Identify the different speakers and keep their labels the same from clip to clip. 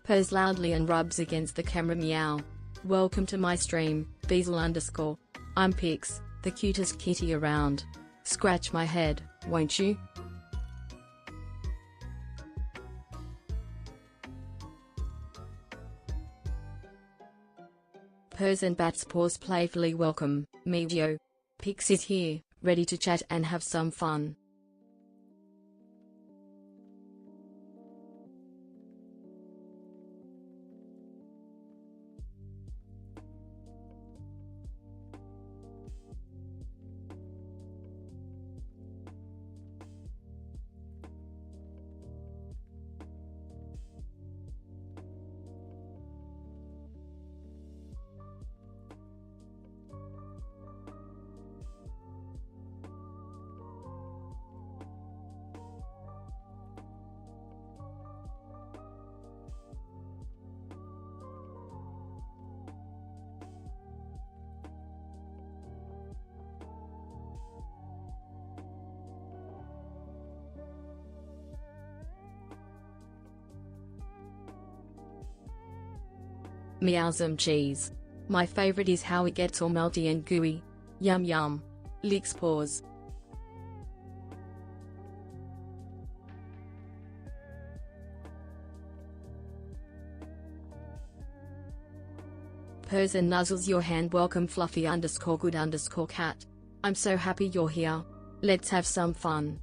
Speaker 1: purrs loudly and rubs against the camera. Meow. Welcome to my stream, 𝖕𝖚𝖕𝖚_. I'm Pix, the cutest kitty around. Scratch my head, won't you? Purrs and bats paws playfully. Welcome, MeewGeo. Pix is here, ready to chat and have some fun. Meow some cheese. My favorite is how it gets all melty and gooey. Yum yum. Licks paws. Purrs and nuzzles your hand. Welcome fluffy_good_cat. I'm so happy you're here. Let's have some fun.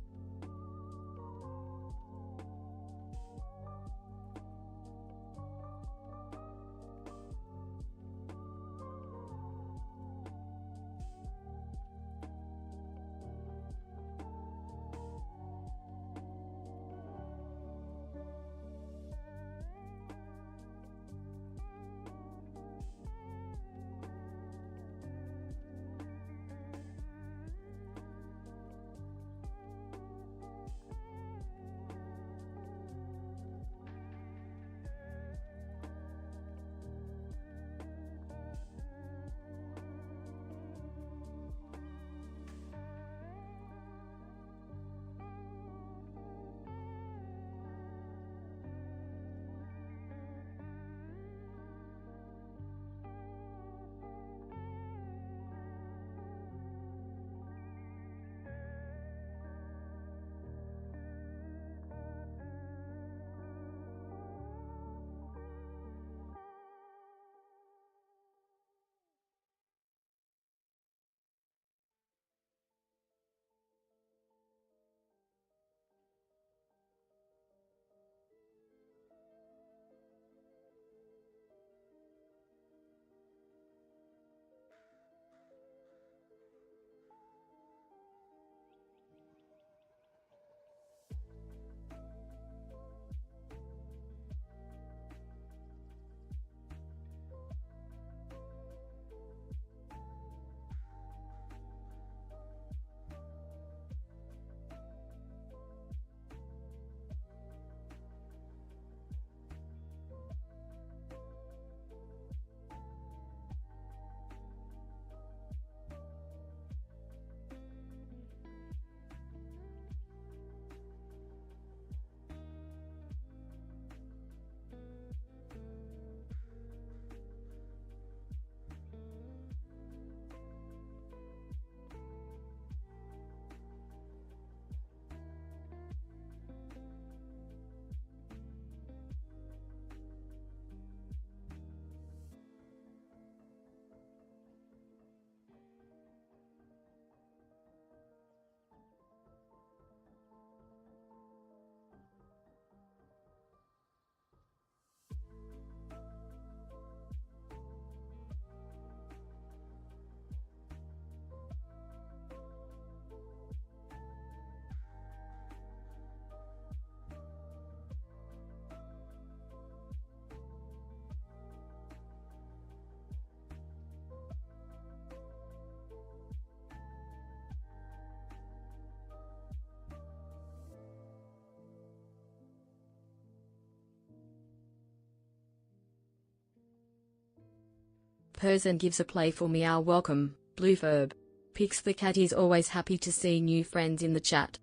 Speaker 1: Purrs and gives a playful meow. Welcome, blueverb. Pix the cat is always happy to see new friends in the chat.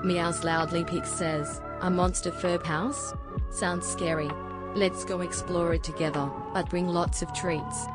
Speaker 1: Meows loudly, Pix says. A monster fur house? Sounds scary. Let's go explore it together, but bring lots of treats.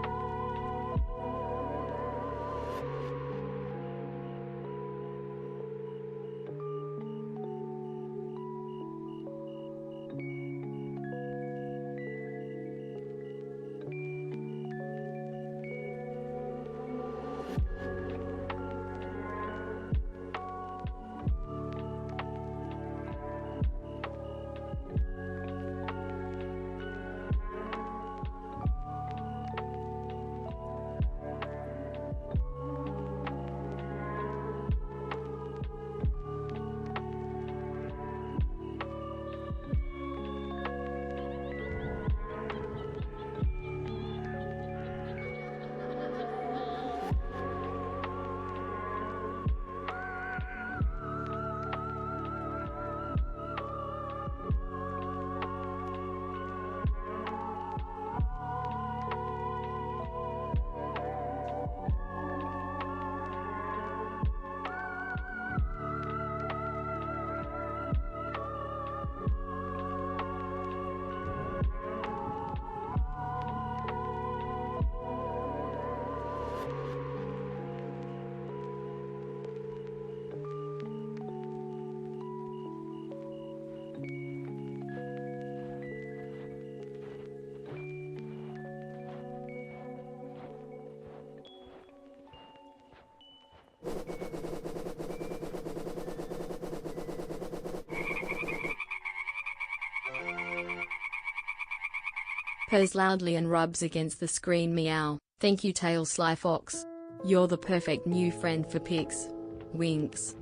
Speaker 1: Purrs loudly and rubs against the screen. Meow. Thank you, Tail Sly Fox. You're the perfect new friend for Pix. Winks.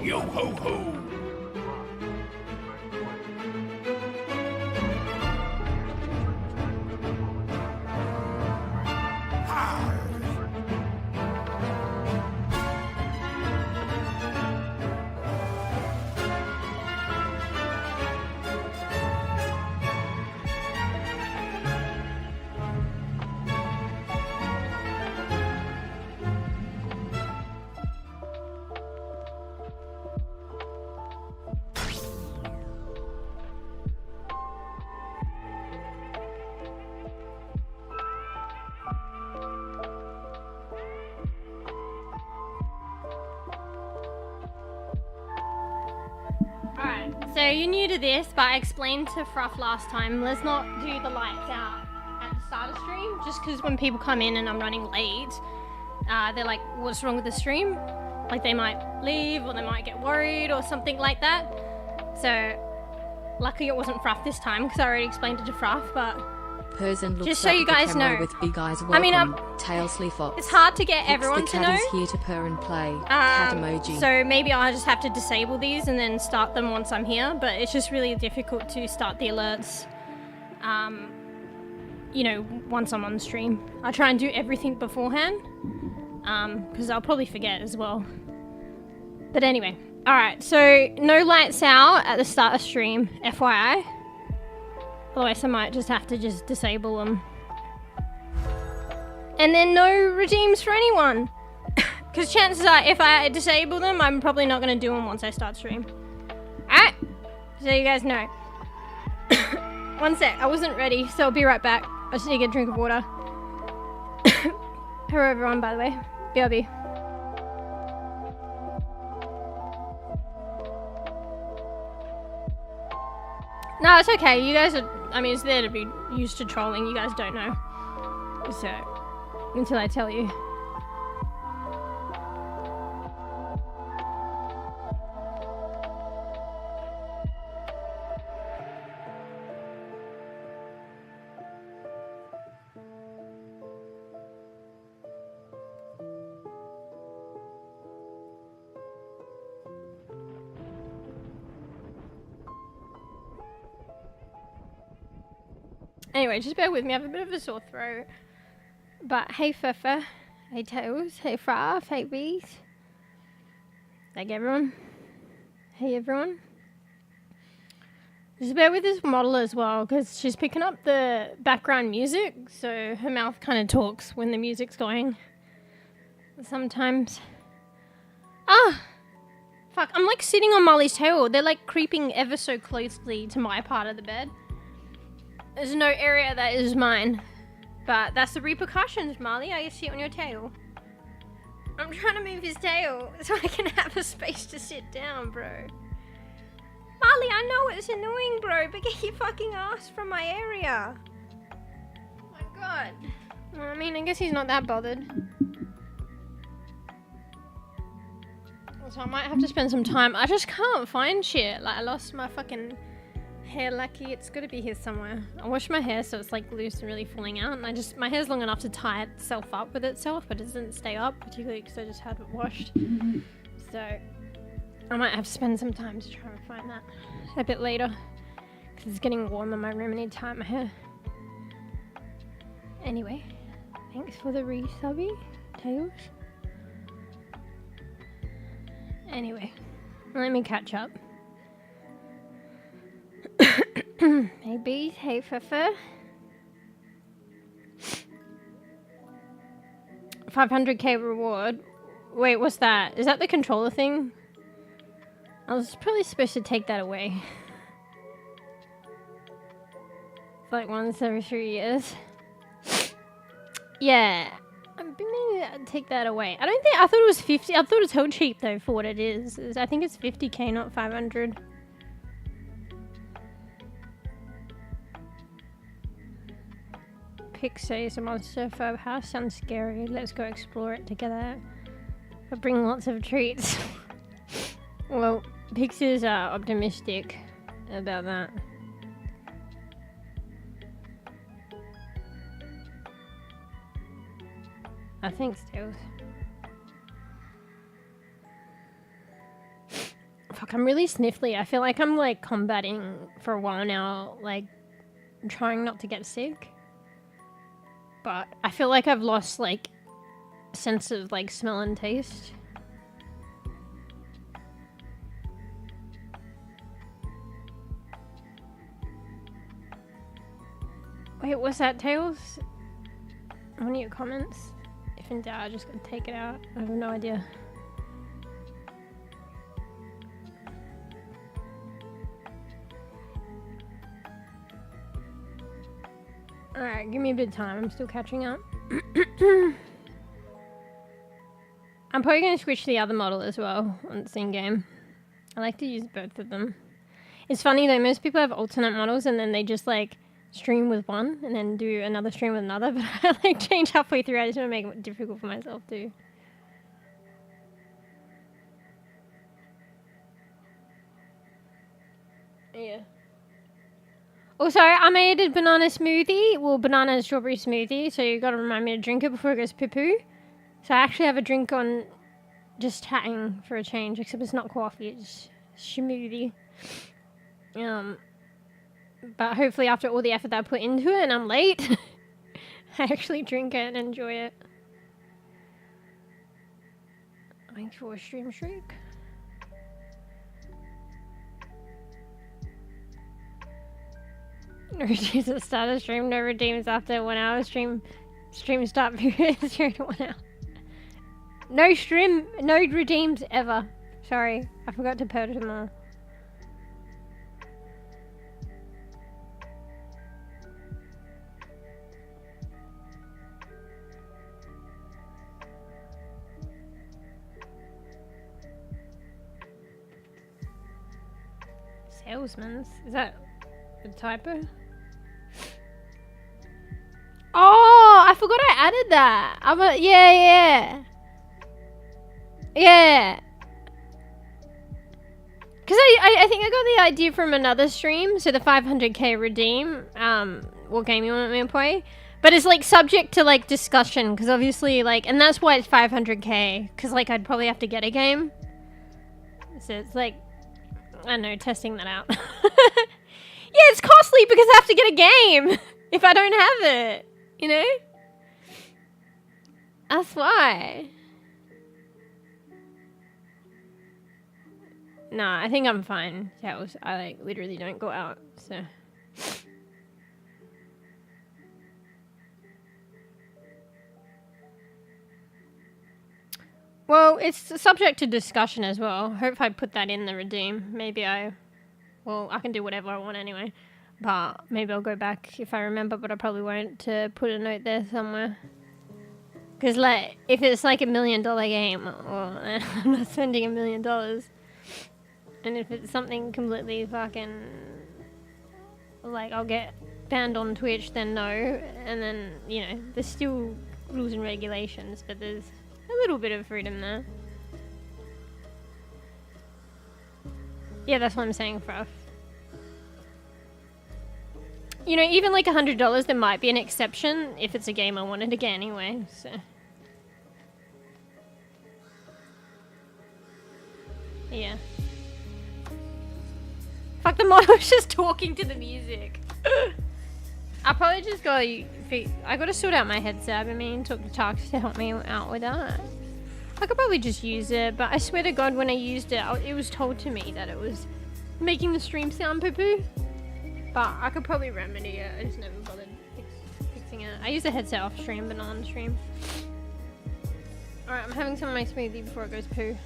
Speaker 2: Yo ho ho!
Speaker 3: Alright, so you're new to this, but I explained to Fruff last time, let's not do the lights out at the start of stream, just because when people come in and I'm running late, they're like, what's wrong with the stream? Like they might leave or they might get worried or something like that. So, luckily it wasn't Fruff this time because I already explained it to Fruff, but
Speaker 1: Purrs and looks
Speaker 3: just so
Speaker 1: up
Speaker 3: you
Speaker 1: at the
Speaker 3: guys
Speaker 1: camera
Speaker 3: know.
Speaker 1: with big eyes. Welcome,
Speaker 3: I mean,
Speaker 1: Tail Sly Fox.
Speaker 3: it's hard to get
Speaker 1: Pix
Speaker 3: everyone
Speaker 1: the
Speaker 3: to
Speaker 1: cat
Speaker 3: know.
Speaker 1: is here to purr and play. Cat emoji.
Speaker 3: So maybe I'll just have to disable these and then start them once I'm here, but it's just really difficult to start the alerts, you know, once I'm on the stream. I try and do everything beforehand, because I'll probably forget as well. But anyway, alright, so no lights out at the start of stream, FYI. Otherwise I might just have to just disable them. And then no redeems for anyone. Because chances are, if I disable them, I'm probably not going to do them once I start stream. Alright? So you guys know. One sec, I wasn't ready, so I'll be right back. I just need to get a drink of water. Hello everyone, by the way. BRB. No, it's okay. You guys are... I mean, it's there to be used to trolling. You guys don't know. So... until I tell you. Anyway, just bear with me. I have a bit of a sore throat. But hey Furfa, hey Tails, hey Fruff, hey Bees. Like everyone. Hey everyone. Just bear with this model as well, because she's picking up the background music, so her mouth kind of talks when the music's going. Sometimes. Ah! Fuck, I'm like sitting on Molly's tail. They're like creeping ever so closely to my part of the bed. There's no area that is mine. But that's the repercussions, Molly. I sit on your tail. I'm trying to move his tail so I can have a space to sit down, bro. Molly, I know it's annoying, bro, but get your fucking ass from my area. Oh my god. Well, I mean, I guess he's not that bothered. So I might have to spend some time. I just can't find shit. Like, I lost my fucking hair lacquer. It's gotta be here somewhere. I washed my hair so it's like loose and really falling out. And my hair's long enough to tie itself up with itself, but it doesn't stay up, particularly because I just had it washed. So I might have to spend some time to try and find that a bit later. Because it's getting warm in my room. I need to tie my hair. Anyway, thanks for the re-subbie, Tails. Anyway, let me catch up. Hey bees, hey Fefe. 500k reward. Wait, what's that? Is that the controller thing? I was probably supposed to take that away. It's like once every 3 years. Yeah. I've been meaning to take that away. I thought it was 50. I thought it was hell cheap though for what it is. I think it's 50k, not 500. Pix says a monster phobe house sounds scary. Let's go explore it together. I bring lots of treats. Well, Pix is optimistic about that. I think still. Fuck, I'm really sniffly. I feel like I'm like combating for a while now, like trying not to get sick. But I feel like I've lost like sense of like smell and taste. Wait, what's that, Tails? One of your comments? If in doubt, I just gotta take it out. I have no idea. Alright, give me a bit of time. I'm still catching up. I'm probably going to switch to the other model as well on the same game. I like to use both of them. It's funny though, most people have alternate models and then they just like stream with one and then do another stream with another, but I like change halfway through. I just want to make it difficult for myself too. Yeah. Also, I made a banana smoothie, well, banana and strawberry smoothie, so you gotta remind me to drink it before it goes poo-poo. So I actually have a drink on just chatting for a change, except it's not coffee, it's smoothie. But hopefully after all the effort that I put into it and I'm late, I actually drink it and enjoy it. Thanks for a stream streak. No redeems at the start of stream, no redeems after 1 hour stream start period 0 to 1 hour. No stream, no redeems ever. Sorry, I forgot to purge them all. Salesman's? Is that a typo? Oh, I forgot I added that. Yeah. Because I think I got the idea from another stream. So the 500k redeem, what game you want me to play? But it's like subject to like discussion, because obviously like, and that's why it's 500k, because like I'd probably have to get a game. So it's like, I don't know, testing that out. Yeah, it's costly because I have to get a game if I don't have it, you know? That's why. Nah, I think I'm fine. House. I like literally don't go out, so. Well, it's subject to discussion as well. Hope I put that in the redeem. Maybe well, I can do whatever I want anyway. But maybe I'll go back if I remember, but I probably won't, to put a note there somewhere. Because, like, if it's like $1 million game, well, I'm not spending $1 million. And if it's something completely fucking, like, I'll get banned on Twitch, then no. And then, you know, there's still rules and regulations, but there's a little bit of freedom there. Yeah, that's what I'm saying, Fruff. You know, even like $100, there might be an exception if it's a game I wanted to get anyway, so. Yeah. Fuck, the model is just talking to the music. I probably just I gotta sort out my headset. I've been meaning to talk to Tarks to help me out with that. I could probably just use it, but I swear to God, when I used it, it was told to me that it was making the stream sound poo-poo. But I could probably remedy it. I just never bothered fixing it. I use the headset off stream, but not on stream. Alright, I'm having some of my smoothie before it goes poo.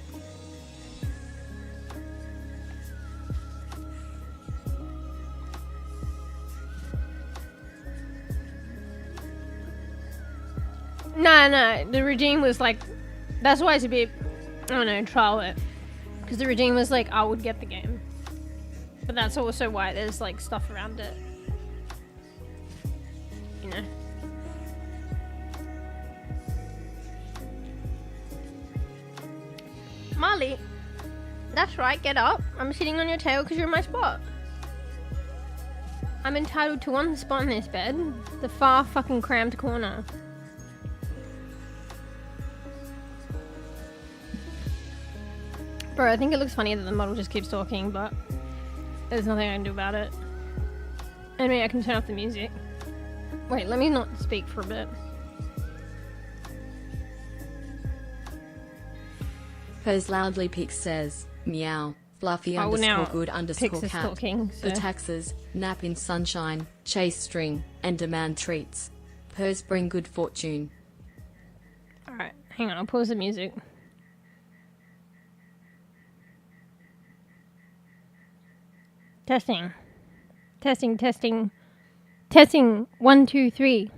Speaker 3: No, the redeem was like, that's why it's a bit, I don't know, trial it. Because the redeem was like, I would get the game. But that's also why there's like stuff around it. You know. Marley, that's right, get up. I'm sitting on your tail because you're in my spot. I'm entitled to one spot in this bed. The far fucking cramped corner. Bro, I think it looks funny that the model just keeps talking, but there's nothing I can do about it. Anyway, I can turn off the music. Wait, let me not speak for a bit.
Speaker 1: Pose loudly Pix says, meow, fluffy underscore good underscore cat,
Speaker 3: talking, so.
Speaker 1: the taxes, nap in sunshine, chase string, and demand treats. Pose bring good fortune.
Speaker 3: Alright, hang on, I'll pause the music. Testing. Testing, testing. Testing. 1, 2, 3.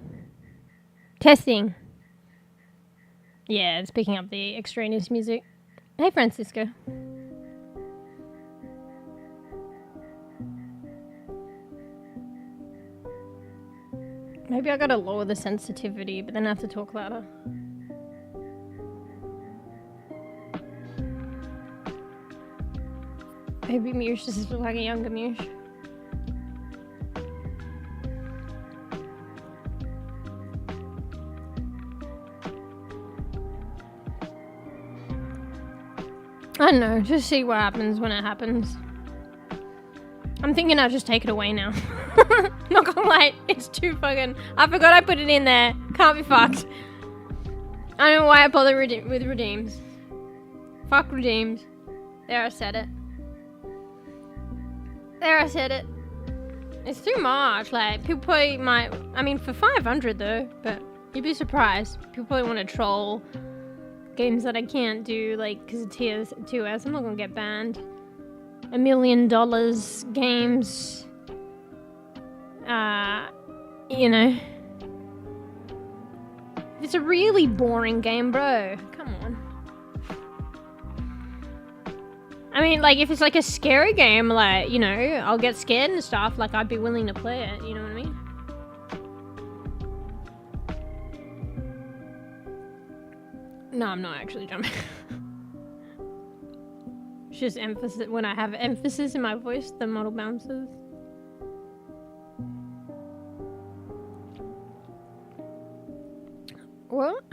Speaker 3: Testing. Yeah, it's picking up the extraneous music. Hey, Francisco. Maybe I gotta lower the sensitivity, but then I have to talk louder. Maybe Mewsh just looks like a younger Mewsh. I don't know, just see what happens when it happens. I'm thinking I'll just take it away now. Not gonna lie, it's too fucking... I forgot I put it in there. Can't be fucked. I don't know why I bother with redeems. Fuck redeems. There, I said it. There, I said it. It's too much. Like, people probably might... I mean, for 500 though, but you'd be surprised. People probably want to troll games that I can't do, like, because of TOS. I'm not gonna get banned. $1 million games. You know. It's a really boring game, bro. Come on. I mean, like, if it's like a scary game, like, you know, I'll get scared and stuff, like, I'd be willing to play it, you know what I mean? No, I'm not actually jumping. It's just emphasis. When I have emphasis in my voice, the model bounces. What?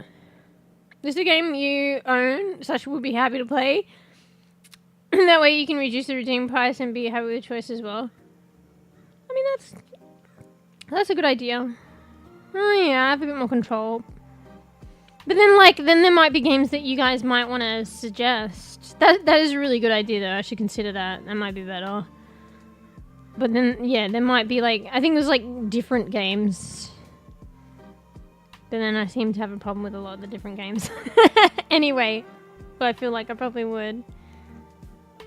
Speaker 3: This is a game you own, Sasha would be happy to play. That way you can reduce the redeem price and be happy with the choice as well. I mean, that's a good idea. Oh yeah, I have a bit more control. But then, like, then there might be games that you guys might want to suggest. That is a really good idea, though. I should consider that. That might be better. But then, yeah, there might be, like, I think there's, like, different games. But then I seem to have a problem with a lot of the different games. Anyway, but I feel like I probably would.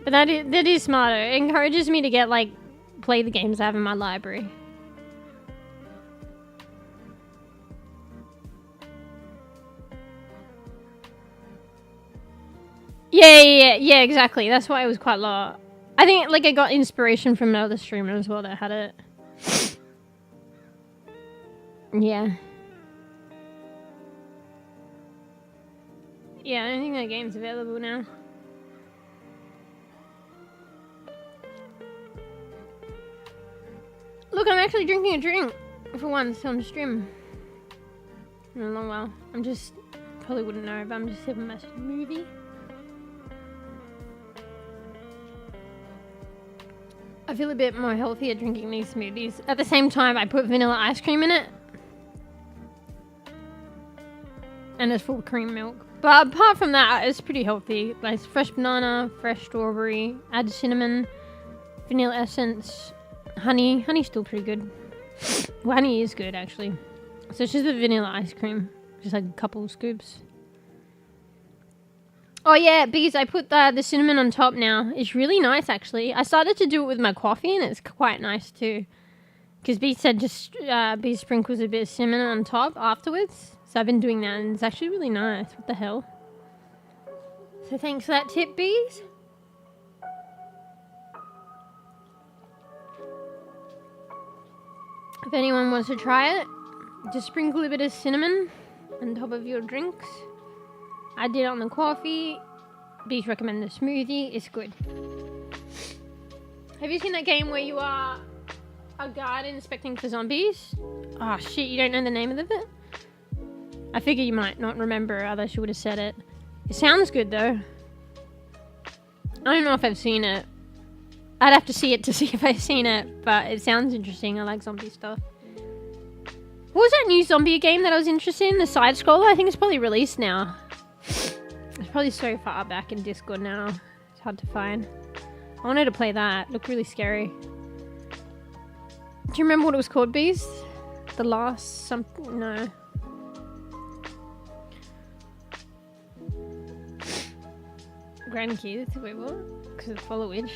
Speaker 3: But that is smarter. It encourages me to get, like, play the games I have in my library. Yeah, exactly. That's why it was quite low. I think, like, I got inspiration from another streamer as well that had it. Yeah. Yeah, I don't think that game's available now. Look, I'm actually drinking a drink for once on stream. In a long while. I'm just... Probably wouldn't know, but I'm just sipping my smoothie. I feel a bit more healthier drinking these smoothies. At the same time, I put vanilla ice cream in it. And it's full cream milk. But apart from that, it's pretty healthy. Like fresh banana, fresh strawberry, add cinnamon, vanilla essence, honey. Honey's still pretty good. Well, honey is good, actually. So it's just the vanilla ice cream. Just like a couple of scoops. Oh yeah, because I put the cinnamon on top now. It's really nice, actually. I started to do it with my coffee, and it's quite nice too. Because B said just B sprinkles a bit of cinnamon on top afterwards. So I've been doing that, and it's actually really nice. What the hell? So thanks for that tip, Bees. If anyone wants to try it, just sprinkle a bit of cinnamon on top of your drinks. I did it on the coffee. Bees recommend the smoothie. It's good. Have you seen that game where you are a guard inspecting for zombies? Oh shit, you don't know the name of it? I figure you might not remember, otherwise you would have said it. It sounds good though. I don't know if I've seen it. I'd have to see it to see if I've seen it, but it sounds interesting. I like zombie stuff. What was that new zombie game that I was interested in? The side scroller? I think it's probably released now. It's probably so far back in Discord now. It's hard to find. I wanted to play that. It looked really scary. Do you remember what it was called, Bees? The last something? No. Grandkids? Wait, what? Because of follow wiTch.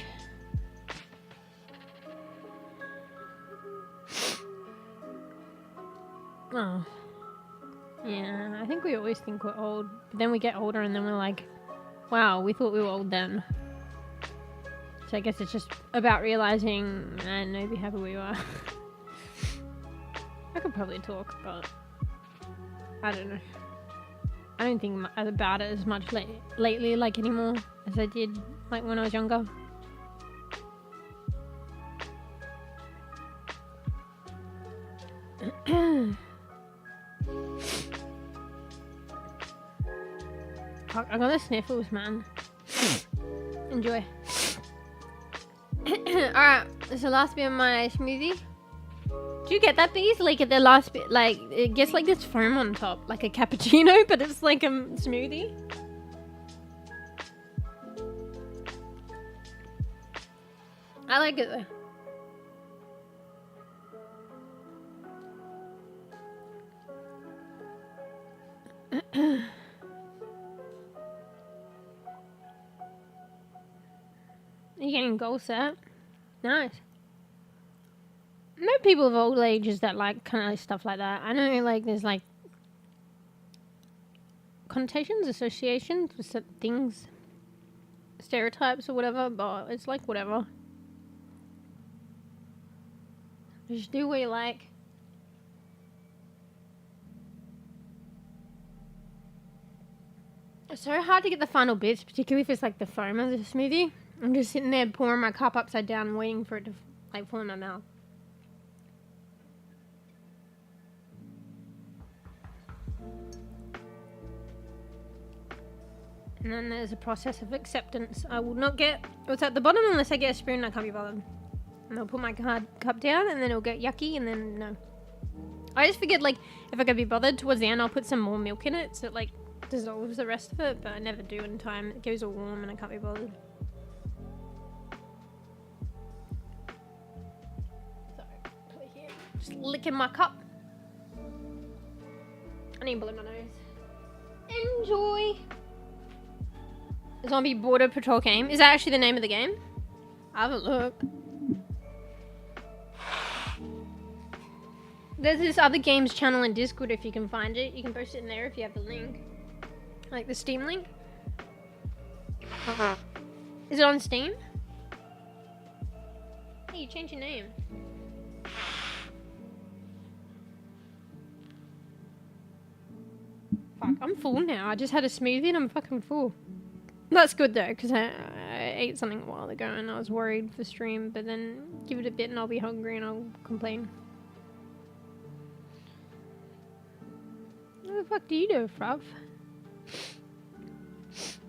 Speaker 3: Oh. Yeah, I think we always think we're old, but then we get older and then we're like, wow, we thought we were old then. So I guess it's just about realizing, I don't know, be happy we are. I could probably talk, but I don't know. I don't think about it as much lately, like anymore, as I did like when I was younger. I got the sniffles, man. Enjoy. Alright, this is the last bit of my smoothie. Do you get that, Bees? Like at the last bit, like it gets like this foam on top, like a cappuccino, but it's like a smoothie. I like it though. You're getting goal set. Nice. I know people of old ages that like kind of stuff like that. I know like there's like connotations, associations with certain things, stereotypes or whatever, but it's like whatever. Just do what you like. It's so hard to get the final bits, particularly if it's like the foam of the smoothie. I'm just sitting there pouring my cup upside down and waiting for it to like fall in my mouth. And then there's a process of acceptance. I will not get what's at the bottom unless I get a spoon. I can't be bothered. And I'll put my cup down and then it'll get yucky and then no. I just figured like if I could be bothered, towards the end I'll put some more milk in it so it like dissolves the rest of it, but I never do in time. It goes all warm and I can't be bothered. So, put it here. Just licking my cup. I need to blow my nose. Enjoy! Zombie Border Patrol game. Is that actually the name of the game? I'll have a look. There's this other games channel in Discord if you can find it. You can post it in there if you have the link. Like the Steam link. Is it on Steam? Hey, you changed your name. Fuck, I'm full now. I just had a smoothie and I'm fucking full. That's good though, because I ate something a while ago and I was worried for stream, but then give it a bit and I'll be hungry and I'll complain. What the fuck do you do, Fruv?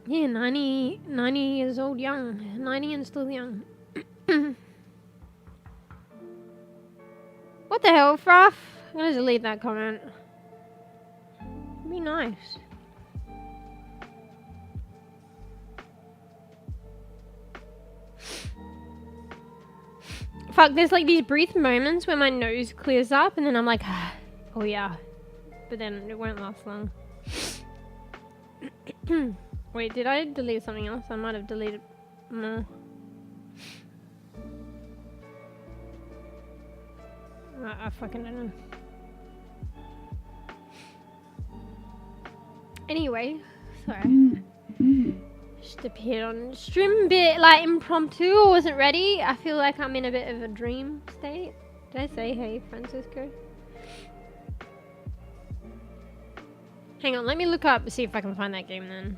Speaker 3: Yeah, 90 years old young. 90 and still young. What the hell, Fruv? I'm gonna delete that comment. Be nice. Fuck, there's like these brief moments where my nose clears up and then I'm like, oh yeah. But then it won't last long. Wait, did I delete something else? I might have deleted more. I fucking don't know. Anyway, sorry. Just appeared on stream a bit like impromptu. I wasn't ready. I feel like I'm in a bit of a dream state. Did I say hey, Francisco? Hang on, let me look up to see if I can find that game then.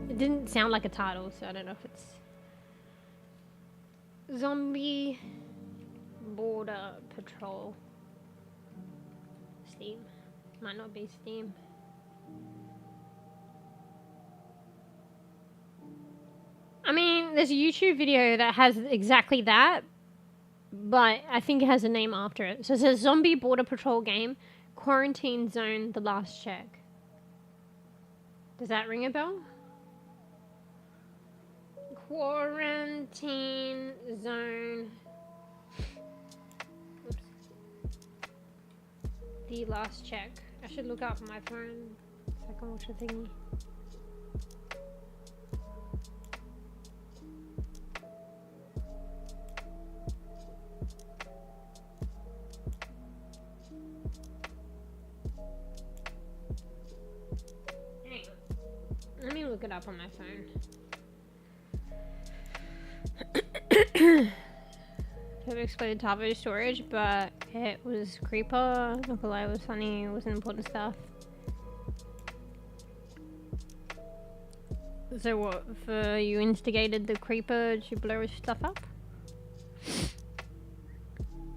Speaker 3: It didn't sound like a title, so I don't know if it's Zombie Border Patrol. Steam. Might not be Steam. I mean, there's a YouTube video that has exactly that, but I think it has a name after it. So it says Zombie Border Patrol game, Quarantine Zone, The Last Check. Does that ring a bell? Quarantine Zone. Oops. The Last Check. I should look up on my phone so I can watch the thingy. Let me look it up on my phone. Have explained Tavo storage, but it was creeper. Nikolai was funny. It was important stuff. So what? For you instigated the creeper to blow stuff up?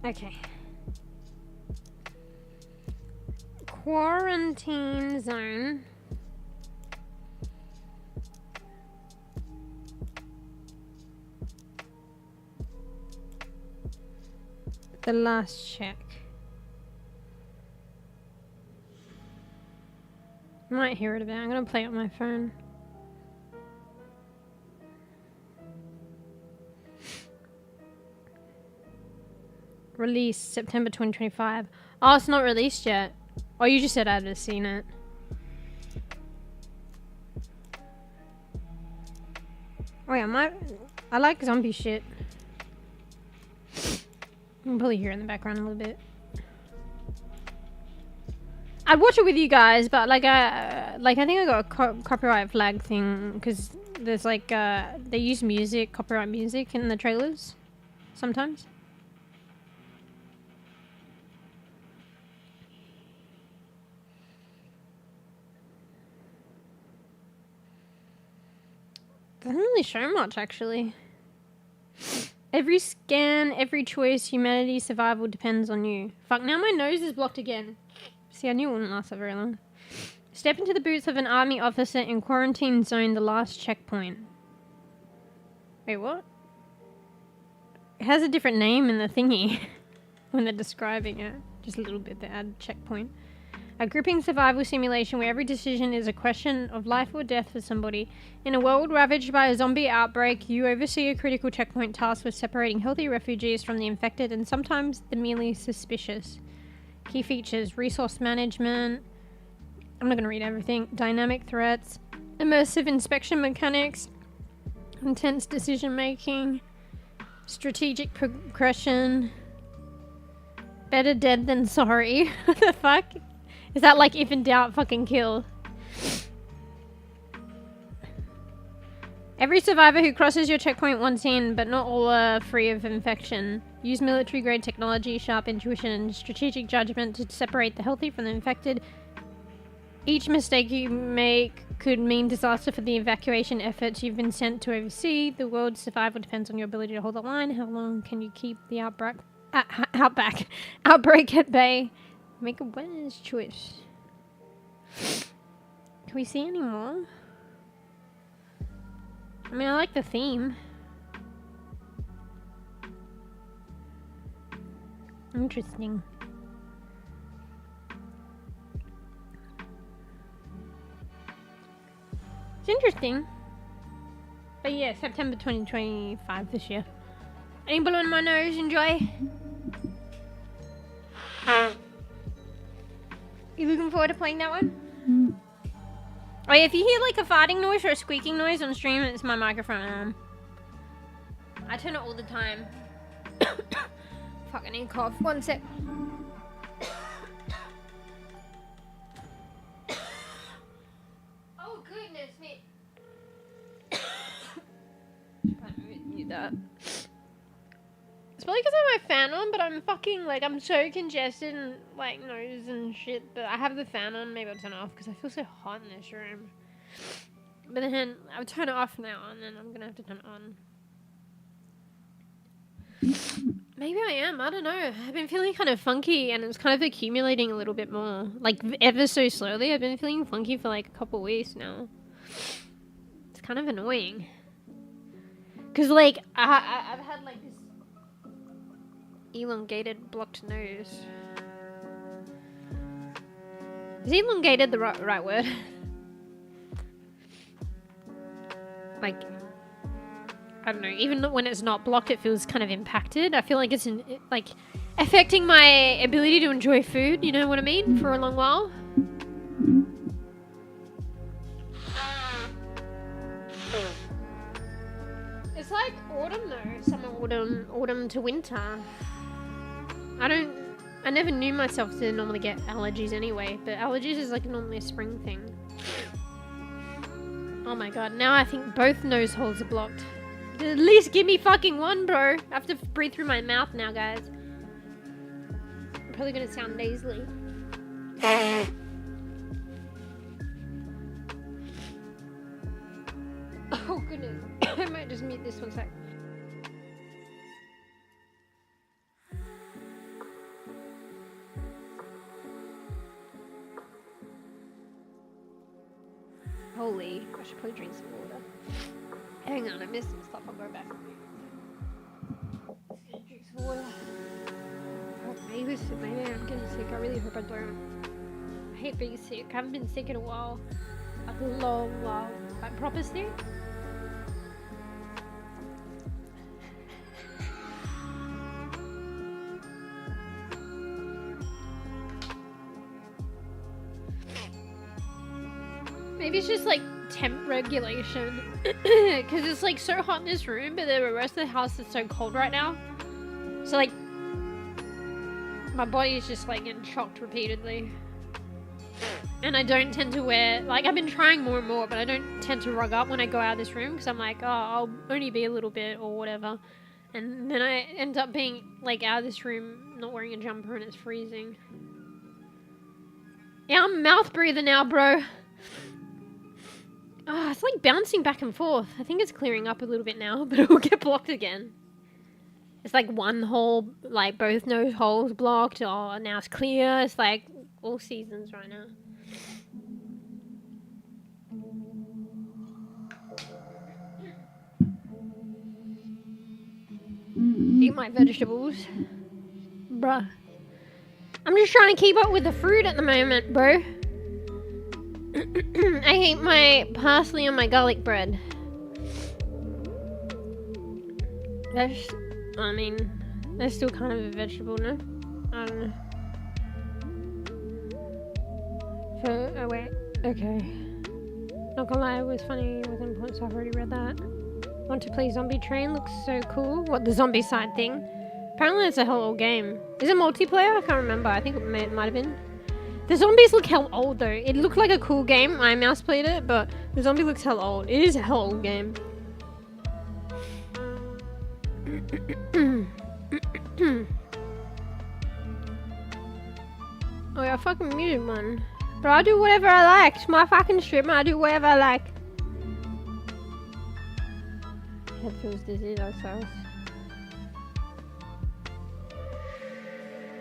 Speaker 3: Okay. Quarantine zone. The Last Check. I might hear it a bit. I'm gonna play it on my phone. Release September 2025. Oh, it's not released yet. Oh, you just said I'd have seen it. Oh yeah, I like zombie shit. You can probably hear it in the background a little bit. I'd watch it with you guys, but like I think I got a copyright flag thing because there's like they use music, copyright music in the trailers sometimes. Doesn't really show much actually. Every scan, every choice, humanity, survival depends on you. Fuck, now my nose is blocked again. See, I knew it wouldn't last that very long. Step into the boots of an army officer in quarantine zone, the last checkpoint. Wait, what? It has a different name in the thingy when they're describing it. Just a little bit to add checkpoint. A gripping survival simulation where every decision is a question of life or death for somebody. In a world ravaged by a zombie outbreak, you oversee a critical checkpoint task with separating healthy refugees from the infected and sometimes the merely suspicious. Key features: resource management. I'm not going to read everything. Dynamic threats. Immersive inspection mechanics. Intense decision making. Strategic progression. Better dead than sorry. What the fuck? Is that like if in doubt, fucking kill? Every survivor who crosses your checkpoint once in, but not all are free of infection. Use military-grade technology, sharp intuition, and strategic judgment to separate the healthy from the infected. Each mistake you make could mean disaster for the evacuation efforts you've been sent to oversee. The world's survival depends on your ability to hold the line. How long can you keep the outbreak at bay? Make a wise choice. Can we see any more? I mean, I like the theme. Interesting. It's interesting. But yeah, September 2025 this year. Any blue in my nose? Enjoy. You looking forward to playing that one? Oh yeah, if you hear like a farting noise or a squeaking noise on stream, it's my microphone. I turn it all the time. Fuck, I need to cough. One sec. Oh goodness me. Can't mute that. It's probably because I have my fan on, but I'm fucking, like, I'm so congested and, like, nose and shit. But I have the fan on. Maybe I'll turn it off because I feel so hot in this room. But then I'll turn it off now and then I'm going to have to turn it on. Maybe I am. I don't know. I've been feeling kind of funky and it's kind of accumulating a little bit more. Like, ever so slowly. I've been feeling funky for, like, a couple weeks now. It's kind of annoying. Because, like, I've had, like, this elongated blocked nose. Is elongated the right word? Like, I don't know, even when it's not blocked it feels kind of impacted. I feel like it's like affecting my ability to enjoy food, you know what I mean, for a long while. It's like autumn though, summer, autumn to winter. I never knew myself to normally get allergies anyway, but allergies is like normally a spring thing. Oh my god, now I think both nose holes are blocked. At least give me fucking one, bro. I have to breathe through my mouth now, guys. I'm probably gonna sound nasally. Oh goodness. I might just mute this one sec. Holy, I should probably drink some water. Hang on, I missed some stuff. I'll go back. Drink some water. Oh, maybe I'm getting sick. I really hope I don't. I hate being sick. I haven't been sick in a while. Like a long while. Like proper sick. Maybe it's just like temp regulation because it's like so hot in this room, but the rest of the house is so cold right now. So like my body is just like getting shocked repeatedly, and I don't tend to wear, like, I've been trying more and more, but I don't tend to rug up when I go out of this room because I'm like, oh, I'll only be a little bit or whatever, and then I end up being like out of this room not wearing a jumper and it's freezing. Yeah, I'm a mouth breather now, bro. Ah, it's like bouncing back and forth. I think it's clearing up a little bit now, but it will get blocked again. It's like one hole, like both nose holes blocked. Oh, now it's clear. It's like all seasons right now. Eat my vegetables. Bruh. I'm just trying to keep up with the fruit at the moment, bro. I hate my parsley on my garlic bread. That's, I mean, that's still kind of a vegetable, no? I don't know. So, oh wait, okay. Not gonna lie, it was funny with important stuff, I've already read that. Want to play Zombie Train, looks so cool. What, the zombie side thing? Apparently it's a whole old game. Is it multiplayer? I can't remember, I think it might have been. The zombies look hell old though. It looked like a cool game, I mouse played it, but the zombie looks hell old. It is a hell old game. Oh yeah, I fucking muted one. But I do whatever I like. It's my fucking stream. I do whatever I like. Head feels dizzy, that sucks.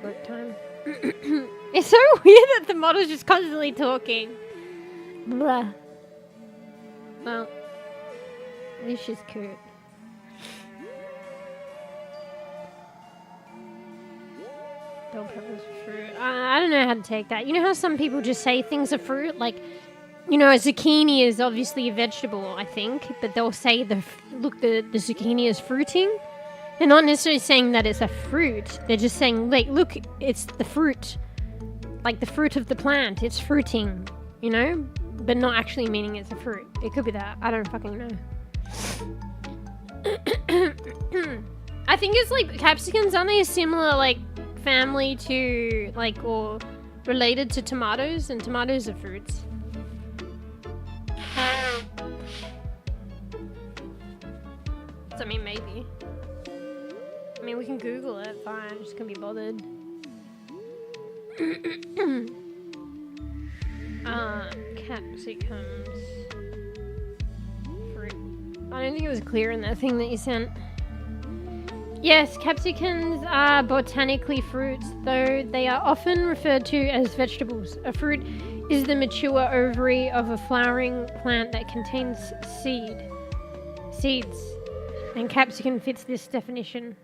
Speaker 3: Work time. It's so weird that the model's just constantly talking. Blah. Well, at least she's cute. Don't preference for fruit. I don't know how to take that. You know how some people just say things are fruit? Like, you know, a zucchini is obviously a vegetable, I think. But they'll say, the zucchini is fruiting. They're not necessarily saying that it's a fruit. They're just saying, like, look, it's the fruit. Like the fruit of the plant. It's fruiting, you know? But not actually meaning it's a fruit. It could be that. I don't fucking know. I think it's like capsicums, aren't they a similar, like, family to, like, or related to tomatoes? And tomatoes are fruits. So, I mean, maybe. I mean, we can Google it, fine. I'm just gonna be bothered. Capsicums. Fruit. I don't think it was clear in that thing that you sent. Yes, capsicums are botanically fruits, though they are often referred to as vegetables. A fruit is the mature ovary of a flowering plant that contains seeds, and capsicum fits this definition.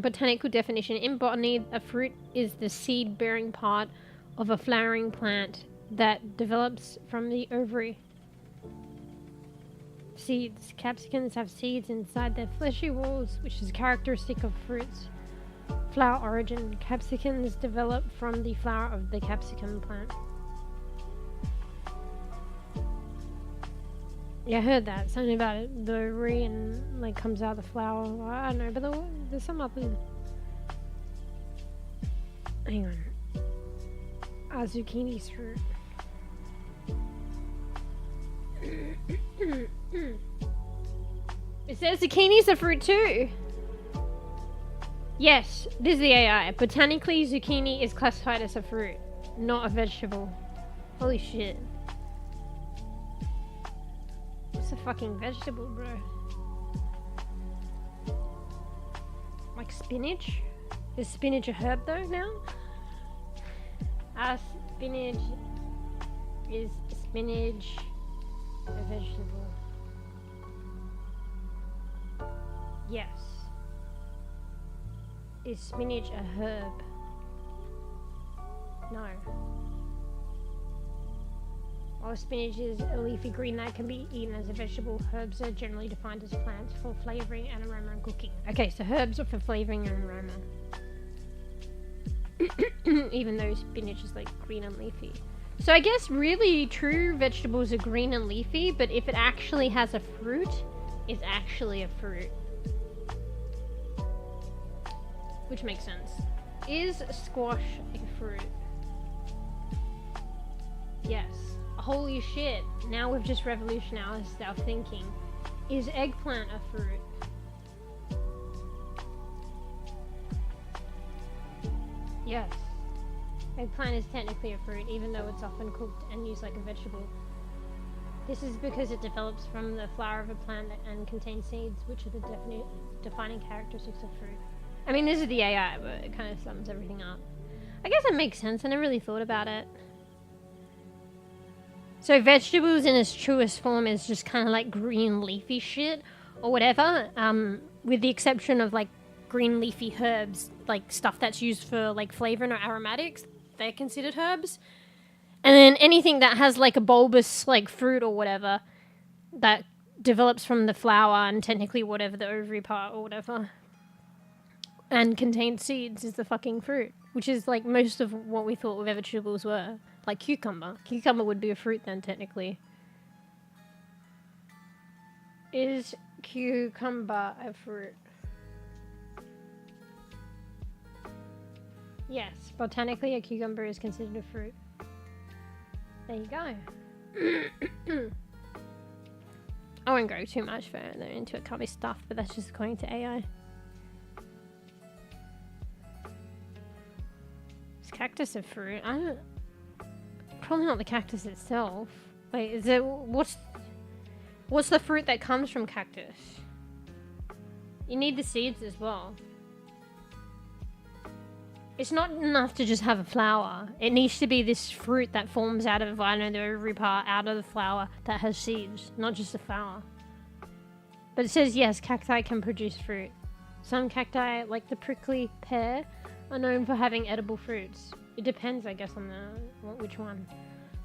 Speaker 3: Botanical definition. In botany, a fruit is the seed-bearing part of a flowering plant that develops from the ovary. Seeds. Capsicums have seeds inside their fleshy walls, which is characteristic of fruits. Flower origin. Capsicums develop from the flower of the capsicum plant. Yeah, I heard that. Something about it. The ovary and, like, comes out of the flower. I don't know, but there's some other... Hang on. Zucchini's fruit. It says zucchini's a fruit too. Yes, this is the AI. Botanically, zucchini is classified as a fruit, not a vegetable. Holy shit. What's a fucking vegetable, bro? Like spinach? Is spinach a herb though now? Spinach is spinach a vegetable? Yes. Is spinach a herb? No. While spinach is a leafy green that can be eaten as a vegetable, herbs are generally defined as plants for flavouring and aroma and cooking. Okay, so herbs are for flavouring and aroma. Even though spinach is like green and leafy. So I guess really true vegetables are green and leafy, but if it actually has a fruit, it's actually a fruit. Which makes sense. Is squash a fruit? Yes. Holy shit, now we've just revolutionized our thinking. Is eggplant a fruit? Yes. Eggplant is technically a fruit, even though it's often cooked and used like a vegetable. This is because it develops from the flower of a plant and contains seeds, which are the defining characteristics of fruit. I mean, this is the AI, but it kind of sums everything up. I guess it makes sense. I never really thought about it. So vegetables in its truest form is just kind of like green leafy shit or whatever, with the exception of like green leafy herbs, like stuff that's used for like flavoring or aromatics, they're considered herbs. And then anything that has like a bulbous like fruit or whatever that develops from the flower and technically whatever the ovary part or whatever and contains seeds is the fucking fruit, which is like most of what we thought vegetables were. Like cucumber. Cucumber would be a fruit then technically. Is cucumber a fruit? Yes, botanically a cucumber is considered a fruit. There you go. I won't go too much further into it, can't be stuffed, but that's just according to AI. Is cactus a fruit? I don't... Probably not the cactus itself. Wait, is it... What's the fruit that comes from cactus? You need the seeds as well. It's not enough to just have a flower. It needs to be this fruit that forms out of, I don't know, the ovary part, out of the flower that has seeds, not just a flower. But it says, yes, cacti can produce fruit. Some cacti, like the prickly pear, are known for having edible fruits. It depends, I guess, on which one.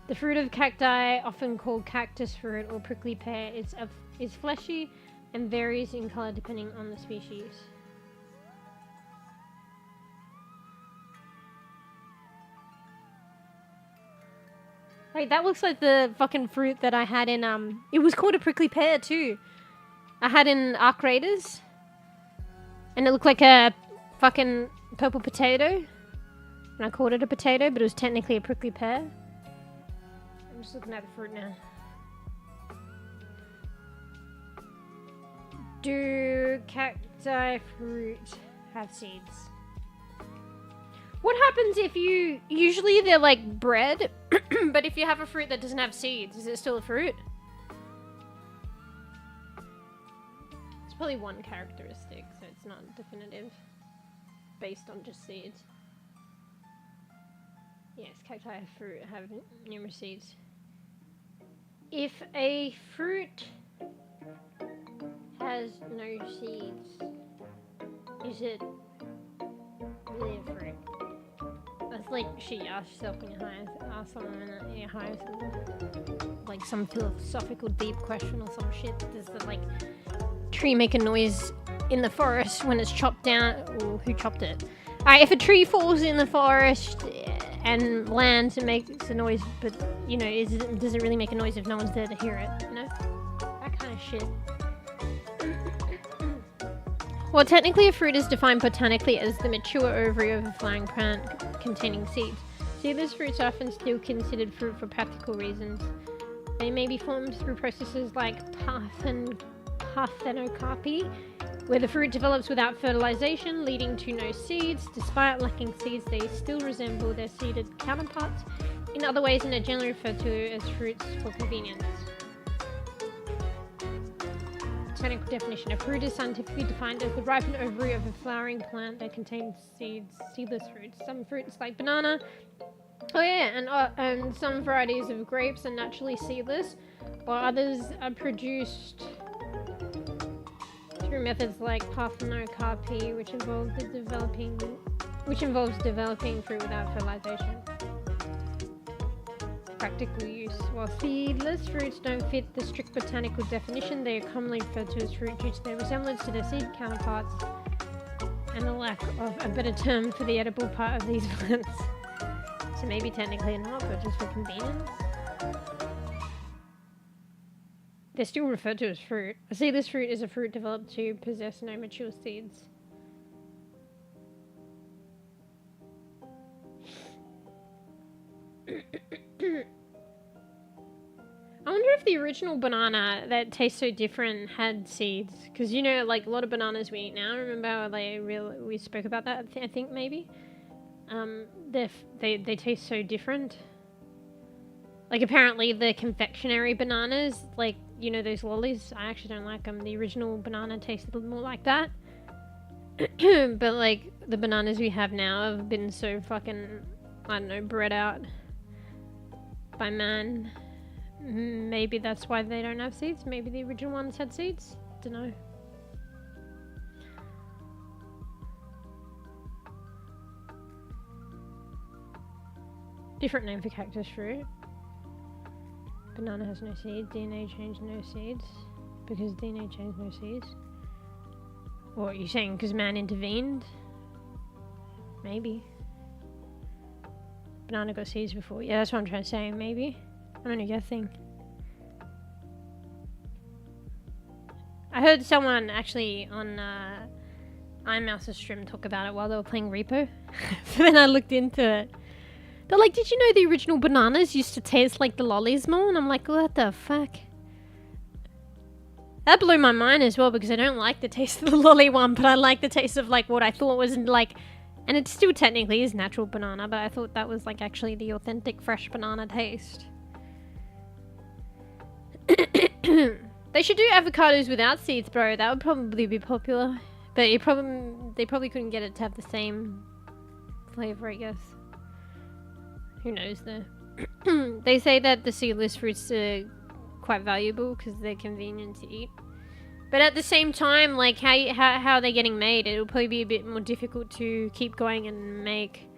Speaker 3: The fruit of cacti, often called cactus fruit or prickly pear, is fleshy and varies in color depending on the species. Wait, that looks like the fucking fruit that I had in, it was called a prickly pear too. I had in Ark Raiders. And it looked like a fucking purple potato. And I called it a potato, but it was technically a prickly pear. I'm just looking at the fruit now. Do cacti fruit have seeds? What happens if you... Usually they're like bread, but if you have a fruit that doesn't have seeds, is it still a fruit? It's probably one characteristic, so it's not definitive. Based on just seeds. Yes, cacti fruit have numerous seeds. If a fruit has no seeds, is it really a fruit? That's like shit you ask yourself when you ask someone in your high school. Like some philosophical deep question or some shit. Does the like tree make a noise in the forest when it's chopped down? Or who chopped it? Alright, if a tree falls in the forest and lands and makes a noise, but you know, does it really make a noise if no one's there to hear it? You know? That kind of shit. Well, technically a fruit is defined botanically as the mature ovary of a flowering plant containing seeds. Seedless fruits are often still considered fruit for practical reasons. They may be formed through processes like parthenocarpy, where the fruit develops without fertilization, leading to no seeds. Despite lacking seeds, they still resemble their seeded counterparts in other ways and are generally referred to as fruits for convenience. Technical definition: a fruit is scientifically defined as the ripened ovary of a flowering plant that contains seeds. Seedless fruits. Some fruits like banana, and some varieties of grapes are naturally seedless, while others are produced through methods like parthenocarpy, which involves developing fruit without fertilization. Practical use. While seedless fruits don't fit the strict botanical definition, they are commonly referred to as fruit due to their resemblance to their seed counterparts and the lack of a better term for the edible part of these plants. So maybe technically not, but just for convenience. They're still referred to as fruit. A seedless fruit is a fruit developed to possess no mature seeds. I wonder if the original banana that tastes so different had seeds, because you know, like a lot of bananas we eat now. Remember how we spoke about that? I think maybe. They taste so different. Like apparently the confectionery bananas, like you know those lollies, I actually don't like them. The original banana tasted a little more like that. But like the bananas we have now have been so fucking, I don't know, bred out by man. Maybe that's why they don't have seeds. Maybe the original ones had seeds. Don't know. Different name for cactus fruit. Banana has no seeds. DNA change no seeds. Because DNA change no seeds. What are you saying? Because man intervened? Maybe. Banana got seeds before. Yeah, that's what I'm trying to say. Maybe. I'm only guessing. I heard someone actually on iMouse's stream talk about it while they were playing Repo. So then I looked into it. They're like, did you know the original bananas used to taste like the lollies more? And I'm like, what the fuck? That blew my mind as well, because I don't like the taste of the lolly one, but I like the taste of like what I thought was like, and it still technically is natural banana, but I thought that was like actually the authentic fresh banana taste. They should do avocados without seeds, bro. That would probably be popular. But they probably couldn't get it to have the same flavor, I guess. Who knows though. They say that the seedless fruits are quite valuable because they're convenient to eat. But at the same time, like how are they getting made? It'll probably be a bit more difficult to keep going and make.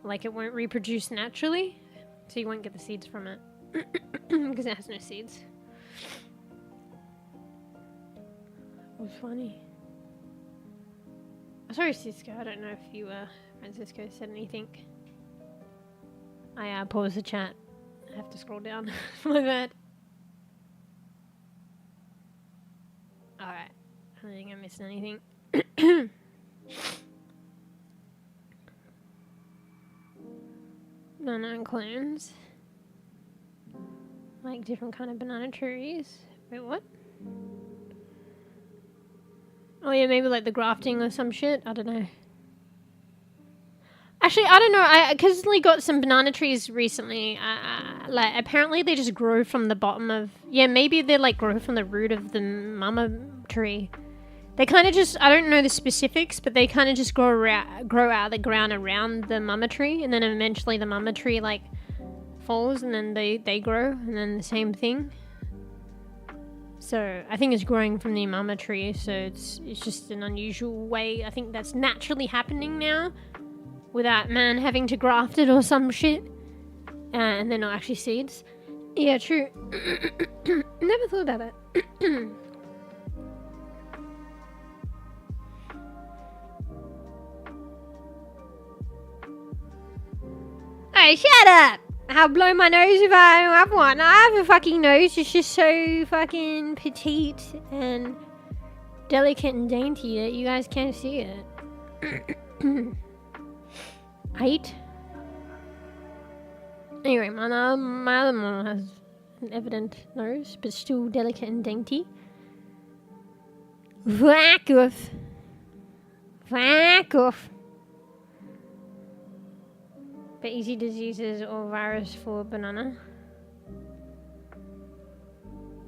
Speaker 3: Like it won't reproduce naturally, so you won't get the seeds from it because it has no seeds. It was funny. Sorry, Cisco. I don't know if you, Francisco, said anything. I paused the chat. I have to scroll down. My bad. Alright. I don't think I missed anything. Banana clones. Like different kind of banana trees. Wait, what? Oh yeah, maybe like the grafting or some shit. I don't know. Actually, I don't know. I occasionally got some banana trees recently. Like apparently they just grow from the bottom of. Yeah, maybe they like grow from the root of the mama tree. They kind of just. I don't know the specifics, but they kind of just grow out of the ground around the mama tree, and then eventually the mama tree like falls, and then they grow, and then the same thing. So I think it's growing from the mama tree, so it's just an unusual way. I think that's naturally happening now, without man having to graft it or some shit. And they're not actually seeds. Yeah, true. Never thought about it. Hey, shut up! I'll blow my nose if I don't have one. I have a fucking nose. It's just so fucking petite and delicate and dainty that you guys can't see it. Height. Anyway, my other one has an evident nose, but still delicate and dainty. Fuck off. Fuck off. But easy diseases or virus for banana.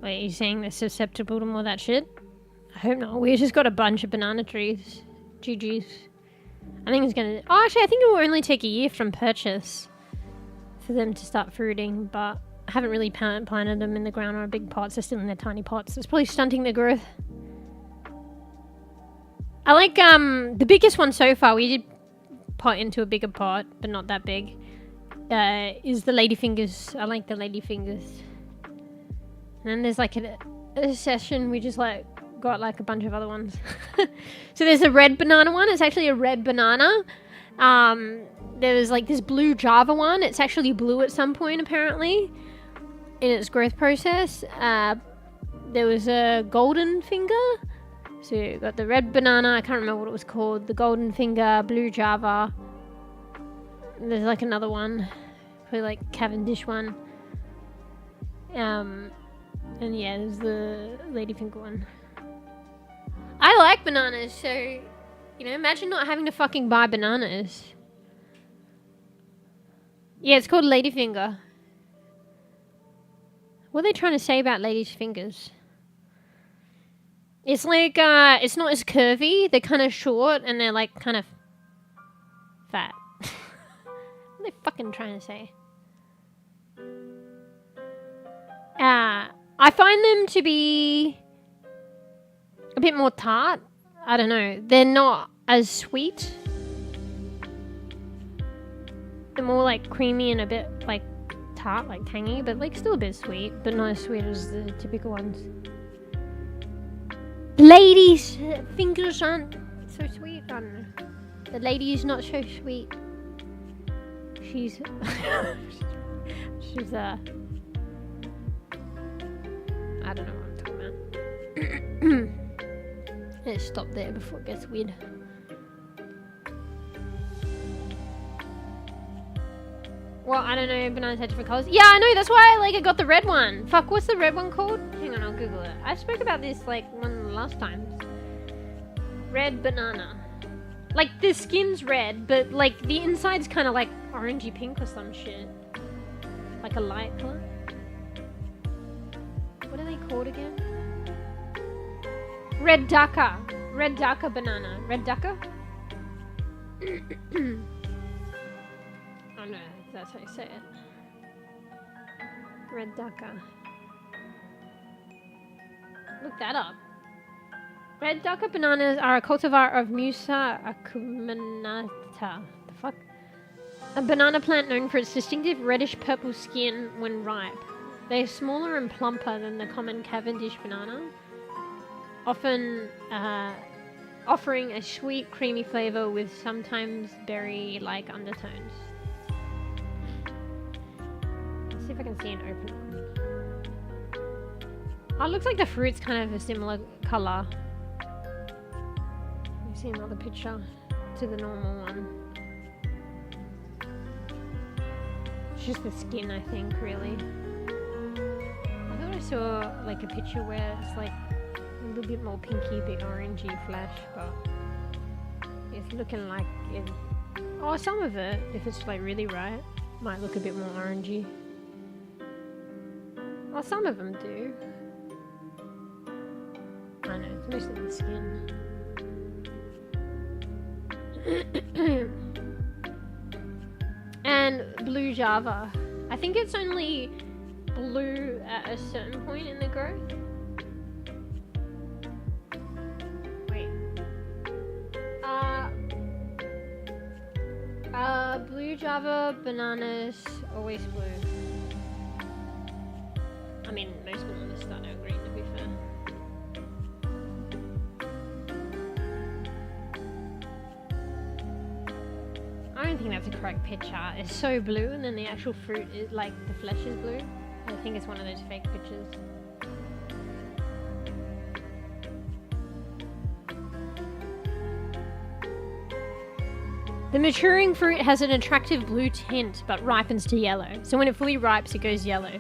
Speaker 3: Wait, are you saying they're susceptible to more of that shit? I hope not. We just got a bunch of banana trees. GG's. I think it's gonna... Oh, actually, I think it will only take a year from purchase for them to start fruiting, but I haven't really planted them in the ground or in big pots. They're still in their tiny pots. It's probably stunting their growth. I like, the biggest one so far, we did pot into a bigger pot, but not that big, is the ladyfingers. I like the ladyfingers. And then there's like a session we just like got like a bunch of other ones. So there's a red banana one. It's actually a red banana. There's like this blue Java one. It's actually blue at some point apparently in its growth process. There was a golden finger. So you got the red banana, I can't remember what it was called, the golden finger, blue Java. And there's like another one, probably like Cavendish one. And yeah, there's the ladyfinger one. I like bananas, so, you know, imagine not having to fucking buy bananas. Yeah, it's called ladyfinger. What are they trying to say about ladies' fingers? It's like, it's not as curvy. They're kind of short and they're like kind of fat. What are they fucking trying to say? I find them to be a bit more tart. I don't know. They're not as sweet. They're more like creamy and a bit like tart, like tangy, but like still a bit sweet, but not as sweet as the typical ones. Ladies' fingers aren't so sweet. I don't know. The lady is not so sweet. She's she's I don't know what I'm talking about. Let's stop there before it gets weird. Well, I don't know, bananas had different colours. Yeah, I know, that's why I got the red one. Fuck, what's the red one called? Hang on, I'll Google it. I spoke about this one of the last times. Red banana. Like, the skin's red, but the inside's kind of orangey pink or some shit. Like a light colour. What are they called again? Red ducker. Red ducker banana. Red ducker? Oh no, that's how you say it. Red ducker. Look that up. Red ducker bananas are a cultivar of Musa acuminata. The fuck? A banana plant known for its distinctive reddish-purple skin when ripe. They are smaller and plumper than the common Cavendish banana, often offering a sweet, creamy flavour with sometimes berry-like undertones. Let's see if I can see an open one. Oh, it looks like the fruit's kind of a similar colour. You see another picture to the normal one. It's just the skin, I think, really. I thought I saw a picture where it's a little bit more pinky, a bit orangey flesh, but it's looking like it. Oh, some of it, if it's really ripe, might look a bit more orangey. Oh, some of them do. I know, it's mostly the skin. And blue Java. I think it's only blue at a certain point in the growth. Wait. Blue Java bananas always blue. I mean, most bananas start out green, to be fair. I don't think that's a correct picture. It's so blue, and then the actual fruit is the flesh is blue. I think it's one of those fake pictures. The maturing fruit has an attractive blue tint, but ripens to yellow. So when it fully ripes, it goes yellow.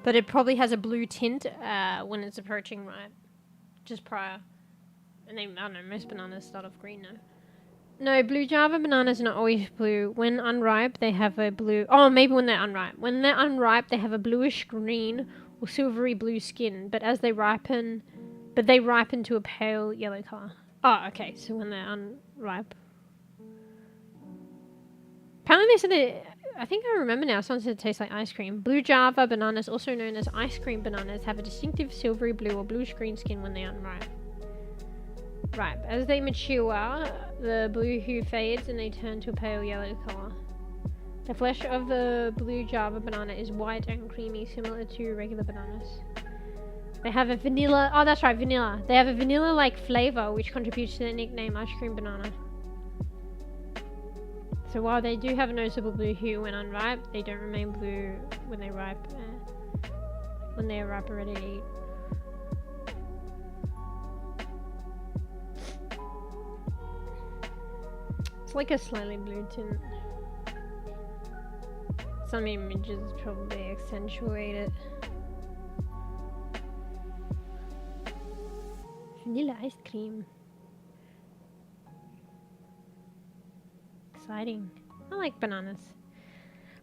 Speaker 3: But it probably has a blue tint when it's approaching ripe. Just prior. And then, I don't know, most bananas start off green now. No, blue Java bananas are not always blue. When unripe, they have a blue... Oh, maybe when they're unripe. When they're unripe, they have a bluish green or silvery blue skin. But as they ripen... But they ripen to a pale yellow colour. Oh, okay. So when they're unripe. Apparently they said that... I think I remember now. Someone said it tastes like ice cream. Blue Java bananas, also known as ice cream bananas, have a distinctive silvery blue or bluish green skin when they are unripe. Ripe. As they mature, the blue hue fades and they turn to a pale yellow colour. The flesh of the blue Java banana is white and creamy, similar to regular bananas. They have a vanilla... Oh, that's right, vanilla. They have a vanilla-like flavour, which contributes to the nickname ice cream banana. So while they do have a noticeable blue hue when unripe, they don't remain blue when they ripe. When they are ripe and ready to eat. It's like a slightly blue tint. Some images probably accentuate it. Vanilla ice cream. Exciting. I like bananas.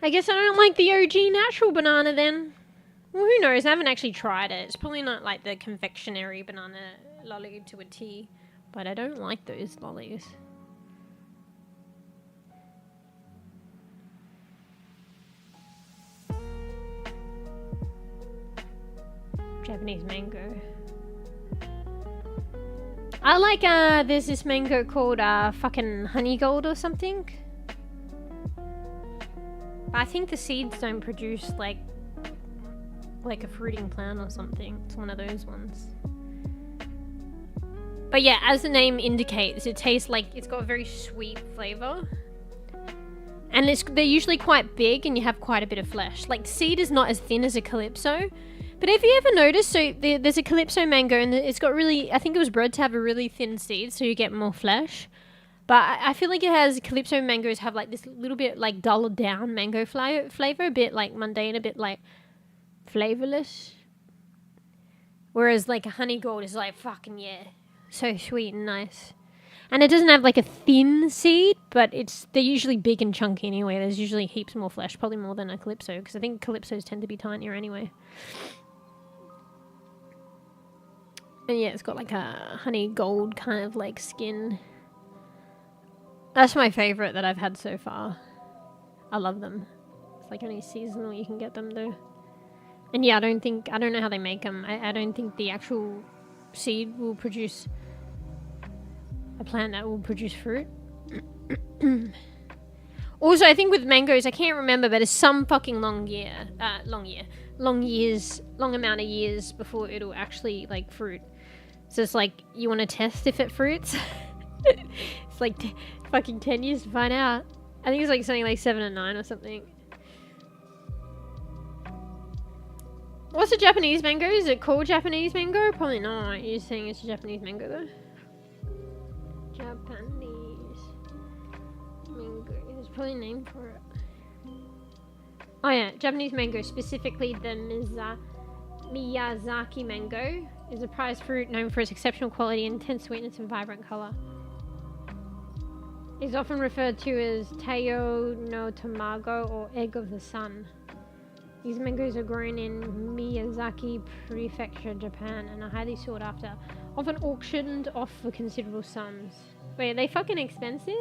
Speaker 3: I guess I don't like the OG natural banana then. Well, who knows? I haven't actually tried it. It's probably not like the confectionery banana lolly to a T. But I don't like those lollies. Japanese mango. I like, there's this mango called, fucking honey gold or something. But I think the seeds don't produce like a fruiting plant or something. It's one of those ones. But yeah, as the name indicates, it tastes like it's got a very sweet flavor. And they're usually quite big and you have quite a bit of flesh. Like, seed is not as thin as a calypso. But have you ever noticed, so there's a calypso mango and it's got really, I think it was bred to have a really thin seed so you get more flesh. But I feel like it has, calypso mangoes have like this little bit like dulled down mango flavor, a bit like mundane, a bit like flavorless. Whereas like a honey gold is like fucking yeah, so sweet and nice. And it doesn't have like a thin seed, but they're usually big and chunky anyway. There's usually heaps more flesh, probably more than a calypso, because I think calypsos tend to be tinier anyway. And yeah, it's got like a honey gold kind of like skin. That's my favourite that I've had so far. I love them. It's like only seasonal you can get them though. And yeah, I don't know how they make them. I don't think the actual seed will produce a plant that will produce fruit. Also, I think with mangoes, I can't remember, but it's some fucking long amount of years before it'll actually like fruit. So it's like, you want to test if it fruits? It's like fucking 10 years to find out. I think it's like something like 7 or 9 or something. What's a Japanese mango? Is it called Japanese mango? Probably not. You're saying it's a Japanese mango though. Japanese mango. There's probably a name for it. Oh yeah, Japanese mango, specifically the Miyazaki mango, is a prized fruit known for its exceptional quality, intense sweetness, and vibrant color. It's often referred to as Taiyo no Tamago, or egg of the sun. These mangoes are grown in Miyazaki Prefecture, Japan, and are highly sought after, often auctioned off for considerable sums. Wait, are they fucking expensive?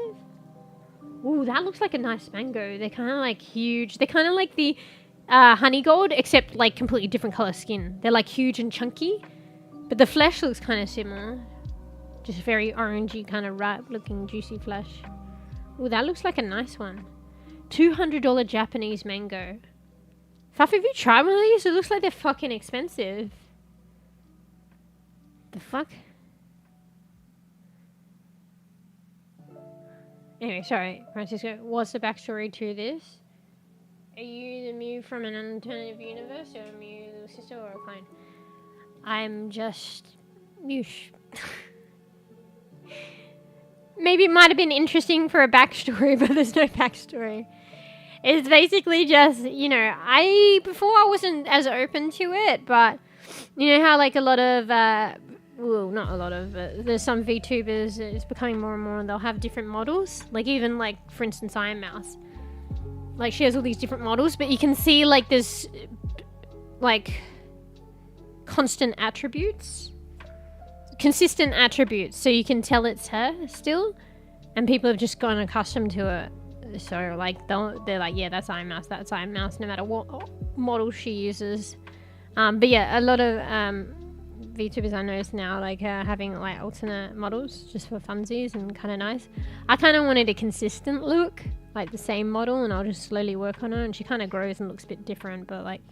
Speaker 3: Ooh, that looks like a nice mango. They're kind of like huge. They're kind of like the honey gold, except like completely different color skin. They're like huge and chunky, but the flesh looks kind of similar. Just very orangey, kind of ripe looking juicy flesh. Ooh, that looks like a nice one. $200 Japanese mango. Fuff, have you tried one of these? It looks like they're fucking expensive. The fuck? Anyway, sorry, Francisco. What's the backstory to this? Are you the Mew from an alternative universe, or a Mew little sister, or a clone? I'm just Mewsh. Maybe it might have been interesting for a backstory, but there's no backstory. It's basically just, you know, before I wasn't as open to it, but you know how like a lot of, well, not a lot of, there's some VTubers, it's becoming more and more, and they'll have different models. Like even like, for instance, 𝖚𝖕𝖕𝑚ouse. Like she has all these different models, but you can see like this, like, consistent attributes, so you can tell it's her still, and people have just gotten accustomed to it. So like they're like, yeah, that's 𝖚𝖕𝖕𝑚ouse, no matter what model she uses. But yeah, a lot of VTubers I notice now like having like alternate models just for funsies, and kind of nice. I kind of wanted a consistent look, like the same model, and I'll just slowly work on her, and she kind of grows and looks a bit different, but like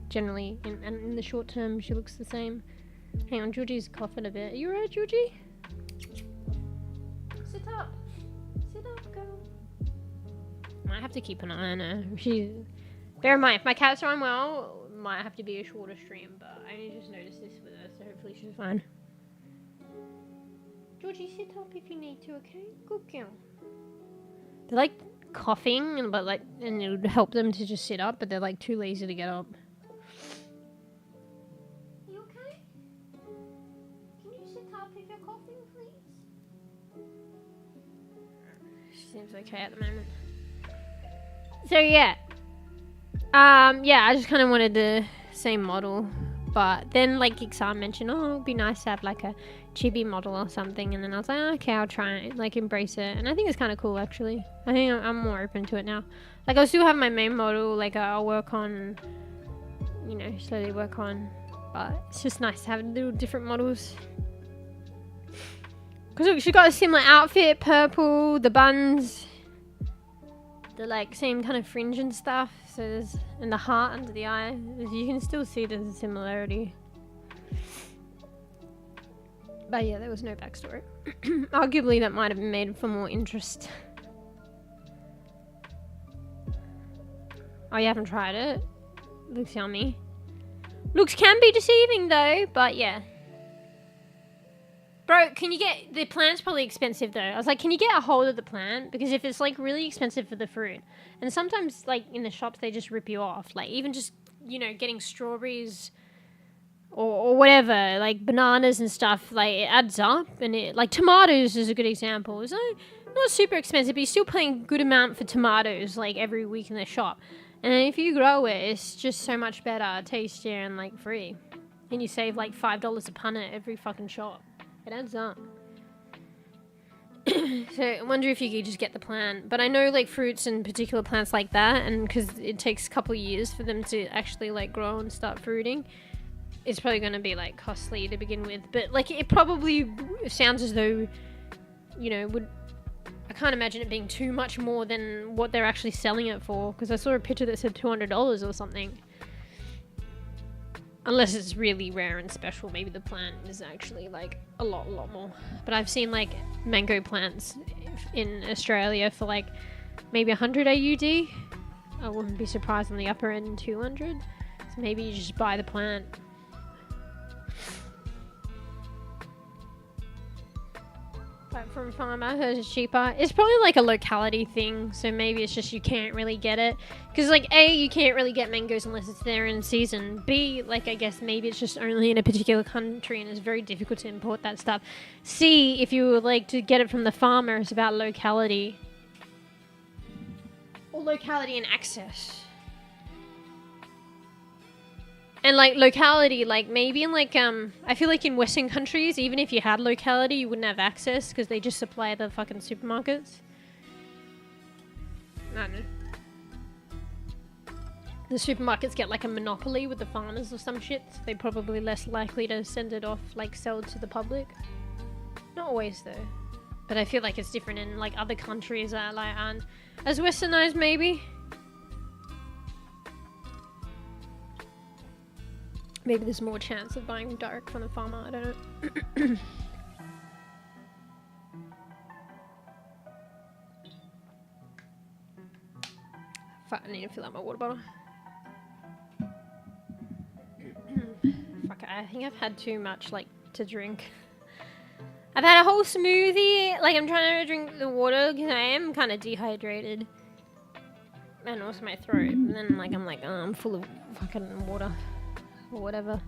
Speaker 3: generally in the short term she looks the same. Hang on, Georgie's coughing a bit. Are you alright, Georgie? Sit up, girl. Might have to keep an eye on her. Bear in mind, if my cats are unwell, might have to be a shorter stream, but I only just noticed this with her, so hopefully she's fine. Georgie, sit up if you need to, okay? Good girl. They're like coughing, and it would help them to just sit up, but they're like too lazy to get up. You okay? Can you sit up if you're coughing, please? She seems okay at the moment. So yeah, I just kind of wanted the same model, but then like Ixar mentioned, oh, it'd be nice to have like a chibi model or something, and then I was like, oh, okay, I'll try and like embrace it, and I think it's kind of cool actually. I think I'm more open to it now. Like I'll still have my main model, like I'll work on, you know, slowly work on, but it's just nice to have little different models. Because look, she got a similar outfit, purple, the buns. the like same kind of fringe and stuff. So there's and the heart under the eye. You can still see there's a similarity. But yeah, there was no backstory. Arguably, that might have been made for more interest. Oh, you haven't tried it? Looks yummy. Looks can be deceiving though, but yeah. Bro, can you get... The plant's probably expensive though. I was like, can you get a hold of the plant? Because if it's like really expensive for the fruit, and sometimes like in the shops they just rip you off. Like even just, you know, getting strawberries or whatever, like bananas and stuff, like it adds up. And it, like tomatoes is a good example. It's not super expensive, but you're still paying a good amount for tomatoes like every week in the shop. And if you grow it, it's just so much better, tastier, and like free. And you save like $5 a punnet every fucking shop. It adds up. So I wonder if you could just get the plant. But I know like fruits and particular plants like that, and because it takes a couple of years for them to actually like grow and start fruiting, it's probably going to be like costly to begin with. But like it probably sounds as though, you know, I can't imagine it being too much more than what they're actually selling it for, because I saw a picture that said $200 or something. Unless it's really rare and special, maybe the plant is actually like a lot more. But I've seen like mango plants in Australia for like maybe 100 AUD. I wouldn't be surprised on the upper end 200. So maybe you just buy the plant. But from farmer, I heard it's cheaper. It's probably like a locality thing, so maybe it's just you can't really get it. Because like A, you can't really get mangoes unless it's there in season. B, like I guess maybe it's just only in a particular country and it's very difficult to import that stuff. C, if you would like to get it from the farmer, it's about locality. Or locality and access. And like locality, like maybe in like I feel like in Western countries, even if you had locality, you wouldn't have access because they just supply the fucking supermarkets. I don't know. The supermarkets get like a monopoly with the farmers or some shit, so they're probably less likely to send it off, like sell it to the public. Not always though, but I feel like it's different in like other countries that like aren't as westernized maybe. Maybe there's more chance of buying direct from the farmer, I don't know. Fuck, I need to fill out my water bottle. Fuck, I think I've had too much, like, to drink. I've had a whole smoothie, like, I'm trying to drink the water because I am kind of dehydrated. And also my throat, and then, like, I'm like, oh, I'm full of fucking water. Or whatever.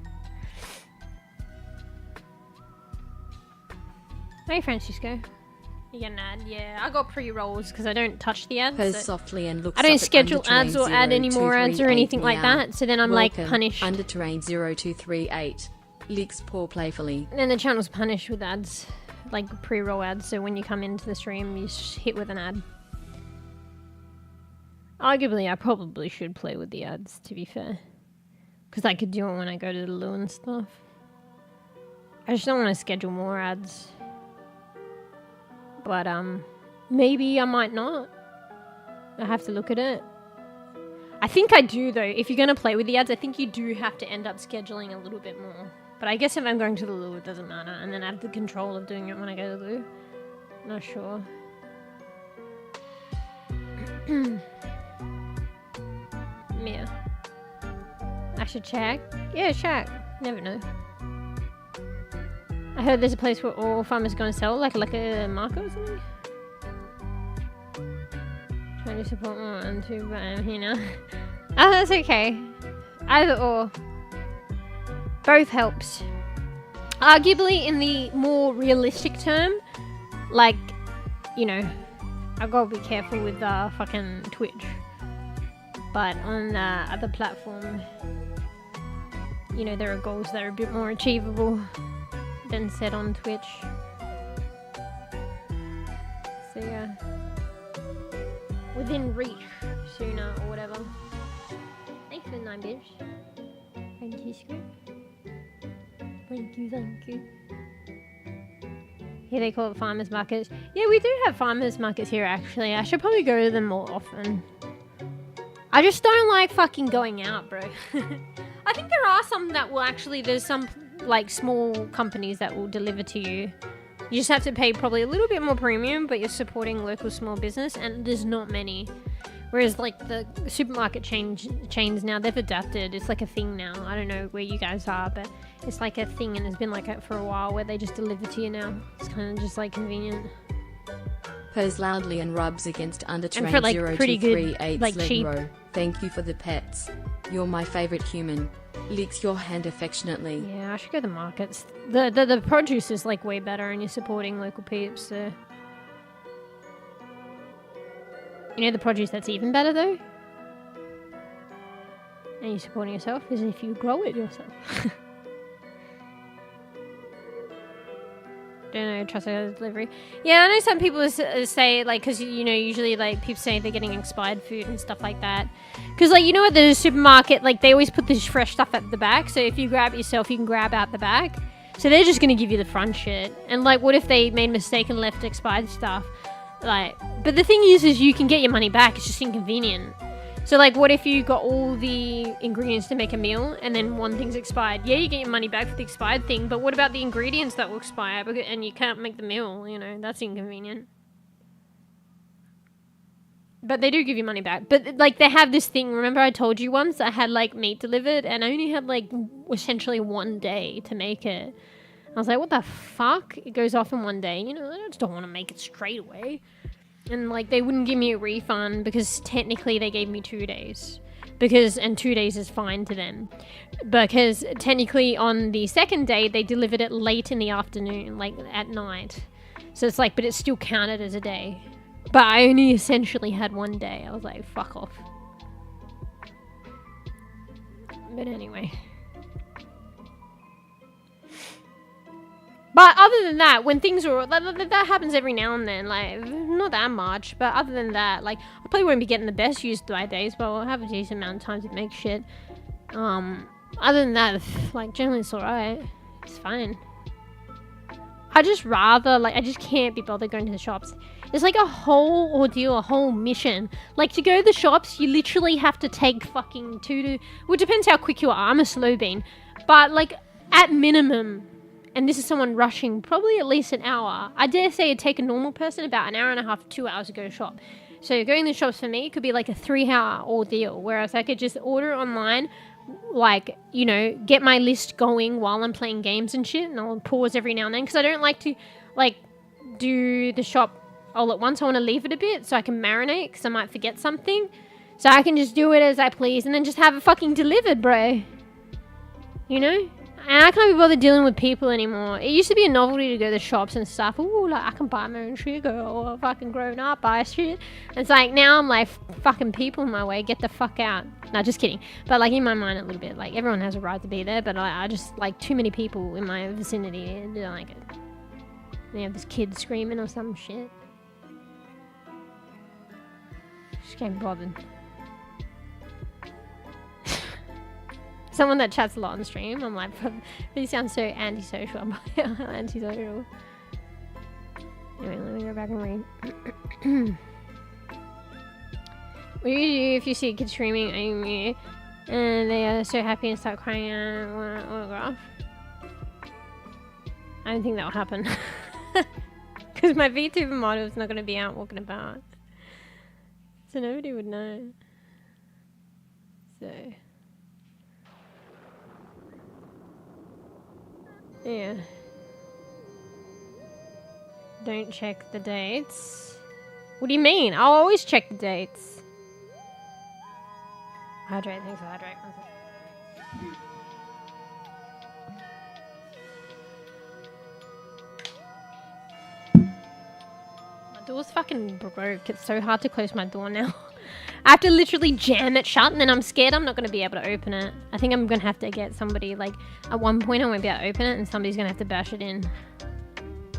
Speaker 3: Hey Francisco. You get an ad? Yeah, I got pre-rolls because I don't touch the ads.
Speaker 1: Purrs softly and looks
Speaker 3: I don't
Speaker 1: up
Speaker 3: schedule
Speaker 1: at
Speaker 3: ads or add any more ads or anything like that, so then I'm
Speaker 1: Welcome,
Speaker 3: like punished.
Speaker 1: Under terrain 0238. Licks paw playfully.
Speaker 3: And then the channel's punished with ads, like pre-roll ads, so when you come into the stream you hit with an ad. Arguably I probably should play with the ads, to be fair. Because I could do it when I go to the loo and stuff. I just don't want to schedule more ads. But, maybe I might not. I have to look at it. I think I do, though. If you're going to play with the ads, I think you do have to end up scheduling a little bit more. But I guess if I'm going to the loo, it doesn't matter. And then I have the control of doing it when I go to the loo. Not sure. Yeah. I should check. Yeah, check. Never know. I heard there's a place where all farmers are going to sell, like a market or something. Trying to support more and two, but I'm here now. Oh, that's okay. Either or. Both helps. Arguably, in the more realistic term, like, you know, I've got to be careful with fucking Twitch. But on the other platform, you know, there are goals that are a bit more achievable than set on Twitch. So yeah, within reach sooner or whatever. Thanks for the 9 bits. Thank you. Thank you. Here they call it farmers markets. Yeah, we do have farmers markets here actually. I should probably go to them more often. I just don't like fucking going out, bro. I think there are some that will actually, there's some like small companies that will deliver to you. You just have to pay probably a little bit more premium, but you're supporting local small business, and there's not many. Whereas like the supermarket chains now, they've adapted. It's like a thing now. I don't know where you guys are, but it's like a thing, and it's been like it for a while where they just deliver to you now. It's kind of just like convenient.
Speaker 1: Purrs loudly and rubs against undertrain
Speaker 3: for, like,
Speaker 1: 0238
Speaker 3: like, cheap.
Speaker 1: row. Thank you for the pets. You're my favorite human. Licks your hand affectionately.
Speaker 3: Yeah, I should go to the markets. The produce is like way better, and you're supporting local peeps, so... You know the produce that's even better though? And you're supporting yourself is if you grow it yourself. Don't know, trust a delivery. Yeah, I know some people say, like, because, you know, usually, like, people say they're getting expired food and stuff like that. Because, like, you know, at the supermarket, like, they always put this fresh stuff at the back. So if you grab it yourself, you can grab out the back. So they're just going to give you the front shit. And, like, what if they made a mistake and left expired stuff? Like, but the thing is you can get your money back. It's just inconvenient. So, like, what if you got all the ingredients to make a meal and then one thing's expired? Yeah, you get your money back for the expired thing, but what about the ingredients that will expire and you can't make the meal? You know, that's inconvenient. But they do give you money back. But, like, they have this thing. Remember I told you once I had, like, meat delivered and I only had, like, essentially 1 day to make it. I was like, what the fuck? It goes off in 1 day. You know, I just don't want to make it straight away. And, like, they wouldn't give me a refund because technically they gave me 2 days. And 2 days is fine to them. Because technically on the second day, they delivered it late in the afternoon, like at night. So it's like, but it still counted as a day. But I only essentially had 1 day. I was like, fuck off. But anyway. But other than that, when things are... That happens every now and then. Like, not that much. But other than that, like, I probably won't be getting the best use of my days, but I'll have a decent amount of time to make shit. Other than that, like, generally it's alright. It's fine. I just rather... Like, I just can't be bothered going to the shops. It's like a whole ordeal, a whole mission. Like, to go to the shops, you literally have to take fucking 2 to... Well, it depends how quick you are. I'm a slow bean. But, like, at minimum... And this is someone rushing probably at least an hour. I dare say it'd take a normal person about an hour and a half, 2 hours to go to shop. So going to the shops for me could be like a 3-hour ordeal. Whereas I could just order online, like, you know, get my list going while I'm playing games and shit. And I'll pause every now and then because I don't like to, like, do the shop all at once. I want to leave it a bit so I can marinate because I might forget something. So I can just do it as I please and then just have it fucking delivered, bro. You know? And I can't be bothered dealing with people anymore. It used to be a novelty to go to the shops and stuff. Ooh, like, I can buy my own shit, girl. Or fucking grown up, buy shit. And it's like, now I'm like, fucking people in my way. Get the fuck out. No, just kidding. But, like, in my mind a little bit. Like, everyone has a right to be there. But I just, like, too many people in my vicinity. I don't like it. They have this kid screaming or some shit. Just can't be bothered. Someone that chats a lot on stream, I'm like, they sound so antisocial. I'm like, antisocial. Anyway, let me go back and read. What do you do if you see a kid screaming at you and they are so happy and start crying out and want an autograph? I don't think that will happen. Because my VTuber model is not going to be out walking about. So nobody would know. So... Yeah. Don't check the dates. What do you mean? I'll always check the dates. Hydrate, thanks for hydrate. My door's fucking broke. It's so hard to close my door now. I have to literally jam it shut and then I'm scared I'm not going to be able to open it. I think I'm going to have to get somebody, like, at one point I won't be able to open it and somebody's going to have to bash it in.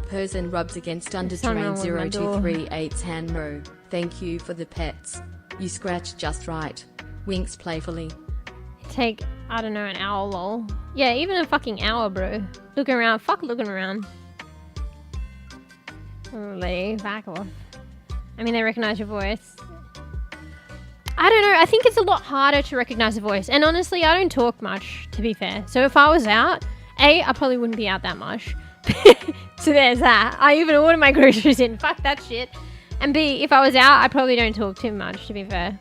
Speaker 1: Purrs and rubs against undertrain 0238's hand row. Thank you for the pets. You scratch just right. Winks playfully.
Speaker 3: Take, I don't know, an hour, lol. Yeah, even a fucking hour, bro. Looking around. Fuck looking around. Lady, back off. I mean, they recognize your voice. I don't know. I think it's a lot harder to recognize a voice. And honestly, I don't talk much, to be fair. So if I was out, A, I probably wouldn't be out that much. So there's that. I even order my groceries in. Fuck that shit. And B, if I was out, I probably don't talk too much, to be fair.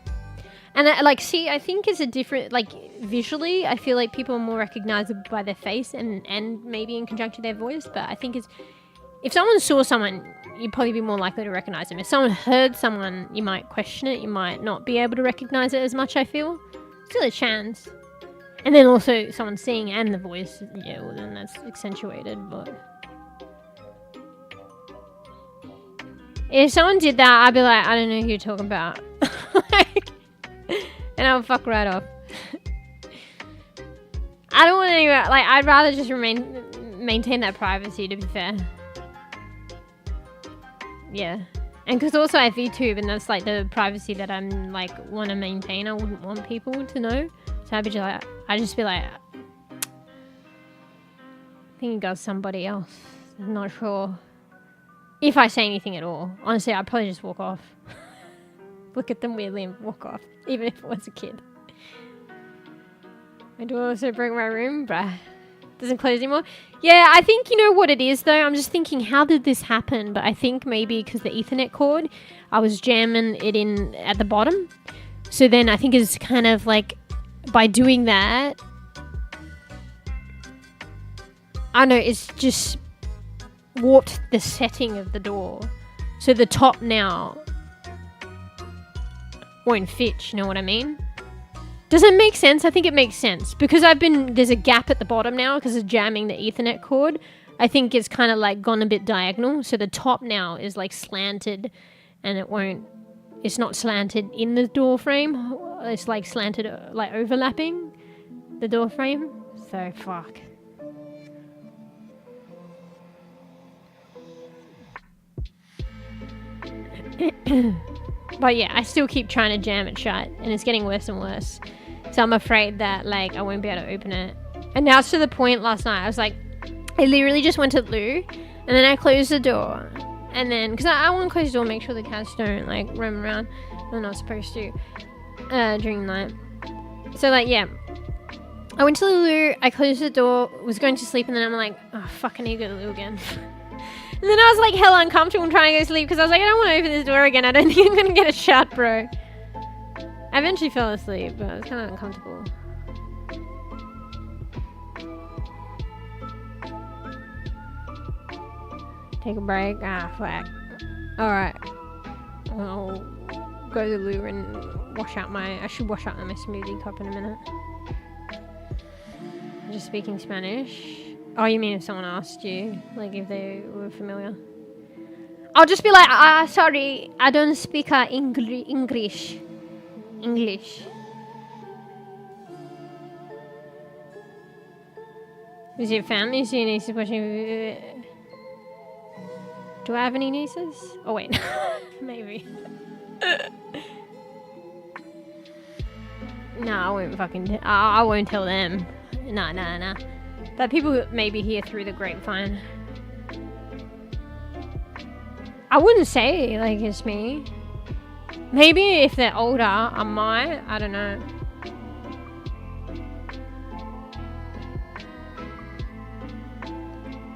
Speaker 3: And like, see, I think it's a different, like, visually, I feel like people are more recognizable by their face and maybe in conjunction with their voice. But I think it's, if someone saw someone, you'd probably be more likely to recognize them. If someone heard someone, you might question it. You might not be able to recognize it as much, I feel. Still a chance. And then also someone seeing and the voice, yeah, well then that's accentuated, but... If someone did that, I'd be like, I don't know who you're talking about. Like, and I would fuck right off. I don't want any, like, I'd rather just maintain that privacy, to be fair. Yeah. And because also I VTube, and that's like the privacy that I'm like want to maintain. I wouldn't want people to know. So I'd just be like, I think you got somebody else. I'm not sure. If I say anything at all. Honestly, I'd probably just walk off. Look at them weirdly and walk off. Even if it was a kid. My door also broke my room, bruh. Doesn't close anymore. Yeah, I think you know what it is though. I'm just thinking, how did this happen? But I think maybe because the Ethernet cord, I was jamming it in at the bottom. So then I think it's kind of like, by doing that, I know it's just warped the setting of the door. So the top now won't fit, you know what I mean? Does it make sense? I think it makes sense. Because there's a gap at the bottom now because of jamming the Ethernet cord. I think it's kind of like gone a bit diagonal. So the top now is like slanted and it's not slanted in the door frame. It's like slanted, like overlapping the door frame. So fuck. But yeah, I still keep trying to jam it shut and it's getting worse and worse. So I'm afraid that like I won't be able to open it. And now it's to the point last night I was like, I literally just went to the loo and then I closed the door. And then, because I want to close the door, make sure the cats don't like roam around. They're not supposed to during the night. So like, yeah. I went to the loo, I closed the door, was going to sleep, and then I'm like, oh fuck, I need to go to the loo again. And then I was like hella uncomfortable trying to go to sleep because I was like, I don't want to open this door again. I don't think I'm going to get a shut, bro. I eventually fell asleep, but I was kind of uncomfortable. Take a break. Ah, fuck. Alright. I'll go to the loo and wash out I should wash out my smoothie cup in a minute. I'm just speaking Spanish. Oh, you mean if someone asked you, like if they were familiar? I'll just be like, sorry, I don't speak English. Is your family? Is your nieces watching? Do I have any nieces? Oh wait, maybe. No, I won't fucking. I won't tell them. Nah. But people maybe hear through the grapevine. I wouldn't say like it's me. Maybe if they're older, I might. I don't know.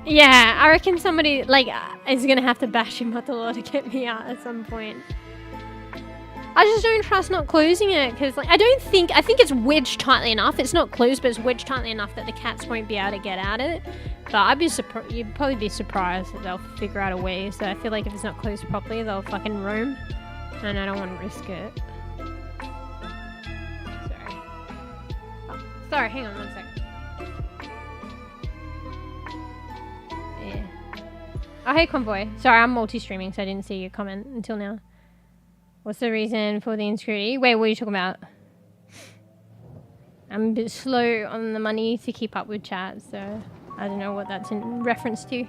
Speaker 3: Yeah, I reckon somebody like is gonna have to bash him at the law to get me out at some point. I just don't trust not closing it because like I think it's wedged tightly enough. It's not closed, but it's wedged tightly enough that the cats won't be able to get at it. But you'd probably be surprised that they'll figure out a way. So I feel like if it's not closed properly, they'll fucking roam, and I don't want to risk it. Sorry. Oh, sorry. Hang on 1 second. Yeah. Oh hey Convoy. Sorry, I'm multi-streaming, so I didn't see your comment until now. What's the reason for the insecurity? Wait, what are you talking about? I'm a bit slow on the money to keep up with chat, so I don't know what that's in reference to.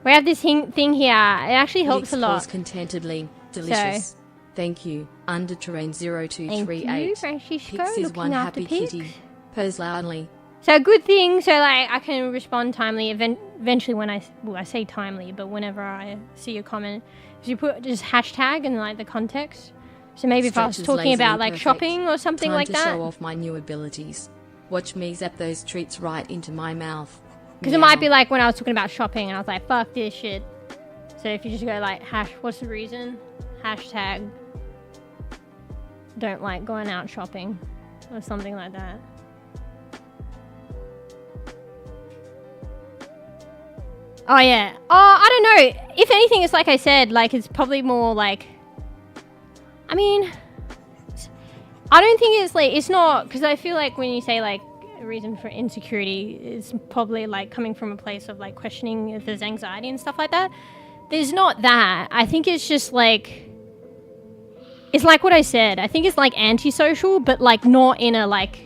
Speaker 3: We have this thing here. It actually helps a lot.
Speaker 1: Contentedly delicious. So, thank you. Under terrain 0238.
Speaker 3: Thank you, Francisco.
Speaker 1: Pix is one happy kitty. Purrs loudly.
Speaker 3: So a good thing, so like I can respond timely eventually when I say timely, but whenever I see a comment, if you put just hashtag and like the context. So maybe if I was talking about like shopping or something like that.
Speaker 1: Time to show off my new abilities. Watch me zap those treats right into my mouth.
Speaker 3: Because it might be like when I was talking about shopping and I was like, fuck this shit. So if you just go like what's the reason? Hashtag don't like going out shopping or something like that. Oh yeah. Oh, I don't know. If anything, it's like I said, like it's probably more like, I mean, I don't think it's like, it's not, because I feel like when you say like a reason for insecurity, it's probably like coming from a place of like questioning if there's anxiety and stuff like that. There's not that. I think it's just like, it's like what I said. I think it's like antisocial, but like not in a like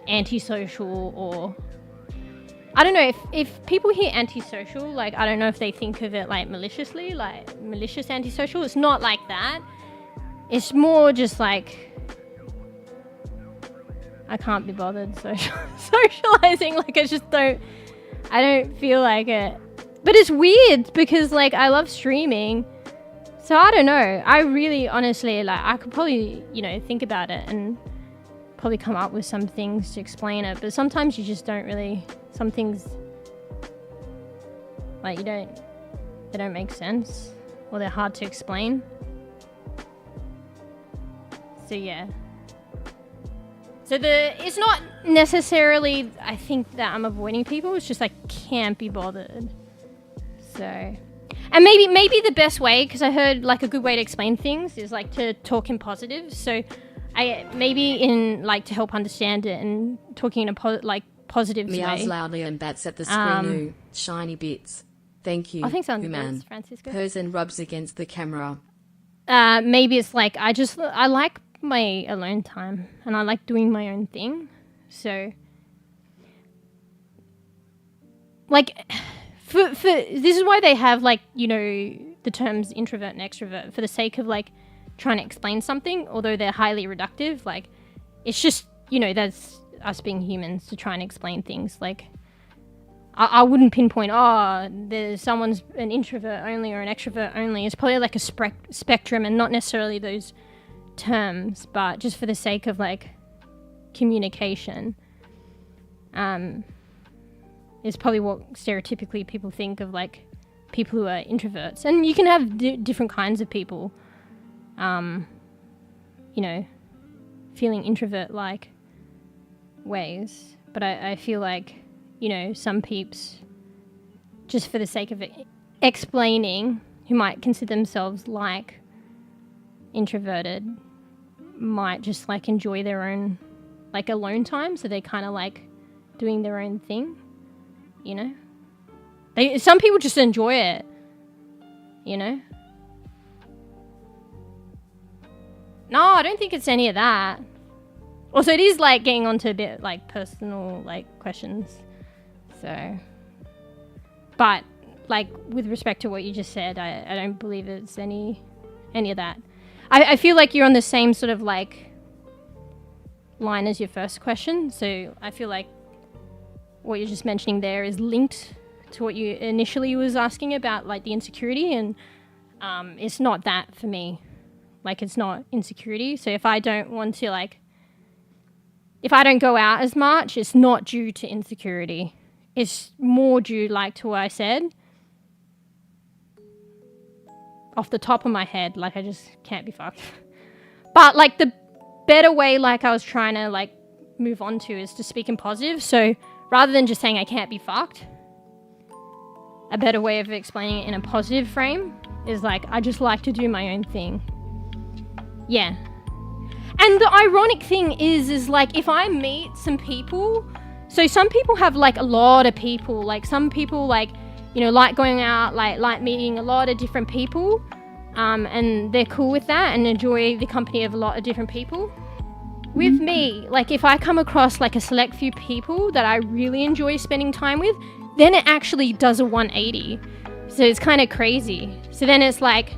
Speaker 3: antisocial or, I don't know, if people hear antisocial, like I don't know if they think of it like maliciously, like malicious antisocial. It's not like that. It's more just like I can't be bothered socializing. Like I don't feel like it. But it's weird because like I love streaming. So I don't know. I really honestly like I could probably, think about it and probably come up with some things to explain it. But sometimes you just don't really, some things like they don't make sense or they're hard to explain. So yeah. So it's not necessarily I think that I'm avoiding people, it's just I can't be bothered. So, and maybe the best way, because I heard like a good way to explain things is like to talk in positive. So I maybe in like to help understand it and talking in a positive way.
Speaker 1: Meows loudly and bats at the screen. Shiny bits. Thank you.
Speaker 3: I think sounds
Speaker 1: good,
Speaker 3: Francisco.
Speaker 1: Purrs and rubs against the camera.
Speaker 3: Maybe it's like I like my alone time and I like doing my own thing. So like for this is why they have like, the terms introvert and extrovert for the sake of like trying to explain something, although they're highly reductive. Like it's just, that's us being humans to try and explain things. Like I wouldn't pinpoint, there's someone's an introvert only or an extrovert only. It's probably like a spectrum and not necessarily those terms, but just for the sake of like communication, is probably what stereotypically people think of like people who are introverts. And you can have different kinds of people, feeling introvert-like ways. But I feel like, some peeps, just for the sake of explaining, who might consider themselves like introverted, might just like enjoy their own like alone time. So they kind of like doing their own thing, some people just enjoy it, No, I don't think it's any of that. Also, it is like getting onto a bit like personal like questions. So, but like with respect to what you just said, I don't believe it's any of that. I feel like you're on the same sort of like line as your first question. So I feel like what you're just mentioning there is linked to what you initially was asking about, like the insecurity, and it's not that for me. Like it's not insecurity. So if I don't want to like, if I don't go out as much, it's not due to insecurity. It's more due like to what I said. Off the top of my head, like I just can't be fucked. But like the better way, like I was trying to like move on to, is to speak in positive. So rather than just saying I can't be fucked, a better way of explaining it in a positive frame is like I just like to do my own thing. Yeah. And the ironic thing is like if I meet some people, so some people have like a lot of people, like some people like, like going out, like meeting a lot of different people, and they're cool with that and enjoy the company of a lot of different people. With me, like if I come across like a select few people that I really enjoy spending time with, then it actually does a 180. So it's kind of crazy. So then it's like,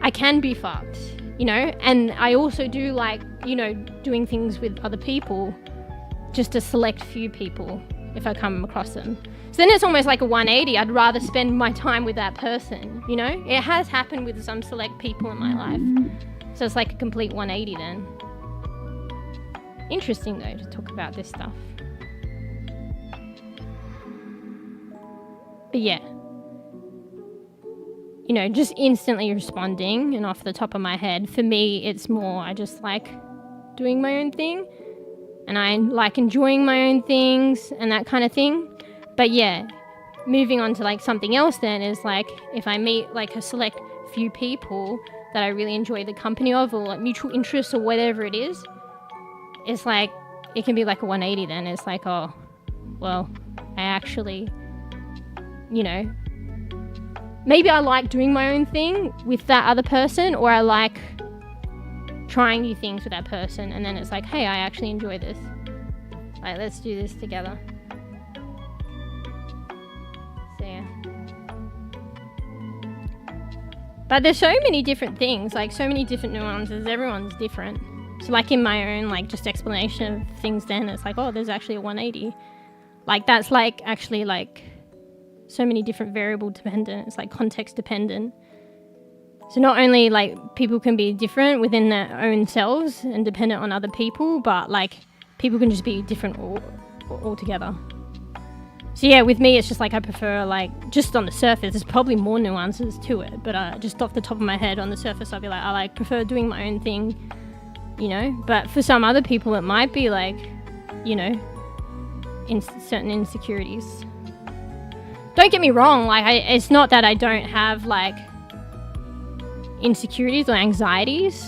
Speaker 3: I can be fucked, and I also do like, doing things with other people just a select few people if I come across them. So then it's almost like a 180. I'd rather spend my time with that person, you know? It has happened with some select people in my life. So it's like a complete 180 then. Interesting though to talk about this stuff. But yeah. You know, just instantly responding and off the top of my head. For me, it's more I just like doing my own thing. And I like enjoying my own things and that kind of thing. But yeah, moving on to like something else then is like if I meet like a select few people that I really enjoy the company of or like mutual interests or whatever it is, it's like, it can be like a 180 then. It's like, oh, well, I actually, you know, maybe I like doing my own thing with that other person, or I like trying new things with that person, and then it's like, hey, I actually enjoy this. Like, let's do this together. So yeah. But there's so many different things, like so many different nuances. Everyone's different. So like in my own like just explanation of things then, it's like, oh, there's actually a 180. Like that's like actually like so many different variable dependent. It's like context dependent. So not only like people can be different within their own selves and dependent on other people, but like people can just be different altogether. So yeah, with me, it's just like I prefer like just on the surface, there's probably more nuances to it, but just off the top of my head on the surface, I'll be like, I like prefer doing my own thing, you know, but for some other people, it might be like, you know, in certain insecurities. Don't get me wrong, like it's not that I don't have like insecurities or anxieties,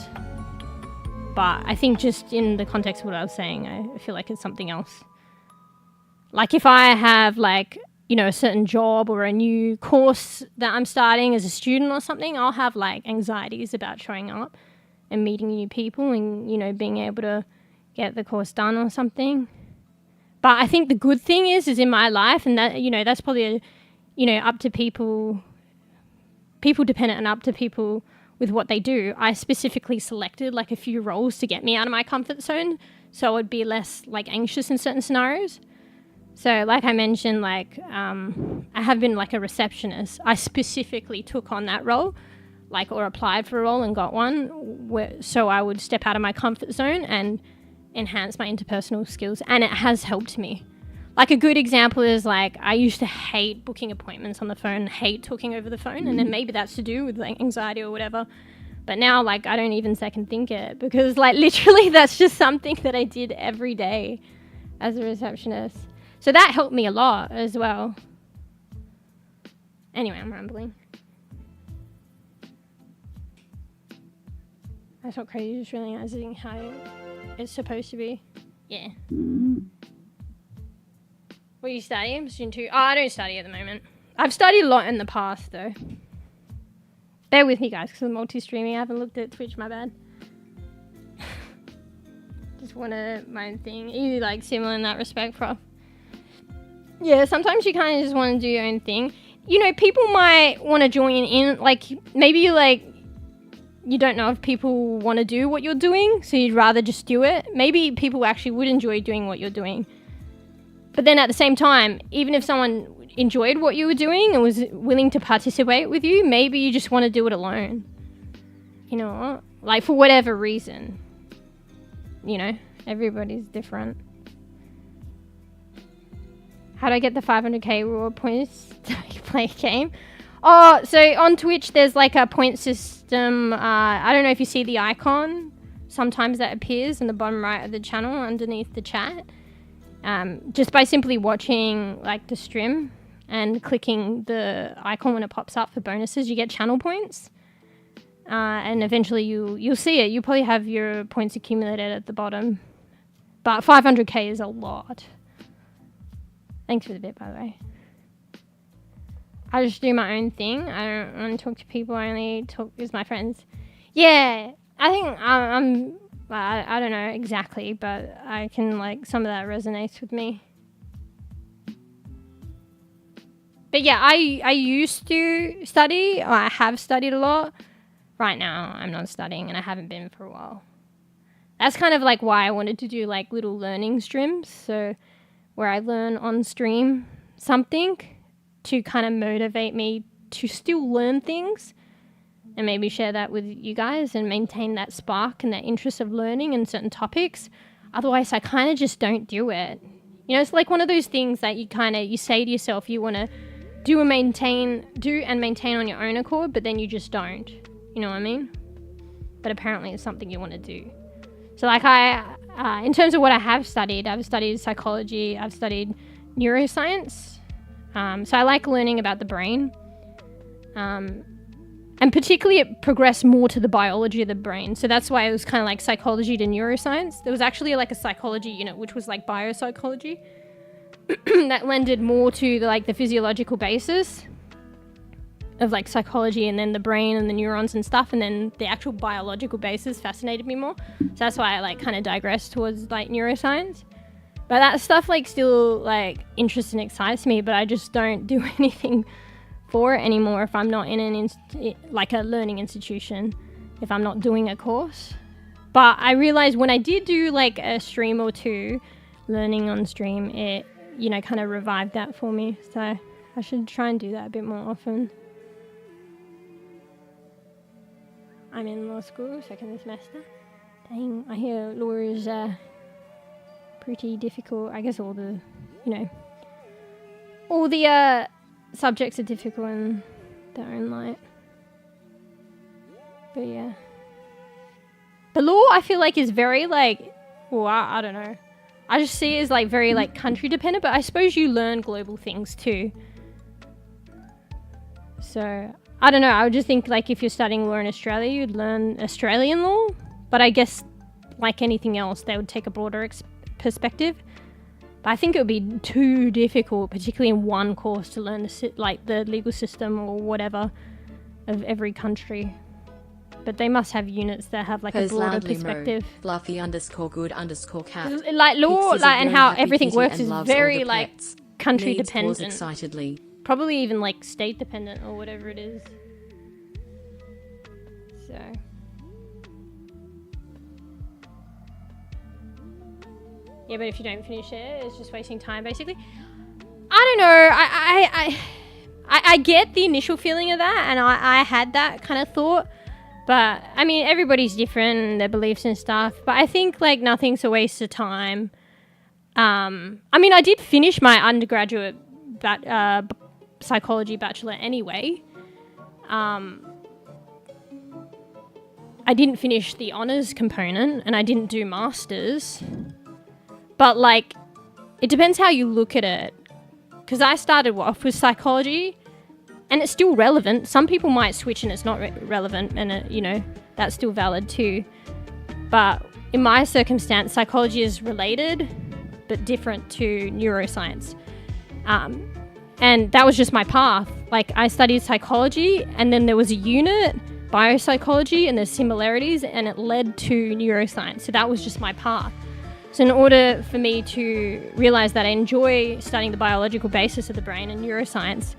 Speaker 3: but I think just in the context of what I was saying, I feel like it's something else. Like if I have like, you know, a certain job or a new course that I'm starting as a student or something, I'll have like anxieties about showing up and meeting new people and, you know, being able to get the course done or something. But I think the good thing is in my life, and that, you know, that's probably, you know, up to people dependent and up to people with what they do. I specifically selected like a few roles to get me out of my comfort zone, so I would be less like anxious in certain scenarios. So like I mentioned, like I have been like a receptionist. I specifically took on that role, like, or applied for a role and got one, so I would step out of my comfort zone and enhance my interpersonal skills, and it has helped me. Like a good example is like I used to hate booking appointments on the phone, hate talking over the phone, and then maybe that's to do with like anxiety or whatever. But now like I don't even second think it, because like literally that's just something that I did every day as a receptionist. So that helped me a lot as well. Anyway, I'm rambling. That's not crazy, just realizing how it's supposed to be. Yeah. What are you studying? Student 2? Oh, I don't study at the moment. I've studied a lot in the past, though. Bear with me, guys, because I'm multi-streaming. I haven't looked at Twitch, my bad. Just wanted my own thing. Are you, like, similar in that respect, Prof? Yeah, sometimes you kind of just want to do your own thing. You know, people might want to join in. Like, maybe you, like, you don't know if people want to do what you're doing, so you'd rather just do it. Maybe people actually would enjoy doing what you're doing. But then at the same time, even if someone enjoyed what you were doing and was willing to participate with you, maybe you just want to do it alone. You know what? Like, for whatever reason. You know, everybody's different. How do I get the 500k reward points to play a game? Oh, so on Twitch, there's like a point system. I don't know if you see the icon. Sometimes that appears in the bottom right of the channel underneath the chat. Just by simply watching like the stream and clicking the icon when it pops up for bonuses, you get channel points. And eventually you'll see it. You'll probably have your points accumulated at the bottom. But 500k is a lot. Thanks for the bit, by the way. I just do my own thing. I don't want to talk to people. I only talk with my friends. Yeah, I think I don't know exactly, but I can, like, some of that resonates with me. But yeah, I used to study, or I have studied a lot. Right now, I'm not studying, and I haven't been for a while. that's kind of like why I wanted to do like little learning streams. So where I learn on stream something to kind of motivate me to still learn things and maybe share that with you guys and maintain that spark and that interest of learning in certain topics. Otherwise, I kind of just don't do it. You know, it's like one of those things that you say to yourself you want to do and maintain on your own accord, but then you just don't. You know what I mean? But apparently it's something you want to do. So like in terms of what I've studied psychology, I've studied neuroscience. So I like learning about the brain. And particularly it progressed more to the biology of the brain. So that's why it was kind of like psychology to neuroscience. There was actually like a psychology unit, which was like biopsychology, that lended more to the physiological basis of like psychology, and then the brain and the neurons and stuff, and then the actual biological basis fascinated me more. So that's why I like kind of digressed towards like neuroscience. But that stuff like still like interests and excites me, but I just don't do anything for it anymore if I'm not in a learning institution, if I'm not doing a course. But I realized when I did do like a stream or two, learning on stream, it kind of revived that for me. So I should try and do that a bit more often. I'm in law school, second semester. Dang, I hear law is pretty difficult. I guess all the subjects are difficult in their own light. But yeah. The law, I feel like, is very like, well, I don't know. I just see it as like very like country dependent, but I suppose you learn global things too. So I don't know. I would just think like if you're studying law in Australia, you'd learn Australian law. But I guess like anything else, they would take a broader perspective. But I think it would be too difficult, particularly in one course, to learn the legal system or whatever of every country. But they must have units that have like a broader perspective.
Speaker 1: Fluffy_good_cat.
Speaker 3: Like law, and how everything works is very like country
Speaker 1: Needs
Speaker 3: dependent.
Speaker 1: Excitedly.
Speaker 3: Probably even like state dependent or whatever it is. So. Yeah, but if you don't finish it, it's just wasting time, basically. I don't know. I get the initial feeling of that, and I had that kind of thought. But, I mean, everybody's different, their beliefs and stuff. But I think, like, nothing's a waste of time. I mean, I did finish my undergraduate psychology bachelor anyway. I didn't finish the honours component, and I didn't do masters. But, like, it depends how you look at it. Because I started off with psychology, and it's still relevant. Some people might switch and it's not relevant, and, that's still valid too. But in my circumstance, psychology is related, but different to neuroscience. And that was just my path. Like, I studied psychology, and then there was a unit, biopsychology, and there's similarities, and it led to neuroscience. So that was just my path. So in order for me to realize that I enjoy studying the biological basis of the brain and neuroscience,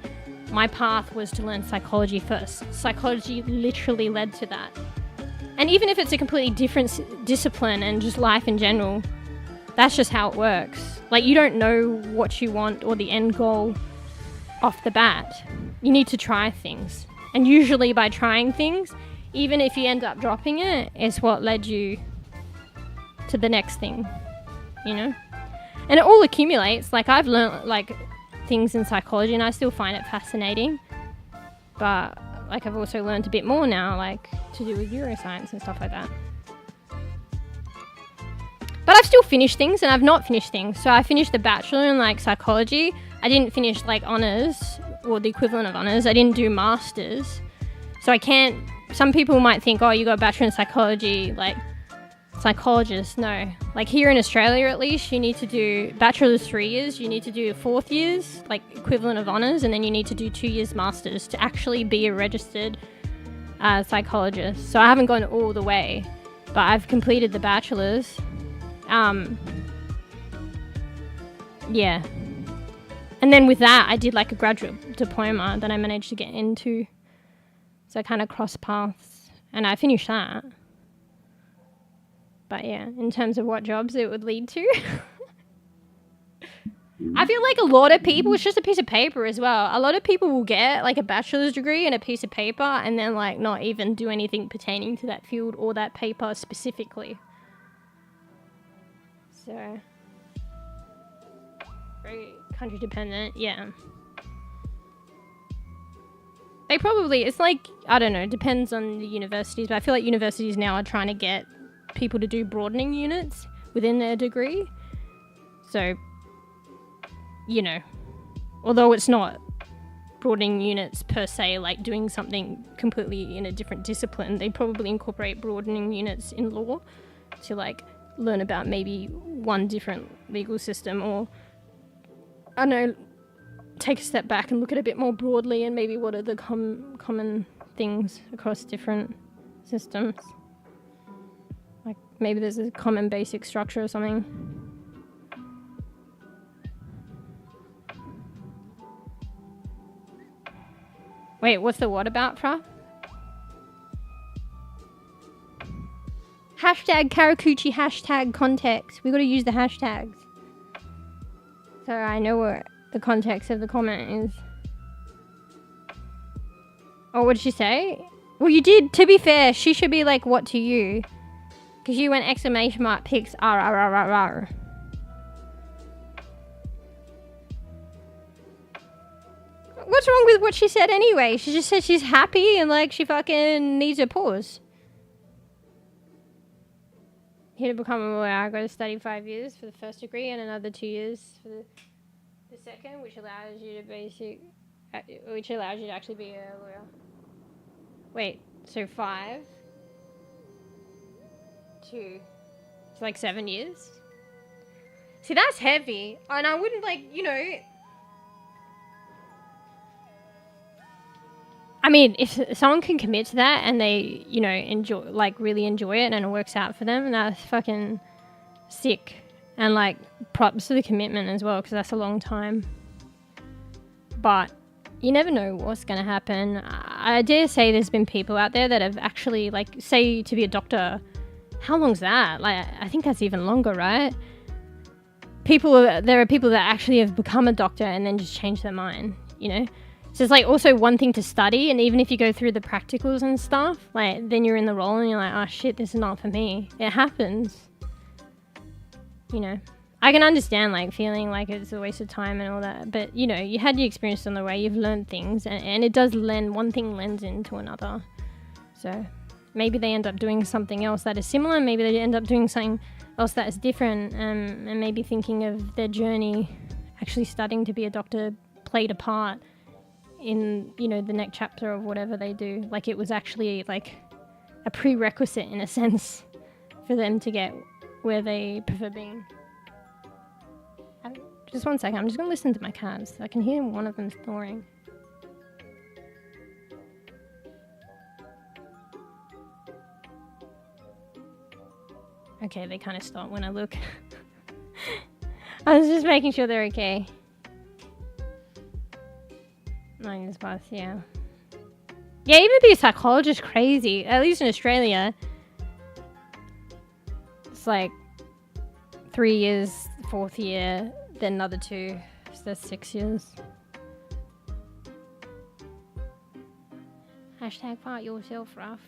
Speaker 3: my path was to learn psychology first. Psychology literally led to that. And even if it's a completely different discipline and just life in general, that's just how it works. Like, you don't know what you want or the end goal off the bat. You need to try things. And usually by trying things, even if you end up dropping it, is what led you to the next thing, And it all accumulates. Like, I've learned, like, things in psychology, and I still find it fascinating. But, like, I've also learned a bit more now, like, to do with neuroscience and stuff like that. But I've still finished things, and I've not finished things. So I finished the bachelor in, like, psychology. I didn't finish, like, honours, or the equivalent of honours. I didn't do masters. So I can't... Some people might think, oh, you got a bachelor in psychology, like... Psychologist, no. Like, here in Australia, at least, you need to do bachelor's 3 years, you need to do 4th years, like equivalent of honours, and then you need to do 2 years masters to actually be a registered psychologist. So I haven't gone all the way, but I've completed the bachelor's. Yeah. And then with that, I did like a graduate diploma that I managed to get into. So I kind of crossed paths, and I finished that. But yeah, in terms of what jobs it would lead to. I feel like a lot of people, it's just a piece of paper as well. A lot of people will get like a bachelor's degree and a piece of paper and then like not even do anything pertaining to that field or that paper specifically. So, very country dependent, yeah. They probably, it's like, I don't know, depends on the universities, but I feel like universities now are trying to get people to do broadening units within their degree. So, you know, although it's not broadening units per se, like doing something completely in a different discipline, they probably incorporate broadening units in law to like learn about maybe one different legal system, or I don't know, take a step back and look at it a bit more broadly and maybe what are the common things across different systems. Like maybe there's a common basic structure or something. Wait, what's the what about, Fra? Hashtag Karakuchi, hashtag context. We gotta use the hashtags. So I know what the context of the comment is. Oh, what did she say? Well, you did. To be fair, she should be like, what to you? Because you went exclamation mark pics, r. What's wrong with what she said anyway? She just said she's happy and like she fucking needs a pause. Here to become a lawyer, I got to study 5 years for the first degree and another 2 years for the second, which allows you to actually be a lawyer. Wait, so 5, 2, it's like 7 years. See, that's heavy, and I wouldn't like, you know. I mean, if someone can commit to that and they, you know, really enjoy it and it works out for them, that's fucking sick. And like, props to the commitment as well, because that's a long time. But you never know what's going to happen. I dare say there's been people out there that have actually, like, say to be a doctor, how long's that? Like, I think that's even longer, right? There are people that actually have become a doctor and then just change their mind, you know? So it's like also one thing to study, and even if you go through the practicals and stuff, like then you're in the role and you're like, oh shit, this is not for me. It happens. You know, I can understand like feeling like it's a waste of time and all that, but you know, you had your experience on the way, you've learned things, and it does one thing lends into another. So maybe they end up doing something else that is similar, maybe they end up doing something else that is different, and maybe thinking of their journey, actually studying to be a doctor played a part in, you know, the next chapter of whatever they do. Like it was actually like a prerequisite in a sense for them to get where they prefer being. Just 1 second, I'm just gonna listen to my cats. I can hear one of them snoring. Okay, they kind of stop when I look. I was just making sure they're okay. 9 years past, yeah. Yeah, even being a psychologist is crazy. At least in Australia. It's like 3 years, 4th year, then another 2. So that's 6 years. Hashtag fight yourself, Ruff.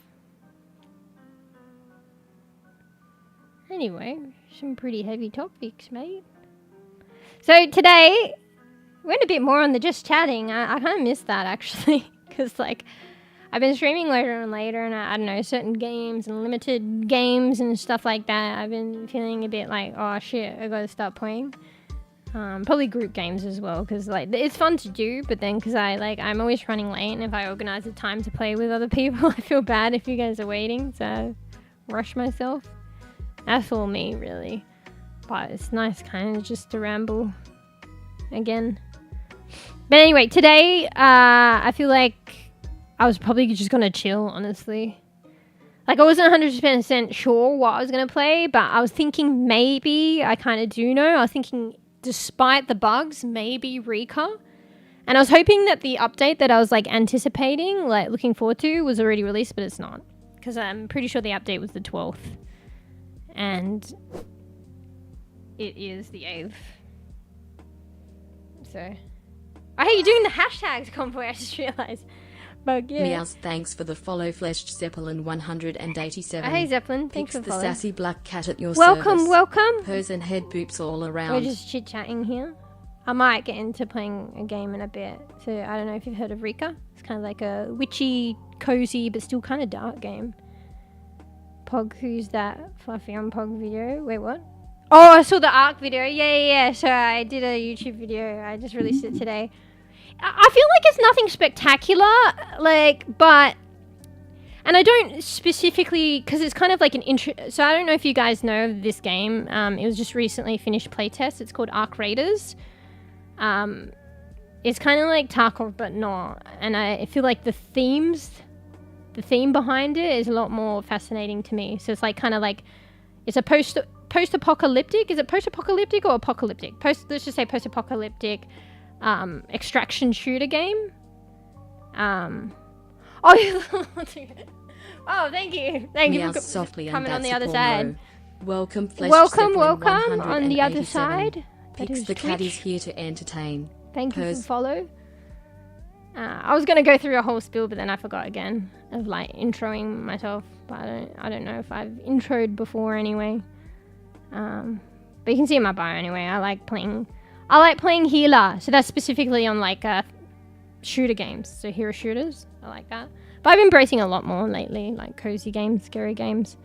Speaker 3: Anyway, some pretty heavy topics, mate. So today, we went a bit more on the just chatting. I kind of missed that, actually. Because, like, I've been streaming later and later, and I don't know, certain games and limited games and stuff like that. I've been feeling a bit like, oh, shit, I gotta start playing. Probably group games as well, because, like, it's fun to do, but then, because I'm always running late, and if I organize a time to play with other people, I feel bad if you guys are waiting, so I rush myself. That's all me, really. But it's nice kind of just to ramble again. But anyway, today, I feel like I was probably just gonna chill, honestly. Like, I wasn't 100% sure what I was gonna play, but I was thinking maybe, I kind of do know, I was thinking, despite the bugs, maybe REKA. And I was hoping that the update that I was, like, anticipating, like, looking forward to, was already released, but it's not. Because I'm pretty sure the update was the 12th. and it is the 8th. So, oh, hey, you're doing the hashtags, Convoy, I just realised. But yeah.
Speaker 1: Meows, thanks for the follow. Fleshed Zeppelin 187.
Speaker 3: Hey Zeppelin, thanks
Speaker 1: Picks
Speaker 3: for
Speaker 1: the
Speaker 3: following.
Speaker 1: sassy black cat at your
Speaker 3: Welcome,
Speaker 1: service.
Speaker 3: welcome.
Speaker 1: Purrs and head boops all around.
Speaker 3: We're just chit-chatting here. I might get into playing a game in a bit. So I don't know if you've heard of REKA. It's kind of like a witchy, cozy, but still kind of dark game. Pog, who's that fluffy on Pog video? Wait, what? Oh, I saw the ARK video. Yeah. So I did a YouTube video. I just released it today. I feel like it's nothing spectacular, but... And I don't specifically... Because it's kind of like an intro... So I don't know if you guys know of this game. It was just recently finished playtest. It's called ARK Raiders. It's kind of like Tarkov, but not. And I feel like the theme behind it is a lot more fascinating to me. So it's like kind of like... It's a post-apocalyptic... Is it post-apocalyptic or apocalyptic? Let's just say post-apocalyptic... extraction shooter game. Oh, thank you for
Speaker 1: softly
Speaker 3: coming on the
Speaker 1: and
Speaker 3: other
Speaker 1: that's
Speaker 3: side.
Speaker 1: Welcome
Speaker 3: On the other side.
Speaker 1: Picks the cat is here to entertain.
Speaker 3: Thank you for follow. I was gonna go through a whole spiel, but then I forgot again of like introing myself. But I don't know if I've introed before anyway. But you can see in my bio anyway. I like playing healer, so that's specifically on like shooter games, so hero shooters. I like that. But I've been embracing a lot more lately, like cozy games, scary games.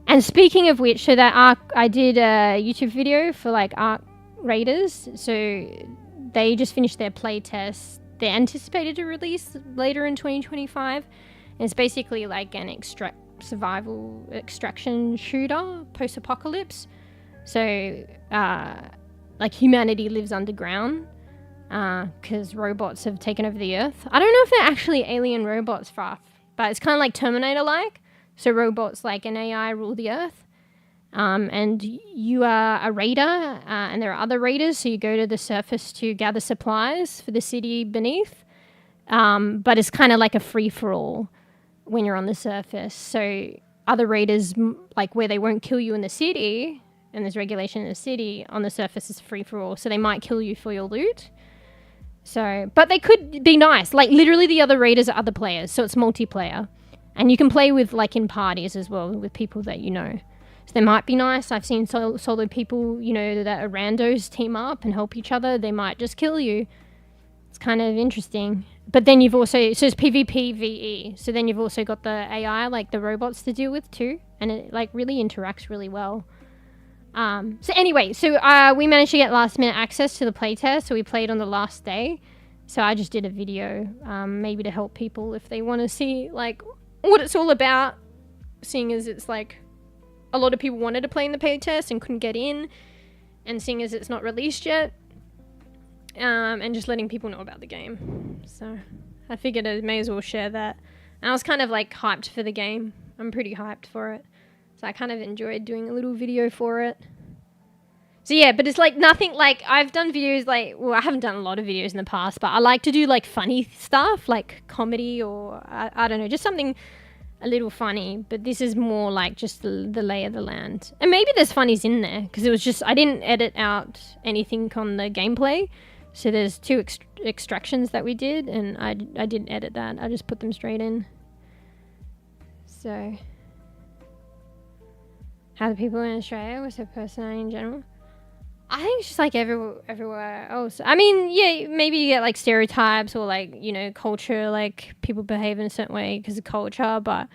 Speaker 3: And speaking of which, so that ARK, I did a YouTube video for like ARK Raiders. So they just finished their playtest. They're anticipated to release later in 2025. And it's basically like an survival extraction shooter, post-apocalypse. So like humanity lives underground. Because robots have taken over the earth. I don't know if they're actually alien robots, but it's kind of like Terminator-like. So robots like an AI rule the earth. And you are a raider, and there are other raiders, so you go to the surface to gather supplies for the city beneath. But it's kind of like a free-for-all when you're on the surface. So other raiders, like where they won't kill you in the city, and there's regulation in the city, on the surface is free-for-all. So they might kill you for your loot. So, but they could be nice. Like, literally the other raiders are other players, so it's multiplayer. And you can play with, like, in parties as well, with people that you know. So they might be nice. I've seen solo people, you know, that are randos team up and help each other. They might just kill you. It's kind of interesting. But then you've also... So it's PvP, VE. So then you've also got the AI, like the robots to deal with too. And it, like, really interacts really well. So anyway, we managed to get last minute access to the playtest, so we played on the last day. So I just did a video, maybe to help people if they want to see like what it's all about, seeing as it's like a lot of people wanted to play in the playtest and couldn't get in, and seeing as it's not released yet, and just letting people know about the game. So I figured I may as well share that. And I was kind of like hyped for the game. I'm pretty hyped for it. So I kind of enjoyed doing a little video for it. So yeah, but it's like nothing, like I've done videos like, well, I haven't done a lot of videos in the past, but I like to do like funny stuff, like comedy or I don't know, just something a little funny. But this is more like just the lay of the land. And maybe there's funnies in there because it was just, I didn't edit out anything on the gameplay. So there's 2 extractions that we did and I didn't edit that. I just put them straight in. So... How the people in Australia, what's their personality in general? I think it's just like everywhere else. I mean, yeah, maybe you get like stereotypes or like, you know, culture, like people behave in a certain way because of culture. But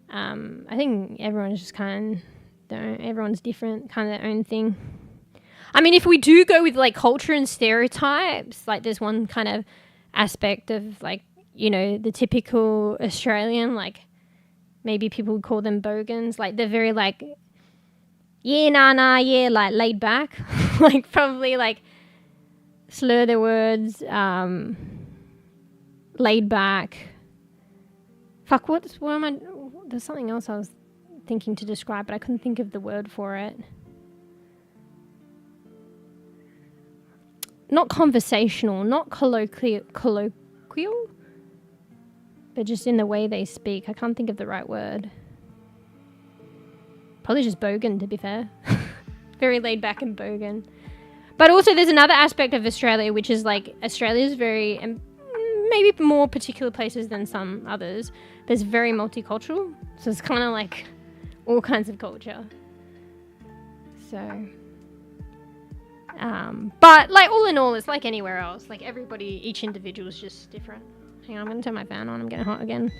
Speaker 3: I think everyone's just everyone's different, kind of their own thing. I mean, if we do go with like culture and stereotypes, like there's one kind of aspect of like, you know, the typical Australian, like maybe people would call them bogans. Like they're very like, yeah, nah, yeah, like laid back. Like probably like slur their words, laid back. Fuck, what am I, there's something else I was thinking to describe, but I couldn't think of the word for it. Not conversational, not colloquial, but just in the way they speak. I can't think of the right word. Probably just bogan, to be fair. Very laid back and bogan. But also there's another aspect of Australia, which is like Australia's very, and maybe more particular places than some others, there's very multicultural. So it's kind of like all kinds of culture. So, but like all in all, it's like anywhere else. Like everybody, each individual is just different. Hang on, I'm going to turn my fan on. I'm getting hot again.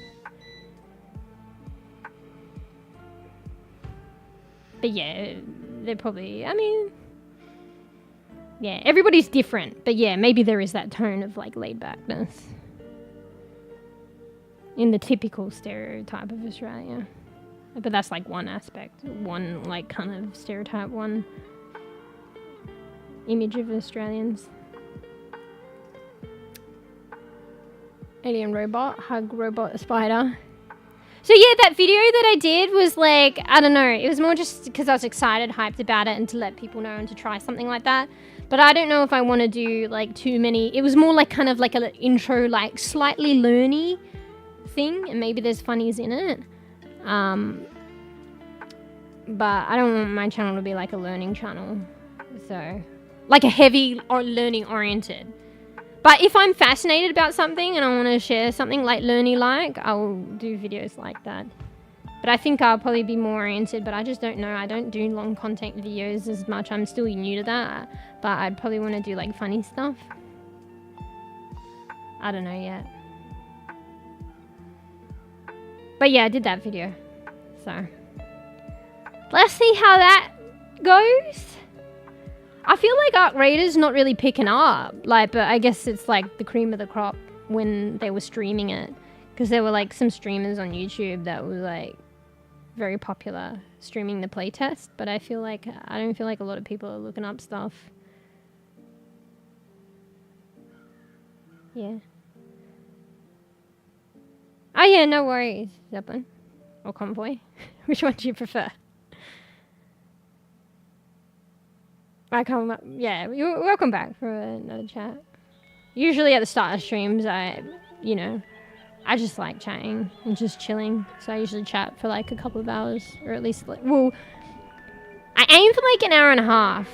Speaker 3: But yeah, they're probably, I mean, yeah, everybody's different. But yeah, maybe there is that tone of like laid backness in the typical stereotype of Australia. But that's like one aspect, one like kind of stereotype, one image of Australians. Alien robot, hug robot spider. So yeah, that video that I did was like, I don't know, it was more just because I was excited, hyped about it, and to let people know and to try something like that. But I don't know if I want to do like too many. It was more like kind of like an intro, like slightly learny thing, and maybe there's funnies in it. But I don't want my channel to be like a learning channel. So, like a heavy or learning oriented. But if I'm fascinated about something and I want to share something like learny-like, I will do videos like that. But I think I'll probably be more oriented, but I just don't know. I don't do long content videos as much. I'm still new to that. But I'd probably want to do like funny stuff. I don't know yet. But yeah, I did that video. So, let's see how that goes. I feel like Arc Raiders not really picking up, like, but I guess it's like the cream of the crop when they were streaming it, because there were like some streamers on YouTube that were like very popular streaming the playtest, but I don't feel like a lot of people are looking up stuff. Yeah. Oh yeah, no worries, Zeppelin or Convoy. Which one do you prefer? Yeah, you're welcome back for another chat. Usually at the start of streams, I just like chatting and just chilling. So I usually chat for like a couple of hours, or at least, well, I aim for like an hour and a half,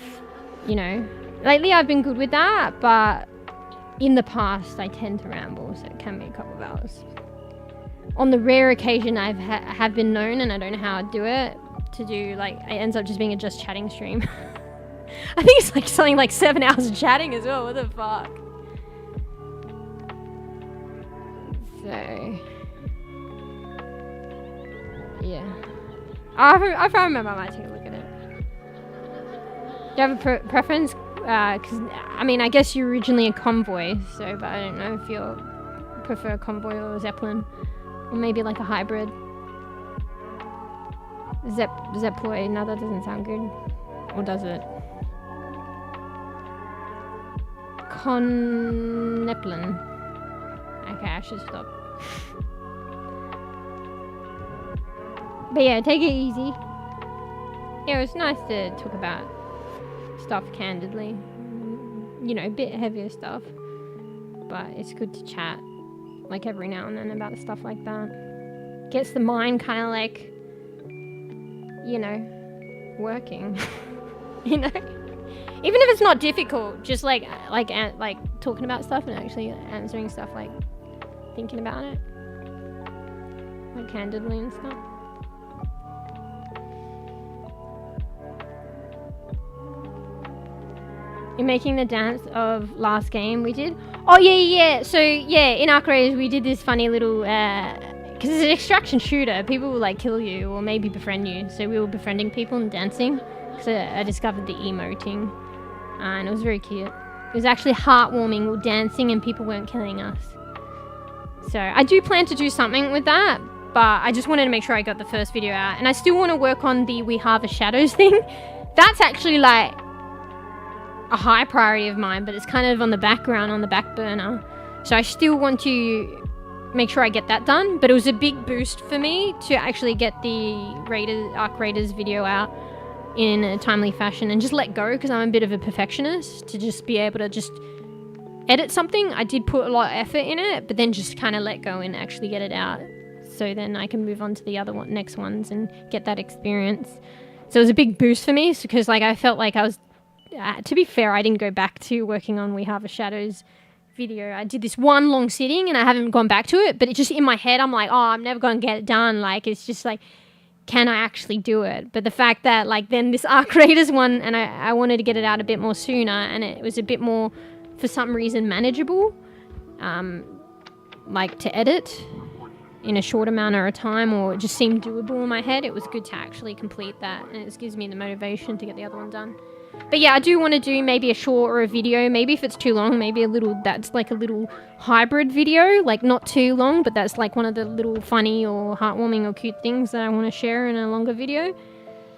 Speaker 3: you know. Lately I've been good with that, but in the past I tend to ramble, so it can be a couple of hours. On the rare occasion I've have been known, and I don't know how I'd do it, to do like, it ends up just being a just chatting stream. I think it's like something like 7 hours of chatting as well. What the fuck? So, yeah. If I remember, I might take a look at it. Do you have a preference? Because, I mean, I guess you're originally a Convoy, so, but I don't know if you prefer Convoy or Zeppelin. Or maybe like a hybrid. Zeploy. No, that doesn't sound good. Or does it? Conneplin. Okay, I should stop. But yeah, take it easy. Yeah, it's nice to talk about stuff candidly. You know, a bit heavier stuff. But it's good to chat, like every now and then, about stuff like that. Gets the mind kind of like, you know, working. You know? Even if it's not difficult, just like talking about stuff and actually answering stuff, like thinking about it, like candidly and stuff. You're making the dance of last game we did? Oh yeah. So yeah, in Arc Raiders we did this funny little, because it's an extraction shooter, people will like kill you or maybe befriend you. So we were befriending people and dancing. So I discovered the emoting. And it was very cute. It was actually heartwarming. We were dancing and people weren't killing us. So I do plan to do something with that, but I just wanted to make sure I got the first video out. And I still want to work on the We Harvest Shadows thing. That's actually like a high priority of mine, but it's kind of on the background, on the back burner. So I still want to make sure I get that done. But it was a big boost for me to actually get the Arc Raiders video out in a timely fashion and just let go, because I'm a bit of a perfectionist, to just be able to just edit something. I did put a lot of effort in it, but then just kind of let go and actually get it out, so then I can move on to the next ones and get that experience. So it was a big boost for me because like I felt like I was, to be fair, I didn't go back to working on We Harvest Shadows video. I did this one long sitting and I haven't gone back to it, but it just in my head, I'm like, oh, I'm never going to get it done. Like, it's just like, can I actually do it? But the fact that like then this Arc Raiders one, and I wanted to get it out a bit more sooner, and it was a bit more, for some reason, manageable, like to edit in a short amount of time, or it just seemed doable in my head. It was good to actually complete that, and it just gives me the motivation to get the other one done. But yeah, I do want to do maybe a short or a video. Maybe if it's too long, maybe a little, that's like a little hybrid video, like not too long, but that's like one of the little funny or heartwarming or cute things that I want to share in a longer video.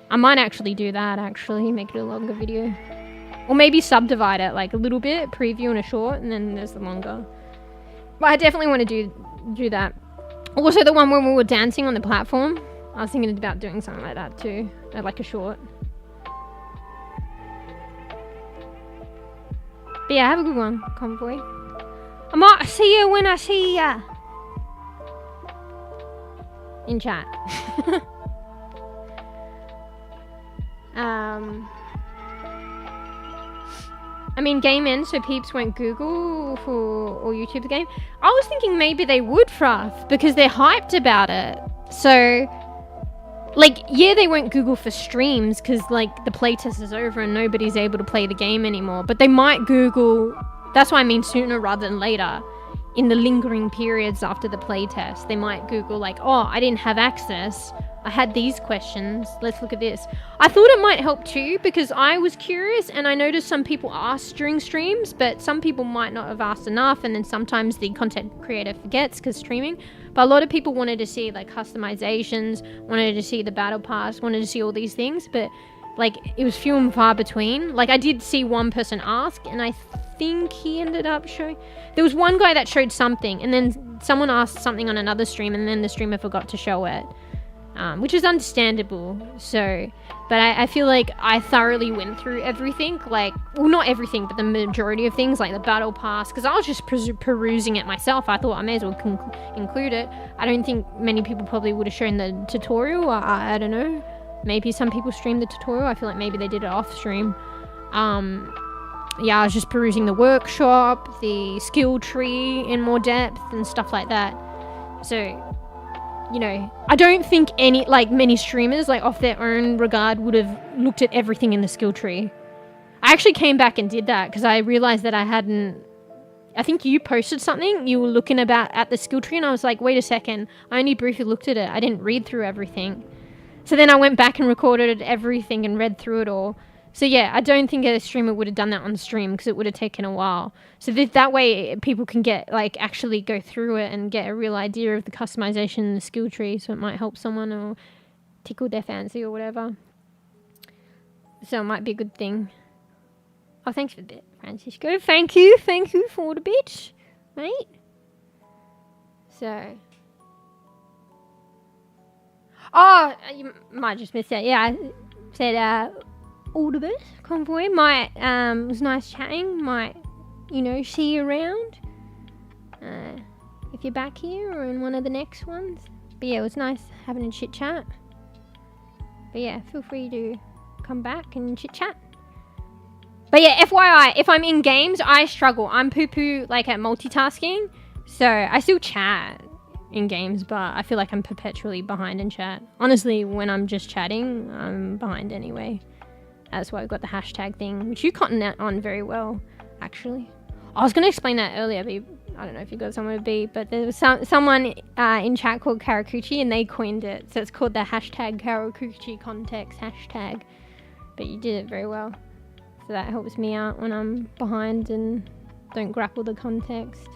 Speaker 3: I might actually do that, make it a longer video. Or maybe subdivide it like a little bit, preview and a short, and then there's the longer. But I definitely want to do that. Also the one when we were dancing on the platform, I was thinking about doing something like that too, like a short. But yeah, have a good one, Convoy. I might see you when I see ya. In chat. I mean, game ends, so peeps won't Google or YouTube the game. I was thinking maybe they would, Fruff, because they're hyped about it. So, like, yeah, they won't Google for streams because, like, the playtest is over and nobody's able to play the game anymore. But they might Google, that's why I mean sooner rather than later, in the lingering periods after the playtest. They might Google, like, oh, I didn't have access. I had these questions. Let's look at this. I thought it might help too because I was curious and I noticed some people asked during streams, but some people might not have asked enough, and then sometimes the content creator forgets because streaming. But a lot of people wanted to see like customizations, wanted to see the battle pass, wanted to see all these things, but like it was few and far between. Like I did see one person ask, and I think he ended up showing. There was one guy that showed something, and then someone asked something on another stream, and then the streamer forgot to show it. Which is understandable. So, but I feel like I thoroughly went through everything, like, well, not everything, but the majority of things, like the battle pass, because I was just perusing it myself. I thought I may as well include it. I don't think many people probably would have shown the tutorial. I don't know. Maybe some people streamed the tutorial. I feel like maybe they did it off stream. Yeah, I was just perusing the workshop, the skill tree in more depth and stuff like that. So, you know, I don't think many streamers, like off their own regard, would have looked at everything in the skill tree. I actually came back and did that because I realized that I think you posted something, you were looking at the skill tree, and I was like, wait a second, I only briefly looked at it. I didn't read through everything. So then I went back and recorded everything and read through it all. So yeah, I don't think a streamer would have done that on stream because it would have taken a while. So that way people can get, like, actually go through it and get a real idea of the customization and the skill tree, so it might help someone or tickle their fancy or whatever. So it might be a good thing. Oh, thanks for the bit, Francisco. Thank you for the bit, mate. So, oh, you might just miss that. Yeah, I said all the best, Convoy. Might it was nice chatting. Might, you know, see you around if you're back here or in one of the next ones. But yeah, it was nice having a chit chat. But yeah, feel free to come back and chit chat. But yeah, FYI, if I'm in games, I struggle. I'm poo-poo like at multitasking, so I still chat in games, but I feel like I'm perpetually behind in chat. Honestly, when I'm just chatting, I'm behind anyway. That's why I've got the hashtag thing, which you cottoned on very well, actually. I was going to explain that earlier, but I don't know if you got somewhere to be, but there was someone in chat called Karakuchi, and they coined it, so it's called the hashtag Karakuchi context hashtag. But you did it very well, so that helps me out when I'm behind and don't grapple the context.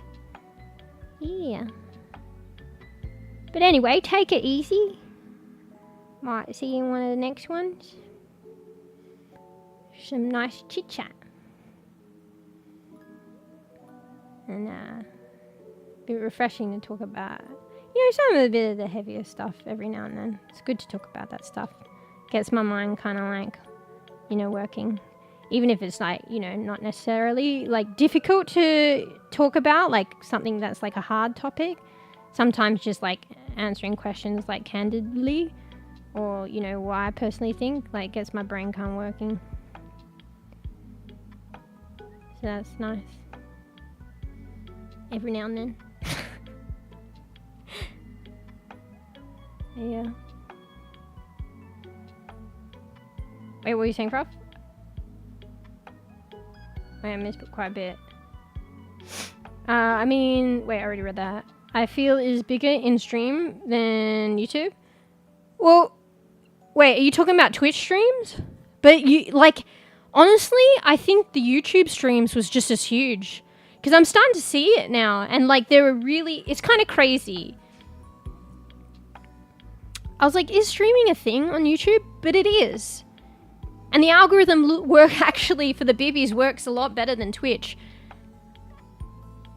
Speaker 3: Yeah. But anyway, take it easy. Might see you in one of the next ones. Some nice chit chat. And be refreshing to talk about, you know, some of the heavier stuff every now and then. It's good to talk about that stuff. Gets my mind kind of like, you know, working. Even if it's like, you know, not necessarily like difficult to talk about, like something that's like a hard topic. Sometimes just like answering questions like candidly or you know, what I personally think, like, gets my brain kind of working. So that's nice. Every now and then. Yeah. Wait, what were you saying, Prof? Wait, I missed quite a bit. I mean, wait, I already read that. I feel it is bigger in stream than YouTube. Well, wait, are you talking about Twitch streams? But you, like, honestly, I think the YouTube streams was just as huge. Because I'm starting to see it now. And, like, they were really, it's kind of crazy. I was like, is streaming a thing on YouTube? But it is. And the algorithm work actually for the bibbies works a lot better than Twitch.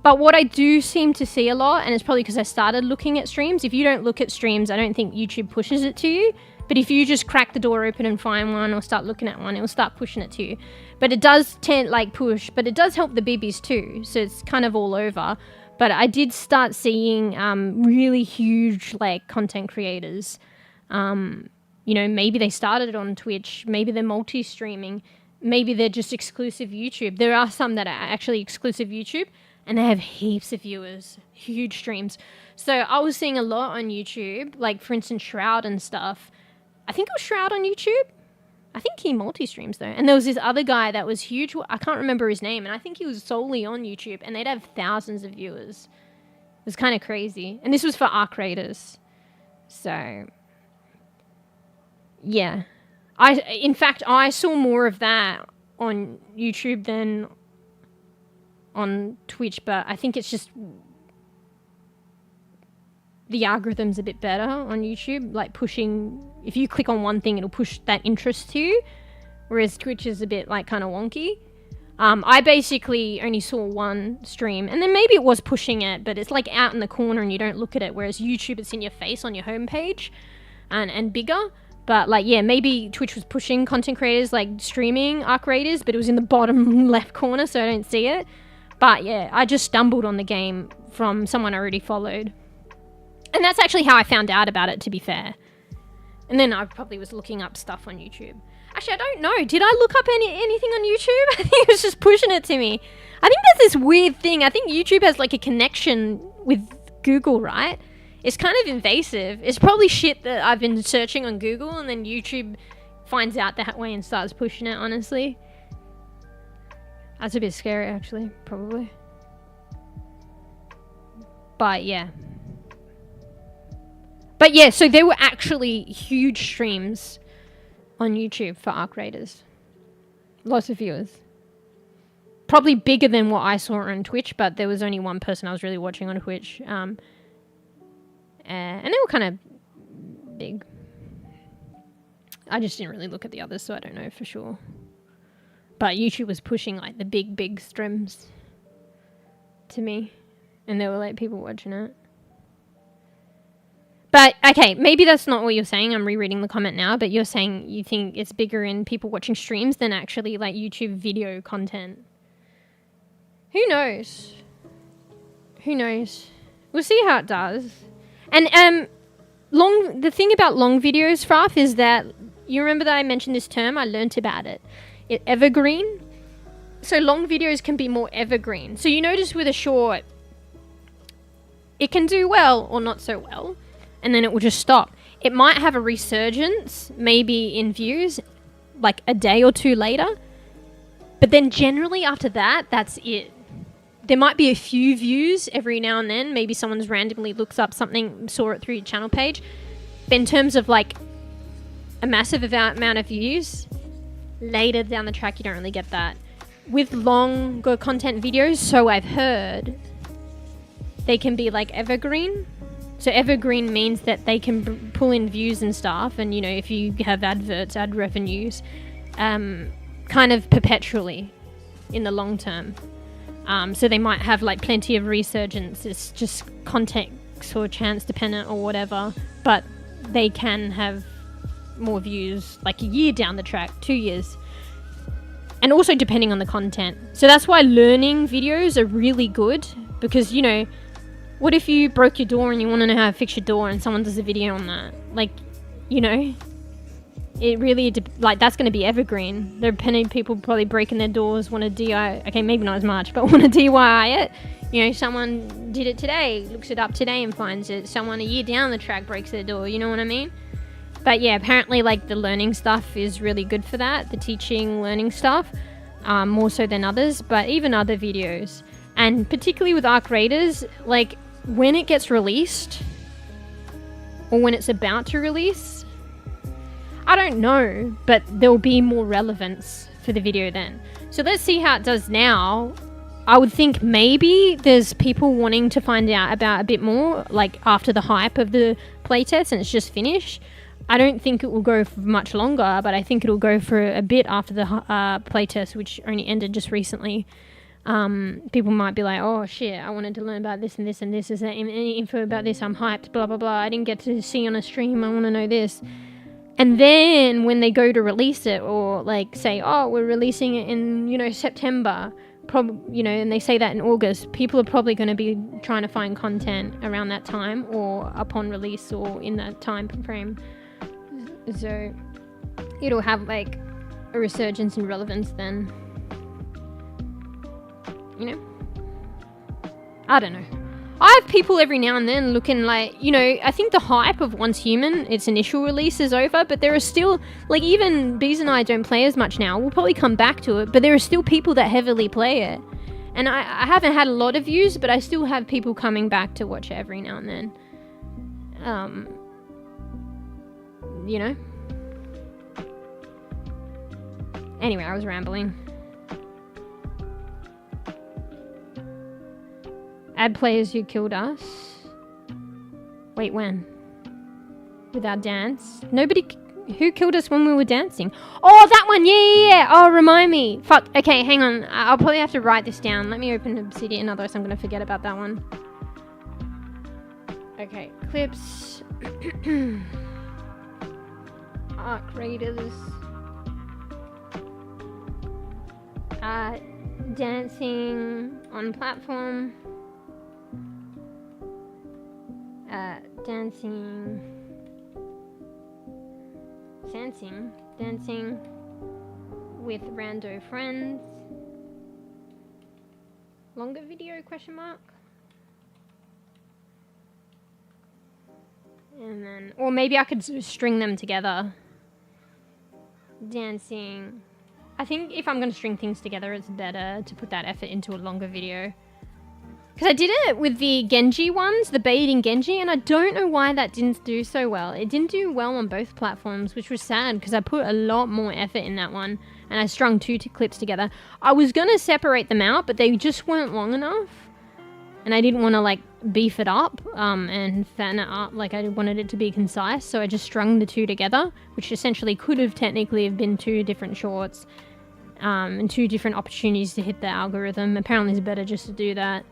Speaker 3: But what I do seem to see a lot, and it's probably because I started looking at streams. If you don't look at streams, I don't think YouTube pushes it to you. But if you just crack the door open and find one or start looking at one, it'll start pushing it to you. But it does tend, like, push, but it does help the bibbies too. So it's kind of all over. But I did start seeing really huge, like, content creators. You know, maybe they started on Twitch, maybe they're multi-streaming, maybe they're just exclusive YouTube. There are some that are actually exclusive YouTube, and they have heaps of viewers, huge streams. So I was seeing a lot on YouTube, like, for instance, Shroud and stuff. I think it was Shroud on YouTube. I think he multi-streams, though. And there was this other guy that was huge. I can't remember his name, and I think he was solely on YouTube, and they'd have thousands of viewers. It was kind of crazy. And this was for ARC Raiders. So... yeah. In fact, I saw more of that on YouTube than on Twitch, but I think it's just the algorithm's a bit better on YouTube, like pushing, if you click on one thing, it'll push that interest to you, whereas Twitch is a bit like kind of wonky. I basically only saw one stream, and then maybe it was pushing it, but it's like out in the corner and you don't look at it, whereas YouTube, it's in your face on your homepage and bigger. But, like, yeah, maybe Twitch was pushing content creators, like, streaming ARC Raiders, but it was in the bottom left corner, so I don't see it. But, yeah, I just stumbled on the game from someone I already followed. And that's actually how I found out about it, to be fair. And then I probably was looking up stuff on YouTube. Actually, I don't know. Did I look up anything on YouTube? I think it was just pushing it to me. I think there's this weird thing. I think YouTube has, like, a connection with Google, right? It's kind of invasive. It's probably shit that I've been searching on Google and then YouTube finds out that way and starts pushing it, honestly. That's a bit scary, actually, probably. But, yeah. But, yeah, so there were actually huge streams on YouTube for ARC Raiders. Lots of viewers. Probably bigger than what I saw on Twitch, but there was only one person I was really watching on Twitch. And they were kind of big. I just didn't really look at the others, so I don't know for sure. But YouTube was pushing, like, the big streams to me. And there were, like, people watching it. But, okay, maybe that's not what you're saying. I'm rereading the comment now. But you're saying you think it's bigger in people watching streams than actually, like, YouTube video content. Who knows? Who knows? We'll see how it does. And the thing about long videos, Fraf, is that you remember that I mentioned this term? I learnt about it. Evergreen. So long videos can be more evergreen. So you notice with a short, it can do well or not so well, and then it will just stop. It might have a resurgence, maybe in views, like a day or two later, but then generally after that, that's it. There might be a few views every now and then. Maybe someone's randomly looks up something, saw it through your channel page. But in terms of, like, a massive amount of views, later down the track, you don't really get that. With longer content videos, so I've heard, they can be, like, evergreen. So evergreen means that they can pull in views and stuff. And, you know, if you have adverts, ad revenues, kind of perpetually in the long term. So they might have, like, plenty of resurgence. It's just context or chance dependent or whatever. But they can have more views, like, a year down the track, 2 years. And also depending on the content. So that's why learning videos are really good. Because, you know, what if you broke your door and you want to know how to fix your door and someone does a video on that? Like, you know, it really, like, that's going to be evergreen. There are plenty of people probably breaking their doors, want to DIY, okay, maybe not as much, but want to DIY it. You know, someone did it today, looks it up today and finds it. Someone a year down the track breaks their door, you know what I mean? But yeah, apparently, like, the learning stuff is really good for that. The teaching, learning stuff, more so than others, but even other videos. And particularly with Arc Raiders, like, when it gets released, or when it's about to release, I don't know, but there'll be more relevance for the video then. So let's see how it does now. I would think maybe there's people wanting to find out about a bit more, like after the hype of the playtest and it's just finished. I don't think it will go for much longer, but I think it'll go for a bit after the playtest, which only ended just recently. People might be like, oh shit, I wanted to learn about this and this and this. Is there any info about this? I'm hyped, blah, blah, blah. I didn't get to see on a stream. I want to know this. And then when they go to release it, or like say, oh, we're releasing it in, you know, September, you know, and they say that in August, people are probably going to be trying to find content around that time or upon release or in that time frame. So it'll have like a resurgence in relevance then. You know? I don't know. I have people every now and then looking like, you know, I think the hype of Once Human, its initial release is over, but there are still, like, even Bees and I don't play as much now. We'll probably come back to it, but there are still people that heavily play it. And I haven't had a lot of views, but I still have people coming back to watch it every now and then. You know? Anyway, I was rambling. Add players who killed us. Wait, when? With our dance? Nobody... Who killed us when we were dancing? Oh, that one! Yeah. Oh, remind me. Fuck. Okay, hang on. I'll probably have to write this down. Let me open Obsidian, otherwise I'm going to forget about that one. Okay, clips. Arc Raiders. Dancing on platform. Dancing with rando friends. Longer video, question mark? And then, or maybe I could string them together. Dancing. I think if I'm going to string things together, it's better to put that effort into a longer video. Because I did it with the Genji ones, the baiting Genji, and I don't know why that didn't do so well. It didn't do well on both platforms, which was sad because I put a lot more effort in that one and I strung two clips together. I was going to separate them out, but they just weren't long enough. And I didn't want to like beef it up and fatten it up. Like I wanted it to be concise, so I just strung the two together, which essentially could have technically have been two different shorts and two different opportunities to hit the algorithm. Apparently it's better just to do that.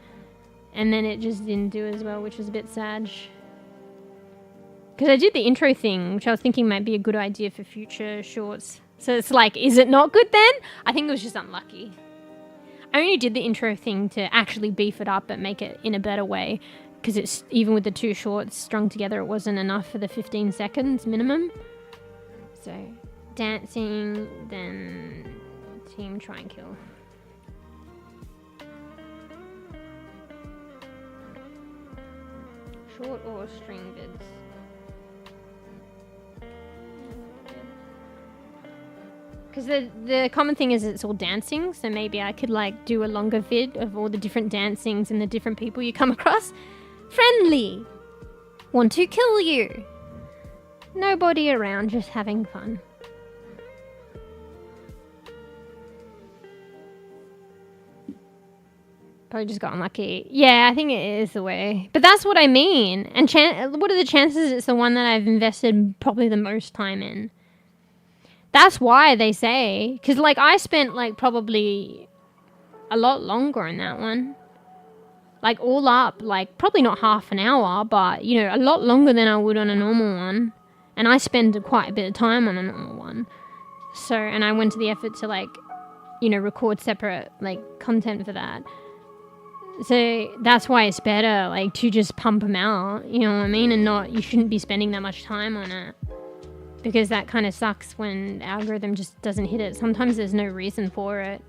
Speaker 3: And then it just didn't do as well, which was a bit sad. Because I did the intro thing, which I was thinking might be a good idea for future shorts. So it's like, is it not good then? I think it was just unlucky. I only did the intro thing to actually beef it up and make it in a better way. Because it's even with the two shorts strung together, it wasn't enough for the 15 seconds minimum. So, dancing, then team try and kill. Short or string vids? Because the common thing is it's all dancing, so maybe I could like do a longer vid of all the different dancings and the different people you come across. Friendly! Want to kill you! Nobody around, just having fun. Probably just got unlucky. Yeah, I think it is the way. But that's what I mean. And what are the chances it's the one that I've invested probably the most time in? That's why they say. Because, like, I spent, like, probably a lot longer in that one. Like, all up, like, probably not half an hour, but, you know, a lot longer than I would on a normal one. And I spend quite a bit of time on a normal one. So, and I went to the effort to, like, you know, record separate, like, content for that. So that's why it's better, like, to just pump them out, you know what I mean? And not, you shouldn't be spending that much time on it. because that kind of sucks when the algorithm just doesn't hit it. Sometimes there's no reason for it.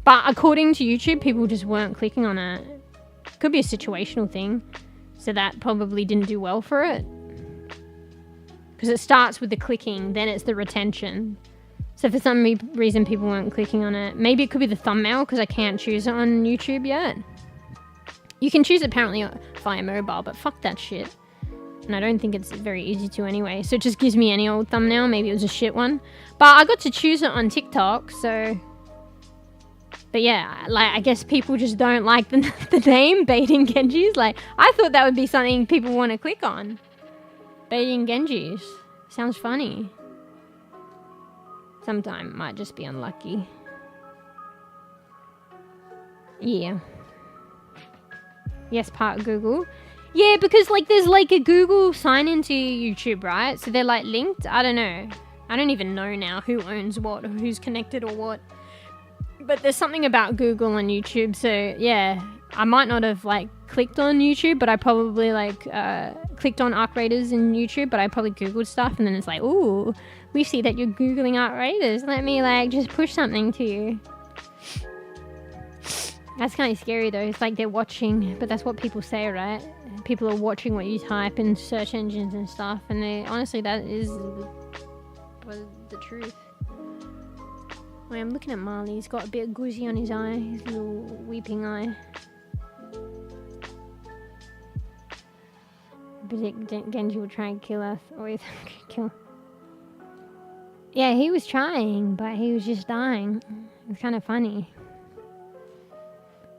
Speaker 3: But according to YouTube, people just weren't clicking on it. Could be a situational thing. So that probably didn't do well for it. Because it starts with the clicking, then it's the retention. So for some reason people weren't clicking on it. Maybe it could be the thumbnail because I can't choose it on YouTube yet. You can choose it apparently via mobile, but fuck that shit. And I don't think it's very easy to anyway. So it just gives me any old thumbnail. Maybe it was a shit one. But I got to choose it on TikTok, so... But yeah, like, I guess people just don't like the name, baiting Genjis. Like, I thought that would be something people want to click on. Baiting Genjis. Sounds funny. Sometime might just be unlucky. Yeah. Yes, part Google. Yeah, because like there's like a Google sign into YouTube, right? So they're like linked. I don't know. I don't even know now who owns what or who's connected or what. But there's something about Google and YouTube. So yeah, I might not have like clicked on YouTube, but I probably like clicked on Arc Raiders in YouTube, but I probably Googled stuff and then it's like, ooh, we see that you're Googling Arc Raiders. Let me like just push something to you. That's kind of scary though. It's like they're watching, but that's what people say, right? People are watching what you type in search engines and stuff, and they honestly, that is the truth. Wait, I'm looking at Marley. He's got a bit of goozy on his eye, his little weeping eye. But Genji will try and kill us. Always kill. Yeah, he was trying, but he was just dying. It's kind of funny.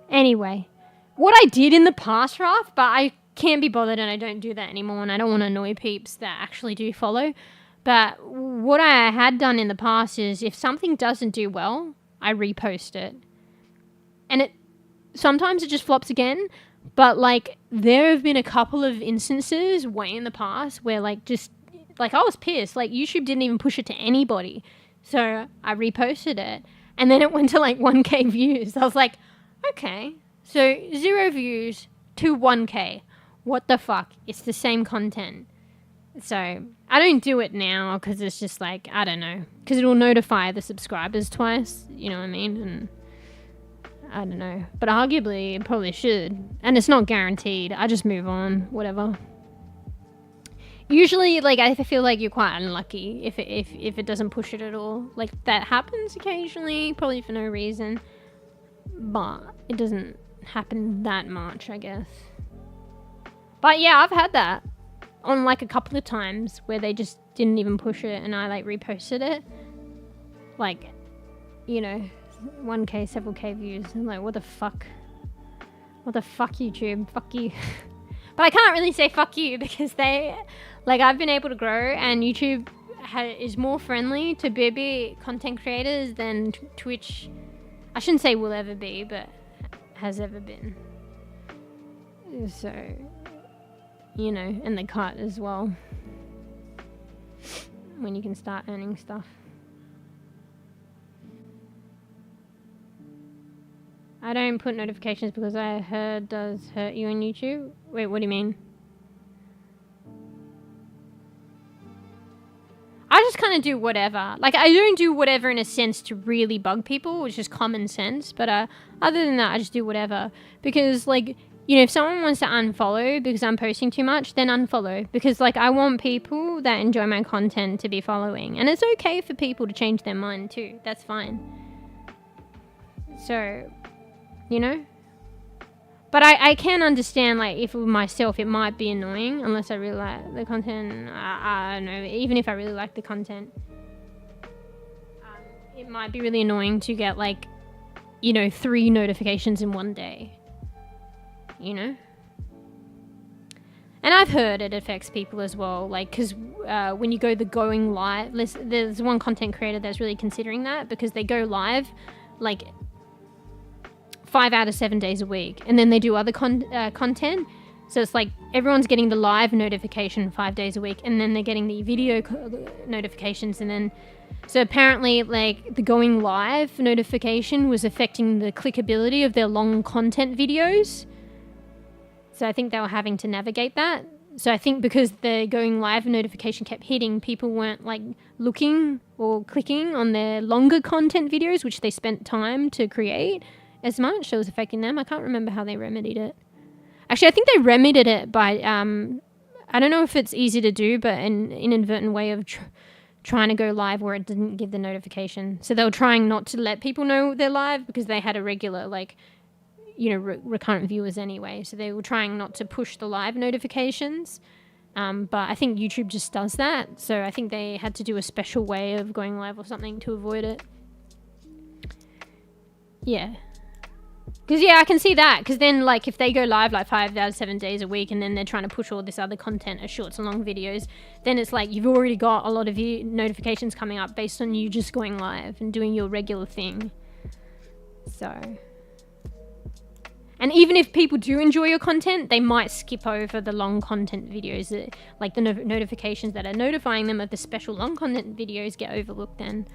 Speaker 3: Anyway, what I did in the past, Raf, but I can't be bothered and I don't do that anymore, and I don't want to annoy peeps that actually do follow. But what I had done in the past is if something doesn't do well, I repost it. And sometimes it just flops again, but like there have been a couple of instances way in the past where like just like I was pissed. Like YouTube didn't even push it to anybody. So I reposted it and then it went to like 1K views. I was like, okay, so 0 views to 1K. What the fuck? It's the same content. So I don't do it now because it's just like, I don't know, because it will notify the subscribers twice, you know what I mean? And I don't know, but arguably it probably should, and it's not guaranteed. I just move on, whatever. Usually, like, I feel like you're quite unlucky if it doesn't push it at all. Like, that happens occasionally, probably for no reason, but it doesn't happen that much, I guess. But yeah, I've had that on like a couple of times where they just didn't even push it and I like reposted it. Like, you know, 1K, several K views. I'm like, what the fuck? What the fuck, YouTube? Fuck you. But I can't really say fuck you because I've been able to grow and YouTube is more friendly to bEbE content creators than Twitch. I shouldn't say will ever be, but has ever been. So, you know, and the cut as well. When you can start earning stuff. I don't put notifications because I heard does hurt you on YouTube. Wait, what do you mean? I just kind of do whatever. Like, I don't do whatever in a sense to really bug people, which is common sense. But other than that, I just do whatever. Because, like, you know, if someone wants to unfollow because I'm posting too much, then unfollow. Because, like, I want people that enjoy my content to be following. And it's okay for people to change their mind, too. That's fine. So, you know? But I can understand, like, if with myself, it might be annoying unless I really like the content. I don't know. Even if I really like the content, it might be really annoying to get, like, you know, 3 notifications in one day. You know? And I've heard it affects people as well, like, because when you go going live, there's one content creator that's really considering that because they go live, like, 5 out of 7 days a week, and then they do other content, so it's like everyone's getting the live notification 5 days a week, and then they're getting the video notifications, and then, so apparently, like, the going live notification was affecting the clickability of their long content videos. So I think they were having to navigate that. So I think because the going live notification kept hitting, people weren't like looking or clicking on their longer content videos, which they spent time to create as much. So it was affecting them. I can't remember how they remedied it. Actually, I think they remedied it by, I don't know if it's easy to do, but an inadvertent way of trying to go live where it didn't give the notification. So they were trying not to let people know they're live because they had a regular, like, you know, recurrent viewers anyway. So they were trying not to push the live notifications. But I think YouTube just does that. So I think they had to do a special way of going live or something to avoid it. Yeah. Because, yeah, I can see that. Because then, like, if they go live, like, 5 out of 7 days a week and then they're trying to push all this other content as shorts and long videos, then it's like you've already got a lot of notifications coming up based on you just going live and doing your regular thing. So... And even if people do enjoy your content, they might skip over the long content videos. Like the notifications that are notifying them of the special long content videos get overlooked then.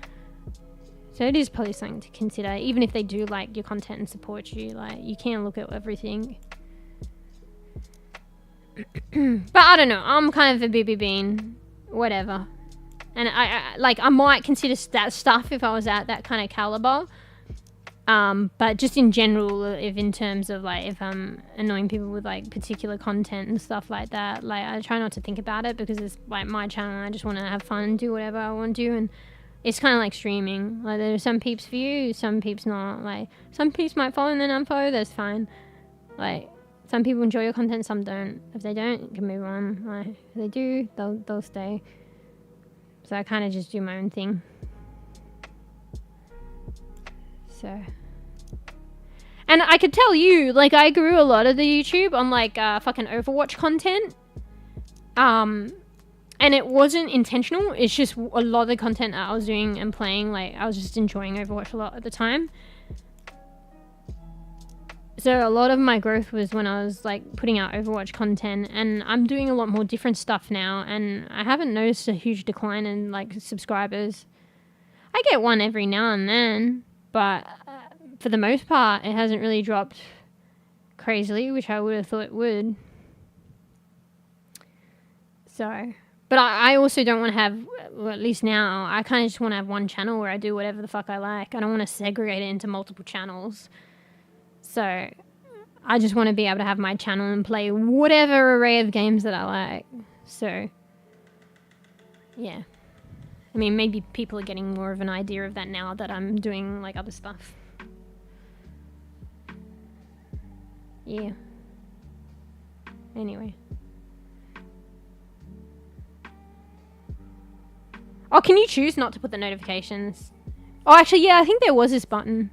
Speaker 3: So it is probably something to consider. Even if they do like your content and support you, like you can't look at everything. But I don't know. I'm kind of a bibby bean. Whatever. And I might consider that stuff if I was at that kind of caliber. But just in general, if in terms of like if I'm annoying people with like particular content and stuff like that, like I try not to think about it because it's like my channel and I just want to have fun and do whatever I want to do. And it's kind of like streaming. Like there are some peeps for you, some peeps not. Like some peeps might follow and then unfollow, that's fine. Like some people enjoy your content, some don't. If they don't, you can move on. Like if they do, they'll stay. So I kind of just do my own thing. So, and I could tell you, like, I grew a lot of the YouTube on, like, fucking Overwatch content. And it wasn't intentional. It's just a lot of the content that I was doing and playing, like, I was just enjoying Overwatch a lot at the time. So a lot of my growth was when I was, like, putting out Overwatch content. And I'm doing a lot more different stuff now. And I haven't noticed a huge decline in, like, subscribers. I get one every now and then. But for the most part, it hasn't really dropped crazily, which I would have thought it would. So, but I also don't want to have, well, at least now, I kind of just want to have one channel where I do whatever the fuck I like. I don't want to segregate it into multiple channels. So, I just want to be able to have my channel and play whatever array of games that I like. So, yeah. I mean, maybe people are getting more of an idea of that now that I'm doing, like, other stuff. Yeah. Anyway. Oh, can you choose not to put the notifications? Oh, actually, yeah, I think there was this button.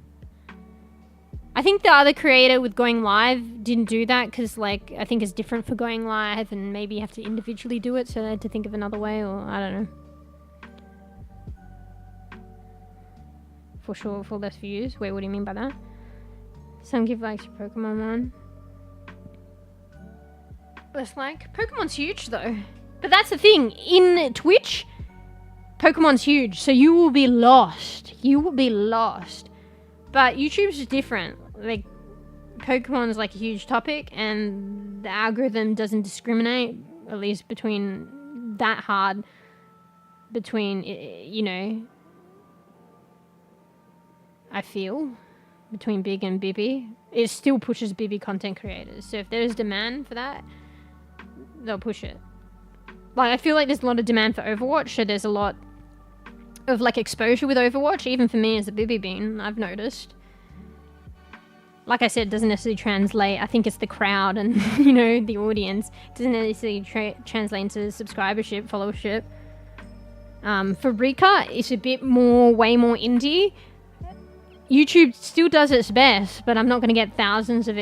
Speaker 3: I think the other creator with going live didn't do that because, like, I think it's different for going live and maybe you have to individually do it, so I had to think of another way, or I don't know. For sure, for less views. Wait, what do you mean by that? Some give likes to Pokemon one. Less like. Pokemon's huge though. But that's the thing. In Twitch, Pokemon's huge. So you will be lost. You will be lost. But YouTube's different. Like, Pokemon's like a huge topic and the algorithm doesn't discriminate, at least between that hard, between, you know, I feel, between big and bibby. It still pushes bibby content creators. So if there's demand for that, they'll push it. Like, I feel like there's a lot of demand for Overwatch, so there's a lot of, like, exposure with Overwatch, even for me as a bibby bean, I've noticed. Like I said, it doesn't necessarily translate. I think it's the crowd and, you know, the audience. It doesn't necessarily translate into subscribership, followership. For REKA, it's a bit more, way more indie. YouTube still does its best, but I'm not going to get thousands of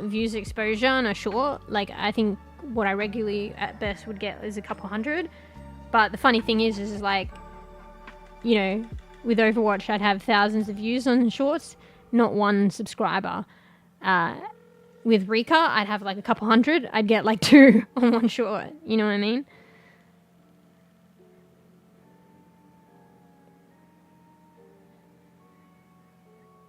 Speaker 3: views exposure on a short. Like, I think what I regularly at best would get is a couple hundred. But the funny thing is like, you know, with Overwatch, I'd have thousands of views on shorts, not one subscriber. With REKA, I'd have like a couple hundred. I'd get like 2 on one short. You know what I mean?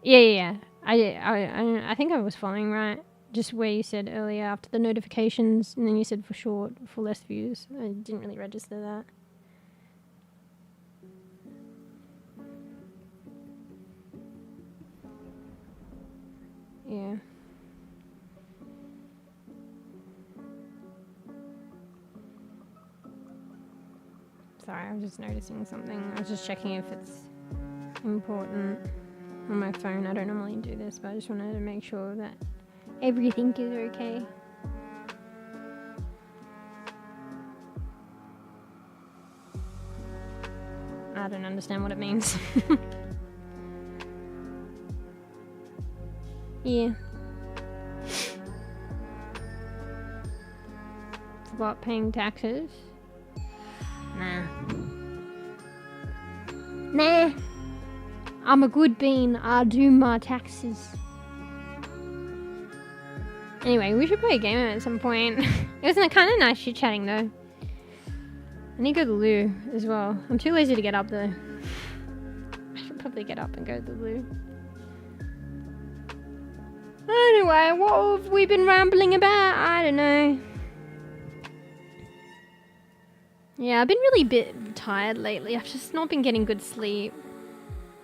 Speaker 3: Yeah. I think I was following right. just where you said earlier after the notifications, and then you said for short, for less views. I didn't really register that. Yeah. Sorry, I was just noticing something. I was just checking if it's important on my phone. I don't normally do this, but I just wanted to make sure that everything is okay. I don't understand what it means. Yeah. Forgot paying taxes? Nah. I'm a good bean. I do my taxes. Anyway, we should play a game at some point. It was kind of nice chit chatting though. I need to go to the loo as well. I'm too lazy to get up though. I should probably get up and go to the loo. Anyway, what have we been rambling about? I don't know. Yeah, I've been really bit tired lately. I've just not been getting good sleep.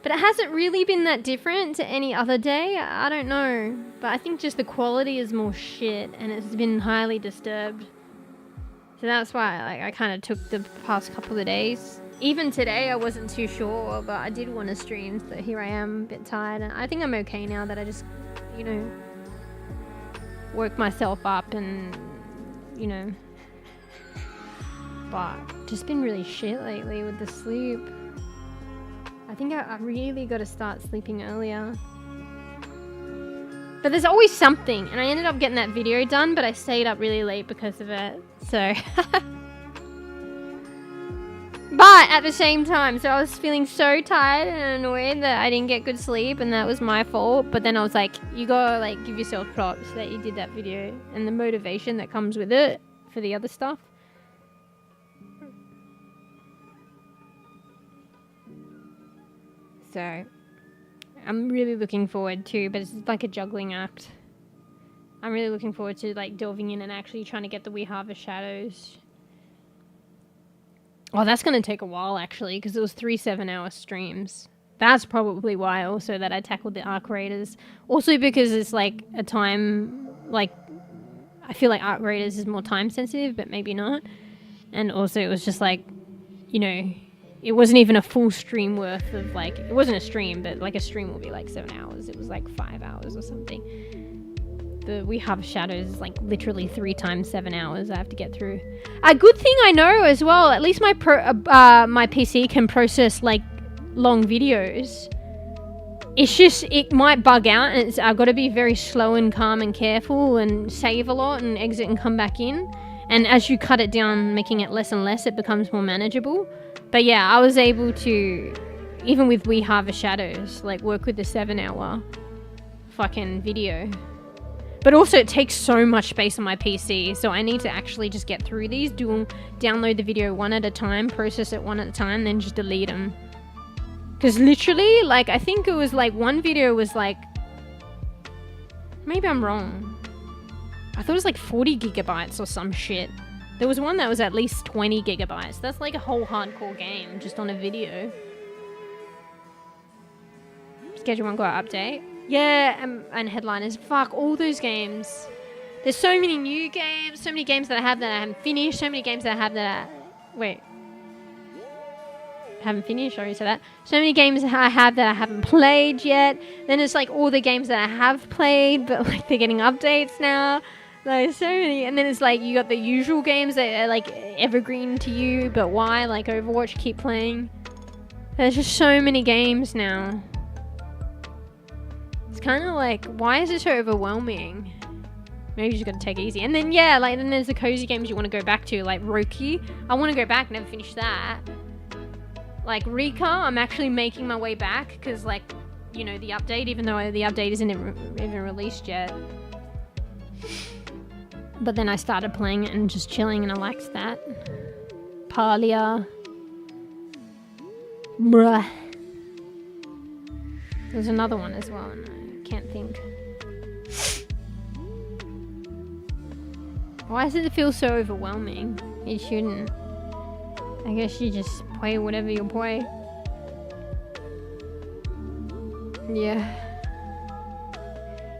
Speaker 3: But it hasn't really been that different to any other day. I don't know. But I think just the quality is more shit and it's been highly disturbed. So that's why I kind of took the past couple of days. Even today I wasn't too sure, but I did want to stream, so here I am, a bit tired. And I think I'm okay now that I just, you know, woke myself up and, you know. But just been really shit lately with the sleep. I think I really got to start sleeping earlier. But there's always something, and I ended up getting that video done, but I stayed up really late because of it, so. But at the same time, so I was feeling so tired and annoyed that I didn't get good sleep, and that was my fault. But then I was like, you gotta like give yourself props that you did that video, and the motivation that comes with it for the other stuff. So, I'm really looking forward to, but it's like a juggling act. I'm really looking forward to like delving in and actually trying to get the witch. Oh, that's going to take a while actually, because it was 3 7-hour streams. That's probably why also that I tackled the arc raiders. Also because it's like a time, like, I feel like arc raiders is more time sensitive, but maybe not. And also it was just like, you know, it wasn't even a full stream worth of like, it wasn't a stream, but like a stream will be like 7 hours. It was like 5 hours or something. The We Have Shadows is like literally 3 times 7 hours I have to get through. A good thing I know as well, at least my my PC can process like long videos. It's just, it might bug out, and I've got to be very slow and calm and careful and save a lot and exit and come back in. And as you cut it down, making it less and less, it becomes more manageable. But yeah, I was able to, even with We Have Shadows, like work with the 7-hour fucking video. But also it takes so much space on my PC, so I need to actually just get through these, download the video one at a time, process it one at a time, then just delete them. Because literally, like, I think it was like one video was like, maybe I'm wrong. I thought it was like 40 gigabytes or some shit. There was one that was at least 20 gigabytes. That's like a whole hardcore game just on a video. Schedule 1 got update. Yeah, and headliners. Fuck, all those games. There's so many new games, so many games that I have that I haven't finished, so many games that I have that I... Wait. Haven't finished, I already said that. So many games I have that I haven't played yet. Then it's like all the games that I have played, but like they're getting updates now. Like so many. And then it's like you got the usual games that are like evergreen to you, but why? Like Overwatch, keep playing. There's just so many games now. It's kind of like, why is it so overwhelming? Maybe you just gotta take it easy. And then yeah, like then there's the cozy games you want to go back to, like REKA. I want to go back, never finish that. Like REKA, I'm actually making my way back because, like, you know, the update, even though the update isn't even released yet. But then I started playing it and just chilling, and I liked that. Palia. Bruh. There's another one as well, and I can't think. Why does it feel so overwhelming? It shouldn't. I guess you just play whatever you play. Yeah.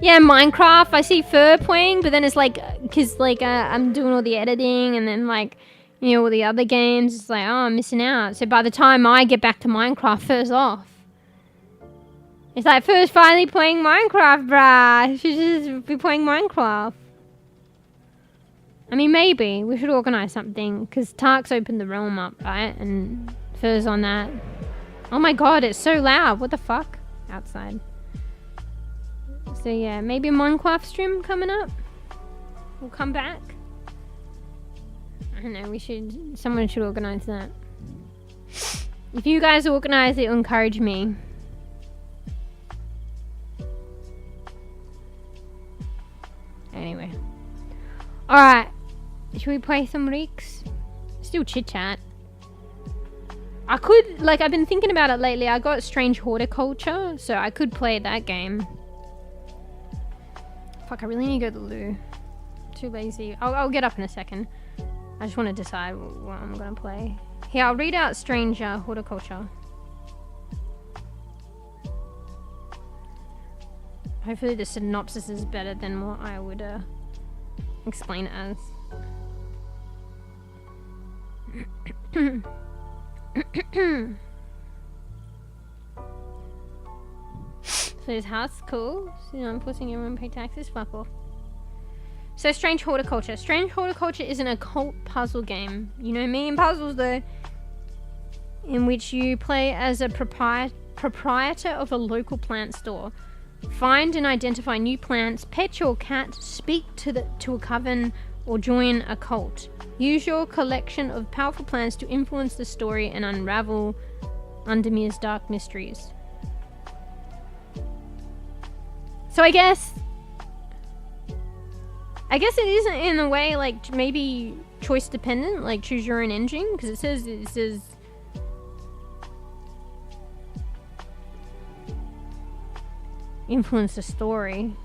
Speaker 3: Yeah, Minecraft, I see Fur playing, but then it's like, cause like I'm doing all the editing and then like, you know, all the other games, it's like, oh, I'm missing out. So by the time I get back to Minecraft, Fur's off. It's like, Fur's finally playing Minecraft, bruh. Should just be playing Minecraft. I mean, maybe we should organize something because Tark's opened the realm up, right? And Fur's on that. Oh my god, it's so loud. What the fuck? Outside. So yeah, maybe a Minecraft stream coming up. We'll come back. I don't know, someone should organize that. If you guys organize it, encourage me. Anyway. Alright. Should we play some Riks? Still chit chat. I could, like, I've been thinking about it lately. I got Strange Horticulture, so I could play that game. Fuck, I really need to go to the loo. Too lazy. I'll get up in a second. I just want to decide what I'm gonna play. Here, I'll read out Strange Horticulture. Hopefully the synopsis is better than what I would explain it as. So his house is cool. So I'm forcing everyone to pay taxes. Fuck off. So Strange Horticulture. Strange Horticulture is an occult puzzle game. You know me and puzzles though. In which you play as a proprietor of a local plant store. Find and identify new plants, pet your cat, speak to a coven, or join a cult. Use your collection of powerful plants to influence the story and unravel Undermere's dark mysteries. So I guess it isn't in a way like maybe choice dependent, like choose your own engine, because it says influence the story.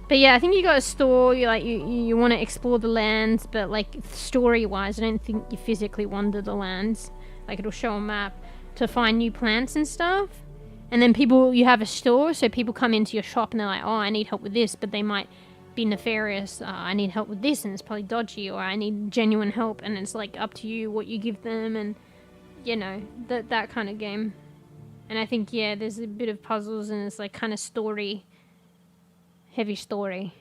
Speaker 3: But yeah, I think you got a store. You want to explore the lands, but like story-wise, I don't think you physically wander the lands. Like it'll show a map to find new plants and stuff. And then you have a store, so people come into your shop and they're like, oh, I need help with this, but they might be nefarious. I need help with this, and it's probably dodgy, or I need genuine help, and it's like up to you what you give them, and you know that kind of game. And I think yeah, there's a bit of puzzles, and it's like kind of heavy story.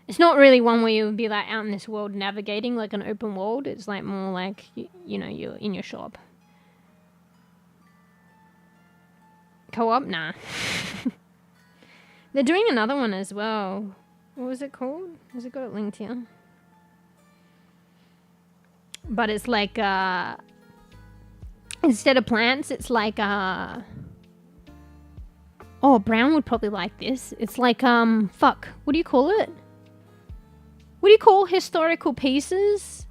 Speaker 3: It's not really one where you would be like out in this world navigating like an open world. It's like more like you know, you're in your shop. Co-op? Nah. They're doing another one as well. What was it called? Has it got it linked here? But it's like instead of plants, it's like oh, Brown would probably like this. It's like fuck, what do you call it? What do you call historical pieces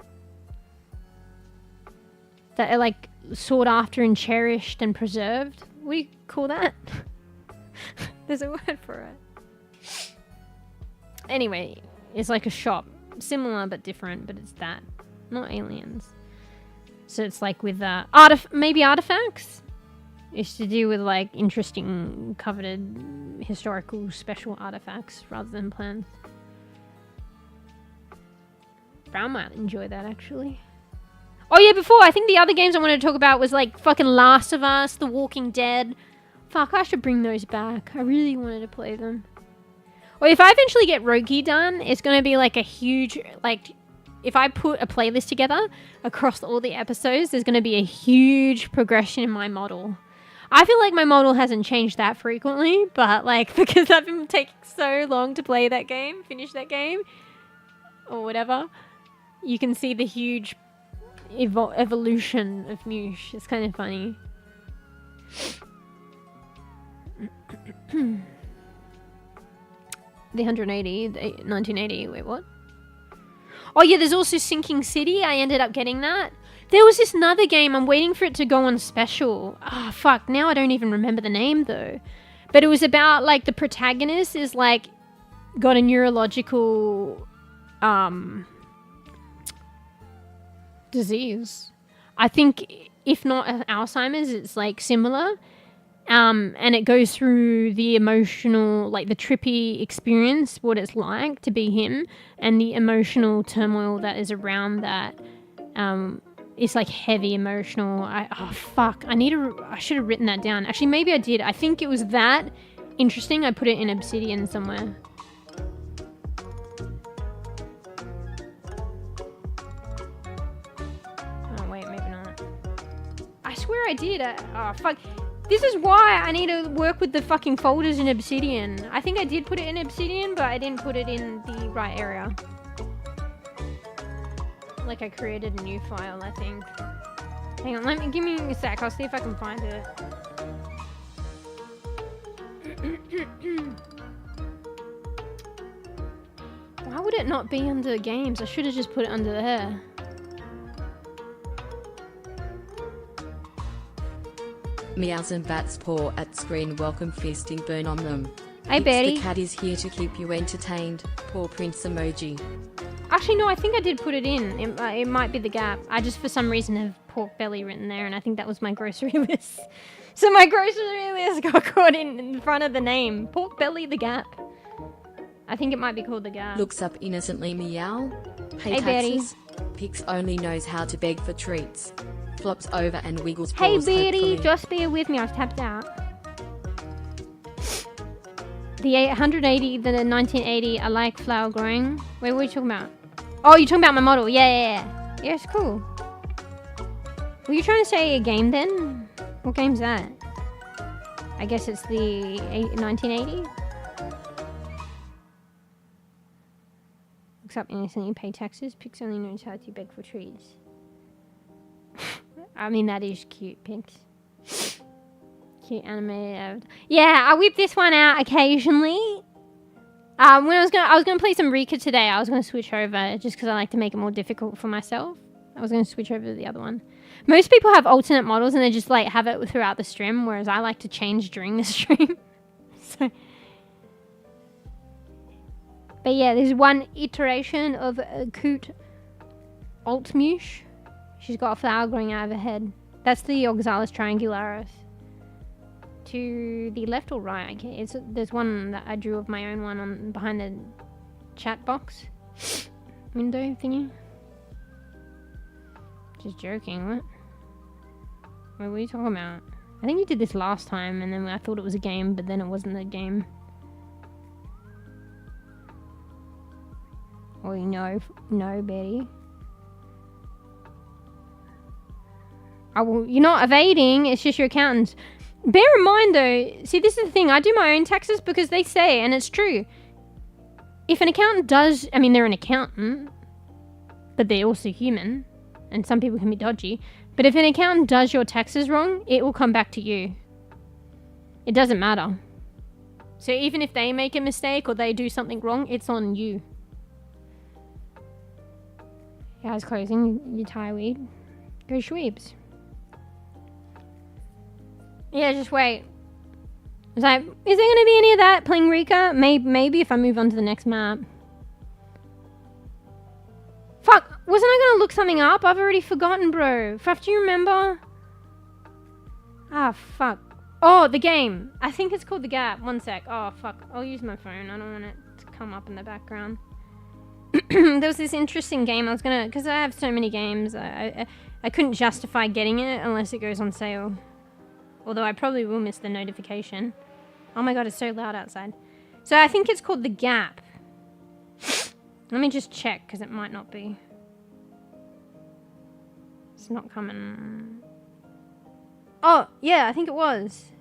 Speaker 3: that are like sought after and cherished and preserved? What do you call that? There's a word for it. Anyway, it's like a shop. Similar but different, but it's that. Not aliens. So it's like with maybe artifacts? It's to do with like interesting, coveted, historical, special artifacts rather than plants. Brown might enjoy that actually. Oh yeah, before, I think the other games I wanted to talk about was like fucking Last of Us, The Walking Dead. Fuck, I should bring those back. I really wanted to play them. Or if I eventually get Roki done, it's going to be like a huge, like, if I put a playlist together across all the episodes, there's going to be a huge progression in my model. I feel like my model hasn't changed that frequently, but like, because I've been taking so long to play that game, finish that game, or whatever, you can see the huge evolution of MeewGeo. It's kind of funny. The 1980, wait, what? Oh yeah, there's also Sinking City. I ended up getting that. There was this another game, I'm waiting for it to go on special. Ah, fuck, now I don't even remember the name though. But it was about like the protagonist is like got a neurological disease. I think if not Alzheimer's, it's like similar. And it goes through the emotional, like the trippy experience, what it's like to be him, and the emotional turmoil that is around that. It's like heavy emotional. I should have written that down. Actually, maybe I did. I think it was that interesting. I put it in Obsidian somewhere. Oh wait, maybe not. I swear I did. Oh fuck. This is why I need to work with the fucking folders in Obsidian. I think I did put it in Obsidian, but I didn't put it in the right area. Like I created a new file, I think. Hang on, give me a sec. I'll see if I can find it. Why would it not be under games? I should have just put it under there.
Speaker 1: Meows and bats paw at screen, welcome feasting, burn on them.
Speaker 3: Hey Betty.
Speaker 1: The cat is here to keep you entertained. Paw prince emoji.
Speaker 3: Actually no, I think I did put it in. It might be the gap. I just for some reason have pork belly written there, and I think that was my grocery list. So my grocery list got caught in front of the name. Pork belly the gap. I think it might be called the gap.
Speaker 1: Looks up innocently, meow.
Speaker 3: Hey
Speaker 1: taxes. Betty. Pix only knows how to beg for treats. Flops over and wiggles
Speaker 3: Hey
Speaker 1: balls,
Speaker 3: Betty,
Speaker 1: hopefully.
Speaker 3: just bear with me, I've tapped out. The 880, the 1980, I like flower growing. Wait, what are you talking about? Oh, you're talking about my model. Yeah, it's cool. Were you trying to say a game then? What game's that? I guess it's the 1980. Looks up innocently, pay taxes. Pix only knows how to beg for treats. I mean, that is cute, Pix. Cute animated. Yeah, I whip this one out occasionally. When I was gonna play some REKA today, I was gonna switch over just because I like to make it more difficult for myself. I was gonna switch over to the other one. Most people have alternate models and they just like have it throughout the stream, whereas I like to change during the stream. So, but yeah, there's one iteration of Cute Altmush. She's got a flower growing out of her head. That's the Oxalis triangularis. To the left or right? There's one that I drew of my own one on behind the chat box window thingy. Just joking, what? Wait, what are you talking about? I think you did this last time and then I thought it was a game, but then it wasn't a game. Oh, no, Betty. You're not evading, it's just your accountants. Bear in mind though, see this is the thing, I do my own taxes because they say, and it's true, if an accountant does, I mean they're an accountant, but they're also human, and some people can be dodgy, but if an accountant does your taxes wrong, it will come back to you. It doesn't matter. So even if they make a mistake or they do something wrong, it's on you. Your eyes closing, you tie weed. Go Schweebs. Yeah, just wait. It's like, is there going to be any of that playing REKA? Maybe if I move on to the next map. Fuck, wasn't I going to look something up? I've already forgotten, bro. Fuck, do you remember? Ah, fuck. Oh, the game. I think it's called The Gap. One sec. Oh, fuck. I'll use my phone. I don't want it to come up in the background. There was this interesting game I was going to... Because I have so many games, I couldn't justify getting it unless it goes on sale. Although I probably will miss the notification. Oh my god, it's so loud outside. So I think it's called The Gap. Let me just check, because it might not be. It's not coming. Oh, yeah, I think it was.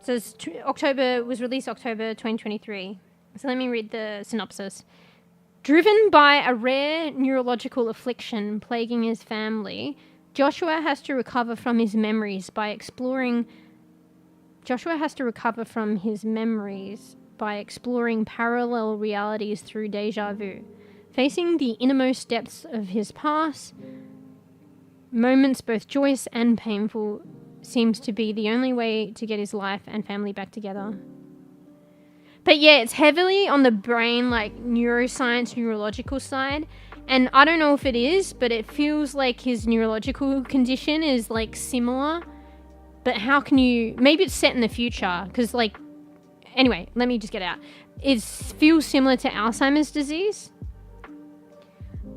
Speaker 3: So it's was released October 2023. So let me read the synopsis. Driven by a rare neurological affliction plaguing his family, Joshua has to recover from his memories by exploring parallel realities through deja vu. Facing the innermost depths of his past, moments both joyous and painful seems to be the only way to get his life and family back together. But yeah, it's heavily on the brain, like neuroscience, neurological side. And I don't know if it is, but it feels like his neurological condition is like similar. But how can you, maybe it's set in the future, because like, anyway, let me just get out. It feels similar to Alzheimer's disease.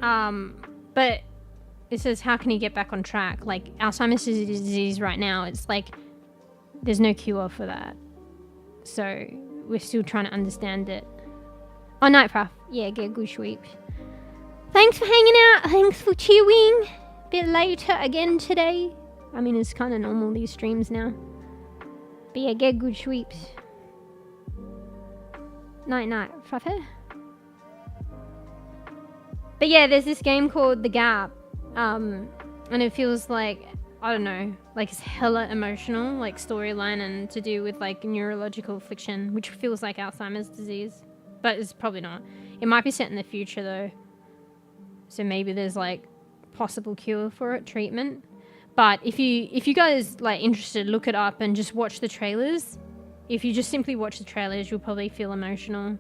Speaker 3: But it says, how can he get back on track? Like Alzheimer's disease right now, it's like, there's no cure for that. So we're still trying to understand it. Oh, night, Prof. Yeah, get good sleep. Thanks for hanging out. Thanks for chewing. Bit later again today. I mean, it's kind of normal, these streams now. But yeah, get good sweeps. Night, Fruffer. But yeah, there's this game called The Gap. And it feels like, I don't know, like it's hella emotional, like storyline and to do with like neurological affliction, which feels like Alzheimer's disease. But it's probably not. It might be set in the future though. So maybe there's like possible cure for it, treatment. But if you guys like interested, look it up and just watch the trailers. If you just simply watch the trailers, you'll probably feel emotional.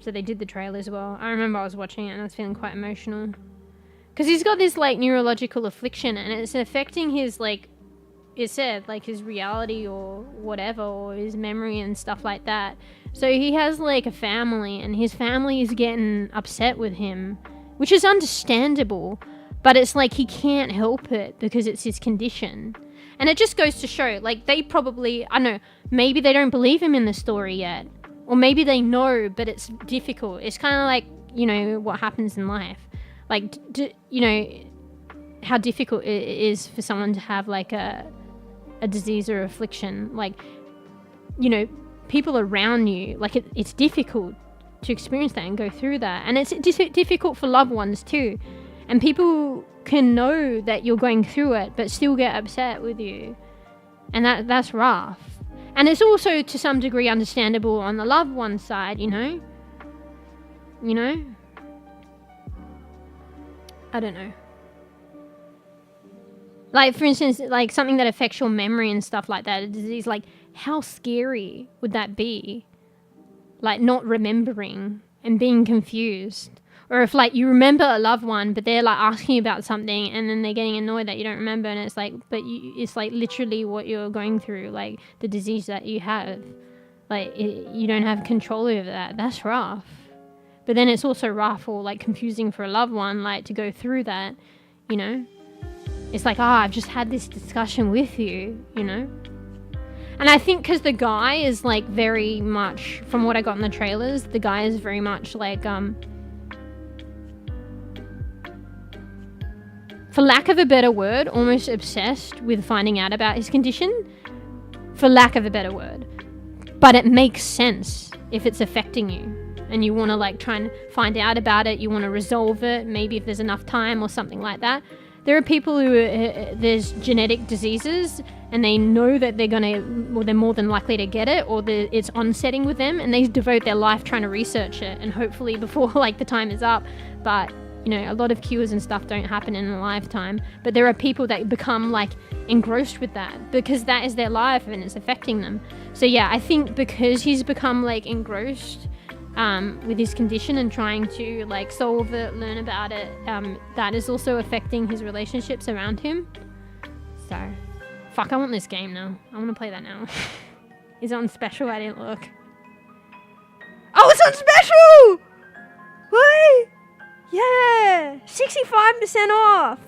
Speaker 3: So they did the trailers well. I remember I was watching it and I was feeling quite emotional. Because he's got this like neurological affliction and it's affecting his like, it said like his reality or whatever, or his memory and stuff like that. So he has like a family and his family is getting upset with him, which is understandable. But it's like he can't help it because it's his condition. And it just goes to show, like, they probably, I don't know, maybe they don't believe him in the story yet. Or maybe they know, but it's difficult. It's kind of like, you know, what happens in life. Like, you know, how difficult it is for someone to have, like, a disease or affliction. Like, you know, people around you, like, it's difficult to experience that and go through that. And it's difficult for loved ones, too. And people can know that you're going through it, but still get upset with you. And that's rough. And it's also, to some degree, understandable on the loved one side, you know? You know? I don't know. Like, for instance, like something that affects your memory and stuff like that, a disease, like, how scary would that be? Like, not remembering and being confused. Or if, like, you remember a loved one, but they're, like, asking you about something and then they're getting annoyed that you don't remember, and it's like, but it's, like, literally what you're going through, like, the disease that you have. Like, you don't have control over that. That's rough. But then it's also rough or, like, confusing for a loved one, like, to go through that, you know? It's like, I've just had this discussion with you, you know? And I think because the guy is, like, very much, from what I got in the trailers, the guy is very much, like, for lack of a better word, almost obsessed with finding out about his condition. For lack of a better word. But it makes sense if it's affecting you. And you want to like try and find out about it. You want to resolve it. Maybe if there's enough time or something like that. There are people who, there's genetic diseases and they know that they're going to, or they're more than likely to get it, or it's onsetting with them, and they devote their life trying to research it. And hopefully before like the time is up. But you know, a lot of cures and stuff don't happen in a lifetime, but there are people that become like engrossed with that because that is their life and it's affecting them. So yeah, I think because he's become like engrossed with his condition and trying to like solve it, learn about it, that is also affecting his relationships around him. So, fuck, I want this game now. I want to play that now. Is it on special? I didn't look. Oh, it's on special! Wait! Yeah! 65% off!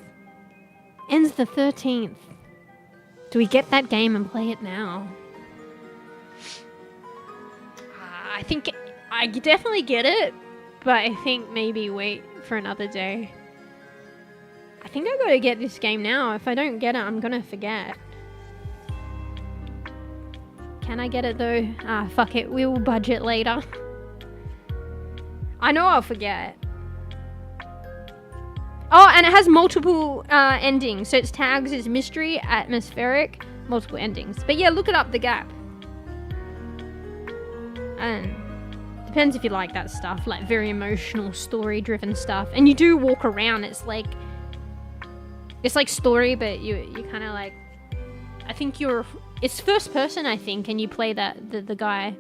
Speaker 3: Ends the 13th. Do we get that game and play it now? I think I definitely get it, but I think maybe wait for another day. I think I gotta get this game now. If I don't get it, I'm gonna forget. Can I get it though? Fuck it. We will budget later. I know I'll forget. Oh, and it has multiple endings. So its tags is mystery, atmospheric, multiple endings. But yeah, look it up, The Gap. And depends if you like that stuff, like very emotional, story-driven stuff. And you do walk around. It's like story, but you kind of like, I think it's first person, I think, and you play the guy.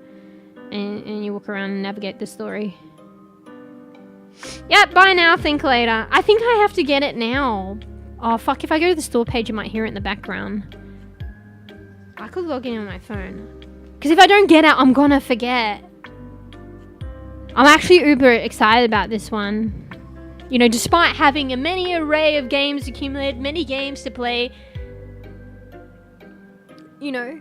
Speaker 3: and you walk around and navigate the story. Yep, bye now, think later. I think I have to get it now. Oh fuck, if I go to the store page you might hear it in the background. I could log in on my phone. Because if I don't get it, I'm gonna forget. I'm actually uber excited about this one. You know, despite having a many array of games accumulated, many games to play, you know,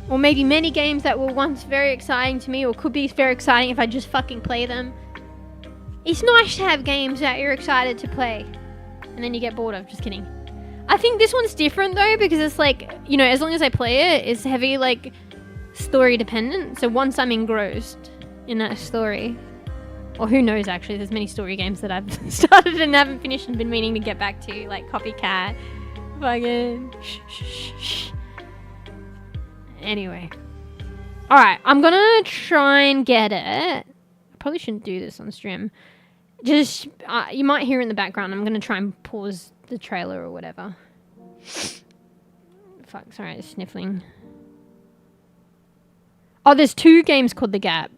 Speaker 3: or maybe many games that were once very exciting to me or could be very exciting if I just fucking play them. It's nice to have games that you're excited to play and then you get bored of. Just kidding. I think this one's different though because it's like, you know, as long as I play it, it's heavy like story dependent. So once I'm engrossed in that story, or who knows actually, there's many story games that I've started and haven't finished and been meaning to get back to, like Copycat, fucking shh. Anyway. Alright, I'm gonna try and get it. I probably shouldn't do this on stream. Just, you might hear in the background, I'm gonna try and pause the trailer or whatever. Fuck, sorry, sniffling. Oh, there's 2 games called The Gap.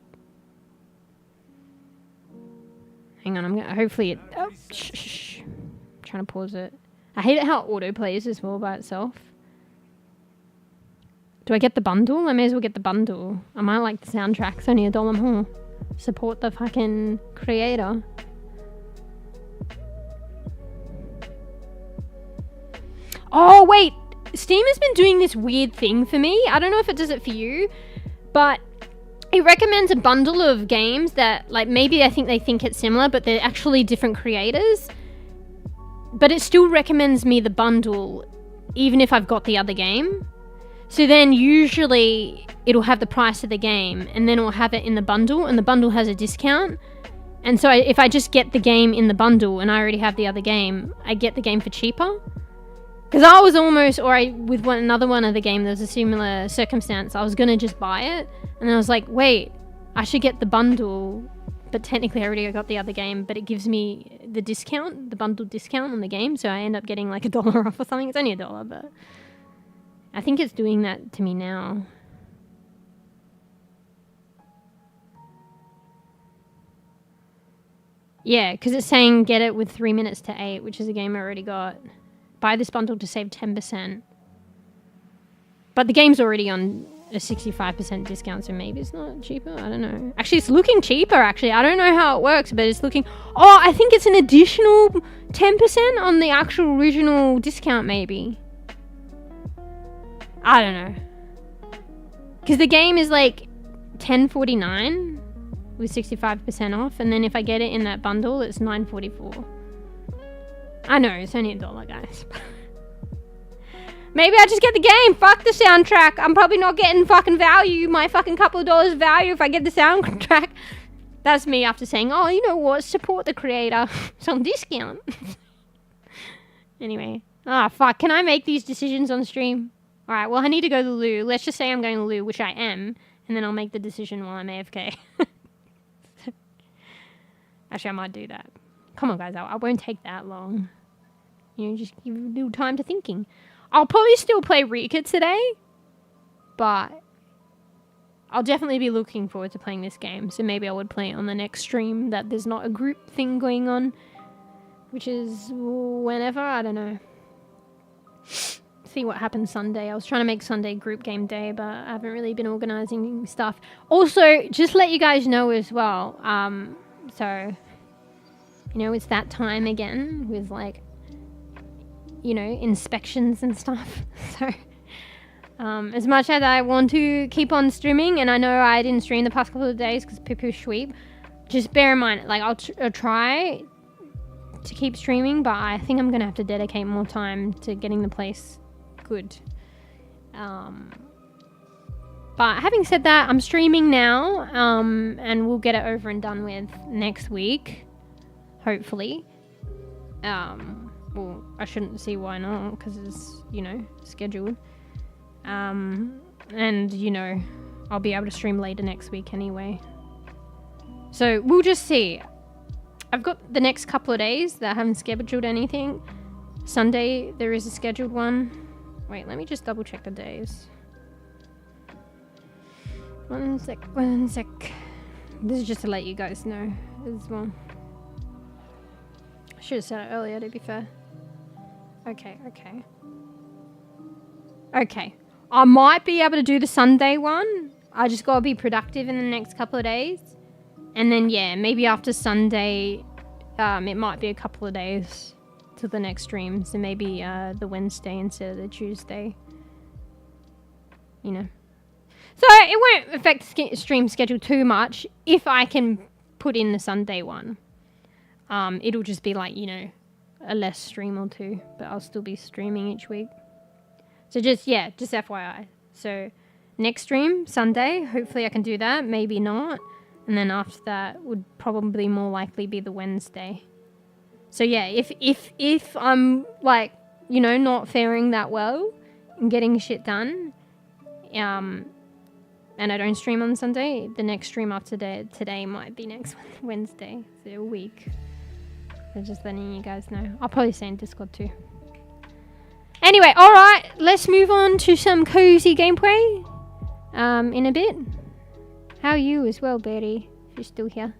Speaker 3: Hang on, I'm gonna, hopefully it, oh, shh. I'm trying to pause it. I hate it how it auto plays as well by itself. Do I get the bundle? I may as well get the bundle. I might like the soundtrack. It's only $1 more. Support the fucking creator. Oh, wait. Steam has been doing this weird thing for me. I don't know if it does it for you, but it recommends a bundle of games that, like, maybe I think they think it's similar, but they're actually different creators. But it still recommends me the bundle, even if I've got the other game. So then usually it'll have the price of the game and then it'll have it in the bundle and the bundle has a discount. And so if I just get the game in the bundle and I already have the other game, I get the game for cheaper. Because I was almost, with another one of the game, there's a similar circumstance. I was going to just buy it and then I was like, wait, I should get the bundle. But technically I already got the other game, but it gives me the discount, the bundle discount on the game. So I end up getting like $1 off or something. It's only $1, but I think it's doing that to me now. Yeah, because it's saying get it with 3 minutes to 8, which is a game I already got. Buy this bundle to save 10%. But the game's already on a 65% discount, so maybe it's not cheaper. I don't know. Actually, it's looking cheaper, actually. I don't know how it works, but it's looking... Oh, I think it's an additional 10% on the actual original discount, maybe. I don't know. Because the game is like $10.49 with 65% off. And then if I get it in that bundle, it's $9.44. I know, it's only $1, guys. Maybe I just get the game. Fuck the soundtrack. I'm probably not getting fucking value. My fucking couple of dollars value if I get the soundtrack. That's me after saying, oh, you know what? Support the creator. It's on discount. Anyway. Ah, fuck. Can I make these decisions on stream? Alright, well, I need to go to the loo. Let's just say I'm going to the loo, which I am, and then I'll make the decision while I'm AFK. Actually, I might do that. Come on, guys, I won't take that long. You know, just give a little time to thinking. I'll probably still play REKA today, but I'll definitely be looking forward to playing this game, so maybe I would play it on the next stream that there's not a group thing going on, which is whenever, I don't know. See what happens Sunday. I was trying to make Sunday group game day, but I haven't really been organizing stuff. Also, just let you guys know as well, so, you know, it's that time again with, like, you know, inspections and stuff. So, as much as I want to keep on streaming, and I know I didn't stream the past couple of days because poo-poo sweep, just bear in mind, like, I'll try to keep streaming, but I think I'm going to have to dedicate more time to getting the place good. But having said that, I'm streaming now, and we'll get it over and done with next week, hopefully. Well, I shouldn't see why not, because it's, you know, scheduled. And, you know, I'll be able to stream later next week anyway. So, we'll just see. I've got the next couple of days that I haven't scheduled anything. Sunday, there is a scheduled one. Wait, let me just double check the days. One sec. This is just to let you guys know as well. I should have said it earlier, to be fair. Okay. I might be able to do the Sunday one. I just gotta be productive in the next couple of days. And then, yeah, maybe after Sunday, it might be a couple of days to the next stream. So maybe the Wednesday instead of the Tuesday. You know. So it won't affect the stream schedule too much if I can put in the Sunday one. It'll just be like, you know, a less stream or two, but I'll still be streaming each week. So just FYI. So next stream, Sunday, hopefully I can do that, maybe not. And then after that would probably more likely be the Wednesday. So yeah, if I'm like, you know, not faring that well and getting shit done, and I don't stream on Sunday, the next stream after today might be next Wednesday. So a week. So just letting you guys know. I'll probably say in Discord too. Anyway, alright. Let's move on to some cozy gameplay. In a bit. How are you as well, Berry? If you're still here.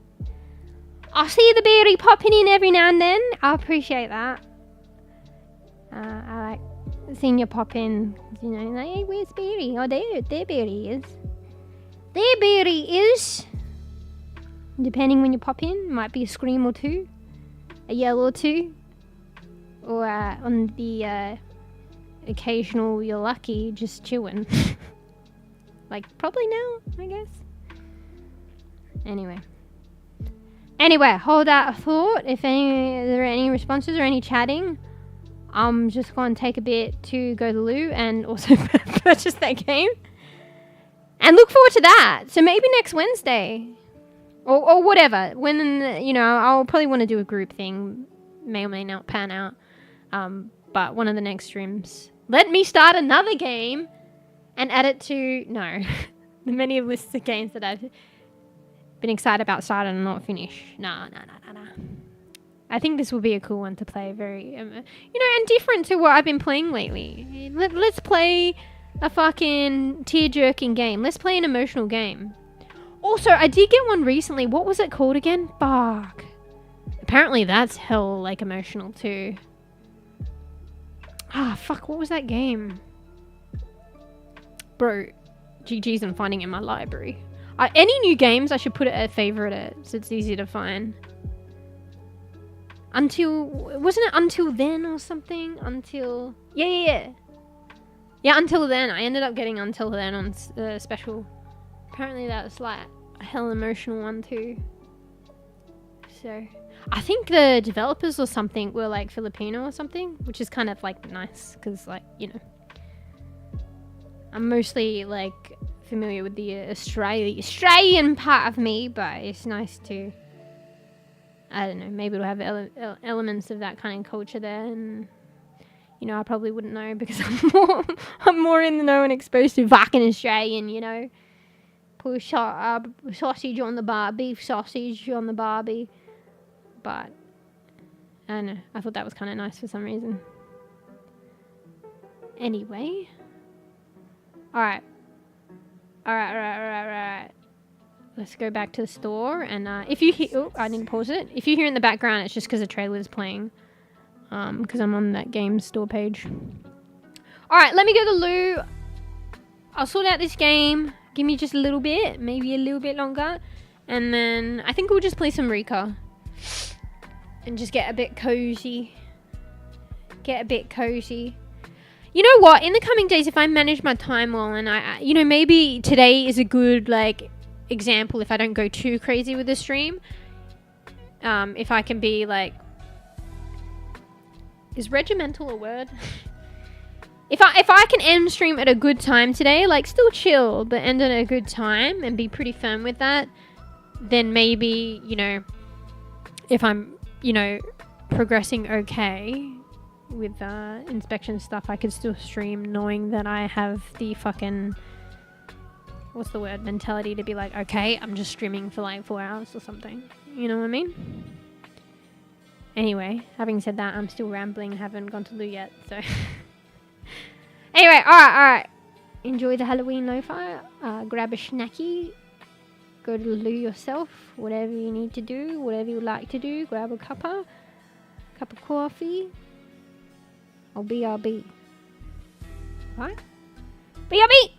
Speaker 3: I see the Berry popping in every now and then. I appreciate that. I like seeing you pop in. You know, like, hey, where's Berry? Oh, there Berry is. There Berry is. Depending when you pop in, might be a scream or two, a yell or two, or on the occasional you're lucky just chewing. Like probably now, I guess. Anyway, hold that thought. If there are any responses or any chatting, I'm just going to take a bit to go to the loo and also purchase that game. And look forward to that. So maybe next Wednesday. Or whatever. When, you know, I'll probably want to do a group thing. May or may not pan out. But one of the next streams. Let me start another game and add it to... No. The many lists of games that I've been excited about starting and not finish. Nah. I think this will be a cool one to play. Very, you know, and different to what I've been playing lately. Let's play... a fucking tear-jerking game. Let's play an emotional game. Also, I did get one recently. What was it called again? Fuck. Apparently that's hell, like, emotional too. Fuck, what was that game? Bro, GG's I'm finding it in my library. Any new games, I should put it at favorite so it's easy to find. Wasn't it Until Then or something? Yeah. Yeah, Until Then. I ended up getting Until Then on special. Apparently that was like a hell emotional one too. So, I think the developers or something were like Filipino or something, which is kind of like nice because, like, you know, I'm mostly like familiar with the Australian part of me, but it's nice to, I don't know, maybe it'll have elements of that kind of culture there. And you know, I probably wouldn't know because I'm more in the know and exposed to fucking Australian, you know. Put sausage on the bar, beef sausage on the barbie. But, I don't know, I thought that was kind of nice for some reason. Anyway. Alright. Let's go back to the store and if you hear... Oh, I didn't pause it. If you hear in the background, it's just because the trailer is playing. Because I'm on that game store page. Alright, let me go to the loo. I'll sort out this game. Give me just a little bit. Maybe a little bit longer. And then I think we'll just play some REKA. And just get a bit cozy. You know what? In the coming days, if I manage my time well and I you know, maybe today is a good, like, example if I don't go too crazy with the stream. If I can be, like... Is regimental a word? If I can end stream at a good time today, like still chill, but end at a good time and be pretty firm with that, then maybe, you know, if I'm, you know, progressing okay with inspection stuff, I could still stream knowing that I have the fucking, what's the word, mentality to be like, okay, I'm just streaming for like 4 hours or something. You know what I mean? Anyway, having said that, I'm still rambling and haven't gone to loo yet, so... Anyway, alright. enjoy the Halloween lo-fi. Grab a snacky. Go to the loo yourself. Whatever you need to do. Whatever you like to do. Grab a cup of coffee. Or BRB. Right? BRB!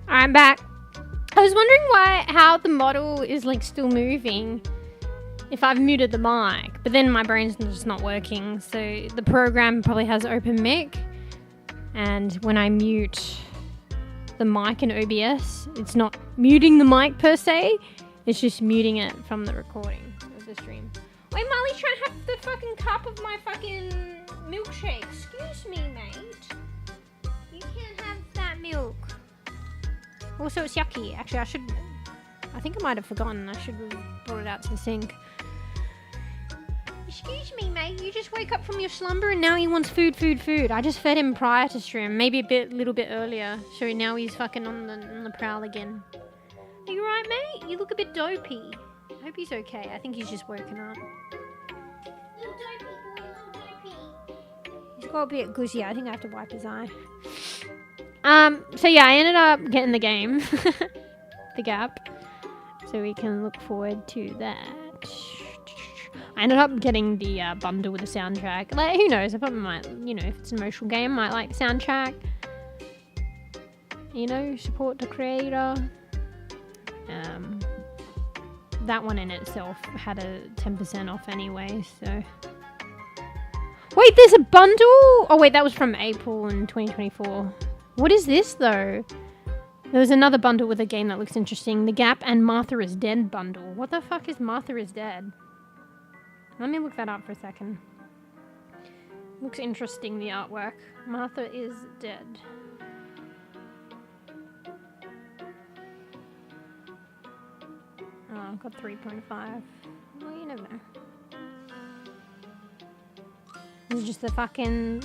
Speaker 3: I'm back. I was wondering how the model is like still moving if I've muted the mic, but then my brain's just not working. So the program probably has open mic, and when I mute the mic in OBS, it's not muting the mic per se, it's just muting it from the recording of the stream. Wait, Molly's trying to have the fucking cup of my fucking milkshake. Excuse me, mate. You can't have that milk. Also, it's yucky. Actually, I think I might have forgotten. I should have brought it out to the sink. Excuse me, mate. You just woke up from your slumber and now he wants food. I just fed him prior to stream. Maybe a little bit earlier. So now he's fucking on the prowl again. Are you right, mate? You look a bit dopey. I hope he's okay. I think he's just woken up. Little dopey boy, little dopey. He's got a bit goosey. I think I have to wipe his eye. So yeah, I ended up getting the game. The Gap. So we can look forward to that. I ended up getting the bundle with the soundtrack. Like, who knows? I probably might, you know, if it's an emotional game, might like the soundtrack. You know, support the creator. That one in itself had a 10% off anyway, so... Wait, there's a bundle? Oh wait, that was from April in 2024. What is this though? There was another bundle with a game that looks interesting. The Gap and Martha is Dead bundle. What the fuck is Martha is Dead? Let me look that up for a second. Looks interesting, the artwork. Martha is Dead. Oh, I've got 3.5. Well, you never know. This is just the fucking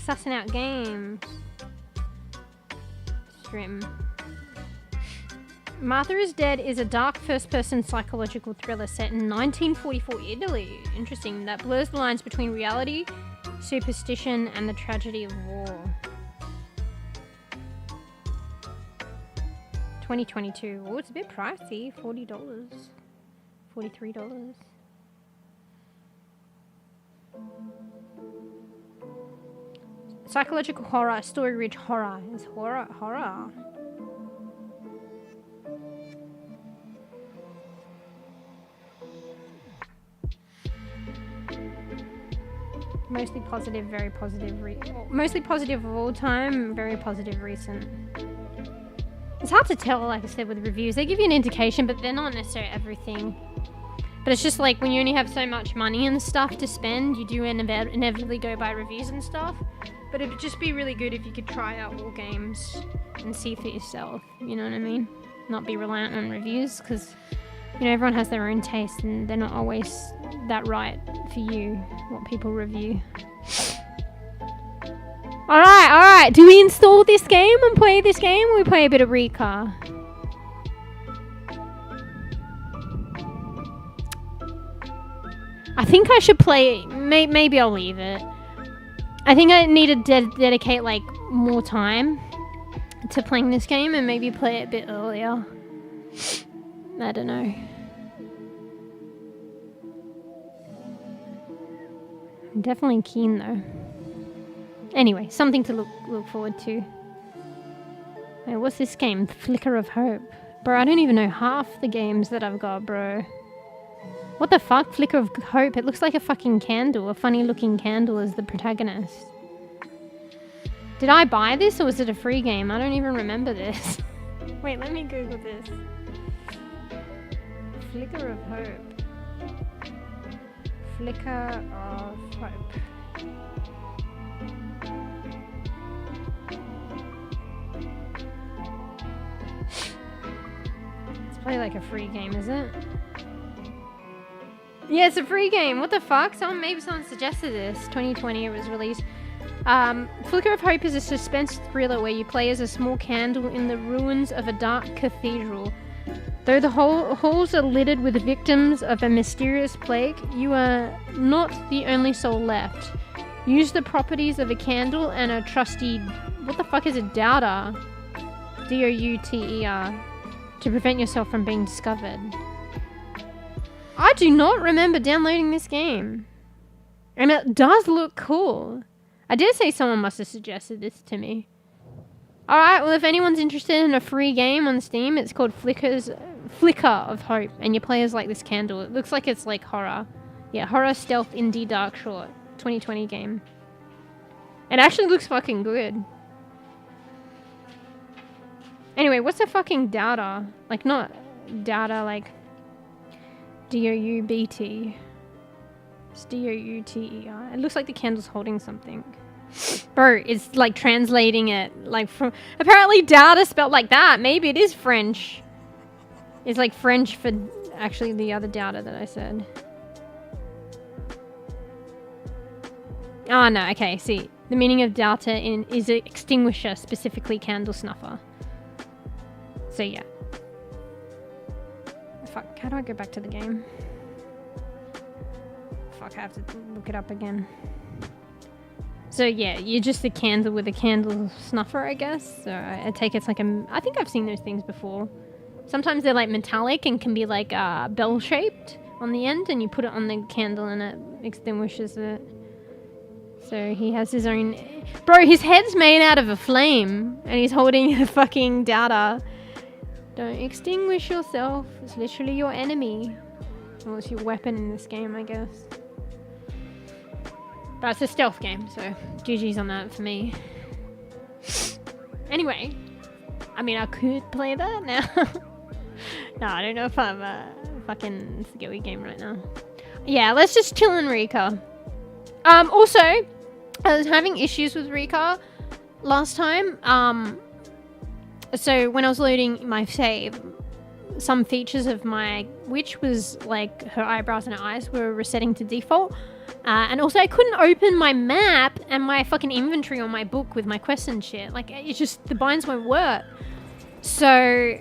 Speaker 3: sussing out games. Strim. Martha is Dead is a dark first-person psychological thriller set in 1944 Italy. Interesting. That blurs the lines between reality, superstition, and the tragedy of war. 2022. Oh, it's a bit pricey. $40. $43. Psychological horror, story-rich horror. Is horror? Mostly positive, very positive. Mostly positive of all time, very positive recent. It's hard to tell, like I said, with reviews. They give you an indication, but they're not necessarily everything. But it's just like when you only have so much money and stuff to spend, you do inevitably go by reviews and stuff. But it'd just be really good if you could try out all games and see for yourself. You know what I mean? Not be reliant on reviews, because, you know, everyone has their own taste and they're not always that right for you, what people review. Alright. Do we install this game and play this game, or we play a bit of REKA? I think I should play... Maybe I'll leave it. I think I need to dedicate, like, more time to playing this game and maybe play it a bit earlier. I don't know. I'm definitely keen, though. Anyway, something to look forward to. Wait, what's this game? Flicker of Hope. Bro, I don't even know half the games that I've got, bro. What the fuck? Flicker of Hope. It looks like a fucking candle. A funny looking candle as the protagonist. Did I buy this or was it a free game? I don't even remember this. Wait, let me Google this. Flicker of Hope. Flicker of Hope. It's probably like a free game, is it? Yeah, it's a free game. What the fuck? Maybe someone suggested this. 2020 it was released. Flicker of Hope is a suspense thriller where you play as a small candle in the ruins of a dark cathedral. Though the halls are littered with victims of a mysterious plague, you are not the only soul left. Use the properties of a candle and a trusty... What the fuck is a doubter? D-O-U-T-E-R. To prevent yourself from being discovered. I do not remember downloading this game. And it does look cool. I dare say someone must have suggested this to me. Alright, well if anyone's interested in a free game on Steam, it's called Flicker of Hope, and you play as like this candle. It looks like it's like horror. Yeah, horror stealth indie dark short. 2020 game. It actually looks fucking good. Anyway, what's a fucking doubter? Like not doubter, like D-O-U-B-T. It's D-O-U-T-E-R. It looks like the candle's holding something. Bro, it's like translating it like from apparently doubter spelled like that. Maybe it is French. It's like French for actually the other doubter that I said. Oh no, okay, see. The meaning of doubter is an extinguisher, specifically candle snuffer. So yeah. Fuck, how do I go back to the game? Fuck, I have to look it up again. So yeah, you're just a candle with a candle snuffer, I guess. So I take it's like a... I think I've seen those things before. Sometimes they're like metallic and can be like bell-shaped on the end, and you put it on the candle and it extinguishes it. So he has his own... Bro, his head's made out of a flame, and he's holding a fucking doubter. Don't extinguish yourself. It's literally your enemy. Well, it's your weapon in this game, I guess. But it's a stealth game, so GG's on that for me. Anyway, I mean, I could play that now. No, I don't know if I'm fucking scary game right now. Yeah, let's just chill in REKA. Also, I was having issues with REKA last time. So when I was loading my save, some features of my wiTch was like her eyebrows and her eyes were resetting to default. And also I couldn't open my map and my fucking inventory on my book with my quests and shit. Like, it's just, the binds won't work. So,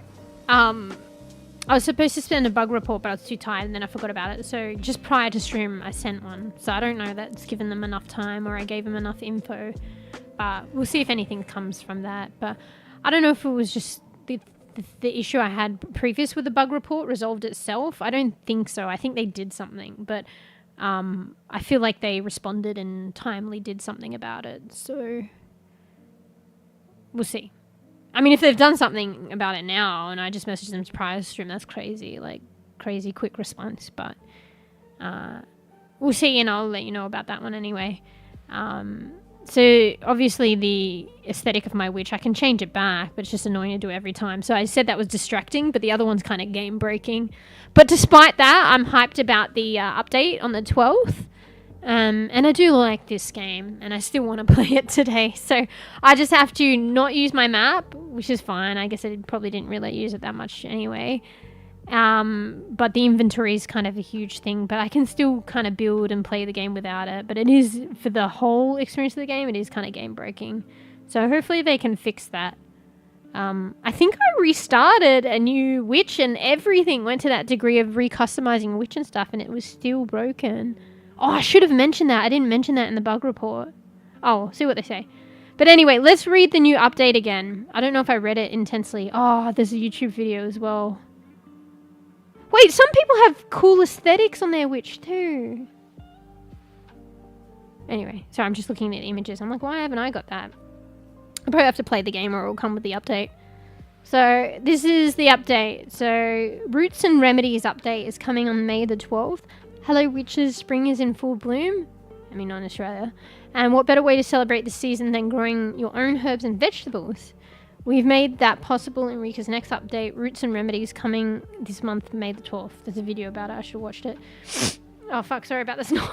Speaker 3: I was supposed to send a bug report, but I was too tired and then I forgot about it. So just prior to stream, I sent one. So I don't know that's given them enough time or I gave them enough info. But we'll see if anything comes from that. But I don't know if it was just the issue I had previous with the bug report resolved itself. I don't think so. I think they did something, but I feel like they responded and timely did something about it. So we'll see. I mean, if they've done something about it now and I just messaged them prior to stream, that's crazy. Like, crazy quick response. But we'll see, and I'll let you know about that one anyway. So obviously the aesthetic of my wiTch, I can change it back, but it's just annoying to do every time. So I said that was distracting, but the other one's kind of game breaking. But despite that, I'm hyped about the update on the 12th. And I do like this game, and I still want to play it today. So I just have to not use my map, which is fine. I guess I probably didn't really use it that much anyway. But the inventory is kind of a huge thing, but I can still kind of build and play the game without it. But it is, for the whole experience of the game, it is kind of game breaking. So hopefully they can fix that. I think I restarted a new wiTch and everything went to that degree of recustomizing wiTch and stuff, and it was still broken. Oh, I should have mentioned that. I didn't mention that in the bug report. Oh, see what they say. But anyway, let's read the new update again. I don't know if I read it intensely. Oh, there's a YouTube video as well. Wait, some people have cool aesthetics on their wiTch too. Anyway, sorry, I'm just looking at images. I'm like, why haven't I got that? I'll probably have to play the game or it will come with the update. So this is the update. So Roots and Remedies update is coming on May the 12th. Hello witches, spring is in full bloom. I mean, not in Australia. And what better way to celebrate the season than growing your own herbs and vegetables? We've made that possible in REKA's next update, Roots and Remedies, coming this month, May the 12th. There's a video about it. I should have watched it. Oh, fuck. Sorry about the snort.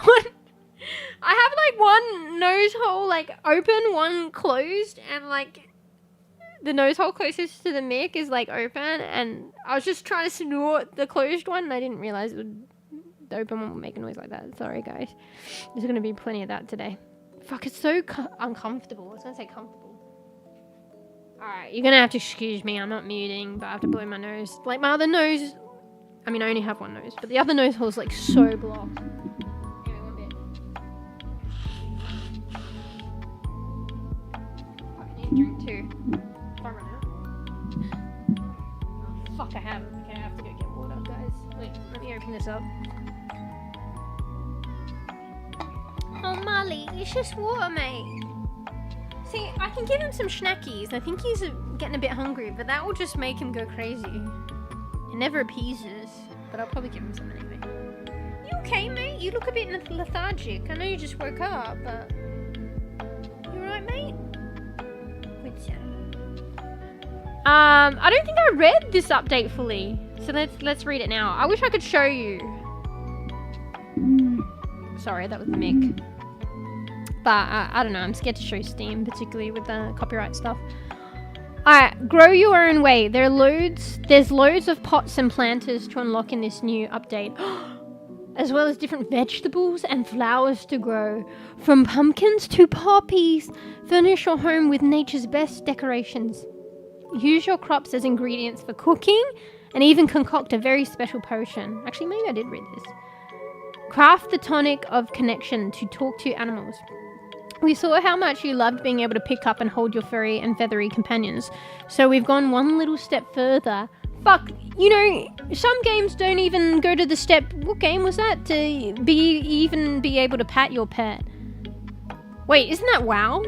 Speaker 3: I have, like, one nose hole, like, open, one closed, and, like, the nose hole closest to the mic is, like, open, and I was just trying to snort the closed one, and I didn't realize it would... The open one will make a noise like that. Sorry, guys. There's going to be plenty of that today. Fuck, it's so uncomfortable. I was going to say comfortable. Alright, you're going to have to excuse me. I'm not muting, but I have to blow my nose. Like, my other nose... I mean, I only have one nose, but the other nose hole is, like, so blocked. Anyway, one bit. Fuck, I need a drink, too. If I run out. Oh, fuck, I have. Okay, I have to go get water, guys. Wait, let me open this up. Oh, Molly, it's just water, mate. See, I can give him some schnackies. I think he's getting a bit hungry, but that will just make him go crazy. It never appeases, but I'll probably give him some anyway. You okay, mate? You look a bit lethargic. I know you just woke up, but... You alright, mate? I don't think I read this update fully. So let's read it now. I wish I could show you. Sorry, that was the mic. But I don't know, I'm scared to show Steam, particularly with the copyright stuff. Alright, grow your own way. There's loads of pots and planters to unlock in this new update. As well as different vegetables and flowers to grow. From pumpkins to poppies. Furnish your home with nature's best decorations. Use your crops as ingredients for cooking and even concoct a very special potion. Actually, maybe I did read this. Craft the tonic of connection to talk to animals. We saw how much you loved being able to pick up and hold your furry and feathery companions. So we've gone one little step further. Fuck, you know, some games don't even go to the step... What game was that? To even be able to pat your pet. Wait, isn't that WoW?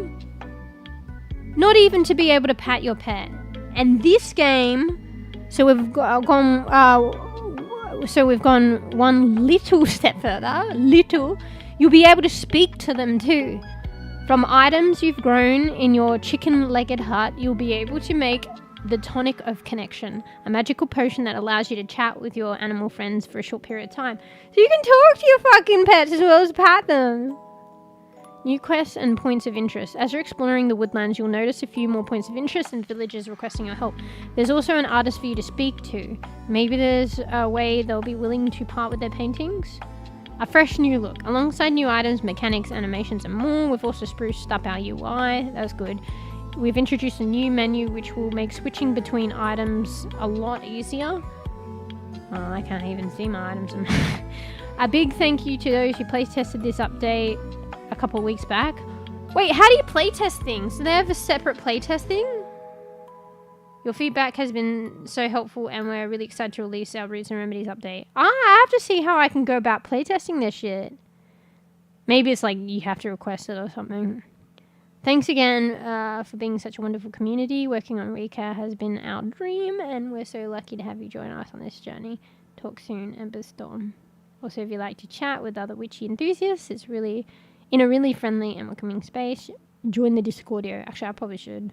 Speaker 3: Not even to be able to pat your pet. And this game... So we've gone one little step further. Little. You'll be able to speak to them too. From items you've grown in your chicken-legged hut, you'll be able to make the tonic of connection, a magical potion that allows you to chat with your animal friends for a short period of time. So you can talk to your fucking pets as well as pat them. New quests and points of interest. As you're exploring the woodlands, you'll notice a few more points of interest and villagers requesting your help. There's also an artist for you to speak to. Maybe there's a way they'll be willing to part with their paintings. A fresh new look. Alongside new items, mechanics, animations and more, we've also spruced up our UI. That's good. We've introduced a new menu which will make switching between items a lot easier. Oh, I can't even see my items. A big thank you to those who playtested this update a couple of weeks back. Wait, how do you playtest things? Do they have a separate playtest thing? Your feedback has been so helpful and we're really excited to release our Roots and Remedies update. I have to see how I can go about playtesting this shit. Maybe it's like you have to request it or something. Thanks again for being such a wonderful community. Working on REKA has been our dream and we're so lucky to have you join us on this journey. Talk soon and bestorm. Also, if you like to chat with other witchy enthusiasts, it's really in a really friendly and welcoming space. Join the Discordio. Actually, I probably should.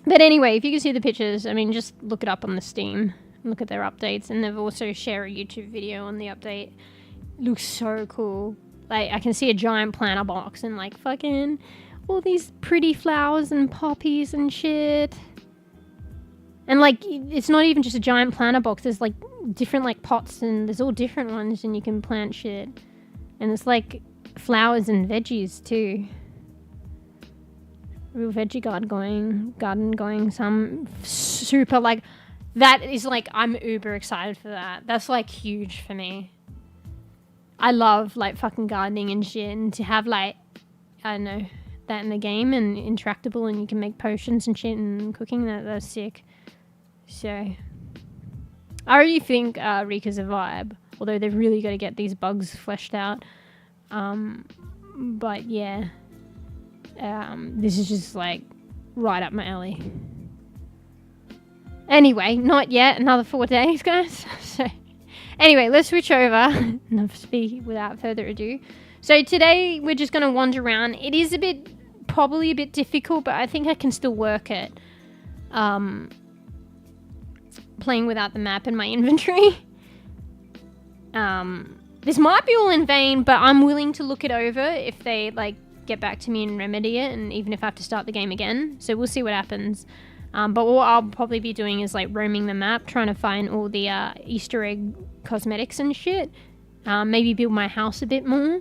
Speaker 3: But anyway, if you can see the pictures, I mean, just look it up on the Steam. Look at their updates. And they've also shared a YouTube video on the update. It looks so cool. Like, I can see a giant planter box and, like, fucking all these pretty flowers and poppies and shit. And, like, it's not even just a giant planter box. There's, like, different, like, pots and there's all different ones and you can plant shit. And it's, like, flowers and veggies, too. Real veggie garden going, some super, like, that is, like, I'm uber excited for that. That's, like, huge for me. I love, like, fucking gardening and shit, and to have, like, I don't know, that in the game and interactable and you can make potions and shit and cooking, that's sick. So, I already think Rika's a vibe, although they've really got to get these bugs fleshed out. But yeah. This is just like right up my alley. Anyway, not yet. Another 4 days, guys. So, anyway, let's switch over. Enough speak without further ado. So today we're just going to wander around. It is probably a bit difficult, but I think I can still work it. Playing without the map in my inventory. This might be all in vain, but I'm willing to look it over if they like get back to me and remedy it, and even if I have to start the game again. So we'll see what happens. But what I'll probably be doing is like roaming the map, trying to find all the Easter egg cosmetics and shit. Maybe build my house a bit more,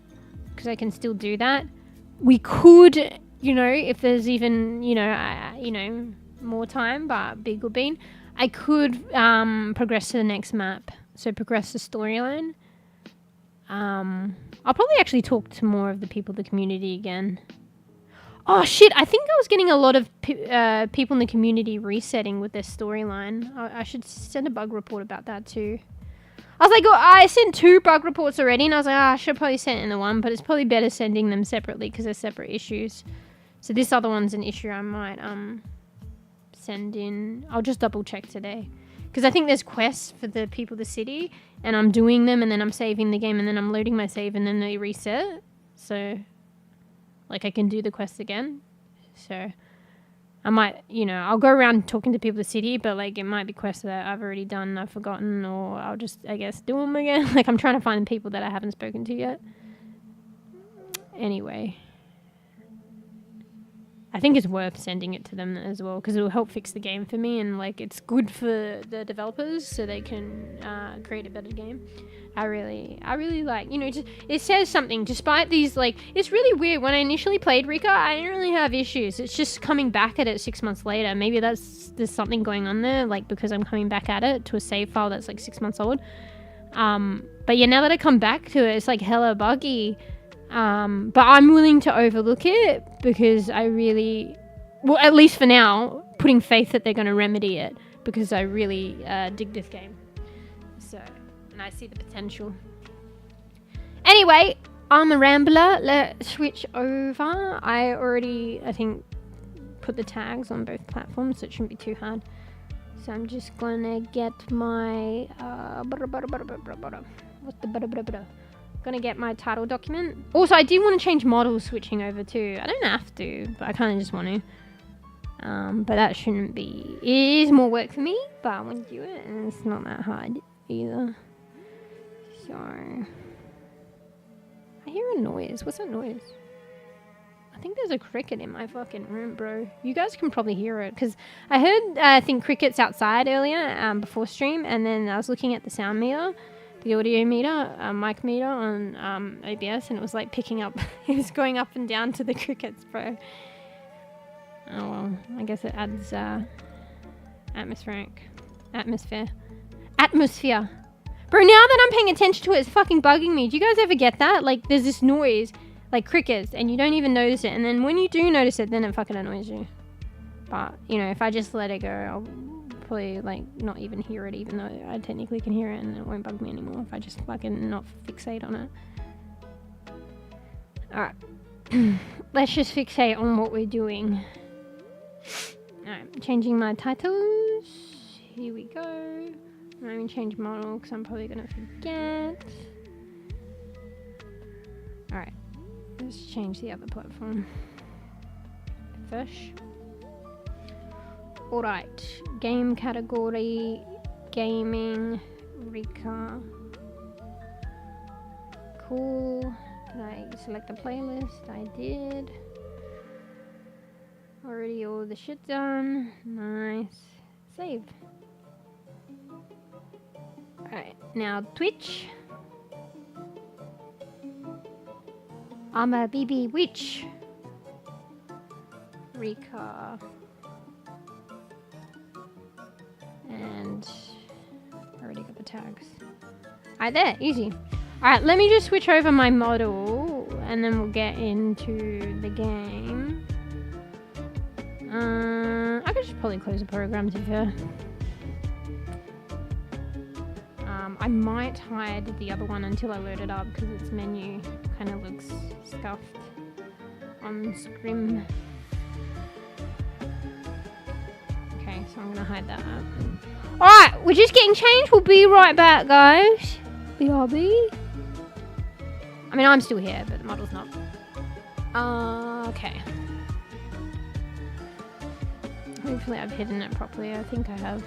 Speaker 3: because I can still do that. We could, you know, if there's even, you know, more time, but big or bean, I could progress to the next map. So progress the storyline. I'll probably actually talk to more of the people in the community again. Oh shit, I think I was getting a lot of people in the community resetting with their storyline. I should send a bug report about that too. I was like, oh, I sent 2 bug reports already, and I was like, I should probably send in the one, but it's probably better sending them separately because they're separate issues. So this other one's an issue I might send in. I'll just double check today. Because I think there's quests for the people of the city, and I'm doing them, and then I'm saving the game, and then I'm loading my save, and then they reset. So, like, I can do the quest again. So, I might, I'll go around talking to people of the city, but, like, it might be quests that I've already done, I've forgotten, or I'll just, I guess, do them again. Like, I'm trying to find people that I haven't spoken to yet. Anyway. I think it's worth sending it to them as well because it will help fix the game for me, and like it's good for the developers so they can create a better game. I really like, it says something despite these, like, it's really weird. When I initially played REKA, I didn't really have issues. It's just coming back at it 6 months later. Maybe there's something going on there, like because I'm coming back at it to a save file that's like 6 months old. But yeah, now that I come back to it, it's like hella buggy. But I'm willing to overlook it because I really, well, at least for now, putting faith that they're going to remedy it because I really dig this game. So, and I see the potential. Anyway, I'm a rambler. Let's switch over. I already, I think, put the tags on both platforms, so it shouldn't be too hard. So I'm just going to get my, what's the Gonna get my title document. Also, I do want to change model switching over too. I don't have to, but I kind of just want to. But that shouldn't be. It is more work for me, but I want to do it, and it's not that hard either. So I hear a noise. What's that noise? I think there's a cricket in my fucking room, bro. You guys can probably hear it because I heard, I think, crickets outside earlier before stream, and then I was looking at the sound meter. The audio meter, mic meter on OBS, and it was like picking up, it was going up and down to the crickets, bro. Oh well, I guess it adds atmosphere. Bro, now that I'm paying attention to it, it's fucking bugging me. Do you guys ever get that? Like, there's this noise, like crickets, and you don't even notice it, and then when you do notice it, then it fucking annoys you. But, if I just let it go, I'll probably like not even hear it, even though I technically can hear it, and it won't bug me anymore if I just fucking not fixate on it. Alright. Let's just fixate on what we're doing. Alright, changing my titles. Here we go. I'm not even change model because I'm probably gonna forget. Alright. Let's change the other platform. Fish. Alright, game category, gaming, REKA. Cool. Did I select the playlist? I did. Already all the shit done. Nice. Save. Alright, now Twitch. I'm a bEbE wiTch. REKA. And I already got the tags. Alright, there, easy. Alright, let me just switch over my model and then we'll get into the game. I could just probably close the program to be fair. I might hide the other one until I load it up because its menu kind of looks scuffed on scrim. Okay, so I'm gonna hide that up. Alright, we're just getting changed. We'll be right back, guys. BRB. I mean, I'm still here, but the model's not. Okay. Hopefully I've hidden it properly. I think I have.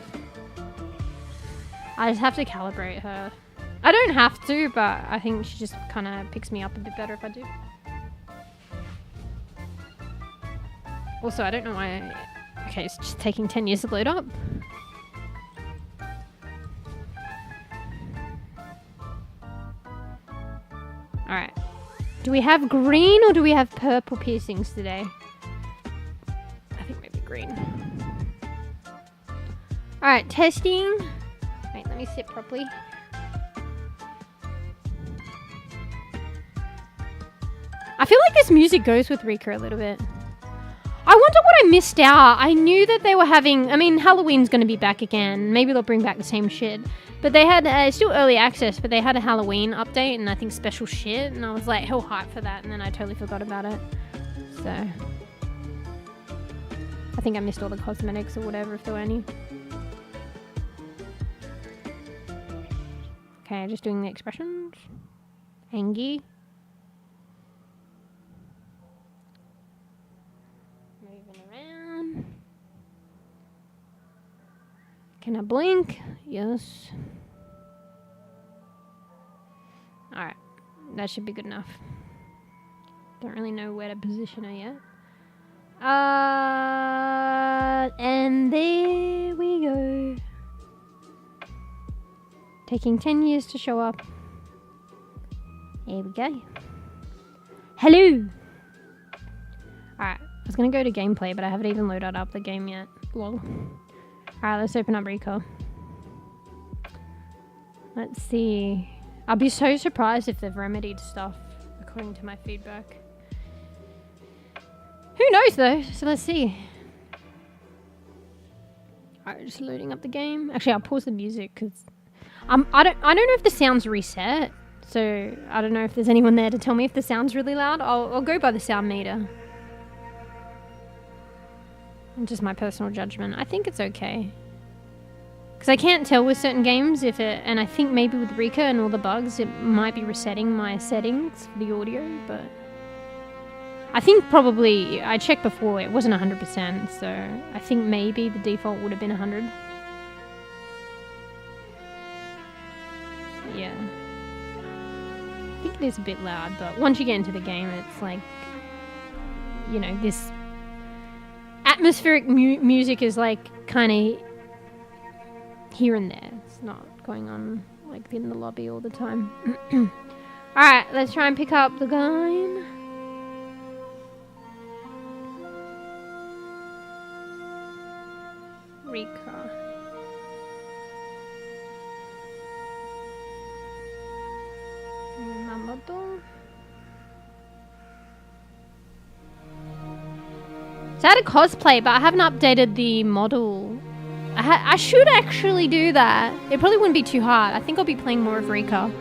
Speaker 3: I just have to calibrate her. I don't have to, but I think she just kind of picks me up a bit better if I do. Also, I don't know why... Okay, it's just taking 10 years to load up. Alright. Do we have green or do we have purple piercings today? I think maybe green. Alright, testing. Wait, let me sit properly. I feel like this music goes with REKA a little bit. I wonder what I missed out. I knew that they were having... I mean, Halloween's going to be back again. Maybe they'll bring back the same shit. But they had it's still early access, but they had a Halloween update and I think special shit, and I was like hell hyped for that, and then I totally forgot about it. So I think I missed all the cosmetics or whatever if there were any. Okay, just doing the expressions. Angie. Moving around. Can I blink? Yes. Alright. That should be good enough. Don't really know where to position her yet. And there we go. Taking 10 years to show up. Here we go. Hello! Alright, I was gonna go to gameplay, but I haven't even loaded up the game yet. Lol. Alright, let's open up REKA. Let's see. I'll be so surprised if they've remedied stuff, according to my feedback. Who knows though? So let's see. Alright, just loading up the game. Actually, I'll pause the music because I don't know if the sound's reset. So I don't know if there's anyone there to tell me if the sound's really loud. I'll go by the sound meter. Just my personal judgment. I think it's okay. Because I can't tell with certain games if it, and I think maybe with REKA and all the bugs, it might be resetting my settings for the audio, but I think probably, I checked before, it wasn't 100%, so I think maybe the default would have been 100. Yeah. I think it is a bit loud, but once you get into the game, it's like, you know, this atmospheric music is like kind of here and there. It's not going on like in the lobby all the time. Alright, let's try and pick up the game. REKA. So I had a cosplay, but I haven't updated the model. I should actually do that. It probably wouldn't be too hard. I think I'll be playing more of REKA.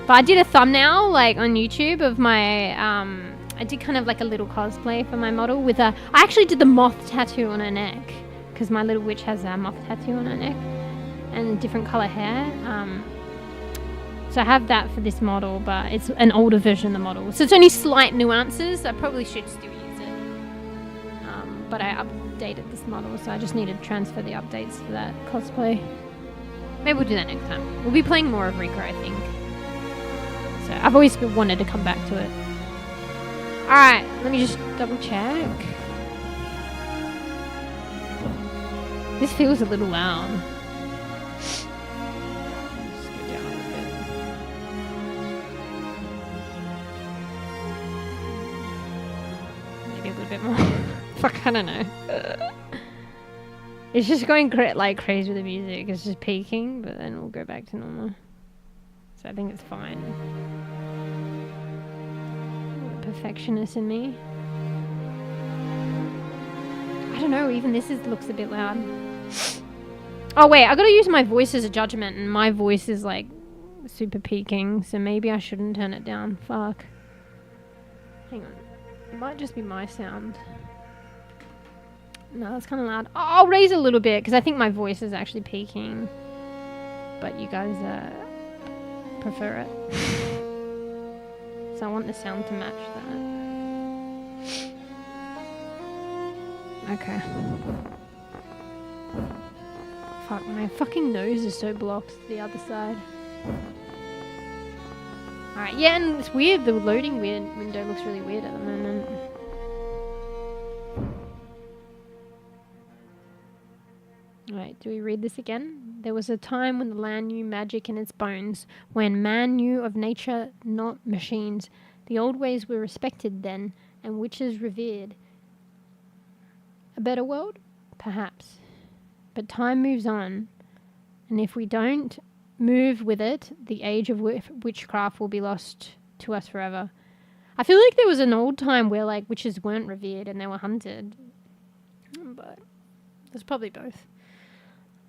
Speaker 3: But I did a thumbnail like on YouTube of my I did kind of like a little cosplay for my model with a I actually did the moth tattoo on her neck because my little witch has a moth tattoo on her neck and different color hair. So I have that for this model, but it's an older version of the model. So it's only slight nuances. I probably should still use it. But I updated this model, so I just need to transfer the updates for that cosplay. Maybe we'll do that next time. We'll be playing more of REKA, I think. So I've always wanted to come back to it. Alright, let me just double check. This feels a little loud. Bit more. Fuck, I don't know. It's just going like crazy with the music. It's just peaking, but then we'll go back to normal. So I think it's fine. The perfectionist in me. I don't know, even this looks a bit loud. Oh wait, I gotta use my voice as a judgment, and my voice is like super peaking, so maybe I shouldn't turn it down. Fuck. Hang on. It might just be my sound. No, that's kind of loud. Oh, I'll raise a little bit because I think my voice is actually peaking. But you guys prefer it. So I want the sound to match that. Okay. Fuck, my fucking nose is so blocked to the other side. Alright, yeah, and it's weird, the loading window looks really weird at the moment. Alright, do we read this again? There was a time when the land knew magic in its bones, when man knew of nature, not machines. The old ways were respected then, and witches revered. A better world? Perhaps. But time moves on, and if we don't move with it, the age of witchcraft will be lost to us forever. I feel like there was an old time where like witches weren't revered and they were hunted, but there's probably both.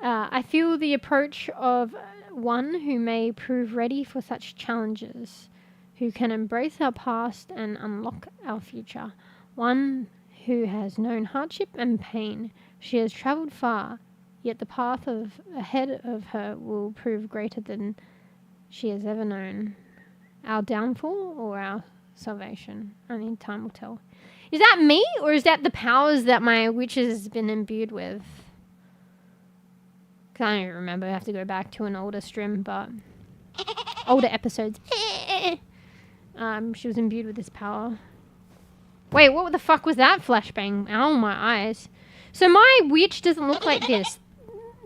Speaker 3: I feel the approach of one who may prove ready for such challenges, who can embrace our past and unlock our future. One who has known hardship and pain. She has travelled far, yet the path ahead of her will prove greater than she has ever known. Our downfall or our salvation? Only time will tell. Is that me, or is that the powers that my witch has been imbued with? I don't even remember. I have to go back to an older stream, but older episodes. She was imbued with this power. Wait, what the fuck was that flashbang? Ow, my eyes. So my witch doesn't look like this.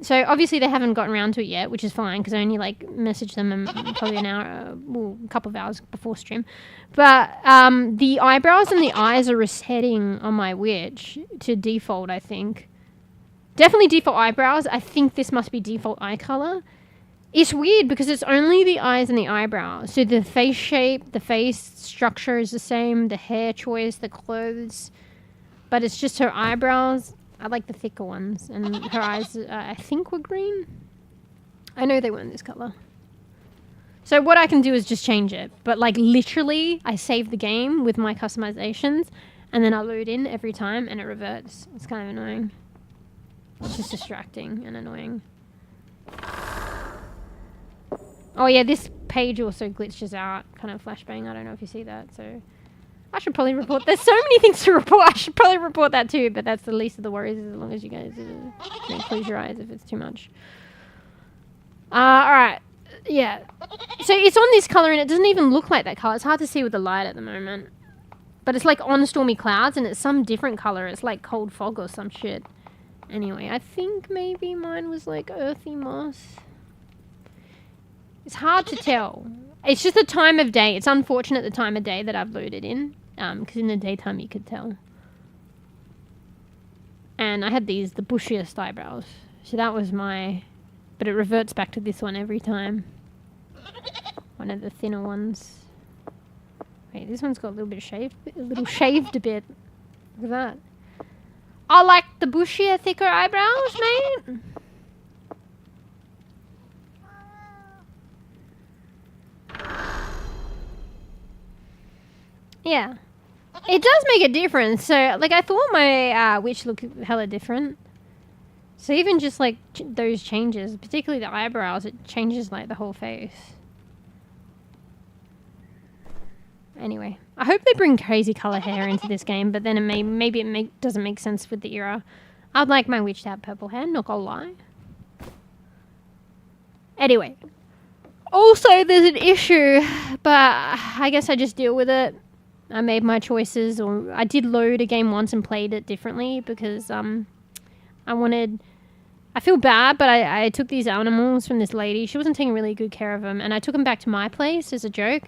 Speaker 3: So obviously they haven't gotten around to it yet, which is fine because I only like messaged them probably an hour, well, a couple of hours before stream. But the eyebrows and the eyes are resetting on my witch to default, I think. Definitely default eyebrows. I think this must be default eye color. It's weird because it's only the eyes and the eyebrows. So the face shape, the face structure is the same, the hair choice, the clothes. But it's just her eyebrows. I like the thicker ones. And her eyes, I think, were green. I know they weren't this color. So what I can do is just change it. But like literally, I save the game with my customizations. And then I load in every time and it reverts. It's kind of annoying. It's just distracting and annoying. Oh yeah, this page also glitches out, kind of flashbang. I don't know if you see that, so I should probably report. There's so many things to report. I should probably report that too, but that's the least of the worries as long as you guys don't close your eyes if it's too much. Alright. Yeah. So it's on this color and it doesn't even look like that color. It's hard to see with the light at the moment. But it's like on stormy clouds and it's some different color. It's like cold fog or some shit. Anyway, I think maybe mine was like earthy moss. It's hard to tell. It's just the time of day. It's unfortunate the time of day that I've loaded in. Because in the daytime you could tell. And I had the bushiest eyebrows. So that was my... But it reverts back to this one every time. One of the thinner ones. Wait, this one's got a little bit shaved. A little shaved a bit. Look at that. I like the bushier, thicker eyebrows, mate. Yeah. It does make a difference. So, like, I thought my witch looked hella different. So even just, like, those changes, particularly the eyebrows, it changes, like, the whole face. Anyway, I hope they bring crazy color hair into this game, but then maybe it doesn't make sense with the era. I'd like my witch to have purple hair, not gonna lie. Anyway. Also, there's an issue, but I guess I just deal with it. I made my choices, or I did load a game once and played it differently because I feel bad, but I took these animals from this lady. She wasn't taking really good care of them, and I took them back to my place as a joke.